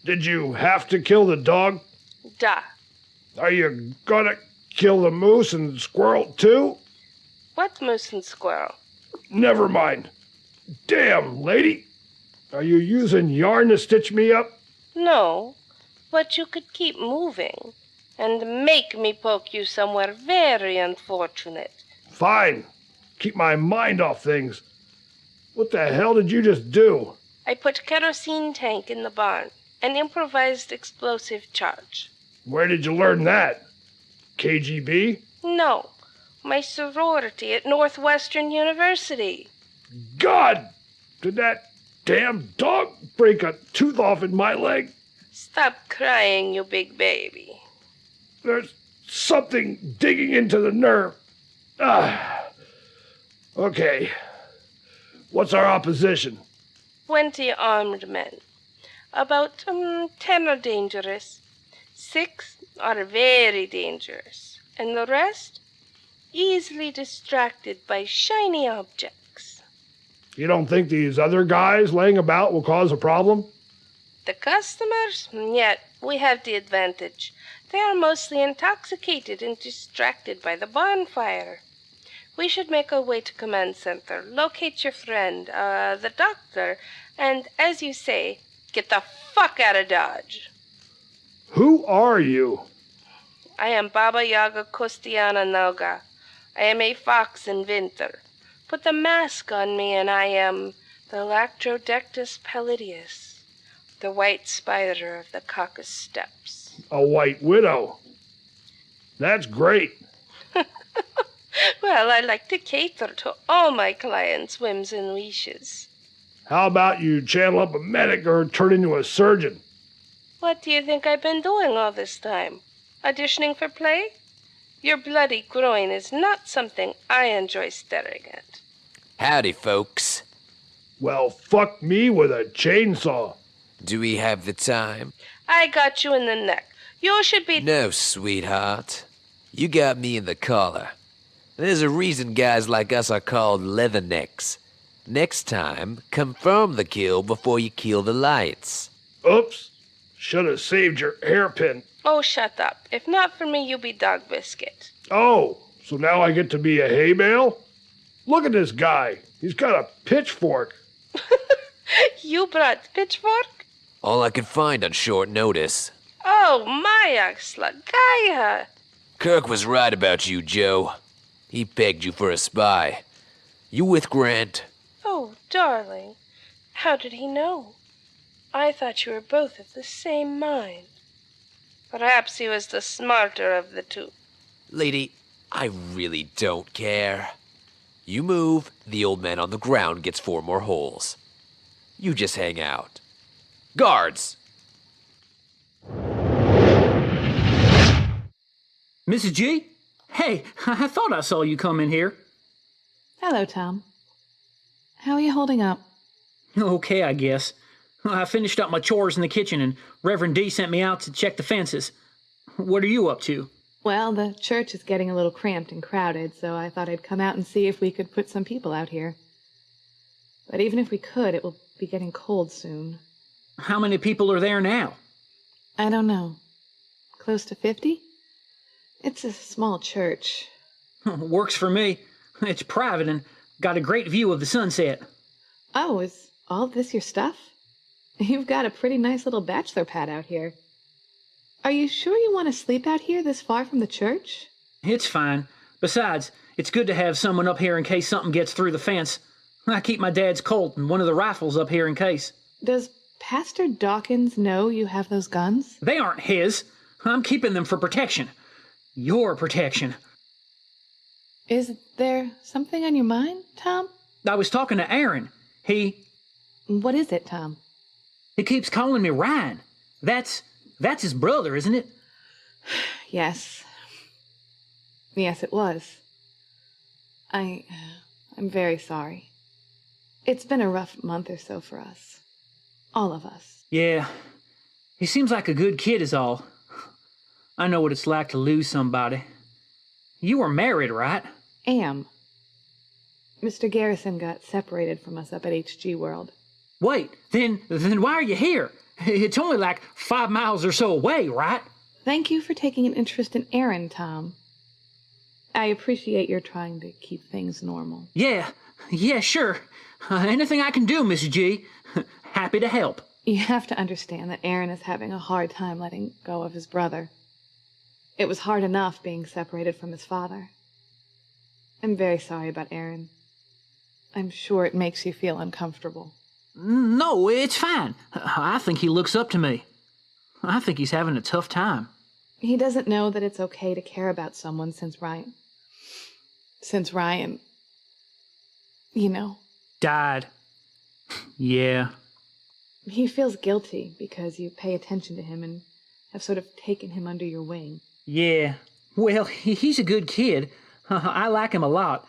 Did you have to kill the dog? Da. Are you gonna kill the moose and squirrel too? What moose and squirrel? Never mind. Damn, lady. Are you using yarn to stitch me up? No, but you could keep moving and make me poke you somewhere very unfortunate. Fine. Keep my mind off things. What the hell did you just do? I put kerosene tank in the barn, an improvised explosive charge. Where did you learn that? KGB? No, my sorority at Northwestern University. God! Did that damn dog break a tooth off in my leg? Stop crying, you big baby. There's something digging into the nerve. Okay. What's our opposition? 20 armed men. About 10 are dangerous. 6 are very dangerous. And the rest? Easily distracted by shiny objects. You don't think these other guys laying about will cause a problem? The customers? Yet, we have the advantage. They are mostly intoxicated and distracted by the bonfire. We should make our way to command center, locate your friend, the doctor, and, as you say, get the fuck out of Dodge. Who are you? I am Baba Yaga Kostiana Noga. I am a fox inventor. Put the mask on me and I am the Lactrodectus pallidus, the white spider of the Caucasus steppes. A white widow. That's great. Well, I like to cater to all my clients' whims and wishes. How about you channel up a medic or turn into a surgeon? What do you think I've been doing all this time? Auditioning for play? Your bloody groin is not something I enjoy staring at. Howdy, folks. Well, fuck me with a chainsaw. Do we have the time? I got you in the neck. You should be... No, sweetheart. You got me in the collar. There's a reason guys like us are called leathernecks. Next time, confirm the kill before you kill the lights. Oops. Should have saved your hairpin. Oh, shut up. If not for me, you'll be Dog Biscuit. Oh, so now I get to be a hay bale? Look at this guy. He's got a pitchfork. You brought pitchfork? All I could find on short notice. Oh, my Slagaya. Kirk was right about you, Joe. He pegged you for a spy. You with Grant? Oh, darling. How did he know? I thought you were both of the same mind. Perhaps he was the smarter of the two. Lady, I really don't care. You move, the old man on the ground gets 4 more holes. You just hang out. Guards! Mrs. G? Hey, I thought I saw you come in here. Hello, Tom. How are you holding up? Okay, I guess. I finished up my chores in the kitchen and Reverend D sent me out to check the fences. What are you up to? Well, the church is getting a little cramped and crowded, so I thought I'd come out and see if we could put some people out here. But even if we could, it will be getting cold soon. How many people are there now? I don't know. Close to 50? It's a small church. Works for me. It's private and got a great view of the sunset. Oh, is all this your stuff? You've got a pretty nice little bachelor pad out here. Are you sure you want to sleep out here this far from the church? It's fine. Besides, it's good to have someone up here in case something gets through the fence. I keep my dad's Colt and one of the rifles up here in case. Does Pastor Dawkins know you have those guns? They aren't his. I'm keeping them for protection. Your protection. Is there something on your mind, Tom? I was talking to Aaron. What is it, Tom? He keeps calling me Ryan. That's his brother, isn't it? Yes. Yes, it was. I'm very sorry. It's been a rough month or so for us. All of us. Yeah. He seems like a good kid is all. I know what it's like to lose somebody. You were married, right? Am. Mr. Garrison got separated from us up at HG World. Wait, then why are you here? It's only like 5 miles or so away, right? Thank you for taking an interest in Aaron, Tom. I appreciate your trying to keep things normal. Yeah, sure. Anything I can do, Mrs. G. Happy to help. You have to understand that Aaron is having a hard time letting go of his brother. It was hard enough being separated from his father. I'm very sorry about Aaron. I'm sure it makes you feel uncomfortable. No, it's fine. I think he looks up to me. I think he's having a tough time. He doesn't know that it's okay to care about someone since Ryan, you know. Died. Yeah. He feels guilty because you pay attention to him and have sort of taken him under your wing. Yeah. Well, he's a good kid. I like him a lot.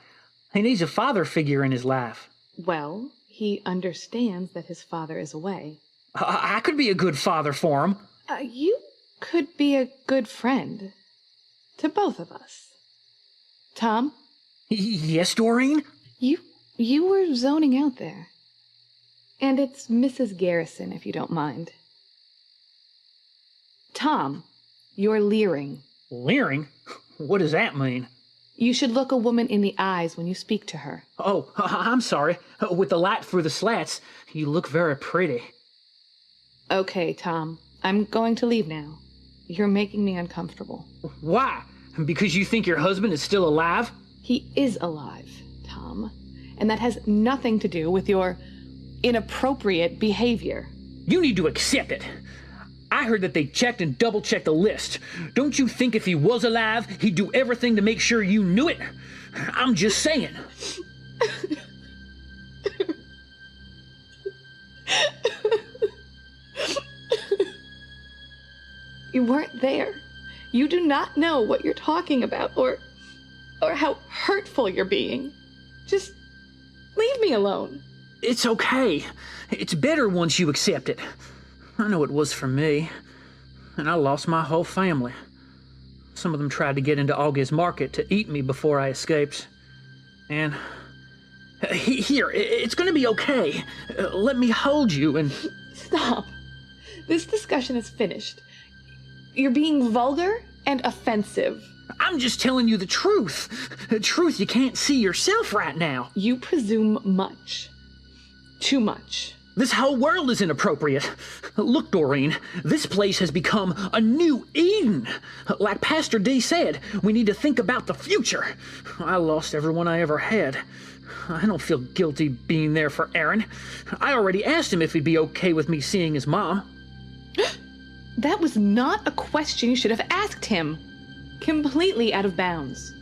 He needs a father figure in his life. Well, he understands that his father is away. I could be a good father for him. You could be a good friend to both of us. Tom? Yes, Doreen? You were zoning out there. And it's Mrs. Garrison, if you don't mind. Tom, you're leering. Leering? What does that mean? You should look a woman in the eyes when you speak to her. Oh, I'm sorry. With the light through the slats, you look very pretty. Okay, Tom. I'm going to leave now. You're making me uncomfortable. Why? Because you think your husband is still alive? He is alive, Tom. And that has nothing to do with your inappropriate behavior. You need to accept it. I heard that they checked and double-checked the list. Don't you think if he was alive, he'd do everything to make sure you knew it? I'm just saying. You weren't there. You do not know what you're talking about or how hurtful you're being. Just leave me alone. It's okay. It's better once you accept it. I know it was for me. And I lost my whole family. Some of them tried to get into Augie's market to eat me before I escaped. And here, it's gonna be okay. Let me hold you and... Stop. This discussion is finished. You're being vulgar and offensive. I'm just telling you the truth. The truth you can't see yourself right now. You presume much. Too much. This whole world is inappropriate. Look, Doreen, this place has become a new Eden. Like Pastor D said, we need to think about the future. I lost everyone I ever had. I don't feel guilty being there for Aaron. I already asked him if he'd be okay with me seeing his mom. That was not a question you should have asked him. Completely out of bounds.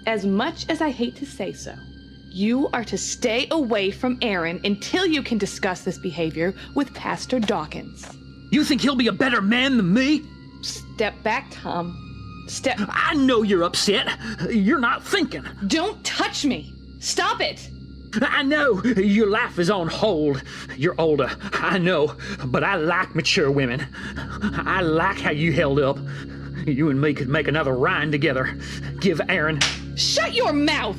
As much as I hate to say so, you are to stay away from Aaron until you can discuss this behavior with Pastor Dawkins. You think he'll be a better man than me? Step back, Tom. Step... I know you're upset. You're not thinking. Don't touch me. Stop it. I know your life is on hold. You're older, I know, but I like mature women. I like how you held up. You and me could make another Ryan together. Give Aaron... Shut your mouth!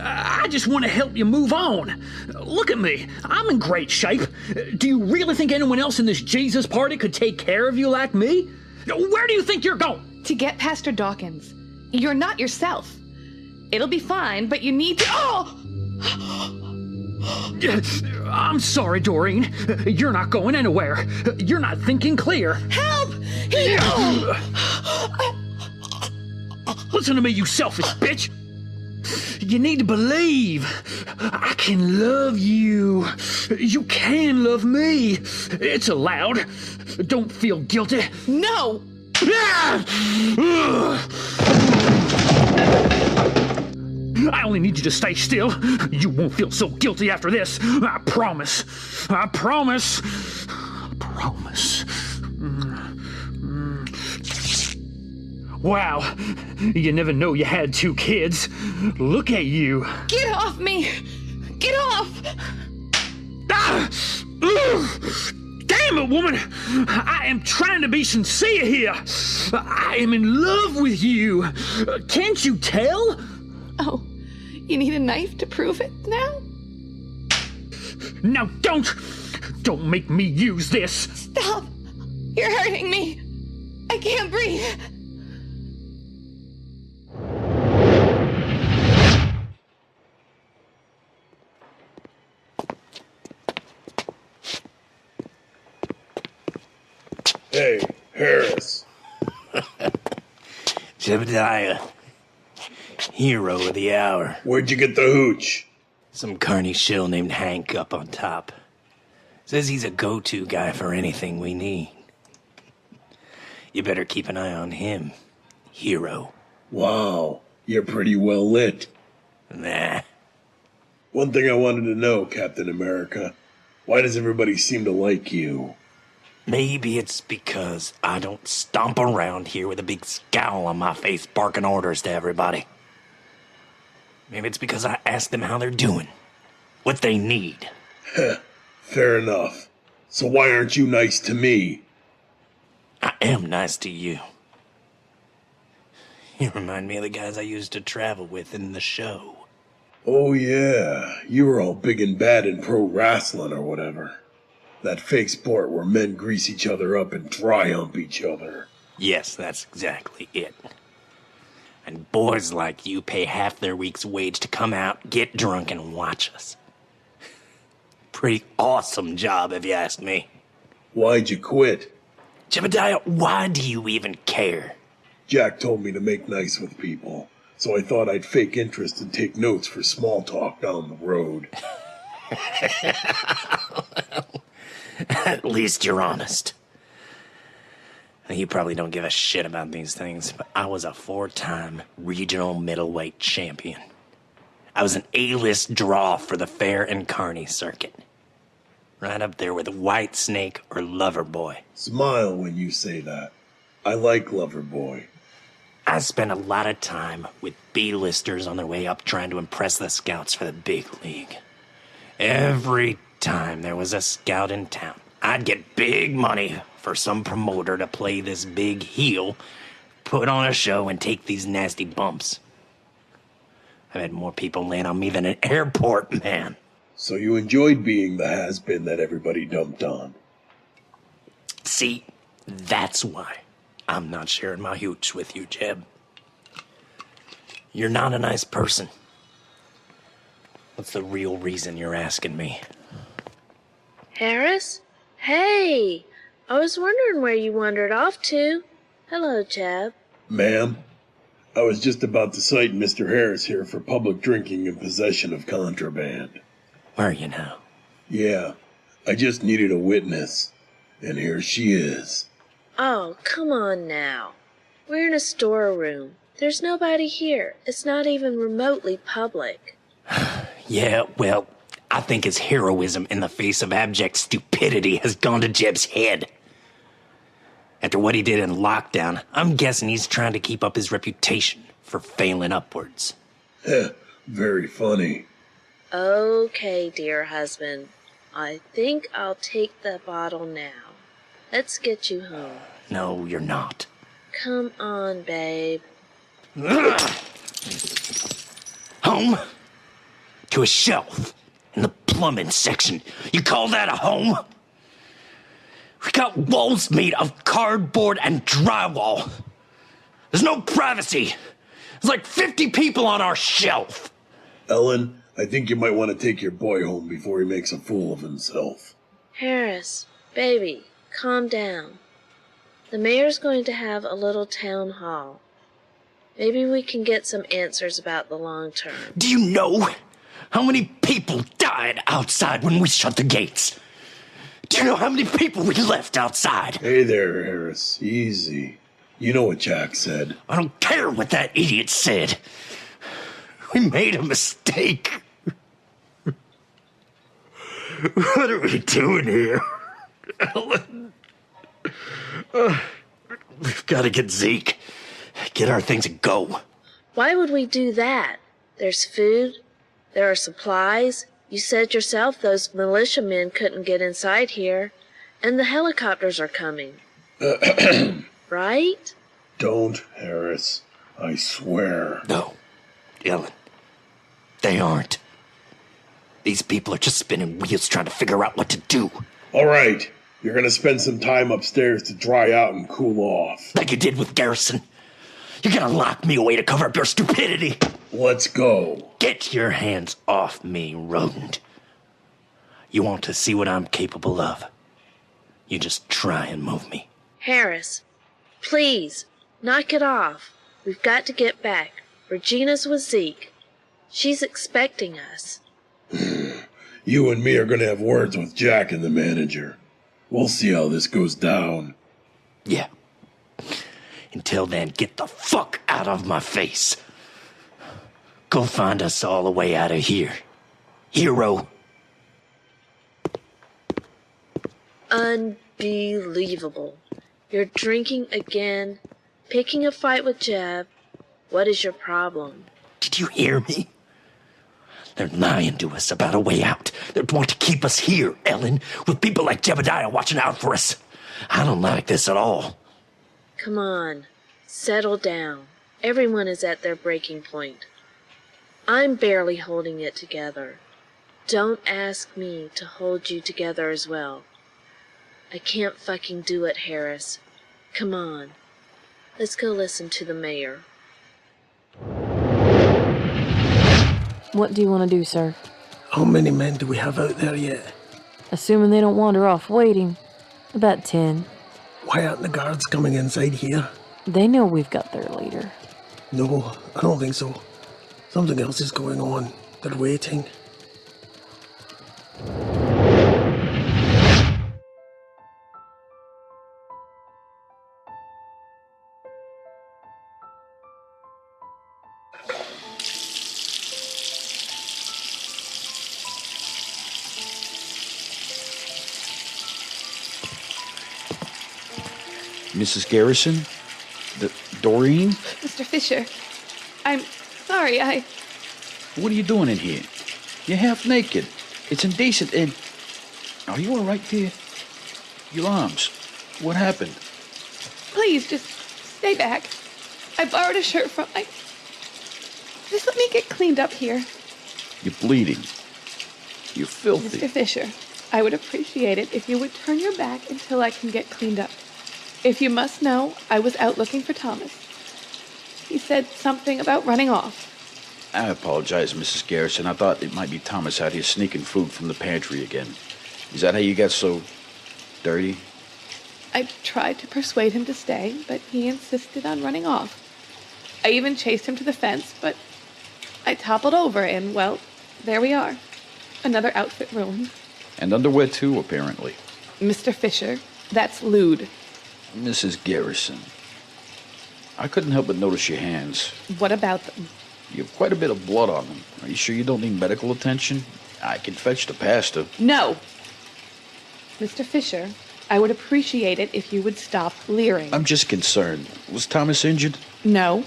I just want to help you move on. Look at me. I'm in great shape. Do you really think anyone else in this Jesus party could take care of you like me? Where do you think you're going? To get Pastor Dawkins. You're not yourself. It'll be fine, but you need to... Oh! I'm sorry, Doreen. You're not going anywhere. You're not thinking clear. Help! Listen to me, you selfish bitch. You need to believe. I can love you. You can love me. It's allowed. Don't feel guilty. No! I only need you to stay still. You won't feel so guilty after this. I promise. I promise. I promise. Wow. You never know you had 2 kids. Look at you. Get off me! Get off! Ah! Damn it, woman! I am trying to be sincere here. I am in love with you. Can't you tell? Oh, you need a knife to prove it now? Now don't make me use this. Stop! You're hurting me. I can't breathe. Hey, Harris. Jebediah. Hero of the hour. Where'd you get the hooch? Some carny shill named Hank up on top. Says he's a go-to guy for anything we need. You better keep an eye on him, Hero. Wow, you're pretty well lit. Nah. One thing I wanted to know, Captain America. Why does everybody seem to like you? Maybe it's because I don't stomp around here with a big scowl on my face barking orders to everybody. Maybe it's because I ask them how they're doing, what they need. Heh, fair enough. So why aren't you nice to me? I am nice to you. You remind me of the guys I used to travel with in the show. Oh yeah, you were all big and bad in pro wrestling or whatever. That fake sport where men grease each other up and dry hump each other. Yes, that's exactly it. And boys like you pay half their week's wage to come out, get drunk, and watch us. Pretty awesome job, if you ask me. Why'd you quit? Jebediah, why do you even care? Jack told me to make nice with people, so I thought I'd fake interest and take notes for small talk down the road. At least you're honest. You probably don't give a shit about these things, but I was a 4-time regional middleweight champion. I was an A-list draw for the Fair and Carney circuit. Right up there with White Snake or Loverboy. Smile when you say that. I like Loverboy. I spent a lot of time with B-listers on their way up trying to impress the scouts for the big league. Every time there was a scout in town, I'd get big money for some promoter to play this big heel, put on a show, and take these nasty bumps. I've had more people land on me than an airport man. So you enjoyed being the has-been that everybody dumped on? See, that's why I'm not sharing my hooch with you, Jeb. You're not a nice person. What's the real reason you're asking me? Harris? Hey! I was wondering where you wandered off to. Hello, Jeb. Ma'am, I was just about to cite Mr. Harris here for public drinking and possession of contraband. Where are you now? Yeah, I just needed a witness, and here she is. Oh, come on now. We're in a storeroom. There's nobody here. It's not even remotely public. Yeah, well, I think his heroism in the face of abject stupidity has gone to Jeb's head. After what he did in lockdown, I'm guessing he's trying to keep up his reputation for failing upwards. Very funny. Okay, dear husband. I think I'll take the bottle now. Let's get you home. No, you're not. Come on, babe. Home? To a shelf in the plumbing section. You call that a home? We got walls made of cardboard and drywall. There's no privacy. There's like 50 people on our shelf. Ellen, I think you might want to take your boy home before he makes a fool of himself. Harris, baby, calm down. The mayor's going to have a little town hall. Maybe we can get some answers about the long term. Do you know how many people died outside when we shut the gates? Do you know how many people we left outside? Hey there, Harris. Easy. You know what Jack said. I don't care what that idiot said. We made a mistake. What are we doing here? Ellen? We've got to get Zeke. Get our things and go. Why would we do that? There's food. There are supplies. You said yourself those militiamen couldn't get inside here. And the helicopters are coming. Right? Don't, Harris. I swear. No, Ellen. They aren't. These people are just spinning wheels trying to figure out what to do. All right. You're going to spend some time upstairs to dry out and cool off. Like you did with Garrison. You're going to lock me away to cover up your stupidity. Let's go. Get your hands off me, rodent. You want to see what I'm capable of? You just try and move me. Harris, please, knock it off. We've got to get back. Regina's with Zeke. She's expecting us. You and me are going to have words with Jack and the manager. We'll see how this goes down. Yeah. Until then, get the fuck out of my face. Go find us all a way out of here. Hero. Unbelievable. You're drinking again, picking a fight with Jeb. What is your problem? Did you hear me? They're lying to us about a way out. They want to keep us here, Ellen, with people like Jebediah watching out for us. I don't like this at all. Come on, settle down. Everyone is at their breaking point. I'm barely holding it together. Don't ask me to hold you together as well. I can't fucking do it, Harris. Come on. Let's go listen to the mayor. What do you want to do, sir? How many men do we have out there yet? Assuming they don't wander off waiting. About 10. Why aren't the guards coming inside here? They know we've got their leader. No, I don't think so. Something else is going on. They're waiting. Mrs. Garrison? Doreen? Mr. Fisher, I'm sorry, What are you doing in here? You're half naked. It's indecent and... Are you all right, dear? Your arms. What happened? Please, just stay back. I borrowed a shirt from Just let me get cleaned up here. You're bleeding. You're filthy. Mr. Fisher, I would appreciate it if you would turn your back until I can get cleaned up. If you must know, I was out looking for Thomas. He said something about running off. I apologize, Mrs. Garrison. I thought it might be Thomas out here sneaking food from the pantry again. Is that how you got so dirty? I tried to persuade him to stay, but he insisted on running off. I even chased him to the fence, but I toppled over and, well, there we are. Another outfit ruined. And underwear too, apparently. Mr. Fisher, that's lewd. Mrs. Garrison, I couldn't help but notice your hands. What about them? You have quite a bit of blood on them. Are you sure you don't need medical attention? I can fetch the pastor. No! Mr. Fisher, I would appreciate it if you would stop leering. I'm just concerned. Was Thomas injured? No.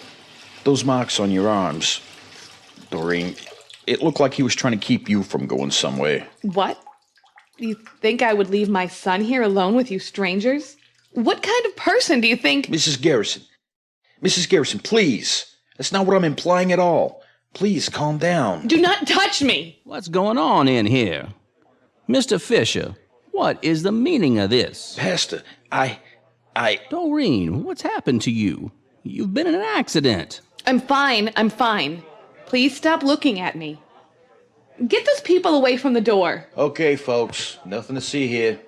Those marks on your arms, Doreen, it looked like he was trying to keep you from going somewhere. What? You think I would leave my son here alone with you strangers? What kind of person do you think... Mrs. Garrison, please. That's not what I'm implying at all. Please, calm down. Do not touch me! What's going on in here? Mr. Fisher, what is the meaning of this? Pastor, I... Doreen, what's happened to you? You've been in an accident. I'm fine. Please stop looking at me. Get those people away from the door. Okay, folks. Nothing to see here.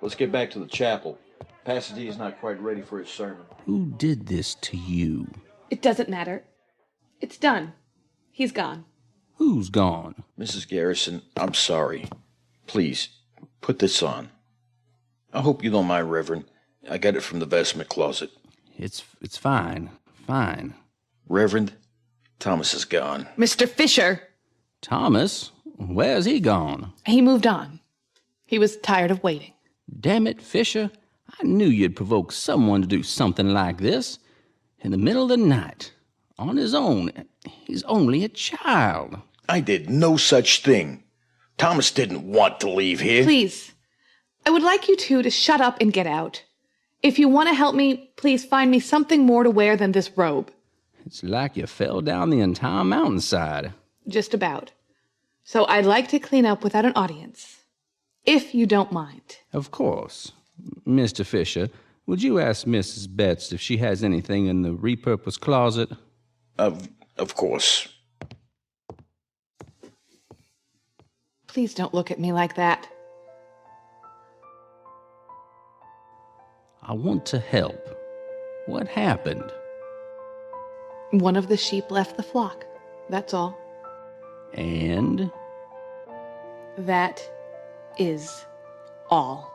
Let's get back to the chapel. Pastor D is not quite ready for his sermon. Who did this to you? It doesn't matter. It's done. He's gone. Who's gone? Mrs. Garrison, I'm sorry. Please, put this on. I hope you don't mind, Reverend. I got it from the vestment closet. It's fine. Fine. Reverend, Thomas is gone. Mr. Fisher! Thomas? Where's he gone? He moved on. He was tired of waiting. Damn it, Fisher. I knew you'd provoke someone to do something like this. In the middle of the night. On his own. He's only a child. I did no such thing. Thomas didn't want to leave here. Please. I would like you two to shut up and get out. If you want to help me, please find me something more to wear than this robe. It's like you fell down the entire mountainside. Just about. So I'd like to clean up without an audience. If you don't mind. Of course. Mr. Fisher, would you ask Mrs. Betts if she has anything in the repurposed closet? Of course. Please don't look at me like that. I want to help. What happened? One of the sheep left the flock. That's all. And? That is all.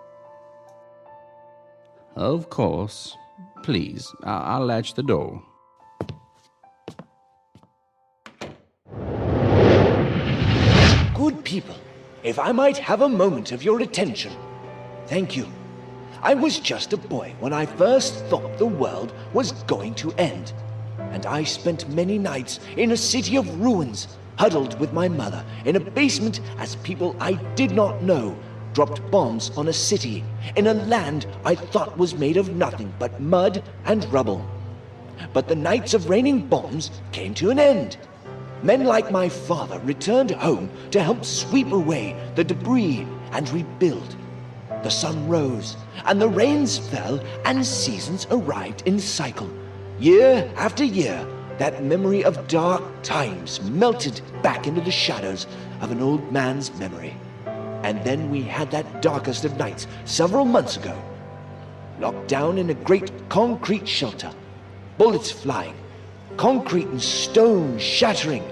Of course. Please, I'll latch the door. Good people, if I might have a moment of your attention. Thank you. I was just a boy when I first thought the world was going to end. And I spent many nights in a city of ruins, huddled with my mother in a basement as people I did not know dropped bombs on a city in a land I thought was made of nothing but mud and rubble. But the nights of raining bombs came to an end. Men like my father returned home to help sweep away the debris and rebuild. The sun rose, and the rains fell, and seasons arrived in cycle. Year after year, that memory of dark times melted back into the shadows of an old man's memory. And then we had that darkest of nights several months ago. Locked down in a great concrete shelter. Bullets flying. Concrete and stone shattering.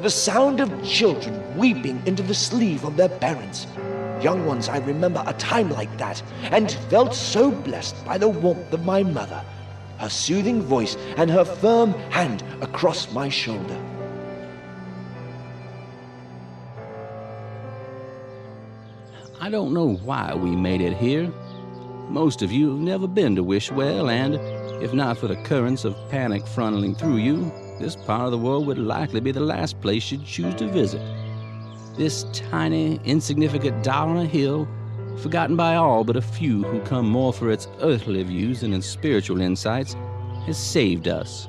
The sound of children weeping into the sleeve of their parents. Young ones, I remember a time like that, and felt so blessed by the warmth of my mother, her soothing voice, and her firm hand across my shoulder. I don't know why we made it here. Most of you have never been to Wishwell, and if not for the currents of panic funneling through you, this part of the world would likely be the last place you'd choose to visit. This tiny, insignificant dot on a hill, forgotten by all but a few who come more for its earthly views than its spiritual insights, has saved us.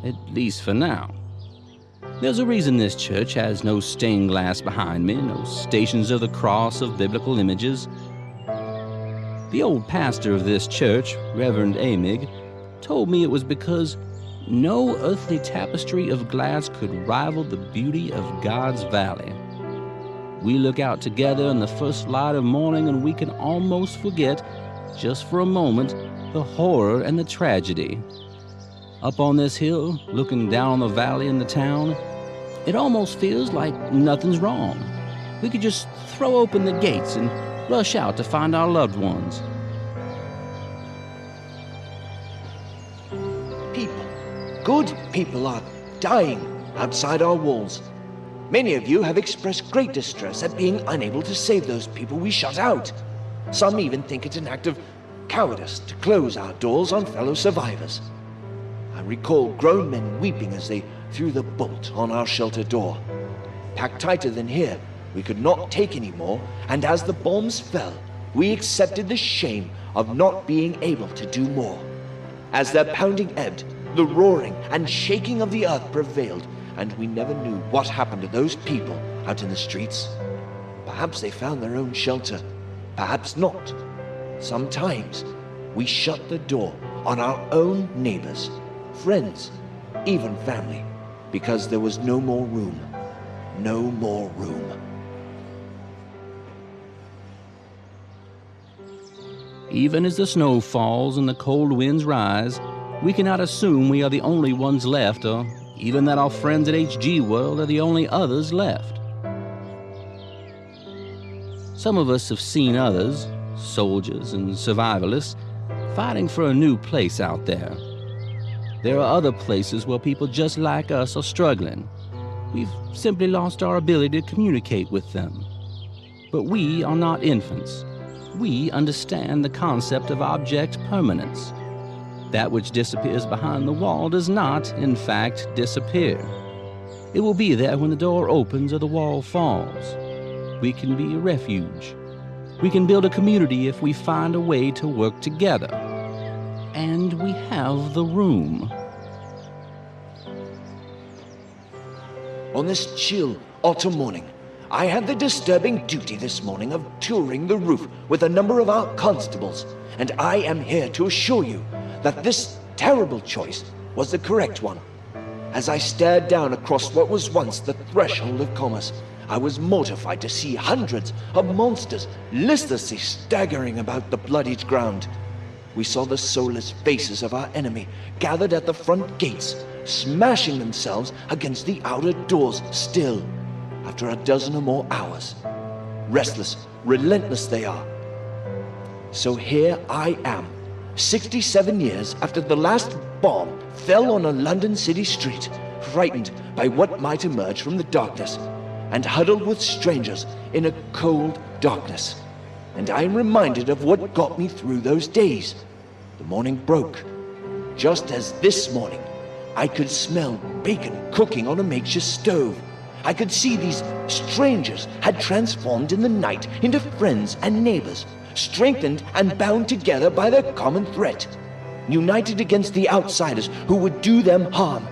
At least for now. There's a reason this church has no stained glass behind me, no stations of the cross of biblical images. The old pastor of this church, Reverend Amig, told me it was because no earthly tapestry of glass could rival the beauty of God's valley. We look out together in the first light of morning and we can almost forget, just for a moment, the horror and the tragedy. Up on this hill, looking down on the valley and the town, it almost feels like nothing's wrong. We could just throw open the gates and rush out to find our loved ones. People, good people, are dying outside our walls. Many of you have expressed great distress at being unable to save those people we shut out. Some even think it's an act of cowardice to close our doors on fellow survivors. I recall grown men weeping as they threw the bolt on our shelter door. Packed tighter than here, we could not take any more, and as the bombs fell, we accepted the shame of not being able to do more. As their pounding ebbed, the roaring and shaking of the earth prevailed, and we never knew what happened to those people out in the streets. Perhaps they found their own shelter, perhaps not. Sometimes we shut the door on our own neighbors, friends, even family, because there was no more room. No more room. Even as the snow falls and the cold winds rise, we cannot assume we are the only ones left, or even that our friends at HG World are the only others left. Some of us have seen others, soldiers and survivalists, fighting for a new place out there. There are other places where people just like us are struggling. We've simply lost our ability to communicate with them. But we are not infants. We understand the concept of object permanence. That which disappears behind the wall does not, in fact, disappear. It will be there when the door opens or the wall falls. We can be a refuge. We can build a community if we find a way to work together. And we have the room. On this chill autumn morning, I had the disturbing duty this morning of touring the roof with a number of our constables, and I am here to assure you that this terrible choice was the correct one. As I stared down across what was once the threshold of commerce, I was mortified to see hundreds of monsters listlessly staggering about the bloodied ground. We saw the soulless faces of our enemy gathered at the front gates, smashing themselves against the outer doors still, after a dozen or more hours. Restless, relentless they are. So here I am, 67 years after the last bomb fell on a London city street, frightened by what might emerge from the darkness, and huddled with strangers in a cold darkness. And I am reminded of what got me through those days. The morning broke. Just as this morning, I could smell bacon cooking on a makeshift stove. I could see these strangers had transformed in the night into friends and neighbors, strengthened and bound together by their common threat, united against the outsiders who would do them harm.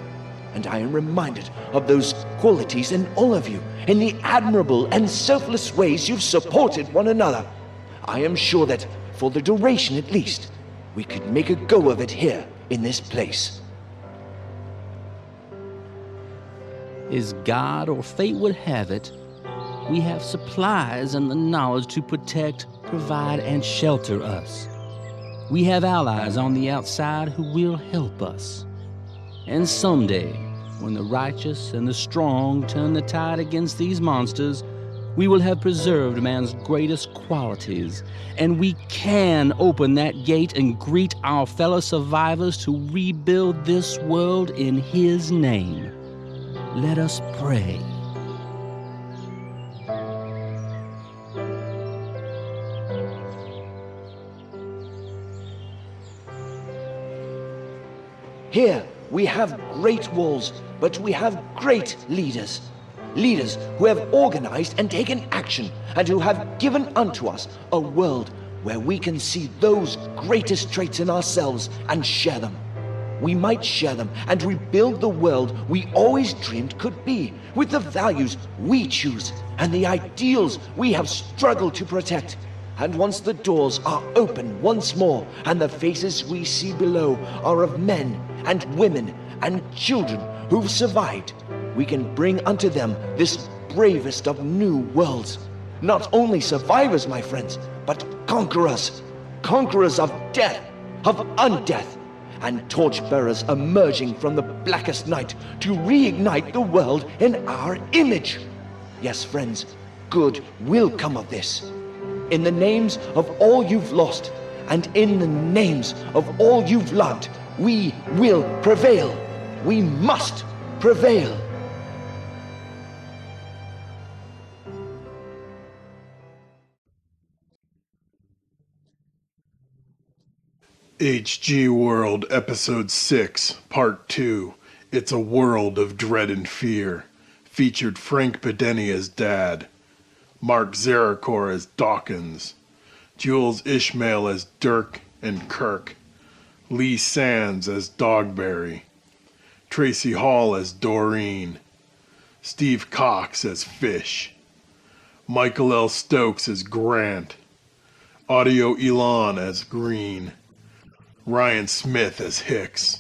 And I am reminded of those qualities in all of you, in the admirable and selfless ways you've supported one another. I am sure that, for the duration at least, we could make a go of it here in this place. As God or fate would have it, we have supplies and the knowledge to protect, provide, and shelter us. We have allies on the outside who will help us. And someday, when the righteous and the strong turn the tide against these monsters, we will have preserved man's greatest qualities, and we can open that gate and greet our fellow survivors to rebuild this world in his name. Let us pray. Here we have great walls, but we have great leaders. Leaders who have organized and taken action, and who have given unto us a world where we can see those greatest traits in ourselves and share them. We might share them and rebuild the world we always dreamed could be, with the values we choose and the ideals we have struggled to protect. And once the doors are open once more, and the faces we see below are of men and women and children who've survived, we can bring unto them this bravest of new worlds. Not only survivors, my friends, but conquerors. Conquerors of death, of undeath, and torchbearers emerging from the blackest night to reignite the world in our image. Yes, friends, good will come of this. In the names of all you've lost, and in the names of all you've loved, we will prevail. We must prevail. HG World Episode 6, Part 2, It's a World of Dread and Fear, featured Frank Bedeni as Dad, Mark Zarakor as Dawkins, Jules Ishmael as Dirk and Kirk, Lee Sands as Dogberry, Tracy Hall as Doreen, Steve Cox as Fish, Michael L. Stokes as Grant, Audio Elon as Green, Ryan Smith as Hicks,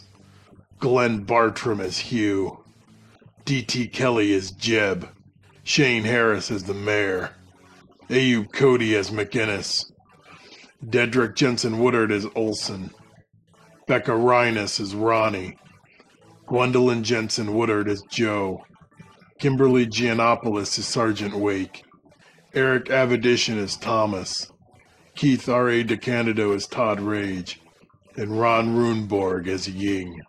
Glenn Bartram as Hugh, D.T. Kelly as Jeb, Shane Harris as the Mayor, Ayub Cody as McInnes, Dedrick Jensen Woodard as Olson, Becca Reines as Ronnie, Gwendolyn Jensen Woodard as Joe, Kimberly Giannopoulos as Sergeant Wake, Eric Avedition as Thomas, Keith R.A. DeCandido as Todd Rage, and Ron Runeborg as Ying.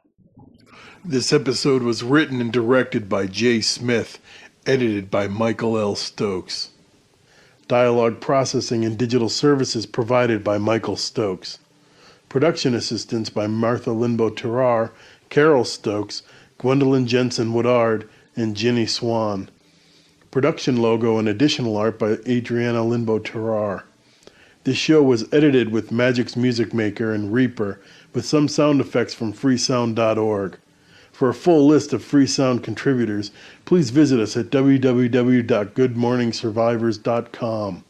This episode was written and directed by Jay Smith, edited by Michael L. Stokes. Dialogue processing and digital services provided by Michael Stokes. Production assistance by Martha Linbo-Terrar, Carol Stokes, Gwendolyn Jensen Woodard, and Ginny Swan. Production logo and additional art by Adriana Linbo-Terrar. This show was edited with Magic's Music Maker and Reaper, with some sound effects from freesound.org. For a full list of free sound contributors, please visit us at www.goodmorningsurvivors.com.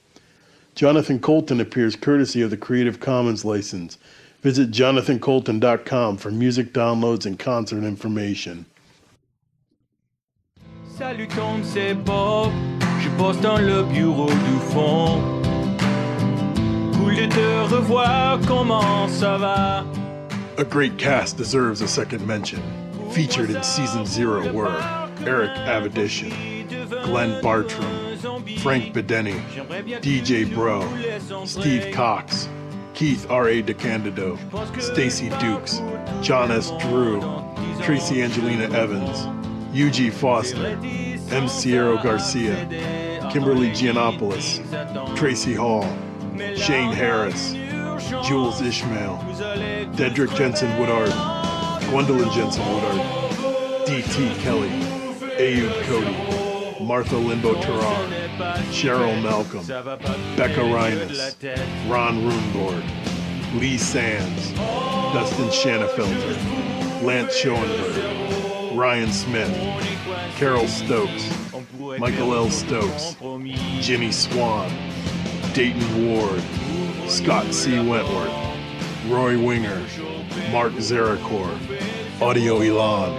Jonathan Colton appears courtesy of the Creative Commons license. Visit jonathancolton.com for music downloads and concert information. Salut Tom, c'est Bob. Je bosse dans le bureau du fond. Cool de te revoir, comment ça va? A great cast deserves a second mention. Featured in Season 0 were Eric Avedition, Glenn Bartram, Frank Bedeni, DJ Bro, Steve Cox, Keith R.A. DeCandido, Stacy Dukes, John S. Drew, Tracy Angelina Evans, UG Foster, M. Sierra Garcia, Kimberly Giannopoulos, Tracy Hall, Shane Harris, Jules Ishmael, Dedrick Jensen Woodard, Gwendolyn Jensen Woodard, D.T. Kelly, Ayub Cody, Martha Linbo-Terrar, Cheryl Malcolm, Becca Reines, Ron Runeborg, Lee Sands, Dustin Shanafelter, Lance Schoenberg, Ryan Smith, Carol Stokes, Michael L. Stokes, Ginny Swan, Dayton Ward, Scott C. Wentworth, Roy Winger, Mark Zarakor, Audio Elon.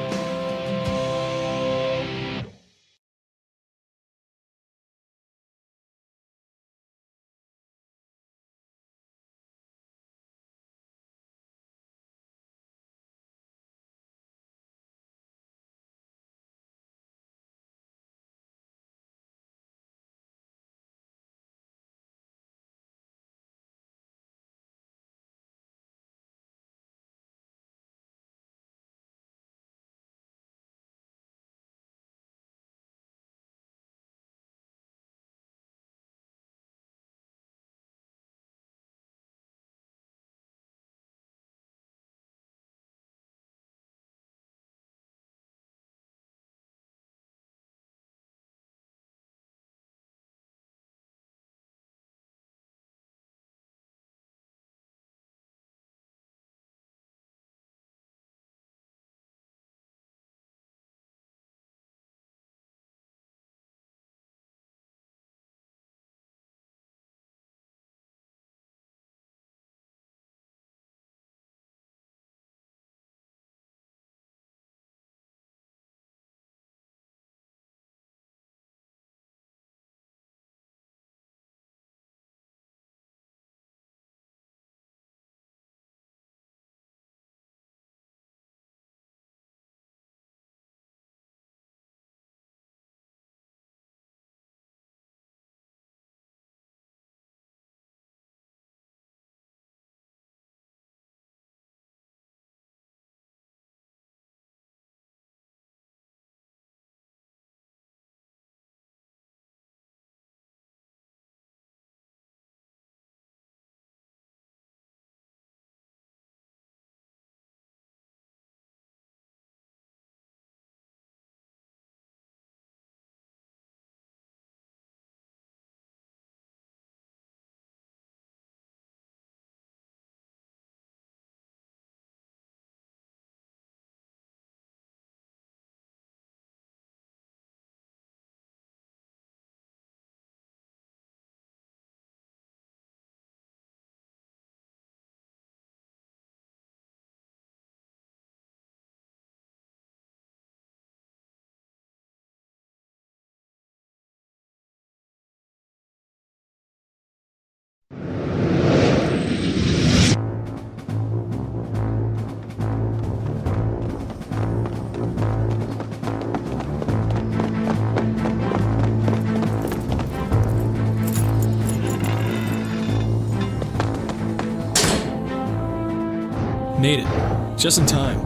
made it. Just in time.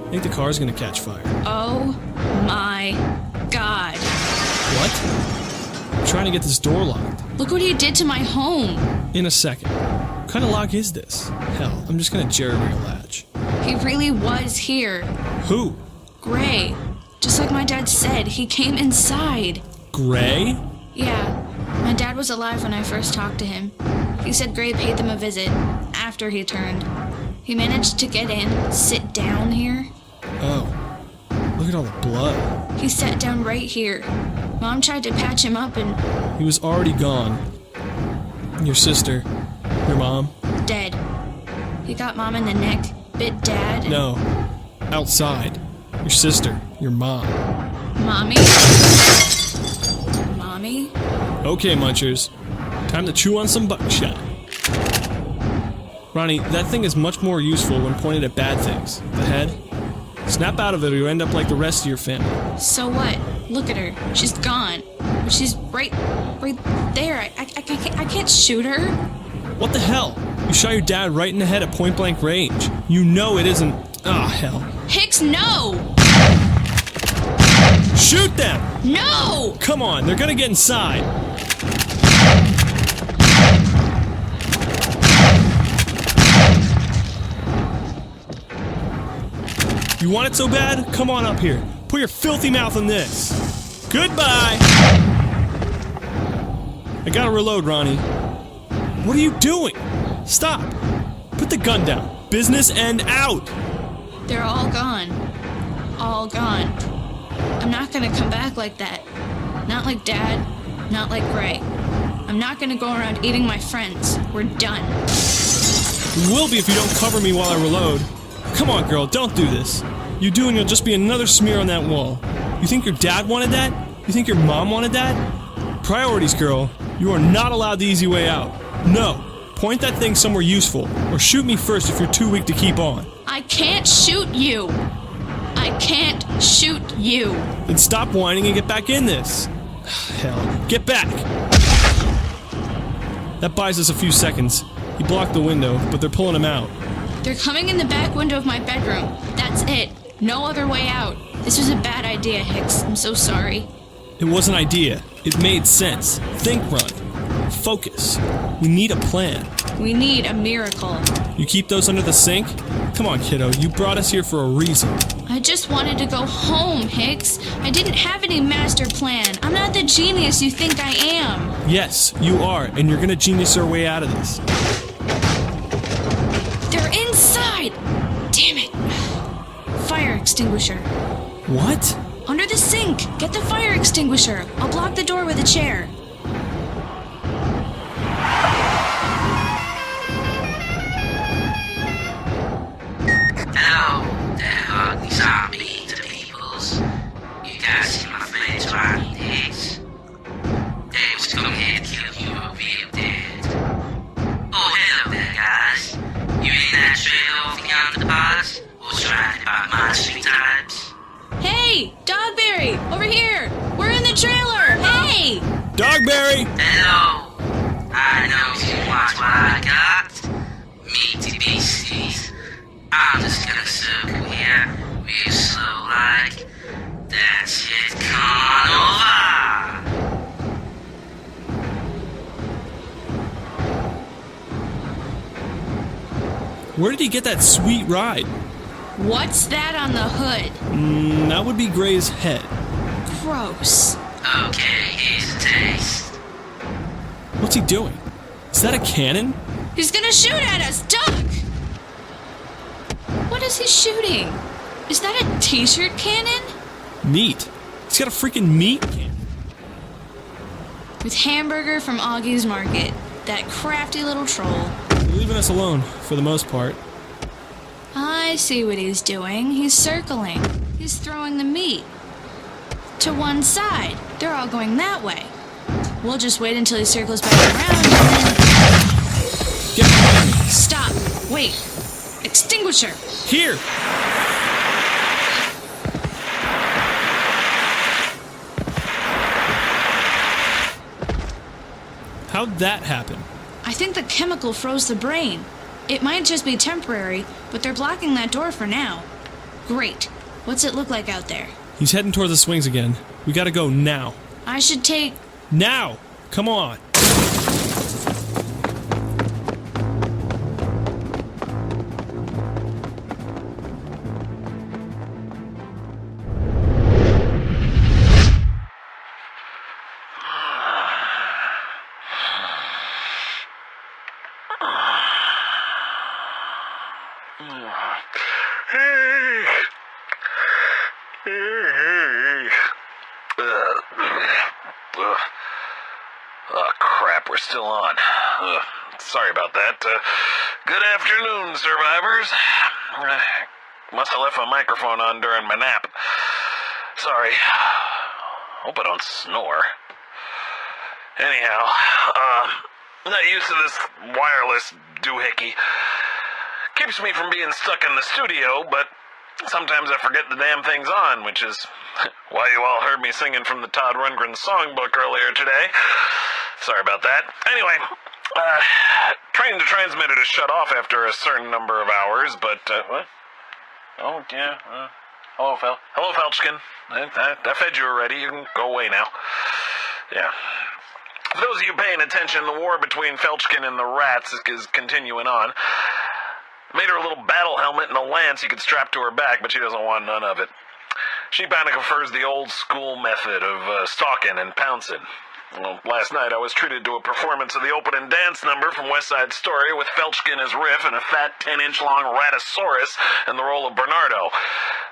I think the car's gonna catch fire. Oh my God. What? I'm trying to get this door locked. Look what he did to my home. In a second. What kind of lock is this? Hell, I'm just gonna jerry-rig a latch. He really was here. Who? Gray. Just like my dad said, he came inside. Gray? Yeah. My dad was alive when I first talked to him. He said Gray paid them a visit after he turned. He managed to get in, sit down here. Oh. Look at all the blood. He sat down right here. Mom tried to patch him up and... He was already gone. Your sister. Your mom. Dead. He got Mom in the neck, bit Dad. And... No. Outside. Your sister. Your mom. Mommy? Mommy? Okay, Munchers. Time to chew on some buckshot. Ronnie, that thing is much more useful when pointed at bad things. The head. Snap out of it or you end up like the rest of your family. So what? Look at her. She's gone. But she's right there. I can't shoot her. What the hell? You shot your dad right in the head at point-blank range. You know it isn't... Ah, hell. Hicks, no! Shoot them! No! Come on, they're gonna get inside. You want it so bad? Come on up here. Put your filthy mouth on this. Goodbye! I gotta reload, Ronnie. What are you doing? Stop. Put the gun down. Business end out. They're all gone. All gone. I'm not gonna come back like that. Not like Dad. Not like Gray. I'm not gonna go around eating my friends. We're done. You will be if you don't cover me while I reload. Come on, girl, don't do this. You do and you'll just be another smear on that wall. You think your dad wanted that? You think your mom wanted that? Priorities, girl. You are not allowed the easy way out. No. Point that thing somewhere useful, or shoot me first if you're too weak to keep on. I can't shoot you. I can't shoot you. Then stop whining and get back in this. Hell, get back. That buys us a few seconds. He blocked the window, but they're pulling him out. They're coming in the back window of my bedroom. That's it. No other way out. This was a bad idea, Hicks. I'm so sorry. It was an idea. It made sense. Think, Ronnie. Focus. We need a plan. We need a miracle. You keep those under the sink? Come on, kiddo. You brought us here for a reason. I just wanted to go home, Hicks. I didn't have any master plan. I'm not the genius you think I am. Yes, you are, and you're gonna genius our way out of this. They're inside! Damn it. Fire extinguisher. What? Under the sink. Get the fire extinguisher. I'll block the door with a chair. Hello there, ugly zombie to peoples. You guys see my friends Ronnie and Hicks? They was coming here to kill you real dead. Oh, hello there, guys. You in that trailer over yonder the bars? Or trying to buy my street types? Hey, Dogberry, over here. We're in the trailer. Hey! Dogberry! Hello. I know you watch what I got. Meaty beasties. I'm just gonna circle here, real slow like. That's it, come on over. Where did he get that sweet ride? What's that on the hood? That would be Gray's head. Gross. Okay, here's a taste. What's he doing? Is that a cannon? He's gonna shoot at us, duck! What is he shooting? Is that a t-shirt cannon? Meat. He's got a freaking meat cannon. With hamburger from Augie's Market. That crafty little troll. They're leaving us alone, for the most part. I see what he's doing. He's circling. He's throwing the meat. To one side. They're all going that way. We'll just wait until he circles back around and then... Get behind me. Stop. Wait. Extinguisher. Here. How'd that happen? I think the chemical froze the brain. It might just be temporary, but they're blocking that door for now. Great. What's it look like out there? He's heading towards the swings again. We gotta go now. I should take... Now! Come on! Oh, crap, we're still on. Sorry about that. Good afternoon, survivors. Must have left my microphone on during my nap. Sorry. Hope I don't snore. Anyhow, not used to this wireless doohickey. Keeps me from being stuck in the studio, but sometimes I forget the damn thing's on, which is why you all heard me singing from the Todd Rundgren songbook earlier today. Sorry about that. Anyway, trained to transmitter to shut off after a certain number of hours, but, what? Oh, yeah, hello, Felchkin. I fed you already. You can go away now. Yeah. For those of you paying attention, the war between Felchkin and the rats is continuing on. Made her a little battle helmet and a lance you could strap to her back, but she doesn't want none of it. She kinda prefers the old school method of stalking and pouncing. Well, last night I was treated to a performance of the opening dance number from West Side Story with Felchkin as riff and a fat 10-inch long Ratosaurus in the role of Bernardo.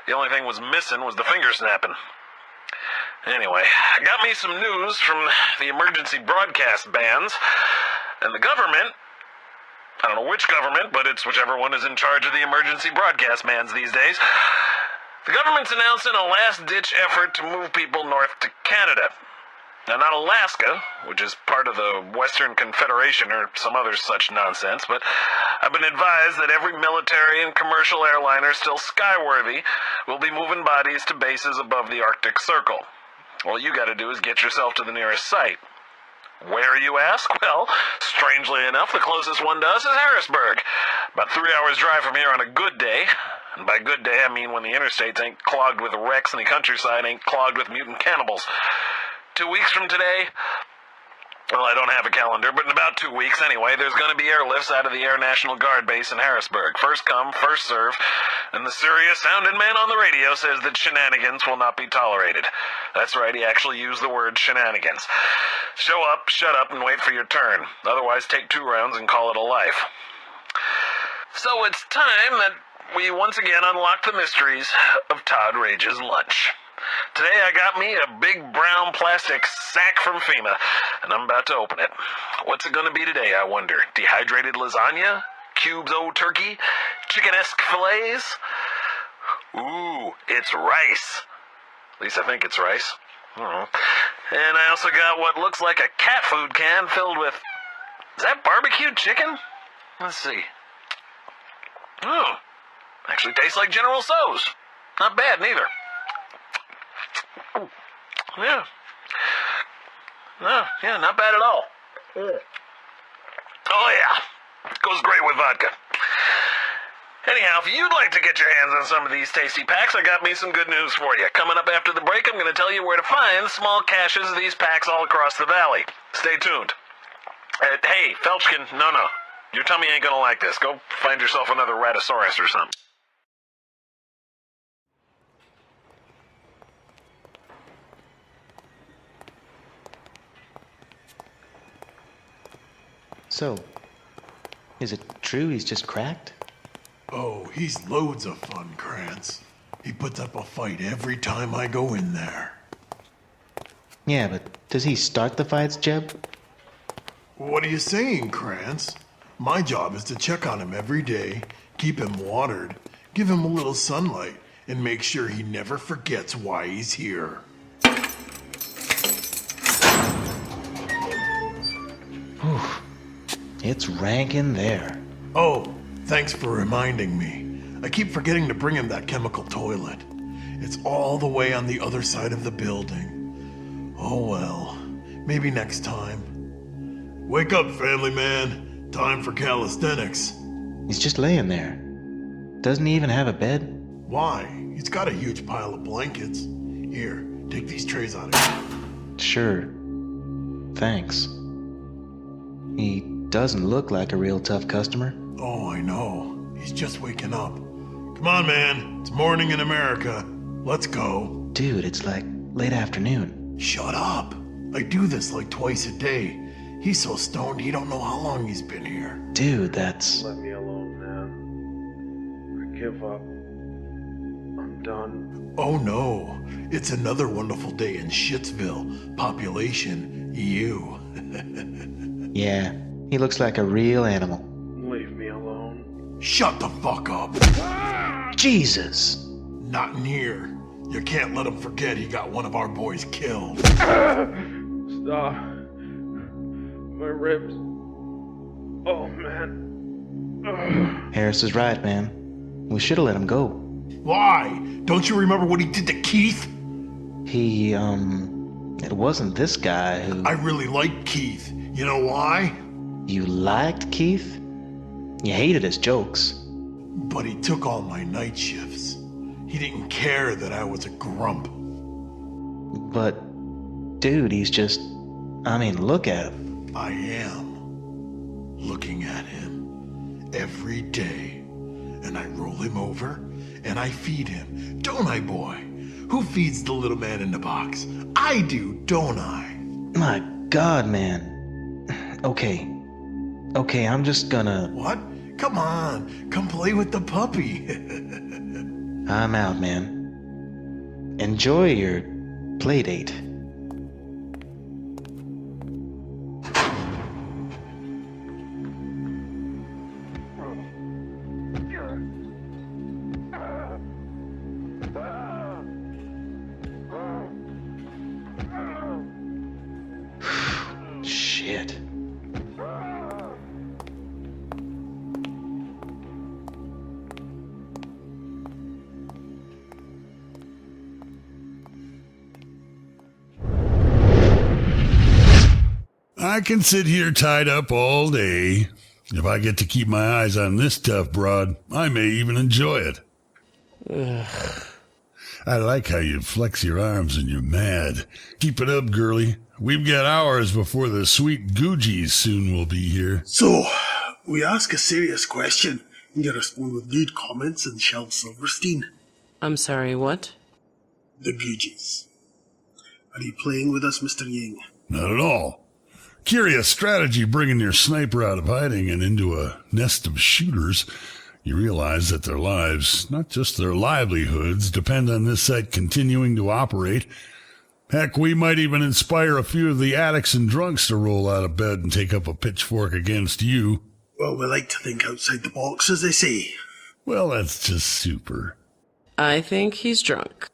The only thing was missing was the finger snapping. Anyway, I got me some news from the emergency broadcast bands, and the government, I don't know which government, but it's whichever one is in charge of the emergency broadcast bands these days. The government's announcing a last-ditch effort to move people north to Canada. Now, not Alaska, which is part of the Western Confederation or some other such nonsense, but I've been advised that every military and commercial airliner still skyworthy will be moving bodies to bases above the Arctic Circle. All you gotta do is get yourself to the nearest site. Where, you ask? Well, strangely enough, the closest one to us is Harrisburg. About 3 hours drive from here on a good day. And by good day, I mean when the interstates ain't clogged with wrecks and the countryside ain't clogged with mutant cannibals. 2 weeks from today, well, I don't have a calendar, but in about 2 weeks anyway, there's going to be airlifts out of the Air National Guard base in Harrisburg. First come, first serve, and the serious-sounding man on the radio says that shenanigans will not be tolerated. That's right, he actually used the word shenanigans. Show up, shut up, and wait for your turn. Otherwise, take 2 rounds and call it a life. So it's time that we once again unlock the mysteries of Todd Rage's lunch. Today I got me a big brown plastic sack from FEMA, and I'm about to open it. What's it gonna be today, I wonder? Dehydrated lasagna? Cubes o' turkey? Chicken-esque fillets? Ooh, it's rice. At least I think it's rice. I don't know. And I also got what looks like a cat food can filled with... Is that barbecued chicken? Let's see. Oh, actually tastes like General Tso's. Not bad, neither. Yeah. No, yeah, not bad at all. Oh, yeah. Goes great with vodka. Anyhow, if you'd like to get your hands on some of these tasty packs, I got me some good news for you. Coming up after the break, I'm going to tell you where to find small caches of these packs all across the valley. Stay tuned. Hey, Felchkin, no. Your tummy ain't going to like this. Go find yourself another Ratosaurus or something. So, is it true he's just cracked? Oh, he's loads of fun, Krantz. He puts up a fight every time I go in there. Yeah, but does he start the fights, Jeb? What are you saying, Krantz? My job is to check on him every day, keep him watered, give him a little sunlight, and make sure he never forgets why he's here. Oof. It's rank in there. Oh, thanks for reminding me. I keep forgetting to bring him that chemical toilet. It's all the way on the other side of the building. Oh well, maybe next time. Wake up, family man. Time for calisthenics. He's just laying there. Doesn't he even have a bed? Why? He's got a huge pile of blankets. Here, take these trays out of here. Sure. Thanks. He doesn't look like a real tough customer. Oh, I know. He's just waking up. Come on, man. It's morning in America. Let's go. Dude, it's like late afternoon. Shut up. I do this like twice a day. He's so stoned he don't know how long he's been here. Dude, that's... Let me alone, man. I give up. I'm done. Oh no. It's another wonderful day in Shitsville. Population, you. Yeah, he looks like a real animal. Leave me alone. Shut the fuck up. Jesus. Not in here. You can't let him forget he got one of our boys killed. Stop. My ribs. Oh, man. Harris is right, man. We should have let him go. Why? Don't you remember what he did to Keith? He, it wasn't this guy who... I really liked Keith. You know why? You liked Keith? You hated his jokes. But he took all my night shifts. He didn't care that I was a grump. But, dude, he's just... I mean, look at him. I am looking at him every day. And I roll him over and I feed him. Don't I, boy? Who feeds the little man in the box? I do, don't I? My God, man. Okay, I'm just gonna... What? Come on, come play with the puppy. I'm out, man. Enjoy your play date. Shit. I can sit here tied up all day. If I get to keep my eyes on this tough broad, I may even enjoy it. Ugh. I like how you flex your arms and you're mad. Keep it up, girlie. We've got hours before the sweet Googies soon will be here. So, we ask a serious question, and you respond with lewd comments and Shel Silverstein. I'm sorry, what? The Googies. Are you playing with us, Mr. Ying? Not at all. Curious strategy bringing your sniper out of hiding and into a nest of shooters. You realize that their lives, not just their livelihoods, depend on this site continuing to operate. Heck, we might even inspire a few of the addicts and drunks to roll out of bed and take up a pitchfork against you. Well, we like to think outside the box, as they say. Well, that's just super. I think he's drunk.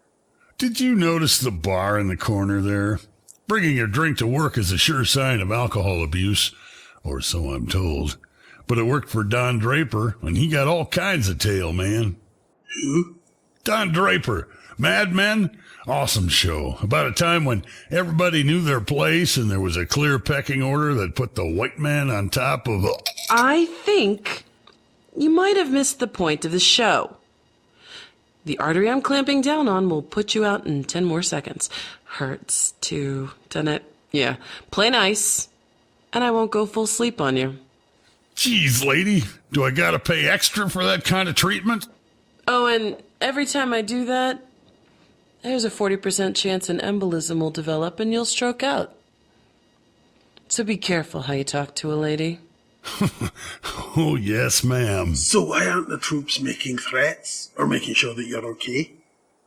Did you notice the bar in the corner there? Bringing your drink to work is a sure sign of alcohol abuse, or so I'm told. But it worked for Don Draper, and he got all kinds of tail, man. Who? Don Draper. Mad Men? Awesome show. About a time when everybody knew their place and there was a clear pecking order that put the white man on top of... I think you might have missed the point of the show. The artery I'm clamping down on will put you out in 10 more seconds. Hurts too, doesn't it? Yeah. Play nice, and I won't go full sleep on you. Geez, lady, do I gotta pay extra for that kind of treatment? Oh, and every time I do that, there's a 40% chance an embolism will develop and you'll stroke out. So be careful how you talk to a lady. Oh, yes, ma'am. So why aren't the troops making threats, or making sure that you're okay?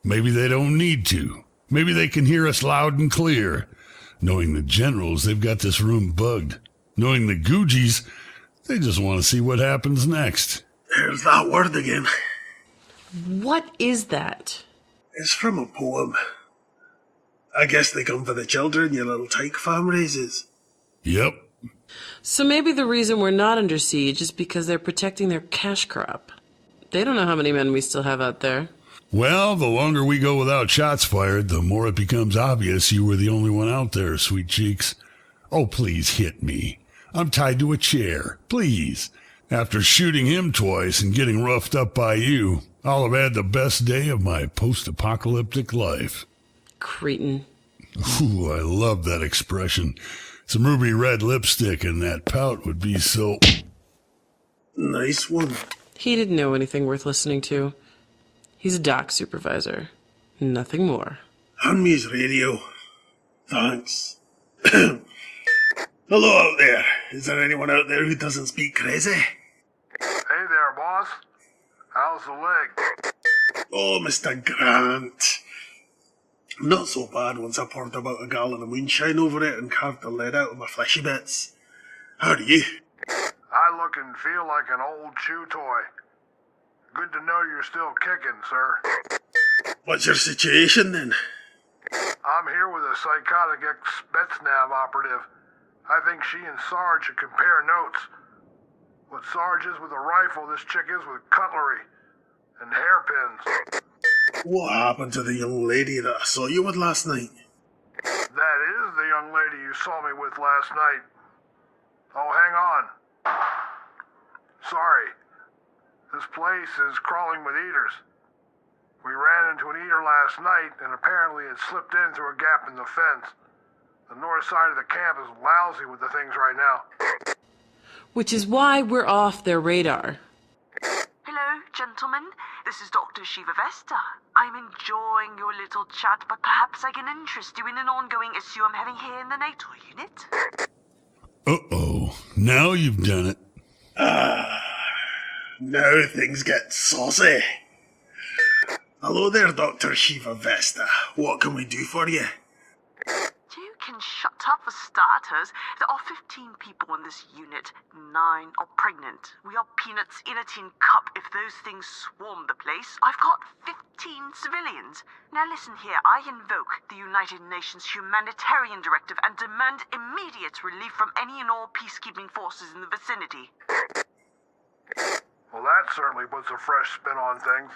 Maybe they don't need to. Maybe they can hear us loud and clear. Knowing the generals, they've got this room bugged. Knowing the Googies, they just want to see what happens next. There's that word again. What is that? It's from a poem. I guess they come for the children your little tyke farm raises. Yep. So maybe the reason we're not under siege is because they're protecting their cash crop. They don't know how many men we still have out there. Well, the longer we go without shots fired, the more it becomes obvious you were the only one out there, sweet cheeks. Oh, please hit me. I'm tied to a chair. Please. After shooting him twice and getting roughed up by you, I'll have had the best day of my post-apocalyptic life. Cretin. Ooh, I love that expression. Some ruby red lipstick and that pout would be so... Nice one. He didn't know anything worth listening to. He's a dock supervisor. Nothing more. Hand me his radio. Thanks. Hello out there. Is there anyone out there who doesn't speak crazy? Hey there, boss. How's the leg? Oh, Mr. Grant. Not so bad once I poured about a gallon of moonshine over it and carved the lead out of my fleshy bits. How are you? I look and feel like an old chew toy. Good to know you're still kicking, sir. What's your situation then? I'm here with a psychotic ex-Spetsnaz operative. I think she and Sarge should compare notes. What Sarge is with a rifle, this chick is with cutlery and hairpins. What happened to the young lady that I saw you with last night? That is the young lady you saw me with last night. Oh, hang on. Sorry. This place is crawling with eaters. We ran into an eater last night, and apparently it slipped in through a gap in the fence. The north side of the camp is lousy with the things right now. Which is why we're off their radar. Hello, gentlemen. This is Dr. Shiva Vesta. I'm enjoying your little chat, but perhaps I can interest you in an ongoing issue I'm having here in the NATO unit. Uh-oh. Now you've done it. Now things get saucy. Hello there, Dr. Shiva Vesta. What can we do for you? You can shut up for starters. There are 15 people in this unit. 9 are pregnant. We are peanuts in a tin cup if those things swarm the place. I've got 15 civilians. Now listen here, I invoke the United Nations Humanitarian Directive and demand immediate relief from any and all peacekeeping forces in the vicinity. Well, that certainly puts a fresh spin on things.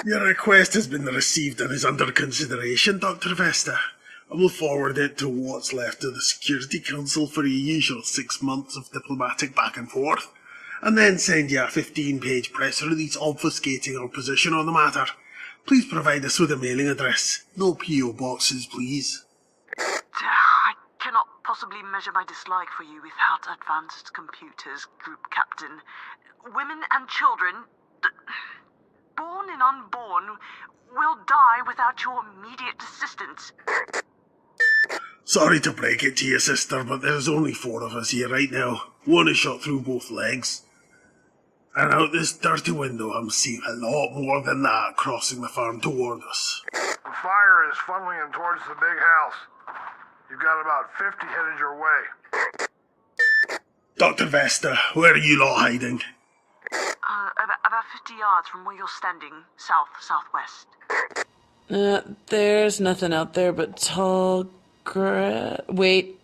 Your request has been received and is under consideration, Dr. Vesta. I will forward it to what's left of the Security Council for your usual 6 months of diplomatic back and forth, and then send you a 15-page press release obfuscating our position on the matter. Please provide us with a mailing address. No P.O. boxes, please. I cannot possibly measure my dislike for you without advanced computers, Group Captain. Women and children, born and unborn, will die without your immediate assistance. Sorry to break it to you, sister, but there's only 4 of us here right now. One is shot through both legs. And out this dirty window, I'm seeing a lot more than that crossing the farm toward us. The fire is funneling in towards the big house. You've got about 50 headed your way. Dr. Vesta, where are you lot hiding? About 50 yards from where you're standing, southwest. There's nothing out there but tall Wait.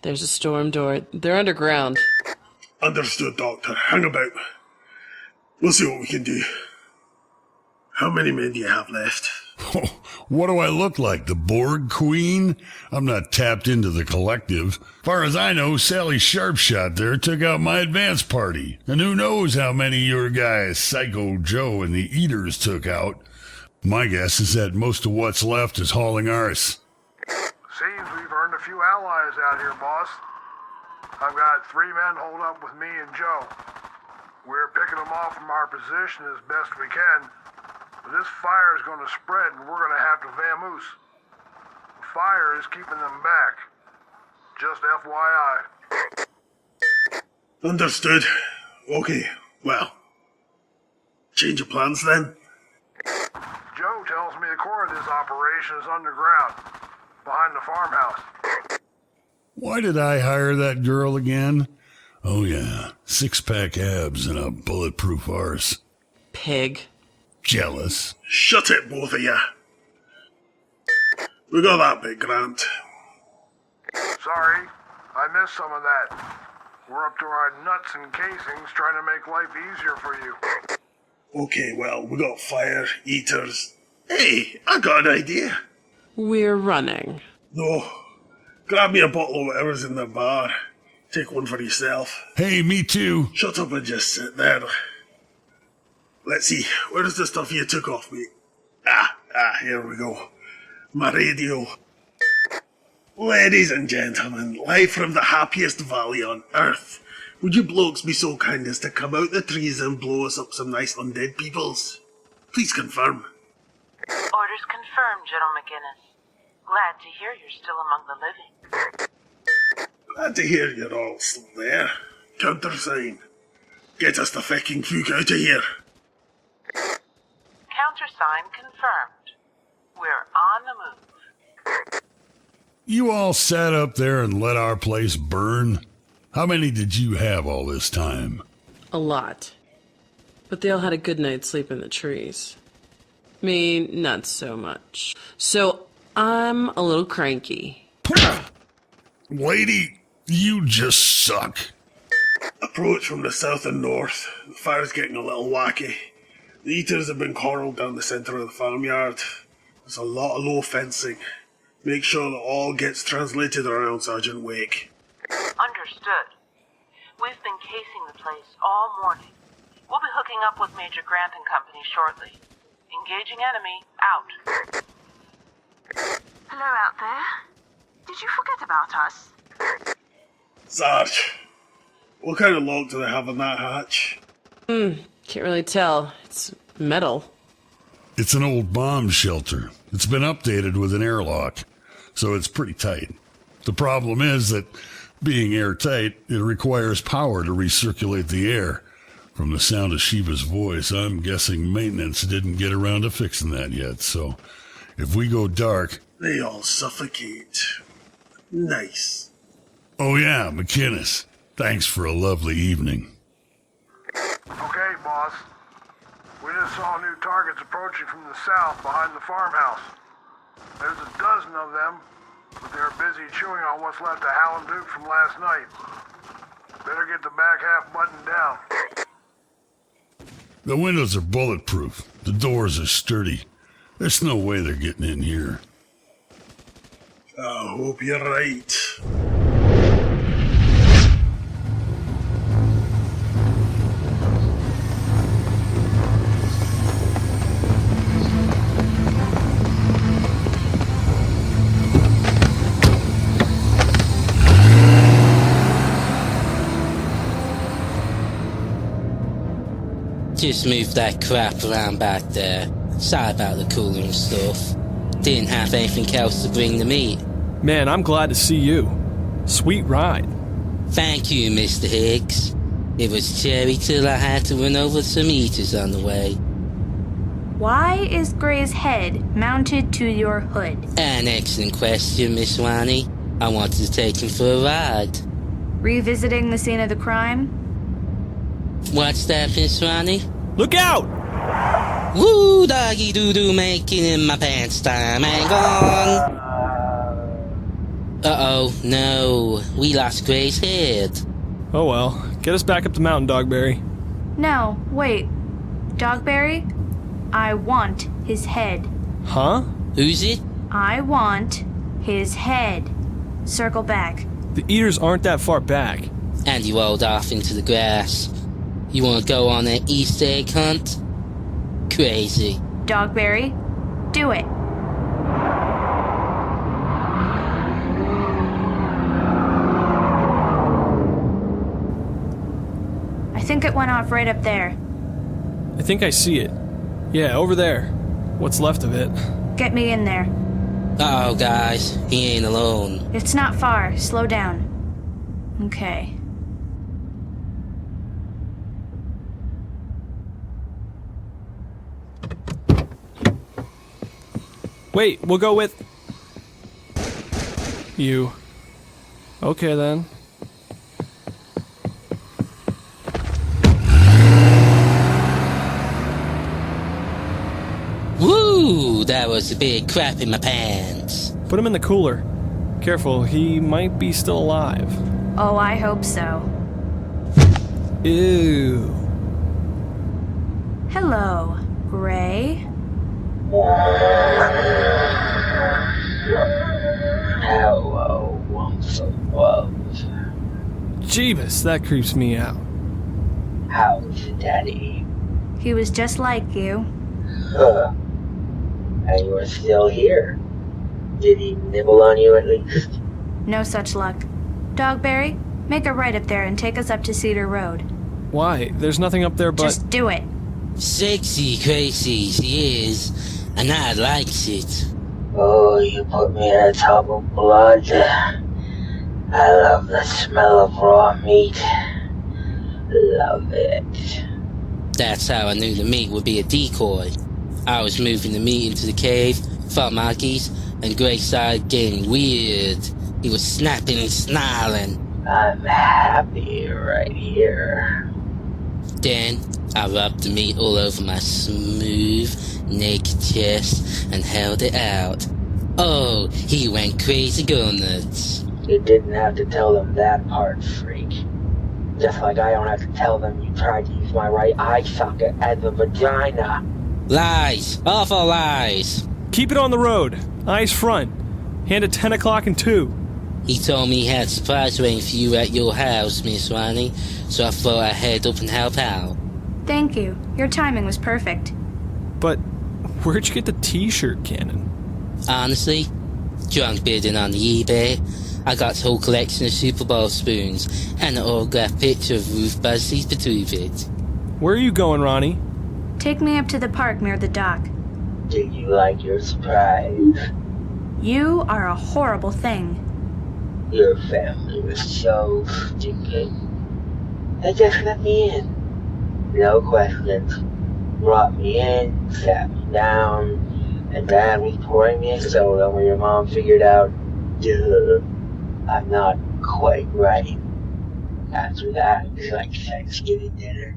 There's a storm door. They're underground. Understood, Doctor. Hang about. We'll see what we can do. How many men do you have left? Oh, what do I look like, the Borg Queen? I'm not tapped into the collective. Far as I know, Sally Sharpshot there took out my advance party. And who knows how many your guys, Psycho Joe and the Eaters, took out. My guess is that most of what's left is hauling arse. Seems we've earned a few allies out here, boss. I've got 3 men holed up with me and Joe. We're picking them off from our position as best we can. But this fire is going to spread and we're going to have to vamoose. The fire is keeping them back. Just FYI. Understood. Okay, well. Change of plans then? Joe tells me the core of this operation is underground, behind the farmhouse. Why did I hire that girl again? Oh yeah, 6-pack abs and a bulletproof arse. Pig. Jealous. Shut it, both of you. We got that bit, Grant. Sorry, I missed some of that. We're up to our nuts and casings trying to make life easier for you. Okay, well, we got fire, eaters. Hey, I got an idea. We're running. No. Grab me a bottle of whatever's in the bar. Take one for yourself. Hey, me too. Shut up and just sit there. Let's see, where's the stuff you took off me? Here we go. My radio. Ladies and gentlemen, live from the happiest valley on Earth. Would you blokes be so kind as to come out the trees and blow us up some nice undead peoples? Please confirm. Orders confirmed, General McGinnis. Glad to hear you're still among the living. Glad to hear you're all still there. Countersign. Get us the fucking fuck out of here. Countersign confirmed. We're on the move. You all sat up there and let our place burn? How many did you have all this time? A lot. But they all had a good night's sleep in the trees. Me, not so much. So I'm a little cranky. Lady, you just suck. Approach from the south and north. The fire's getting a little wacky. The eaters have been corralled down the centre of the farmyard. There's a lot of low fencing. Make sure that all gets translated around Sergeant Wake. Understood. We've been casing the place all morning. We'll be hooking up with Major Grant and Company shortly. Engaging enemy, out. Hello out there. Did you forget about us? Sarge, what kind of lock do they have on that hatch? Can't really tell. It's metal. It's an old bomb shelter. It's been updated with an airlock, so it's pretty tight. The problem is that, being airtight, it requires power to recirculate the air. From the sound of Shiva's voice, I'm guessing maintenance didn't get around to fixing that yet, so if we go dark... They all suffocate. Nice. Oh yeah, McInnes. Thanks for a lovely evening. Okay, boss. We just saw new targets approaching from the south behind the farmhouse. There's a dozen of them, but they're busy chewing on what's left of Howland Duke from last night. Better get the back half buttoned down. The windows are bulletproof. The doors are sturdy. There's no way they're getting in here. I hope you're right. Just move that crap around back there. Sorry about the cooler and stuff. Didn't have anything else to bring the meat. Man, I'm glad to see you. Sweet ride. Thank you, Mr. Higgs. It was cherry till I had to run over some eaters on the way. Why is Gray's head mounted to your hood? An excellent question, Miss Wani. I wanted to take him for a ride. Revisiting the scene of the crime? What's that, Miss Wani? Look out! Woo, doggy doo-doo, making in my pants time. Hang on! Uh-oh, no. We lost Gray's head. Oh well. Get us back up the mountain, Dogberry. No, wait. Dogberry? I want his head. Huh? Who's it? I want his head. Circle back. The eaters aren't that far back. And you rolled off into the grass. You want to go on an Easter egg hunt? Crazy. Dogberry, do it. I think it went off right up there. I think I see it. Yeah, over there. What's left of it. Get me in there. Uh-oh, guys. He ain't alone. It's not far. Slow down. Okay. Wait, we'll go with... you. Okay, then. Woo! That was a big crap in my pants. Put him in the cooler. Careful, he might be still alive. Oh, I hope so. Ew. Hello, Gray. Hello, once above. Jeebus, that creeps me out. How's Daddy? He was just like you. Huh. And you're still here. Did he nibble on you at least? No such luck. Dogberry, make a right up there and take us up to Cedar Road. Why? There's nothing up there but... Just do it. Sexy crazy she is, and I likes it. Oh, you put me in a tub of blood. I love the smell of raw meat. Love it. That's how I knew the meat would be a decoy. I was moving the meat into the cave, fought monkeys, and Gray started getting weird. He was snapping and snarling. I'm happy right here. Then I rubbed the meat all over my smooth, naked chest and held it out. Oh, he went crazy go nuts. You didn't have to tell them that part, freak. Just like I don't have to tell them you tried to use my right eye socket as a vagina. Lies! Awful lies! Keep it on the road. Eyes front. Hand at 10 o'clock and 2. He told me he had a surprise waiting for you at your house, Miss Ronnie, so I thought I'd head up and help out. Thank you. Your timing was perfect. But where'd you get the t-shirt cannon? Honestly, drunk bidding on the eBay. I got a whole collection of Super Bowl spoons and an autographed picture of Ruth Buzzey's Petrovich. Where are you going, Ronnie? Take me up to the park near the dock. Did you like your surprise? You are a horrible thing. Your family was so stupid. They just let me in. No questions. Brought me in, sat me down, and Dad was pouring me a soda when your mom figured out, duh, I'm not quite right. After that, it was like Thanksgiving dinner.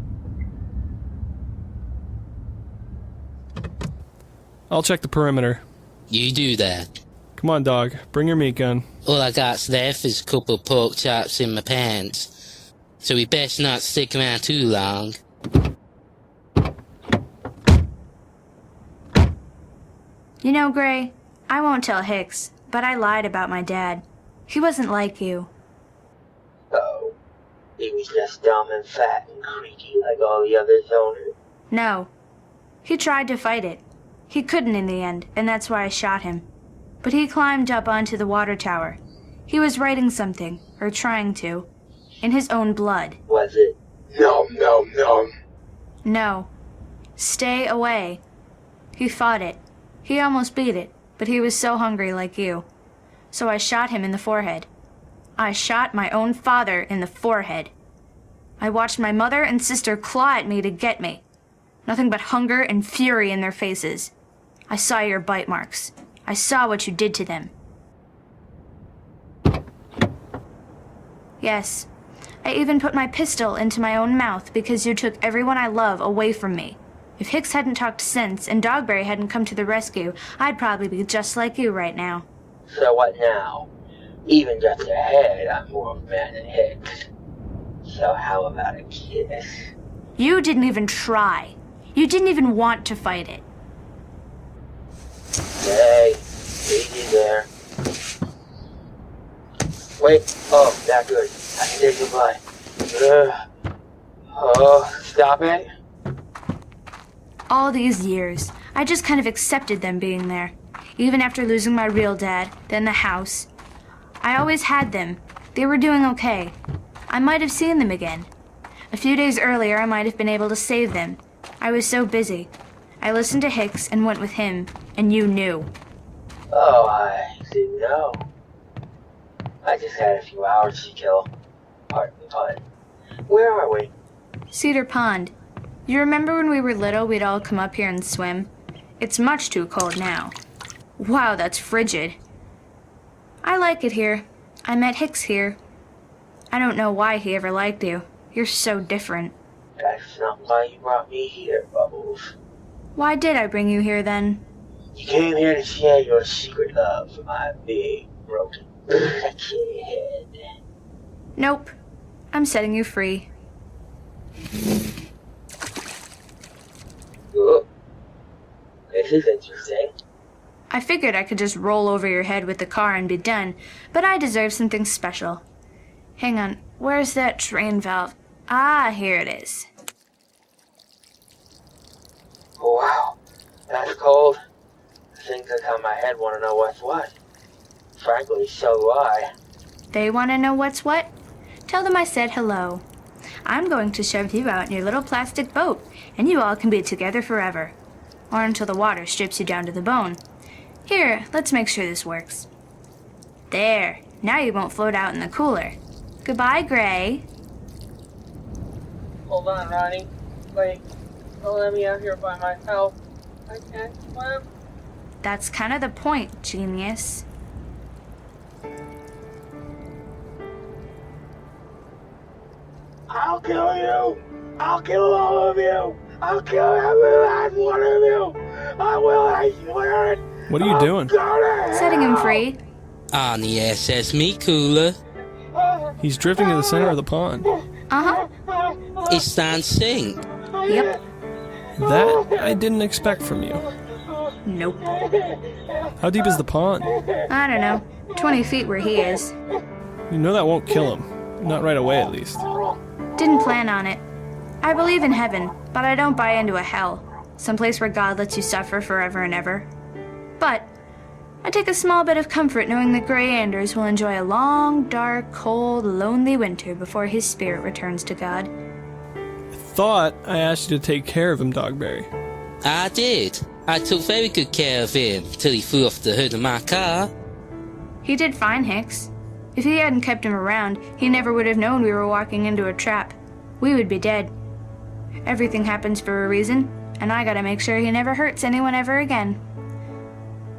I'll check the perimeter. You do that. Come on, dog. Bring your meat gun. All I got's left is a couple of pork chops in my pants. So we best not stick around too long. You know, Gray, I won't tell Hicks, but I lied about my dad. He wasn't like you. Oh, he was just dumb and fat and creaky like all the other zoners. No. He tried to fight it. He couldn't in the end, and that's why I shot him. But he climbed up onto the water tower. He was writing something, or trying to, in his own blood. Was it nom nom nom? No. Stay away. He fought it. He almost beat it, but he was so hungry like you. So I shot him in the forehead. I shot my own father in the forehead. I watched my mother and sister claw at me to get me. Nothing but hunger and fury in their faces. I saw your bite marks. I saw what you did to them. Yes, I even put my pistol into my own mouth because you took everyone I love away from me. If Hicks hadn't talked sense and Dogberry hadn't come to the rescue, I'd probably be just like you right now. So what now? Even just ahead, I'm more of a man than Hicks. So how about a kiss? You didn't even try. You didn't even want to fight it. Hey, easy there. Wait, oh, not good. I can take goodbye. Oh, stop it. All these years, I just kind of accepted them being there. Even after losing my real dad, then the house. I always had them. They were doing okay. I might have seen them again. A few days earlier, I might have been able to save them. I was so busy. I listened to Hicks and went with him, and you knew. Oh, I didn't know. I just had a few hours to kill. Pardon the pun. Where are we? Cedar Pond. You remember when we were little, we'd all come up here and swim? It's much too cold now. Wow, that's frigid. I like it here. I met Hicks here. I don't know why he ever liked you. You're so different. That's not why you brought me here, Bubbles. Why did I bring you here then? You came here to share your secret love for my big, broken, wretched head. Nope. I'm setting you free. Oh, this is interesting. I figured I could just roll over your head with the car and be done, but I deserve something special. Hang on, where's that drain valve? Ah, here it is. Wow, that's cold. Things inside my head want to know what's what. Frankly, so do I. They want to know what's what? Tell them I said hello. I'm going to shove you out in your little plastic boat, and you all can be together forever. Or until the water strips you down to the bone. Here, let's make sure this works. There, now you won't float out in the cooler. Goodbye, Gray. Hold on, Ronnie. Wait, don't let me out here by myself. I can't swim. That's kind of the point, genius. I'll kill you! I'll kill all of you! I'll kill every last one of you! I will, I swear it! What are you doing? Setting him free. On the SS meat cooler. He's drifting to the center of the pond. Uh-huh. It's on sync. Yep. That I didn't expect from you. Nope. How deep is the pond? I don't know. 20 feet where he is. You know that won't kill him. Not right away, at least. Didn't plan on it. I believe in heaven, but I don't buy into a hell. Someplace where God lets you suffer forever and ever. But I take a small bit of comfort knowing that Gray Anders will enjoy a long, dark, cold, lonely winter before his spirit returns to God. I thought I asked you to take care of him, Dogberry. I did. I took very good care of him till he flew off the hood of my car. He did fine, Hicks. If he hadn't kept him around, he never would have known we were walking into a trap. We would be dead. Everything happens for a reason, and I gotta make sure he never hurts anyone ever again.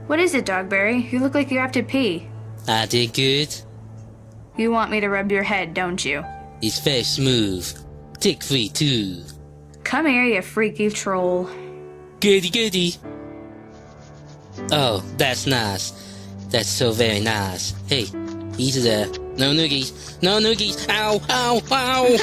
What is it, Dogberry? You look like you have to pee. I did good. You want me to rub your head, don't you? It's very smooth. Tick-free, too. Come here, you freaky troll. Goody, goody. Oh, that's nice. That's so very nice. Hey, easy there. No noogies. No noogies. Ow, ow, ow.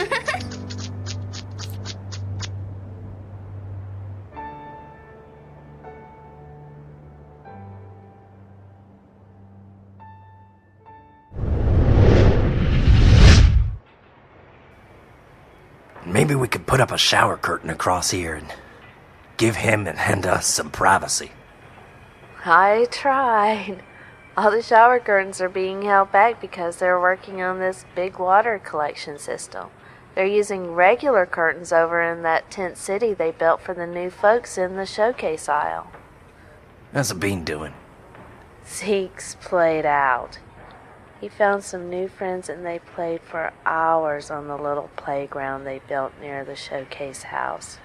Maybe we could put up a shower curtain across here and give him and us some privacy. I tried. All the shower curtains are being held back because they're working on this big water collection system. They're using regular curtains over in that tent city they built for the new folks in the showcase aisle. How's the bean doing? Zeke's played out. He found some new friends and they played for hours on the little playground they built near the showcase house.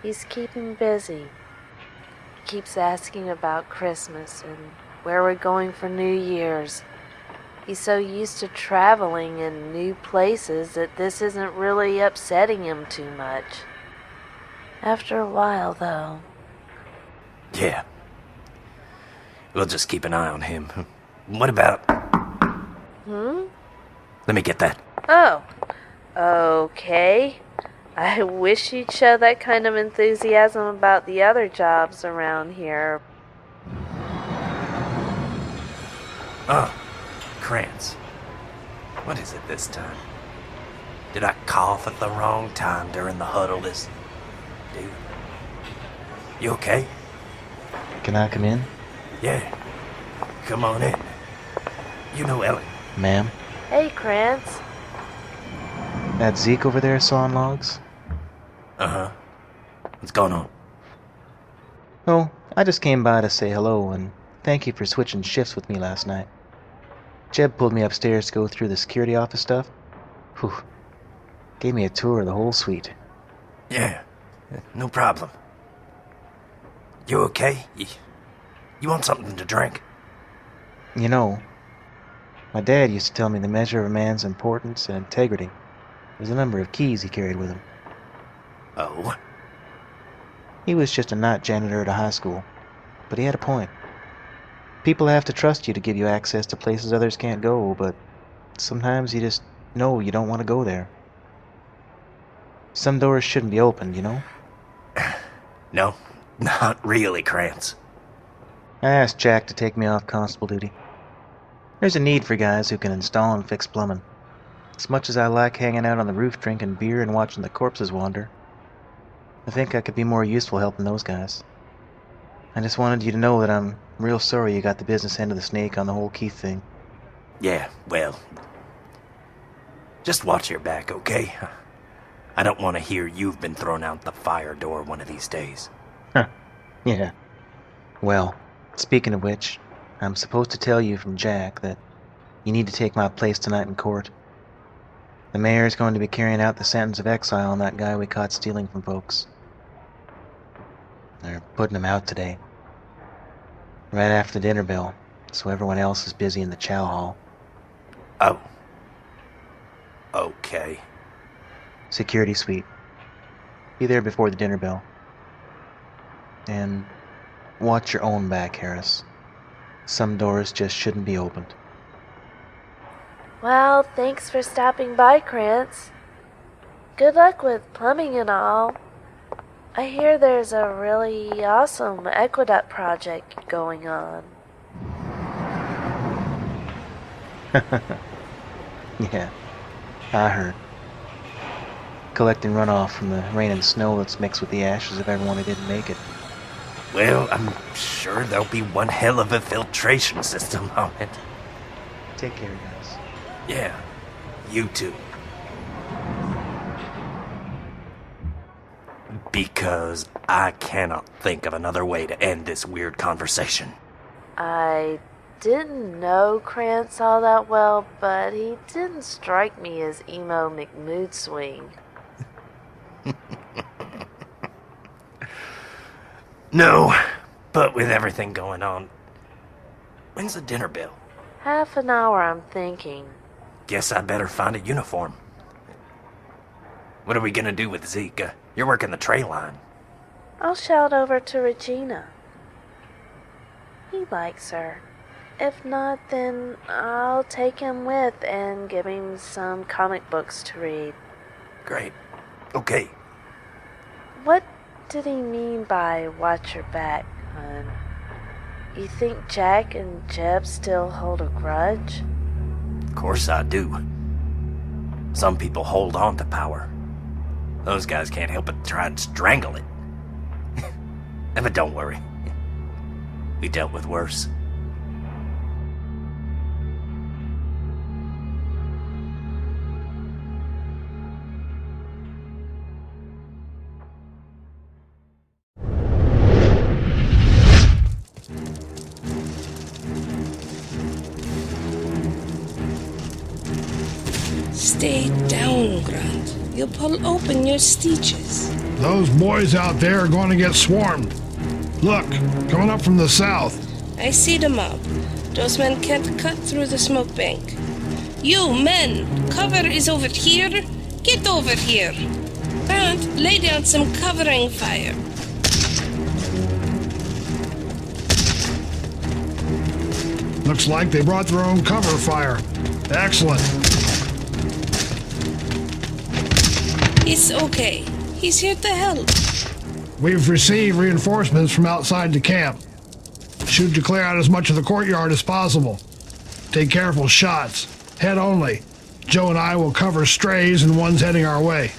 He's keeping busy. He keeps asking about Christmas and where we're going for New Year's. He's so used to traveling in new places that this isn't really upsetting him too much. After a while, though. Yeah. We'll just keep an eye on him. What about... Let me get that. Oh, okay. I wish you'd show that kind of enthusiasm about the other jobs around here. Oh, Krantz. What is it this time? Did I cough at the wrong time during the huddle this... Dude. You okay? Can I come in? Yeah. Come on in. You know Ellie. Ma'am? Hey, Krantz. That Zeke over there sawing logs? Uh-huh. What's going on? Oh, I just came by to say hello and thank you for switching shifts with me last night. Jeb pulled me upstairs to go through the security office stuff. Whew. Gave me a tour of the whole suite. Yeah, no problem. You okay? You want something to drink? You know, my dad used to tell me the measure of a man's importance and integrity was the number of keys he carried with him. Oh? He was just a night janitor at a high school, but he had a point. People have to trust you to give you access to places others can't go, but sometimes you just know you don't want to go there. Some doors shouldn't be opened, you know? No, not really, Krantz. I asked Jack to take me off constable duty. There's a need for guys who can install and fix plumbing. As much as I like hanging out on the roof drinking beer and watching the corpses wander, I think I could be more useful helping those guys. I just wanted you to know that I'm real sorry you got the business end of the snake on the whole Keith thing. Yeah, well, just watch your back, okay? I don't want to hear you've been thrown out the fire door one of these days. Huh. Yeah. Well, speaking of which, I'm supposed to tell you from Jack that you need to take my place tonight in court. The mayor is going to be carrying out the sentence of exile on that guy we caught stealing from folks. They're putting him out today. Right after the dinner bell, so everyone else is busy in the chow hall. Oh. Okay. Security suite. Be there before the dinner bell. And watch your own back, Harris. Some doors just shouldn't be opened. Well, thanks for stopping by, Krantz. Good luck with plumbing and all. I hear there's a really awesome aqueduct project going on. Yeah, I heard. Collecting runoff from the rain and snow that's mixed with the ashes of everyone who didn't make it. Well, I'm sure there'll be one hell of a filtration system on it. Take care, guys. Yeah, you too. Because I cannot think of another way to end this weird conversation. I didn't know Krantz all that well, but he didn't strike me as emo McMoodswing. No, but with everything going on, when's the dinner bell? Half an hour, I'm thinking. Guess I better find a uniform. What are we gonna do with Zeke? You're working the tray line. I'll shout over to Regina. He likes her. If not, then I'll take him with and give him some comic books to read. Great. Okay. What did he mean by watch your back, hon? You think Jack and Jeb still hold a grudge? Of course I do. Some people hold on to power. Those guys can't help but try and strangle it. But don't worry. We dealt with worse. Stay down, Grant. You'll pull open your stitches. Those boys out there are going to get swarmed. Look, coming up from the south. I see the mob. Those men can't cut through the smoke bank. You men, cover is over here. Get over here. Grant, lay down some covering fire. Looks like they brought their own cover fire. Excellent. It's okay. He's here to help. We've received reinforcements from outside the camp. Shoot to clear out as much of the courtyard as possible. Take careful shots. Head only. Joe and I will cover strays and ones heading our way.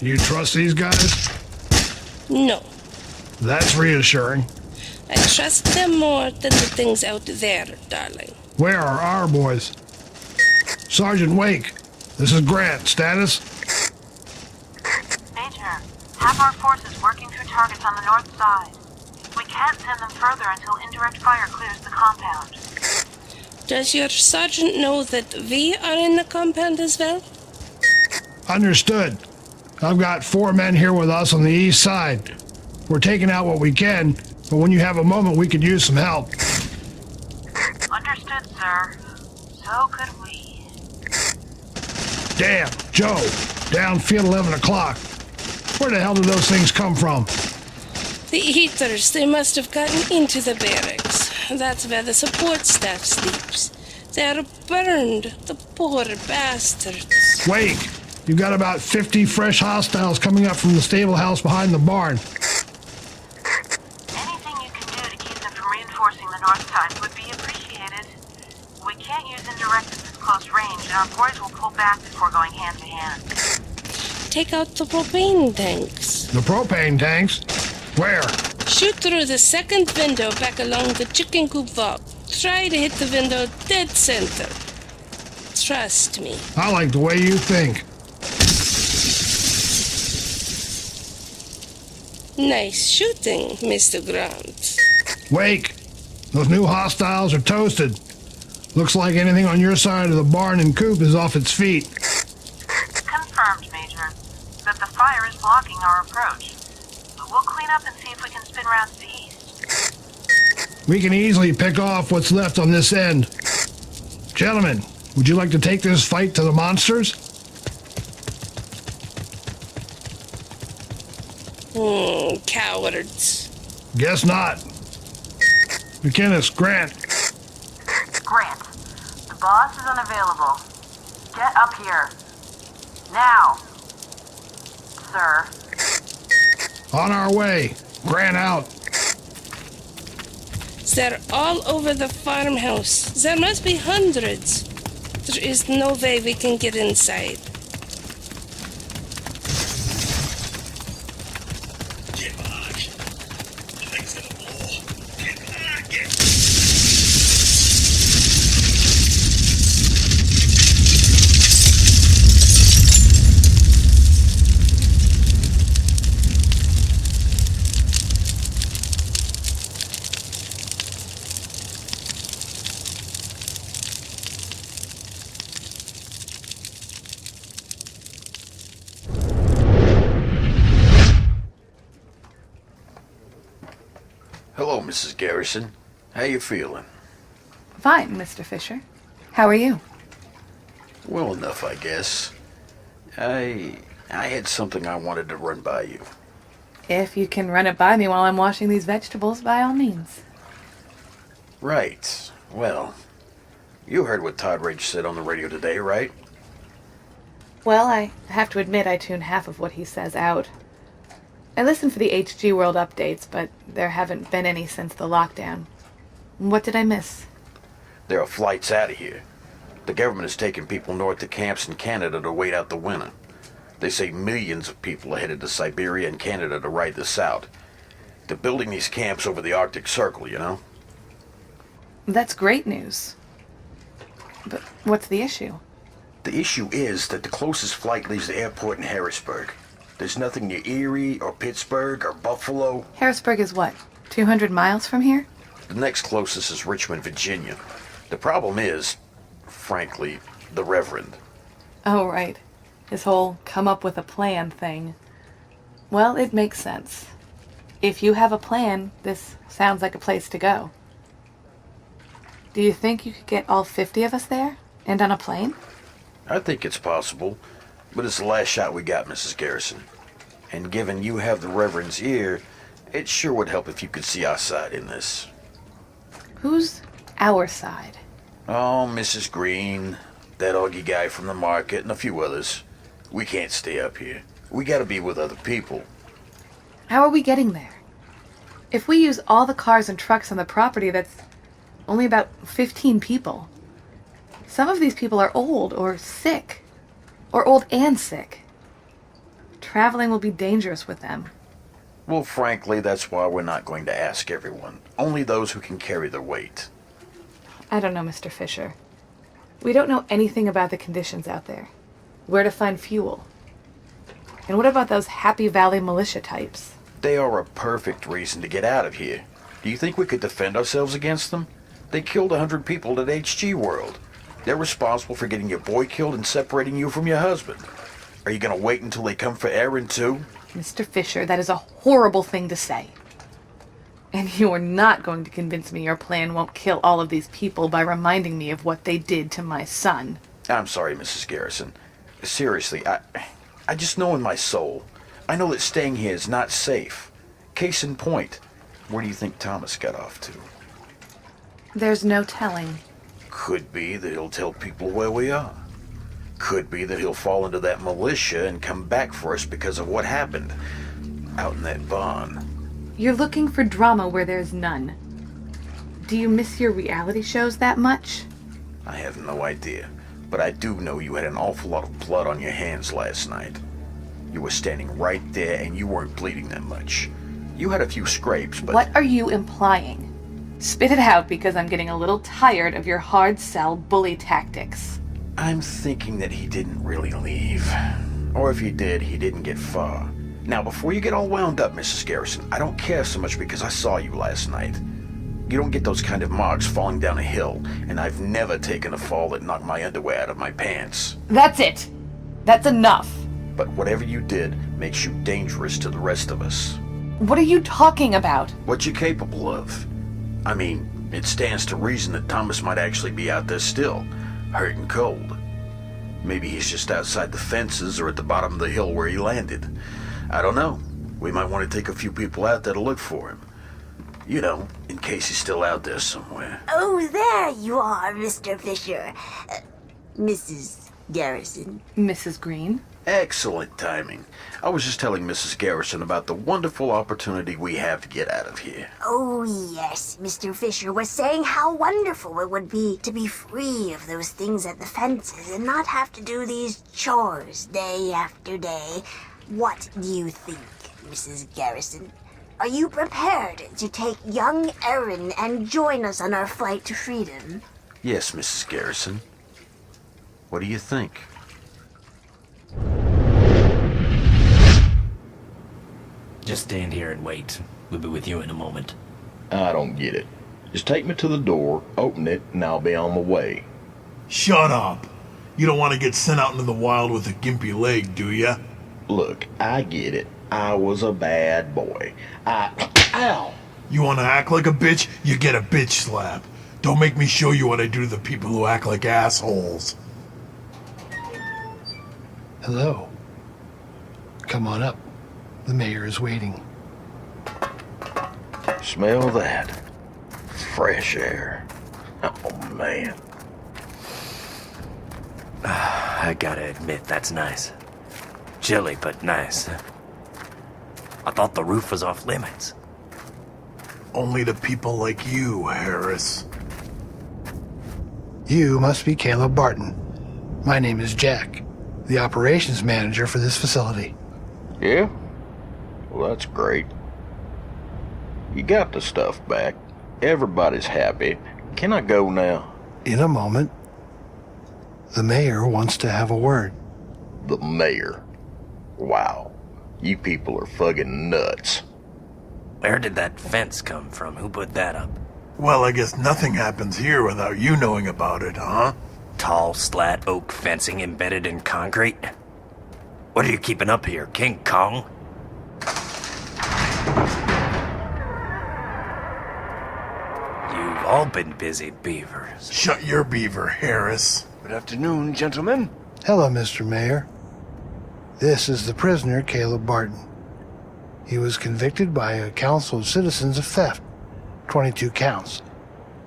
You trust these guys? No. That's reassuring. I trust them more than the things out there, darling. Where are our boys? Sergeant Wake, this is Grant. Status? Major, have our forces working through targets on the north side. We can't send them further until indirect fire clears the compound. Does your sergeant know that we are in the compound as well? Understood. I've got 4 men here with us on the east side. We're taking out what we can, but when you have a moment, we could use some help. Understood, sir. So could we. Damn, Joe, downfield 11 o'clock. Where the hell did those things come from? The heaters, they must have gotten into the barracks. That's where the support staff sleeps. They're burned, the poor bastards. Wait, you got about 50 fresh hostiles coming up from the stable house behind the barn. Anything you can do to keep them from reinforcing the north can't use indirect at this close range, and our boys will pull back before going hand to hand. Take out the propane tanks. The propane tanks? Where? Shoot through the second window back along the chicken coop vault. Try to hit the window dead center. Trust me. I like the way you think. Nice shooting, Mr. Grant. Wake! Those new hostiles are toasted. Looks like anything on your side of the barn and coop is off its feet. Confirmed, Major. But the fire is blocking our approach. We'll clean up and see if we can spin round to the east. We can easily pick off what's left on this end. Gentlemen, would you like to take this fight to the monsters? Cowards. Guess not. McInnes, Grant. Grant, the boss is unavailable. Get up here. Now. Sir. On our way. Grant out. They're all over the farmhouse. There must be hundreds. There is no way we can get inside. Hello, Mrs. Garrison. How you feeling? Fine, Mr. Fisher. How are you? Well enough, I guess. I had something I wanted to run by you. If you can run it by me while I'm washing these vegetables, by all means. Right. Well, you heard what Todd Rage said on the radio today, right? Well, I have to admit I tune half of what he says out. I listen for the HG World updates, but there haven't been any since the lockdown. What did I miss? There are flights out of here. The government is taking people north to camps in Canada to wait out the winter. They say millions of people are headed to Siberia and Canada to ride this out. They're building these camps over the Arctic Circle, you know? That's great news. But what's the issue? The issue is that the closest flight leaves the airport in Harrisburg. There's nothing near Erie or Pittsburgh or Buffalo. Harrisburg is what, 200 miles from here? The next closest is Richmond, Virginia. The problem is, frankly, the Reverend. Oh, right. His whole come up with a plan thing. Well, it makes sense. If you have a plan, this sounds like a place to go. Do you think you could get all 50 of us there? And on a plane? I think it's possible, but it's the last shot we got, Mrs. Garrison. And given you have the Reverend's ear, it sure would help if you could see our side in this. Who's our side? Oh, Mrs. Green, that Augie guy from the market, and a few others. We can't stay up here. We gotta be with other people. How are we getting there? If we use all the cars and trucks on the property, that's only about 15 people. Some of these people are old or sick. Or old and sick. Traveling will be dangerous with them. Well, frankly, that's why we're not going to ask everyone. Only those who can carry their weight. I don't know, Mr. Fisher. We don't know anything about the conditions out there. Where to find fuel. And what about those Happy Valley militia types? They are a perfect reason to get out of here. Do you think we could defend ourselves against them? They killed 100 people at HG World. They're responsible for getting your boy killed and separating you from your husband. Are you going to wait until they come for Aaron, too? Mr. Fisher, that is a horrible thing to say. And you are not going to convince me your plan won't kill all of these people by reminding me of what they did to my son. I'm sorry, Mrs. Garrison. Seriously, I just know in my soul. I know that staying here is not safe. Case in point, where do you think Thomas got off to? There's no telling. Could be that he'll tell people where we are. Could be that he'll fall into that militia and come back for us because of what happened out in that barn. You're looking for drama where there's none. Do you miss your reality shows that much? I have no idea, but I do know you had an awful lot of blood on your hands last night. You were standing right there and you weren't bleeding that much. You had a few scrapes, but... What are you implying? Spit it out, because I'm getting a little tired of your hard sell bully tactics. I'm thinking that he didn't really leave. Or if he did, he didn't get far. Now, before you get all wound up, Mrs. Garrison, I don't care so much because I saw you last night. You don't get those kind of marks falling down a hill, and I've never taken a fall that knocked my underwear out of my pants. That's it! That's enough! But whatever you did makes you dangerous to the rest of us. What are you talking about? What you're capable of. I mean, it stands to reason that Thomas might actually be out there still, hurt and cold. Maybe he's just outside the fences or at the bottom of the hill where he landed. I don't know. We might want to take a few people out there to look for him. You know, in case he's still out there somewhere. Oh, there you are, Mr. Fisher. Mrs. Garrison. Mrs. Green? Excellent timing. I was just telling Mrs. Garrison about the wonderful opportunity we have to get out of here. Oh, yes. Mr. Fisher was saying how wonderful it would be to be free of those things at the fences and not have to do these chores day after day. What do you think, Mrs. Garrison? Are you prepared to take young Erin and join us on our flight to freedom? Yes, Mrs. Garrison. What do you think? Just stand here and wait. We'll be with you in a moment. I don't get it. Just take me to the door, open it, and I'll be on my way. Shut up. You don't want to get sent out into the wild with a gimpy leg, do ya? Look, I get it. I was a bad boy. Ow! You want to act like a bitch? You get a bitch slap. Don't make me show you what I do to the people who act like assholes. Hello. Come on up. The mayor is waiting. Smell that. Fresh air. Oh, man. I gotta admit, that's nice. Chilly, but nice. I thought the roof was off limits. Only to people like you, Harris. You must be Caleb Barton. My name is Jack, the operations manager for this facility. Yeah? Well, that's great. You got the stuff back. Everybody's happy. Can I go now? In a moment. The mayor wants to have a word. The mayor? Wow. You people are fucking nuts. Where did that fence come from? Who put that up? Well, I guess nothing happens here without you knowing about it, huh? Tall, slat oak fencing embedded in concrete? What are you keeping up here, King Kong? You've all been busy beavers. Shut your beaver, Harris. Good afternoon, gentlemen. Hello, Mr. Mayor. This is the prisoner, Caleb Barton. He was convicted by a council of citizens of theft. 22 counts.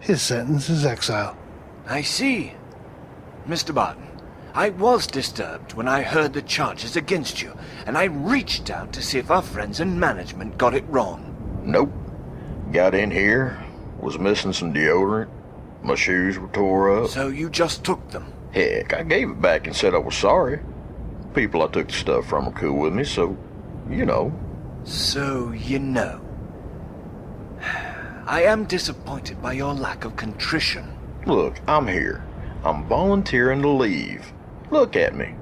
His sentence is exile. I see. Mr. Barton, I was disturbed when I heard the charges against you, and I reached out to see if our friends in management got it wrong. Nope. Got in here, was missing some deodorant, my shoes were tore up. So you just took them? Heck, I gave it back and said I was sorry. People I took the stuff from are cool with me, so, you know. So you know. I am disappointed by your lack of contrition. Look, I'm here. I'm volunteering to leave. Look at me.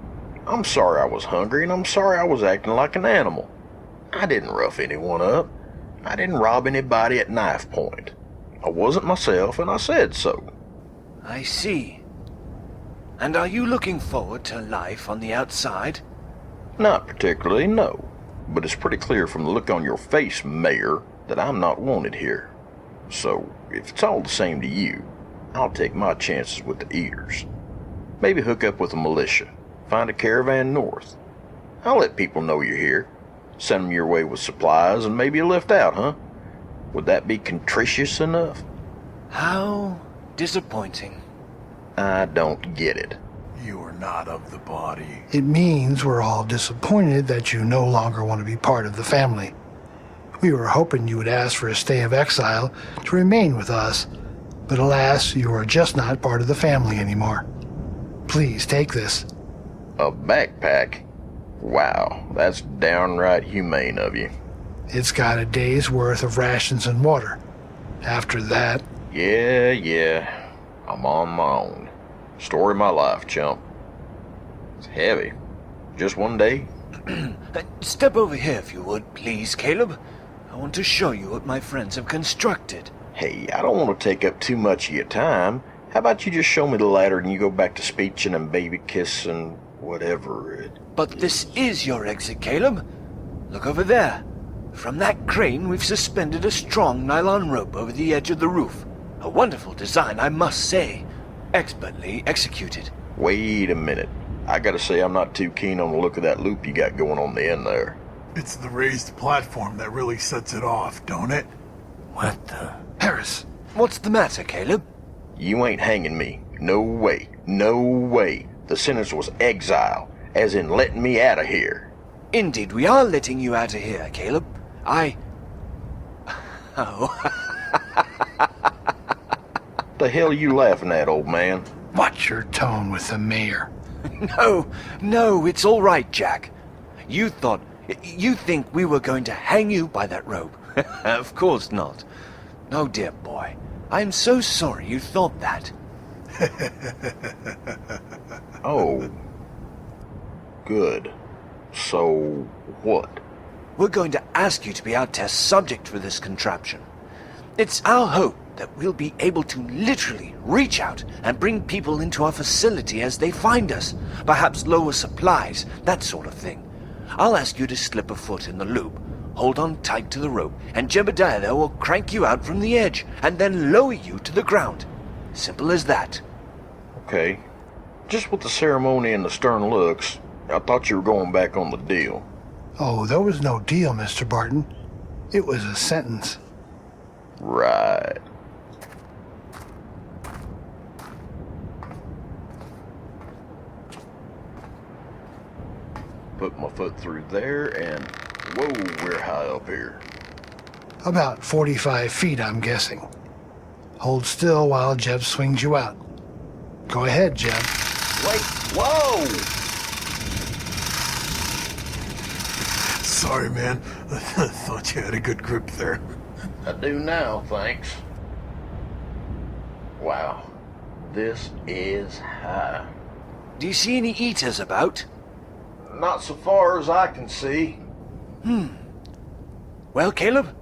I'm sorry I was hungry, and I'm sorry I was acting like an animal. I didn't rough anyone up. I didn't rob anybody at knife point. I wasn't myself, and I said so. I see. And are you looking forward to life on the outside? Not particularly, no. But it's pretty clear from the look on your face, Mayor, that I'm not wanted here. So, if it's all the same to you, I'll take my chances with the eaters. Maybe hook up with the militia. Find a caravan north. I'll let people know you're here. Send them your way with supplies and maybe a lift out, huh? Would that be contritious enough? How disappointing. I don't get it. You are not of the body. It means we're all disappointed that you no longer want to be part of the family. We were hoping you would ask for a stay of exile to remain with us, But alas, you are just not part of the family anymore. Please take this. A backpack? Wow, that's downright humane of you. It's got a day's worth of rations and water. After that... Yeah. I'm on my own. Story of my life, chump. It's heavy. Just one day? Step over here if you would, please, Caleb. I want to show you what my friends have constructed. Hey, I don't want to take up too much of your time. How about you just show me the ladder and you go back to speeching and baby kissing, whatever. But this is your exit, Caleb. Look over there. From that crane, we've suspended a strong nylon rope over the edge of the roof. A wonderful design, I must say. Expertly executed. Wait a minute. I gotta say I'm not too keen on the look of that loop you got going on the end there. It's the raised platform that really sets it off, don't it? What the? Harris, what's the matter, Caleb? You ain't hanging me. No way. No way. The sentence was exile, as in letting me out of here. Indeed, we are letting you out of here, Caleb. Oh. The hell you laughing at, old man? Watch your tone with the mayor. No, it's all right, Jack. You think we were going to hang you by that rope? Of course not. Oh, dear boy. I'm so sorry you thought that. Oh. Good. So, what? We're going to ask you to be our test subject for this contraption. It's our hope that we'll be able to literally reach out and bring people into our facility as they find us. Perhaps lower supplies, that sort of thing. I'll ask you to slip a foot in the loop, hold on tight to the rope, and Jebediah there will crank you out from the edge and then lower you to the ground. Simple as that. Okay. Just with the ceremony and the stern looks, I thought you were going back on the deal. Oh, there was no deal, Mr. Barton. It was a sentence. Right. Put my foot through there and, whoa, we're high up here. About 45 feet, I'm guessing. Hold still while Jeb swings you out. Go ahead, Jeb. Wait, whoa! Sorry, man. I thought you had a good grip there. I do now, thanks. Wow, this is high. Do you see any eaters about? Not so far as I can see. Well, Caleb,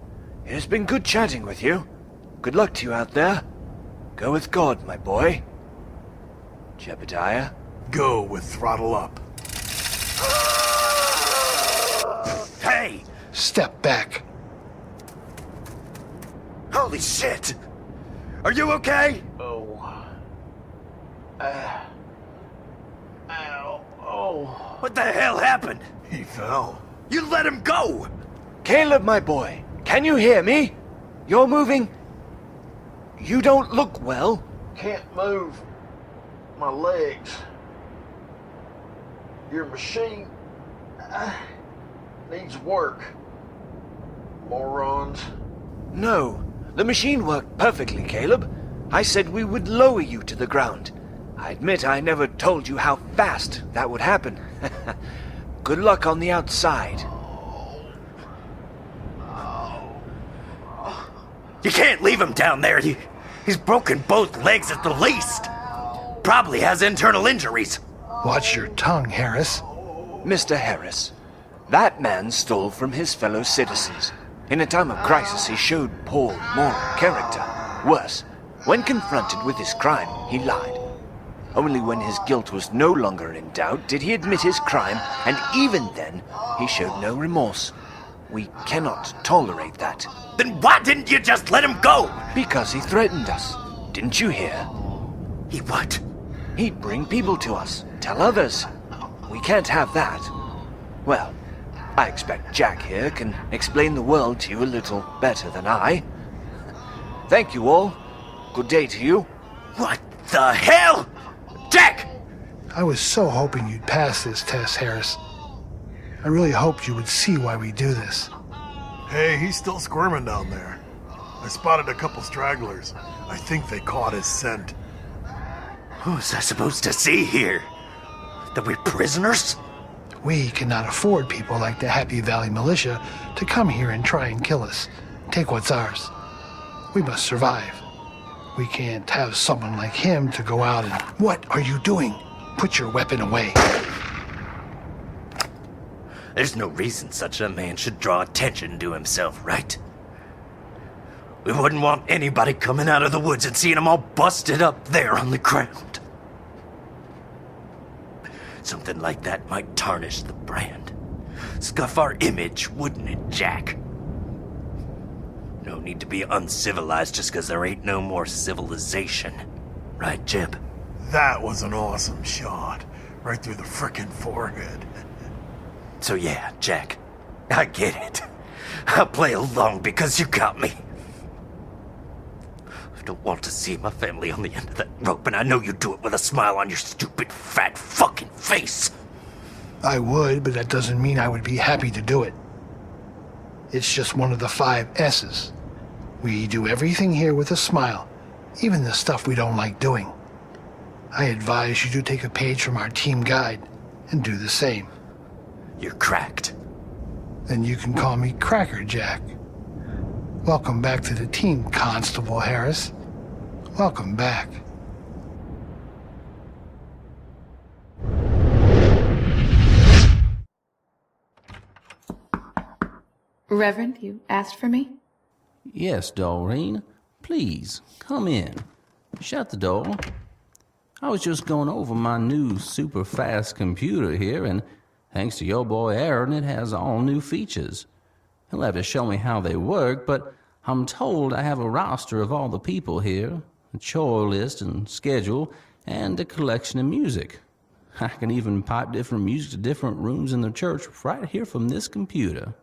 it has been good chatting with you. Good luck to you out there. Go with God, my boy. Jebediah? Go with throttle up. Hey! Step back. Holy shit! Are you okay? Oh. Ow. Oh. What the hell happened? He fell. You let him go! Caleb, my boy, can you hear me? You're moving. You don't look well. Can't move my legs. Your machine needs work. Morons. No, the machine worked perfectly, Caleb. I said we would lower you to the ground. I admit I never told you how fast that would happen. Good luck on the outside. You can't leave him down there. He's broken both legs at the least. Probably has internal injuries. Watch your tongue, Harris. Mr. Harris, that man stole from his fellow citizens. In a time of crisis, he showed poor moral character. Worse, when confronted with his crime, he lied. Only when his guilt was no longer in doubt did he admit his crime, and even then, he showed no remorse. We cannot tolerate that. Then why didn't you just let him go? Because he threatened us. Didn't you hear? He what? He'd bring people to us, tell others. We can't have that. Well, I expect Jack here can explain the world to you a little better than I. Thank you all. Good day to you. What the hell? Jack! I was so hoping you'd pass this test, Harris. I really hoped you would see why we do this. Hey, he's still squirming down there. I spotted a couple stragglers. I think they caught his scent. Who's I supposed to see here? That we're prisoners? We cannot afford people like the Happy Valley Militia to come here and try and kill us. Take what's ours. We must survive. We can't have someone like him to go out and... What are you doing? Put your weapon away. There's no reason such a man should draw attention to himself, right? We wouldn't want anybody coming out of the woods and seeing him all busted up there on the ground. Something like that might tarnish the brand. Scuff our image, wouldn't it, Jack? No need to be uncivilized just because there ain't no more civilization. Right, Jeb? That was an awesome shot. Right through the frickin' forehead. So yeah, Jack, I get it. I'll play along because you got me. I don't want to see my family on the end of that rope, and I know you do it with a smile on your stupid, fat fucking face. I would, but that doesn't mean I would be happy to do it. It's just one of the 5 S's. We do everything here with a smile, even the stuff we don't like doing. I advise you to take a page from our team guide and do the same. You're cracked. Then you can call me Cracker Jack. Welcome back to the team, Constable Harris. Welcome back. Reverend, you asked for me? Yes, Doreen. Please, come in. Shut the door. I was just going over my new super fast computer here, and thanks to your boy Aaron, it has all new features. He'll have to show me how they work, but I'm told I have a roster of all the people here, a chore list and schedule, and a collection of music. I can even pipe different music to different rooms in the church right here from this computer.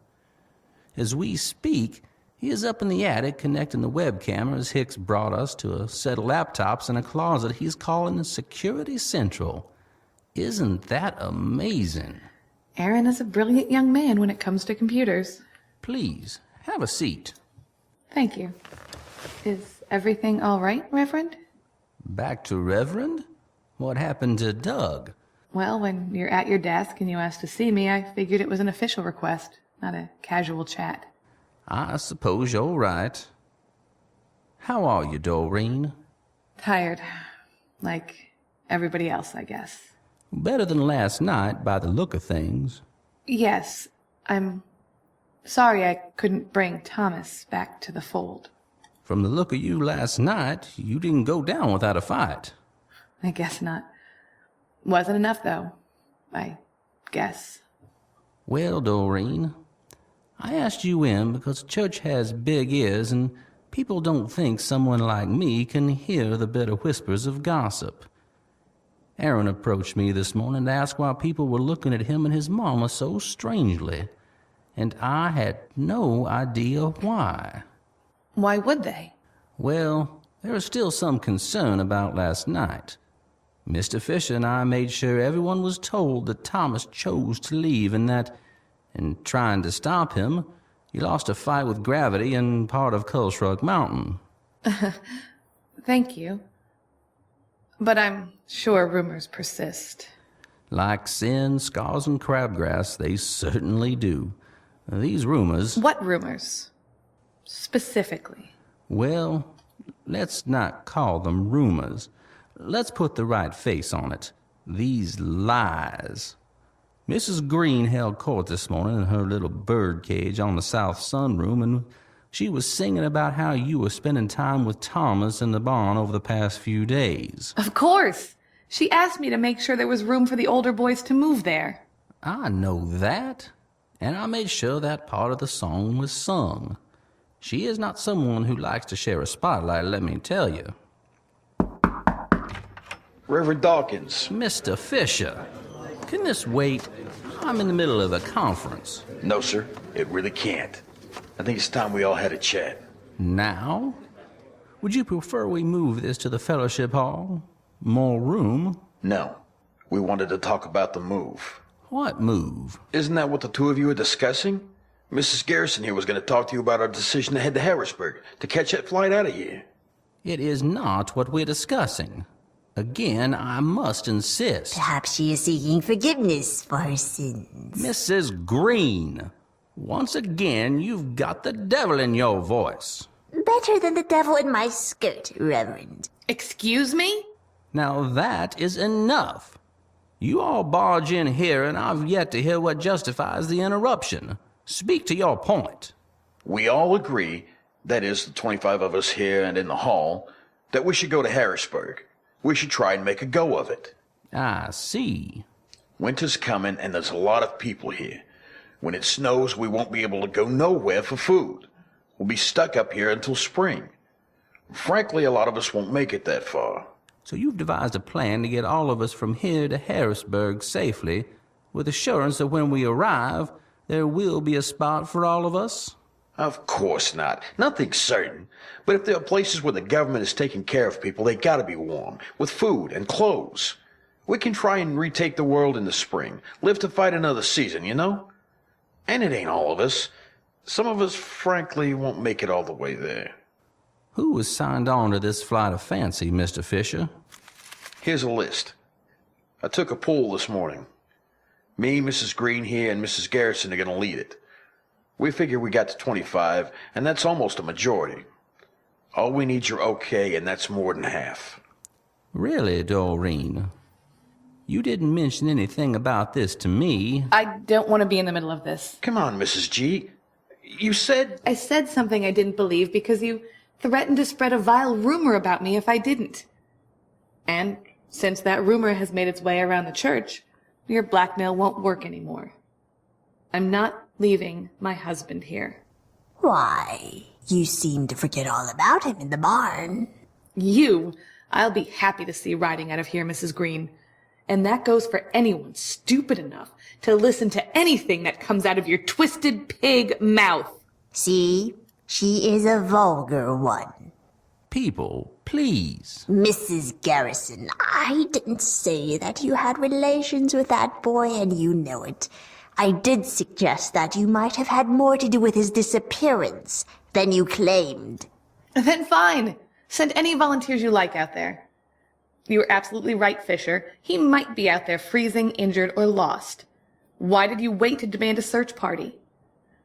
As we speak, he is up in the attic connecting the web cameras Hicks brought us to a set of laptops in a closet he's calling Security Central. Isn't that amazing? Aaron is a brilliant young man when it comes to computers. Please, have a seat. Thank you. Is everything all right, Reverend? Back to Reverend? What happened to Doug? Well, when you're at your desk and you asked to see me, I figured it was an official request, not a casual chat. I suppose you're right. How are you, Doreen? Tired. Like everybody else, I guess. Better than last night by the look of things. Yes, I'm sorry I couldn't bring Thomas back to the fold. From the look of you last night, you didn't go down without a fight. I guess not. Wasn't enough, though. I guess. Well, Doreen, I asked you in because the church has big ears and people don't think someone like me can hear the bitter whispers of gossip. Aaron approached me this morning to ask why people were looking at him and his mama so strangely, and I had no idea why. Why would they? Well, there was still some concern about last night. Mr. Fisher and I made sure everyone was told that Thomas chose to leave and that, in trying to stop him, he lost a fight with gravity in part of Cullshrug Mountain. Thank you. But I'm sure rumors persist. Like sin, scars, and crabgrass, they certainly do. These rumors... What rumors? Specifically? Well, let's not call them rumors. Let's put the right face on it. These lies. Mrs. Green held court this morning in her little bird cage on the south sunroom, and she was singing about how you were spending time with Thomas in the barn over the past few days. Of course! She asked me to make sure there was room for the older boys to move there. I know that, and I made sure that part of the song was sung. She is not someone who likes to share a spotlight, let me tell you. Reverend Dawkins. Mr. Fisher, can this wait? I'm in the middle of a conference. No, sir. It really can't. I think it's time we all had a chat. Now? Would you prefer we move this to the fellowship hall? More room? No. We wanted to talk about the move. What move? Isn't that what the two of you are discussing? Mrs. Garrison here was going to talk to you about our decision to head to Harrisburg to catch that flight out of here. It is not what we're discussing. Again, I must insist. Perhaps she is seeking forgiveness for her sins. Mrs. Green, once again, you've got the devil in your voice. Better than the devil in my skirt, Reverend. Excuse me? Now that is enough. You all barge in here, and I've yet to hear what justifies the interruption. Speak to your point. We all agree, that is, the 25 of us here and in the hall, that we should go to Harrisburg. We should try and make a go of it. I see. Winter's coming, and there's a lot of people here. When it snows, we won't be able to go nowhere for food. We'll be stuck up here until spring. Frankly, a lot of us won't make it that far. So you've devised a plan to get all of us from here to Harrisburg safely, with assurance that when we arrive, there will be a spot for all of us? Of course not. Nothing's certain. But if there are places where the government is taking care of people, they gotta be warm, with food and clothes. We can try and retake the world in the spring, live to fight another season, you know? And it ain't all of us. Some of us, frankly, won't make it all the way there. Who was signed on to this flight of fancy, Mr. Fisher? Here's a list. I took a poll this morning. Me, Mrs. Green here, and Mrs. Garrison are gonna lead it. We figure we got to 25, and that's almost a majority. All we need's your okay, and that's more than half. Really, Doreen? You didn't mention anything about this to me. I don't want to be in the middle of this. Come on, Mrs. G. You said... I said something I didn't believe because you threatened to spread a vile rumor about me if I didn't. And since that rumor has made its way around the church, your blackmail won't work anymore. I'm not leaving my husband here. Why? You seem to forget all about him in the barn. I'll be happy to see riding out of here, Mrs. Green. And that goes for anyone stupid enough to listen to anything that comes out of your twisted pig mouth. See? She is a vulgar one. People, please. Mrs. Garrison, I didn't say that you had relations with that boy, and you know it. I did suggest that you might have had more to do with his disappearance than you claimed. Then fine. Send any volunteers you like out there. You were absolutely right, Fisher. He might be out there freezing, injured, or lost. Why did you wait to demand a search party?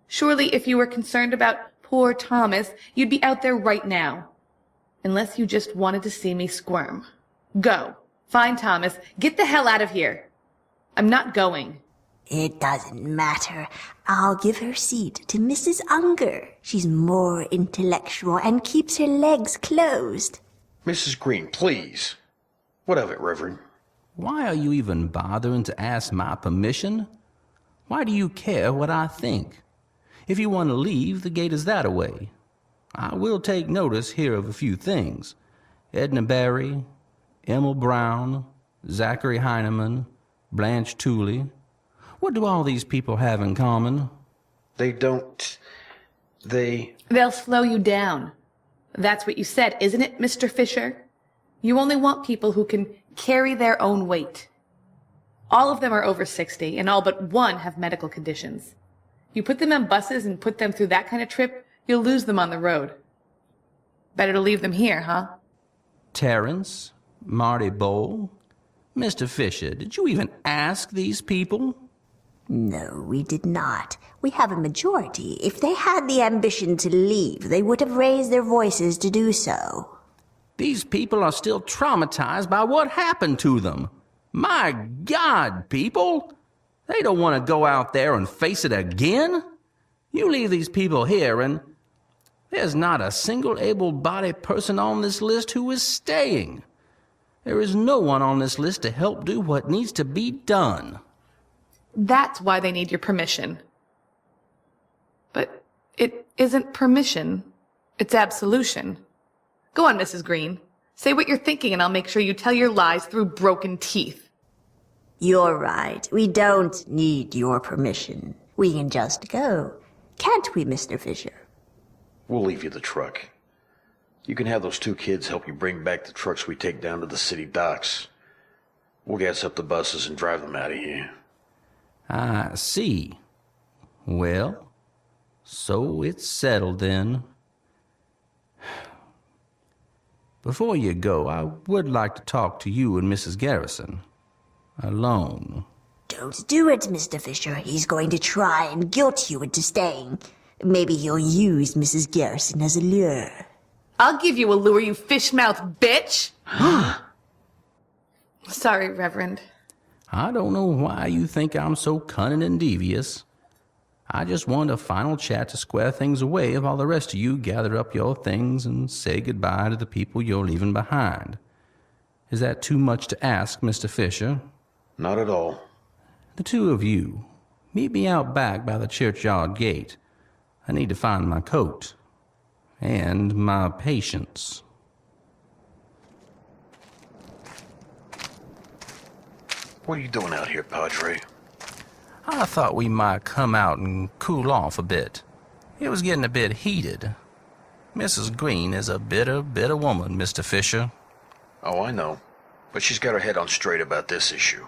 Surely if you were concerned about poor Thomas, you'd be out there right now. Unless you just wanted to see me squirm. Go. Find Thomas. Get the hell out of here. I'm not going. It doesn't matter. I'll give her seat to Mrs. Unger. She's more intellectual and keeps her legs closed. Mrs. Green, please. What of it, Reverend? Why are you even bothering to ask my permission? Why do you care what I think? If you want to leave, the gate is that away. I will take notice here of a few things. Edna Barry, Emil Brown, Zachary Heineman, Blanche Tooley. What do all these people have in common? They'll slow you down. That's what you said, isn't it, Mr. Fisher? You only want people who can carry their own weight. All of them are over 60, and all but one have medical conditions. You put them on buses and put them through that kind of trip, you'll lose them on the road. Better to leave them here, huh? Terrence, Marty Bowl, Mr. Fisher, did you even ask these people? No, we did not. We have a majority. If they had the ambition to leave, they would have raised their voices to do so. These people are still traumatized by what happened to them. My God, people! They don't want to go out there and face it again. You leave these people here and there's not a single able-bodied person on this list who is staying. There is no one on this list to help do what needs to be done. That's why they need your permission. But it isn't permission. It's absolution. Go on, Mrs. Green. Say what you're thinking and I'll make sure you tell your lies through broken teeth. You're right. We don't need your permission. We can just go. Can't we, Mr. Fisher? We'll leave you the truck. You can have those two kids help you bring back the trucks we take down to the city docks. We'll gas up the buses and drive them out of here. I see. Well, So it's settled then. Before you go, I would like to talk to you and Mrs. Garrison. Alone. Don't do it, Mr. Fisher. He's going to try and guilt you into staying. Maybe he'll use Mrs. Garrison as a lure. I'll give you a lure, you fish-mouth bitch! Sorry, Reverend. I don't know why you think I'm so cunning and devious. I just want a final chat to square things away while the rest of you gather up your things and say goodbye to the people you're leaving behind. Is that too much to ask, Mr. Fisher? Not at all. The two of you, meet me out back by the churchyard gate. I need to find my coat. And my patience. What are you doing out here, Padre? I thought we might come out and cool off a bit. It was getting a bit heated. Mrs. Green is a bitter woman, Mr. Fisher. Oh, I know. But she's got her head on straight about this issue.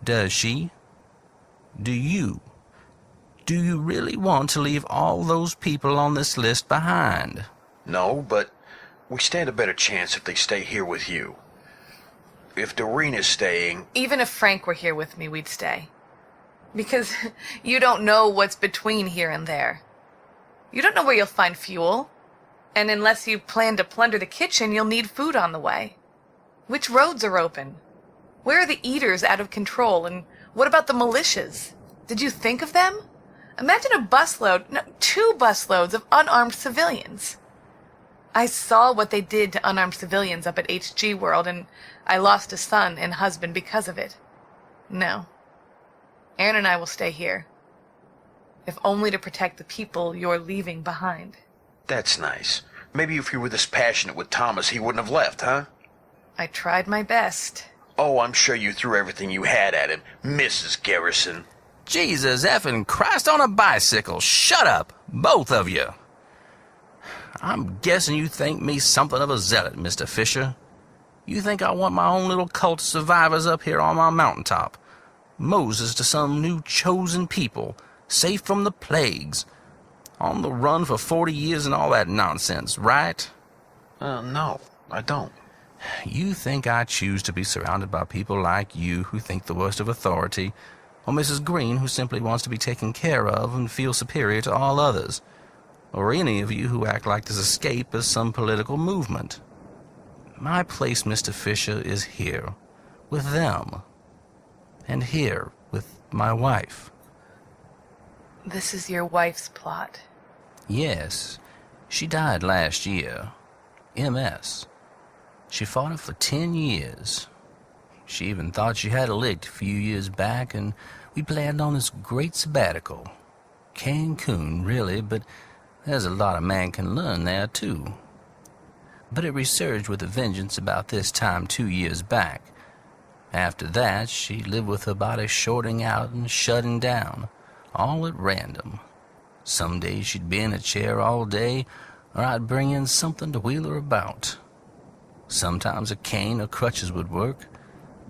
Does she? Do you? Do you really want to leave all those people on this list behind? No, but we stand a better chance if they stay here with you. If Doreen is staying... Even if Frank were here with me, we'd stay. Because you don't know what's between here and there. You don't know where you'll find fuel. And unless you plan to plunder the kitchen, you'll need food on the way. Which roads are open? Where are the eaters out of control? And what about the militias? Did you think of them? Imagine a busload, no, 2 busloads of unarmed civilians. I saw what they did to unarmed civilians up at HG World, and I lost a son and husband because of it. No. Aaron and I will stay here. If only to protect the people you're leaving behind. That's nice. Maybe if you were this passionate with Thomas, he wouldn't have left, huh? I tried my best. Oh, I'm sure you threw everything you had at him, Mrs. Garrison. Jesus effing Christ on a bicycle. Shut up, both of you. I'm guessing you think me something of a zealot, Mr. Fisher. You think I want my own little cult of survivors up here on my mountaintop. Moses to some new chosen people, safe from the plagues. On the run for 40 years and all that nonsense, right? No, I don't. You think I choose to be surrounded by people like you who think the worst of authority, or Mrs. Green, who simply wants to be taken care of and feel superior to all others, or any of you who act like this escape is some political movement. My place, Mr. Fisher, is here, with them, and here, with my wife. This is your wife's plot. Yes, she died last year. MS. She fought it for 10 years. She even thought she had it licked a few years back, and we planned on this great sabbatical. Cancun, really, but there's a lot a man can learn there, too. But it resurged with a vengeance about this time 2 years back. After that, she lived with her body shorting out and shutting down, all at random. Some days she'd be in a chair all day, or I'd bring in something to wheel her about. Sometimes a cane or crutches would work.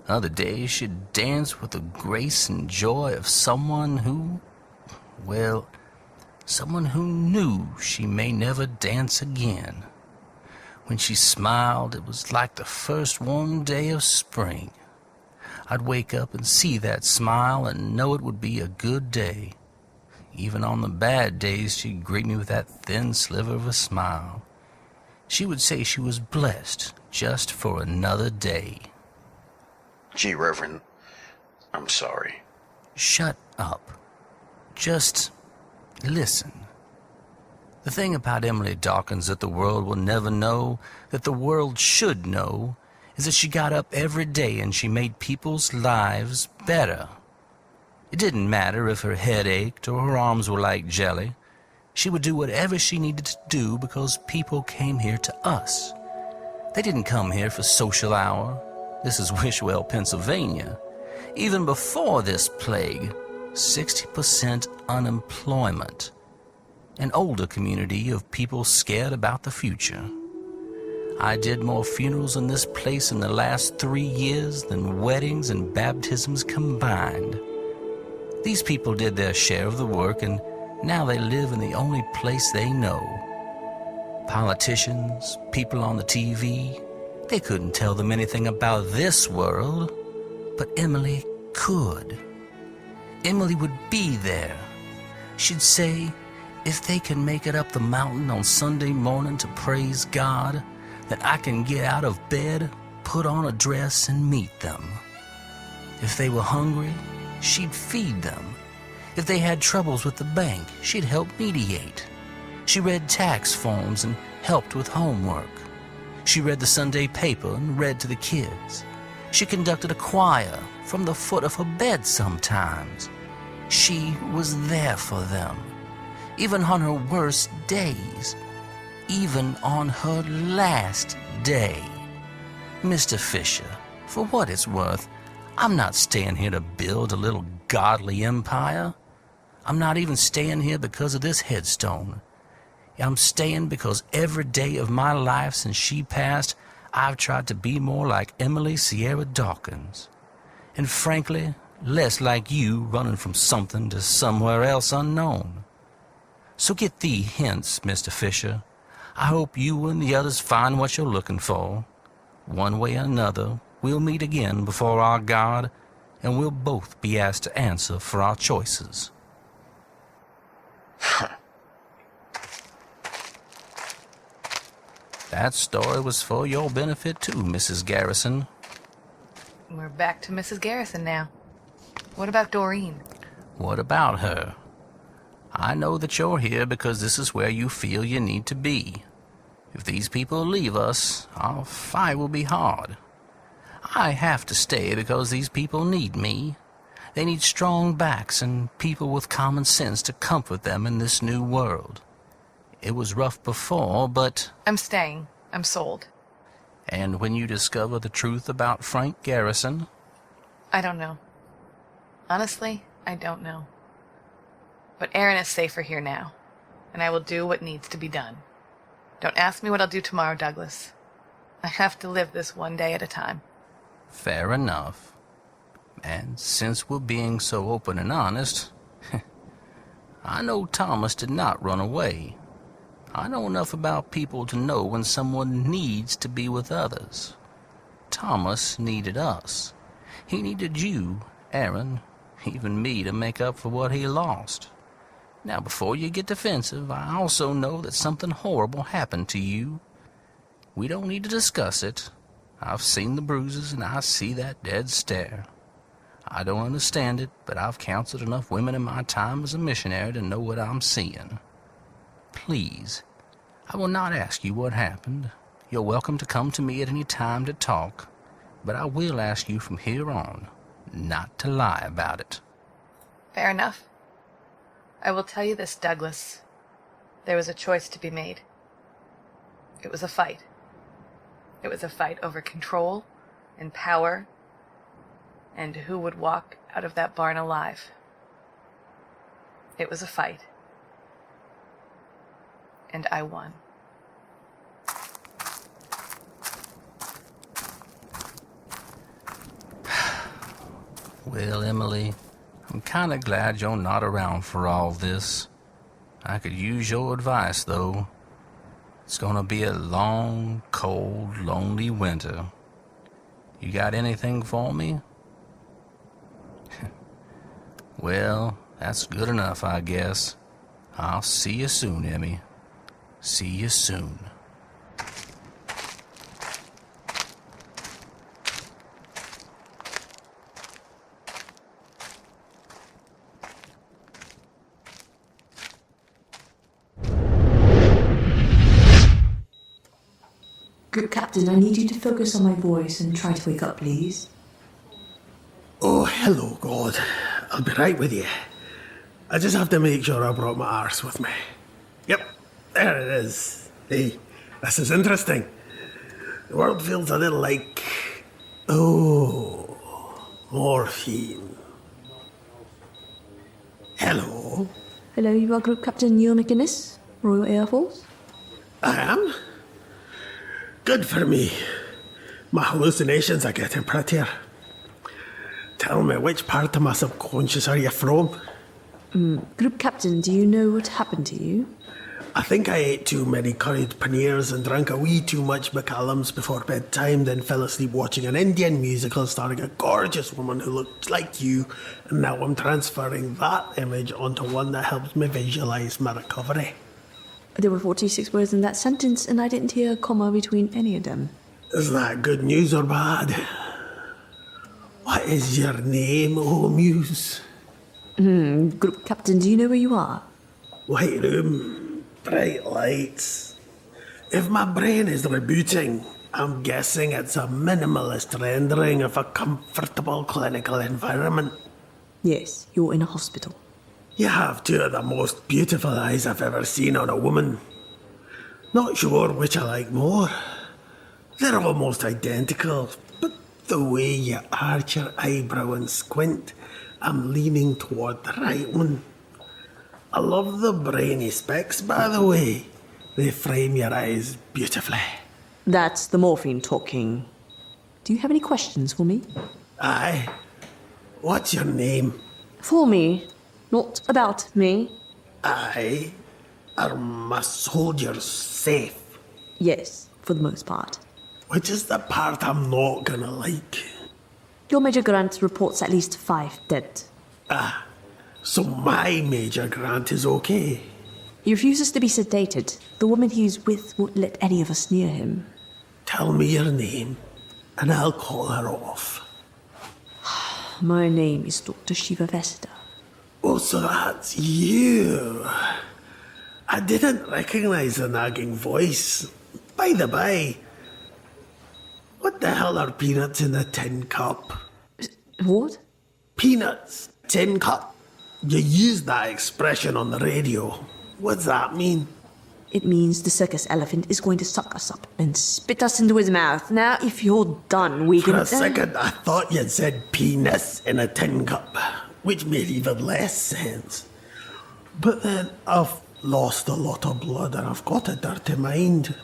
Other days she'd dance with the grace and joy of someone who, well, someone who knew she may never dance again. When she smiled, it was like the first warm day of spring. I'd wake up and see that smile and know it would be a good day. Even on the bad days, she'd greet me with that thin sliver of a smile. She would say she was blessed just for another day. Gee, Reverend, I'm sorry. Shut up. Just listen. The thing about Emily Dawkins that the world will never know, that the world should know, is that she got up every day and she made people's lives better. It didn't matter if her head ached or her arms were like jelly. She would do whatever she needed to do because people came here to us. They didn't come here for social hour. This is Wishwell, Pennsylvania. Even before this plague, 60% unemployment. An older community of people scared about the future. I did more funerals in this place in the last 3 years than weddings and baptisms combined. These people did their share of the work, and Now they live in the only place they know. Politicians, people on the TV, they couldn't tell them anything about this world, but Emily could. Emily would be there. She'd say, if they can make it up the mountain on Sunday morning to praise God, then I can get out of bed, put on a dress, and meet them. If they were hungry, she'd feed them. If they had troubles with the bank, she'd help mediate. She read tax forms and helped with homework. She read the Sunday paper and read to the kids. She conducted a choir from the foot of her bed sometimes. She was there for them, even on her worst days, even on her last day. Mr. Fisher, for what it's worth, I'm not staying here to build a little godly empire. I'm not even staying here because of this headstone. I'm staying because every day of my life since she passed, I've tried to be more like Emily Sierra Dawkins. And frankly, less like you running from something to somewhere else unknown. So get thee hence, Mr. Fisher. I hope you and the others find what you're looking for. One way or another, we'll meet again before our God, and we'll both be asked to answer for our choices. That story was for your benefit too, Mrs. Garrison. We're back to Mrs. Garrison now. What about Doreen? What about her? I know that you're here because this is where you feel you need to be. If these people leave us, our fight will be hard. I have to stay because these people need me. They need strong backs and people with common sense to comfort them in this new world. It was rough before, but... I'm staying. I'm sold. And when you discover the truth about Frank Garrison? I don't know. Honestly, I don't know. But Aaron is safer here now, and I will do what needs to be done. Don't ask me what I'll do tomorrow, Douglas. I have to live this one day at a time. Fair enough. And since we're being so open and honest, I know Thomas did not run away. I know enough about people to know when someone needs to be with others. Thomas needed us. He needed you, Aaron, even me to make up for what he lost. Now, before you get defensive, I also know that something horrible happened to you. We don't need to discuss it. I've seen the bruises and I see that dead stare. I don't understand it, but I've counseled enough women in my time as a missionary to know what I'm seeing. Please, I will not ask you what happened. You're welcome to come to me at any time to talk, but I will ask you from here on not to lie about it. Fair enough. I will tell you this, Douglas. There was a choice to be made. It was a fight. It was a fight over control and power and who would walk out of that barn alive. It was a fight. And I won. Well, Emily, I'm kind of glad you're not around for all this. I could use your advice, though. It's gonna be a long, cold, lonely winter. You got anything for me? Well, that's good enough, I guess. I'll see you soon, Emmy. See you soon. Group Captain, I need you to focus on my voice and try to wake up, please. Oh, hello, God. I'll be right with you. I just have to make sure I brought my arse with me. Yep, there it is. Hey, this is interesting. The world feels a little like... morphine. Hello? Hello, you are Group Captain Neil McInnes, Royal Air Force? I am? Good for me. My hallucinations are getting prettier. Tell me, which part of my subconscious are you from? Group Captain, do you know what happened to you? I think I ate too many curried paneers and drank a wee too much McCallum's before bedtime, then fell asleep watching an Indian musical starring a gorgeous woman who looked like you, and now I'm transferring that image onto one that helps me visualize my recovery. There were 46 words in that sentence, and I didn't hear a comma between any of them. Is that good news or bad? What is your name, oh Muse? Group Captain, do you know where you are? White room, bright lights. If my brain is rebooting, I'm guessing it's a minimalist rendering of a comfortable clinical environment. Yes, you're in a hospital. You have two of the most beautiful eyes I've ever seen on a woman. Not sure which I like more. They're almost identical, but the way you arch your eyebrow and squint, I'm leaning toward the right one. I love the brainy specs, by the way. They frame your eyes beautifully. That's the morphine talking. Do you have any questions for me? Aye. What's your name? For me, not about me. Aye. Are my soldiers safe? Yes, for the most part. Which is the part I'm not gonna like. Your Major Grant reports at least 5 dead. Ah, so my Major Grant is okay. He refuses to be sedated. The woman he's with won't let any of us near him. Tell me your name, and I'll call her off. My name is Dr. Shiva Vesta. Oh, so that's you. I didn't recognize the nagging voice. By the by, what the hell are peanuts in a tin cup? What? Peanuts, tin cup. You used that expression on the radio. What's that mean? It means the circus elephant is going to suck us up and spit us into his mouth. Now, if you're done, we For can... a second, I thought you'd said penis in a tin cup, which made even less sense. But then I've lost a lot of blood and I've got a dirty mind.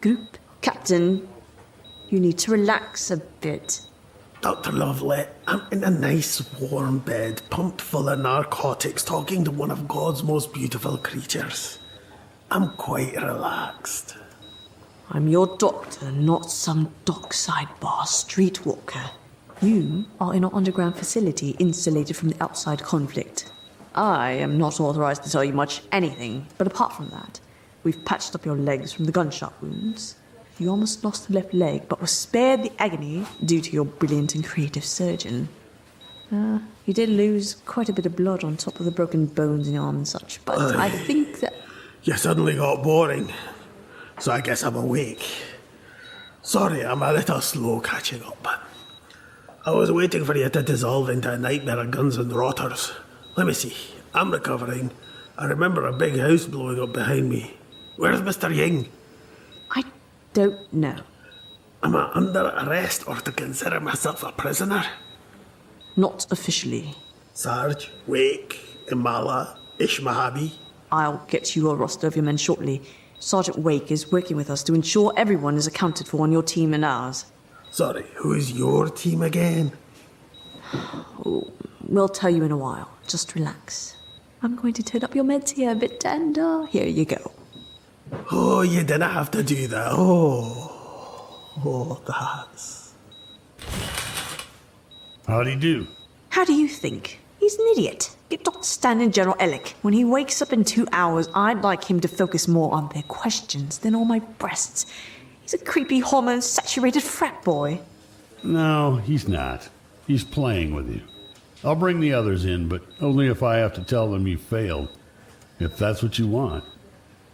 Group Captain, you need to relax a bit. Dr. Lovely, I'm in a nice warm bed, pumped full of narcotics, talking to one of God's most beautiful creatures. I'm quite relaxed. I'm your doctor, not some dockside bar streetwalker. You are in an underground facility insulated from the outside conflict. I am not authorized to tell you much anything, but apart from that, we've patched up your legs from the gunshot wounds. You almost lost the left leg, but were spared the agony due to your brilliant and creative surgeon. You did lose quite a bit of blood on top of the broken bones in your arm and such, but I think that... You suddenly got boring, so I guess I'm awake. Sorry, I'm a little slow catching up. I was waiting for you to dissolve into a nightmare of guns and rotters. Let me see, I'm recovering. I remember a big house blowing up behind me. Where's Mr. Ying? I don't know. Am I under arrest or to consider myself a prisoner? Not officially. Sarge, Wake, Imala, Ishmahabi. I'll get you a roster of your men shortly. Sergeant Wake is working with us to ensure everyone is accounted for on your team and ours. Sorry, who's your team again? Oh, we'll tell you in a while. Just relax. I'm going to turn up your meds here a bit tender. Here you go. Oh, you didn't have to do that. Oh, that's... How'd he do? How do you think? He's an idiot. Get Dr. Stan and General Ellick. When he wakes up in 2 hours, I'd like him to focus more on their questions than on my breasts. He's a creepy, hormone-saturated frat boy. No, he's not. He's playing with you. I'll bring the others in, but only if I have to tell them you failed. If that's what you want.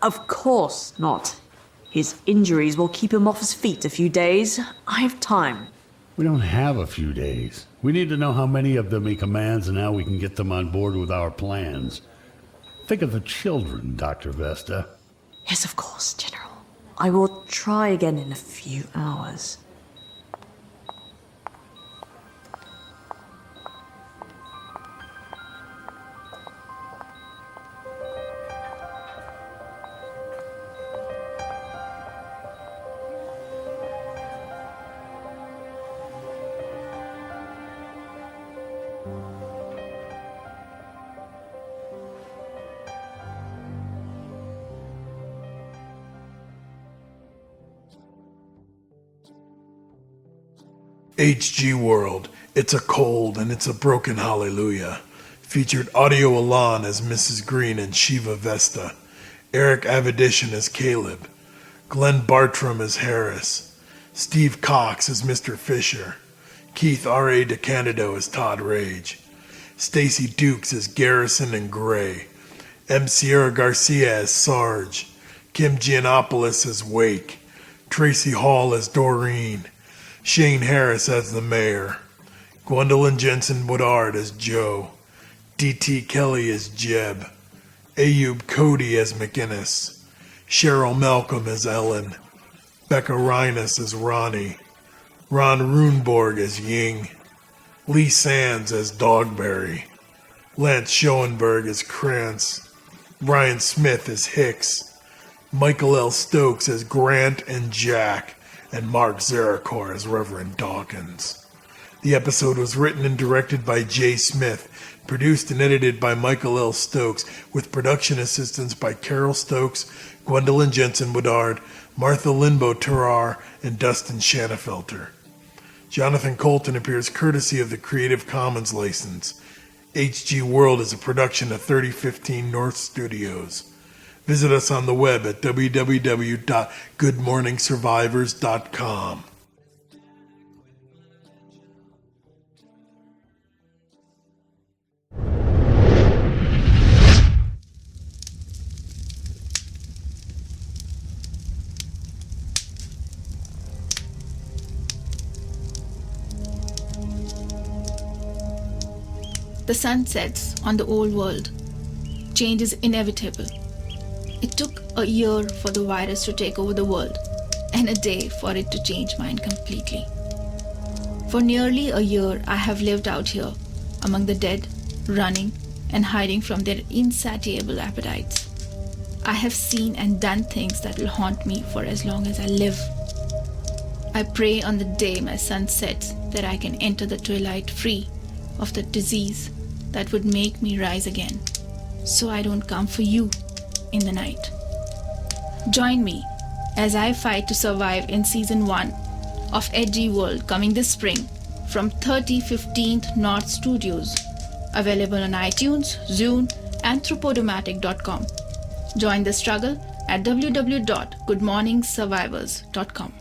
Of course not. His injuries will keep him off his feet a few days. I have time. We don't have a few days. We need to know how many of them he commands and how we can get them on board with our plans. Think of the children, Dr. Vesta. Yes, of course, General. I will try again in a few hours. HG World, It's a Cold and It's a Broken Hallelujah. Featured Audio Elan as Mrs. Green and Shiva Vesta. Eric Avedishin as Caleb. Glenn Bartram as Harris. Steve Cox as Mr. Fisher. Keith R.A. DeCandido as Todd Rage. Stacy Dukes as Garrison and Gray. M. Sierra Garcia as Sarge. Kim Giannopoulos as Wake. Tracy Hall as Doreen. Shane Harris as the Mayor. Gwendolyn Jensen Woodard as Joe. D.T. Kelly as Jeb. Ayub Cody as McInnes. Cheryl Malcolm as Ellen. Becca Reines as Ronnie. Ron Runeborg as Ying. Lee Sands as Dogberry. Lance Schoenberg as Krantz. Brian Smith as Hicks. Michael L. Stokes as Grant and Jack. And Mark Zarakor as Reverend Dawkins. The episode was written and directed by Jay Smith, produced and edited by Michael L. Stokes, with production assistance by Carol Stokes, Gwendolyn Jensen Woodard, Martha Linbo Terrar, and Dustin Shanafelter. Jonathan Colton appears courtesy of the Creative Commons license. HG World is a production of 3015 North Studios. Visit us on the web at www.goodmorningsurvivors.com. The sun sets on the old world. Change is inevitable. It took a year for the virus to take over the world, and a day for it to change mine completely. For nearly a year, I have lived out here, among the dead, running and hiding from their insatiable appetites. I have seen and done things that will haunt me for as long as I live. I pray on the day my sun sets that I can enter the twilight free of the disease that would make me rise again, so I don't come for you in the night. Join me as I fight to survive in Season 1 of HG World, coming this spring from 3015th North Studios, available on iTunes, Zune, and through Podomatic.com. Join the struggle at www.goodmorningsurvivors.com.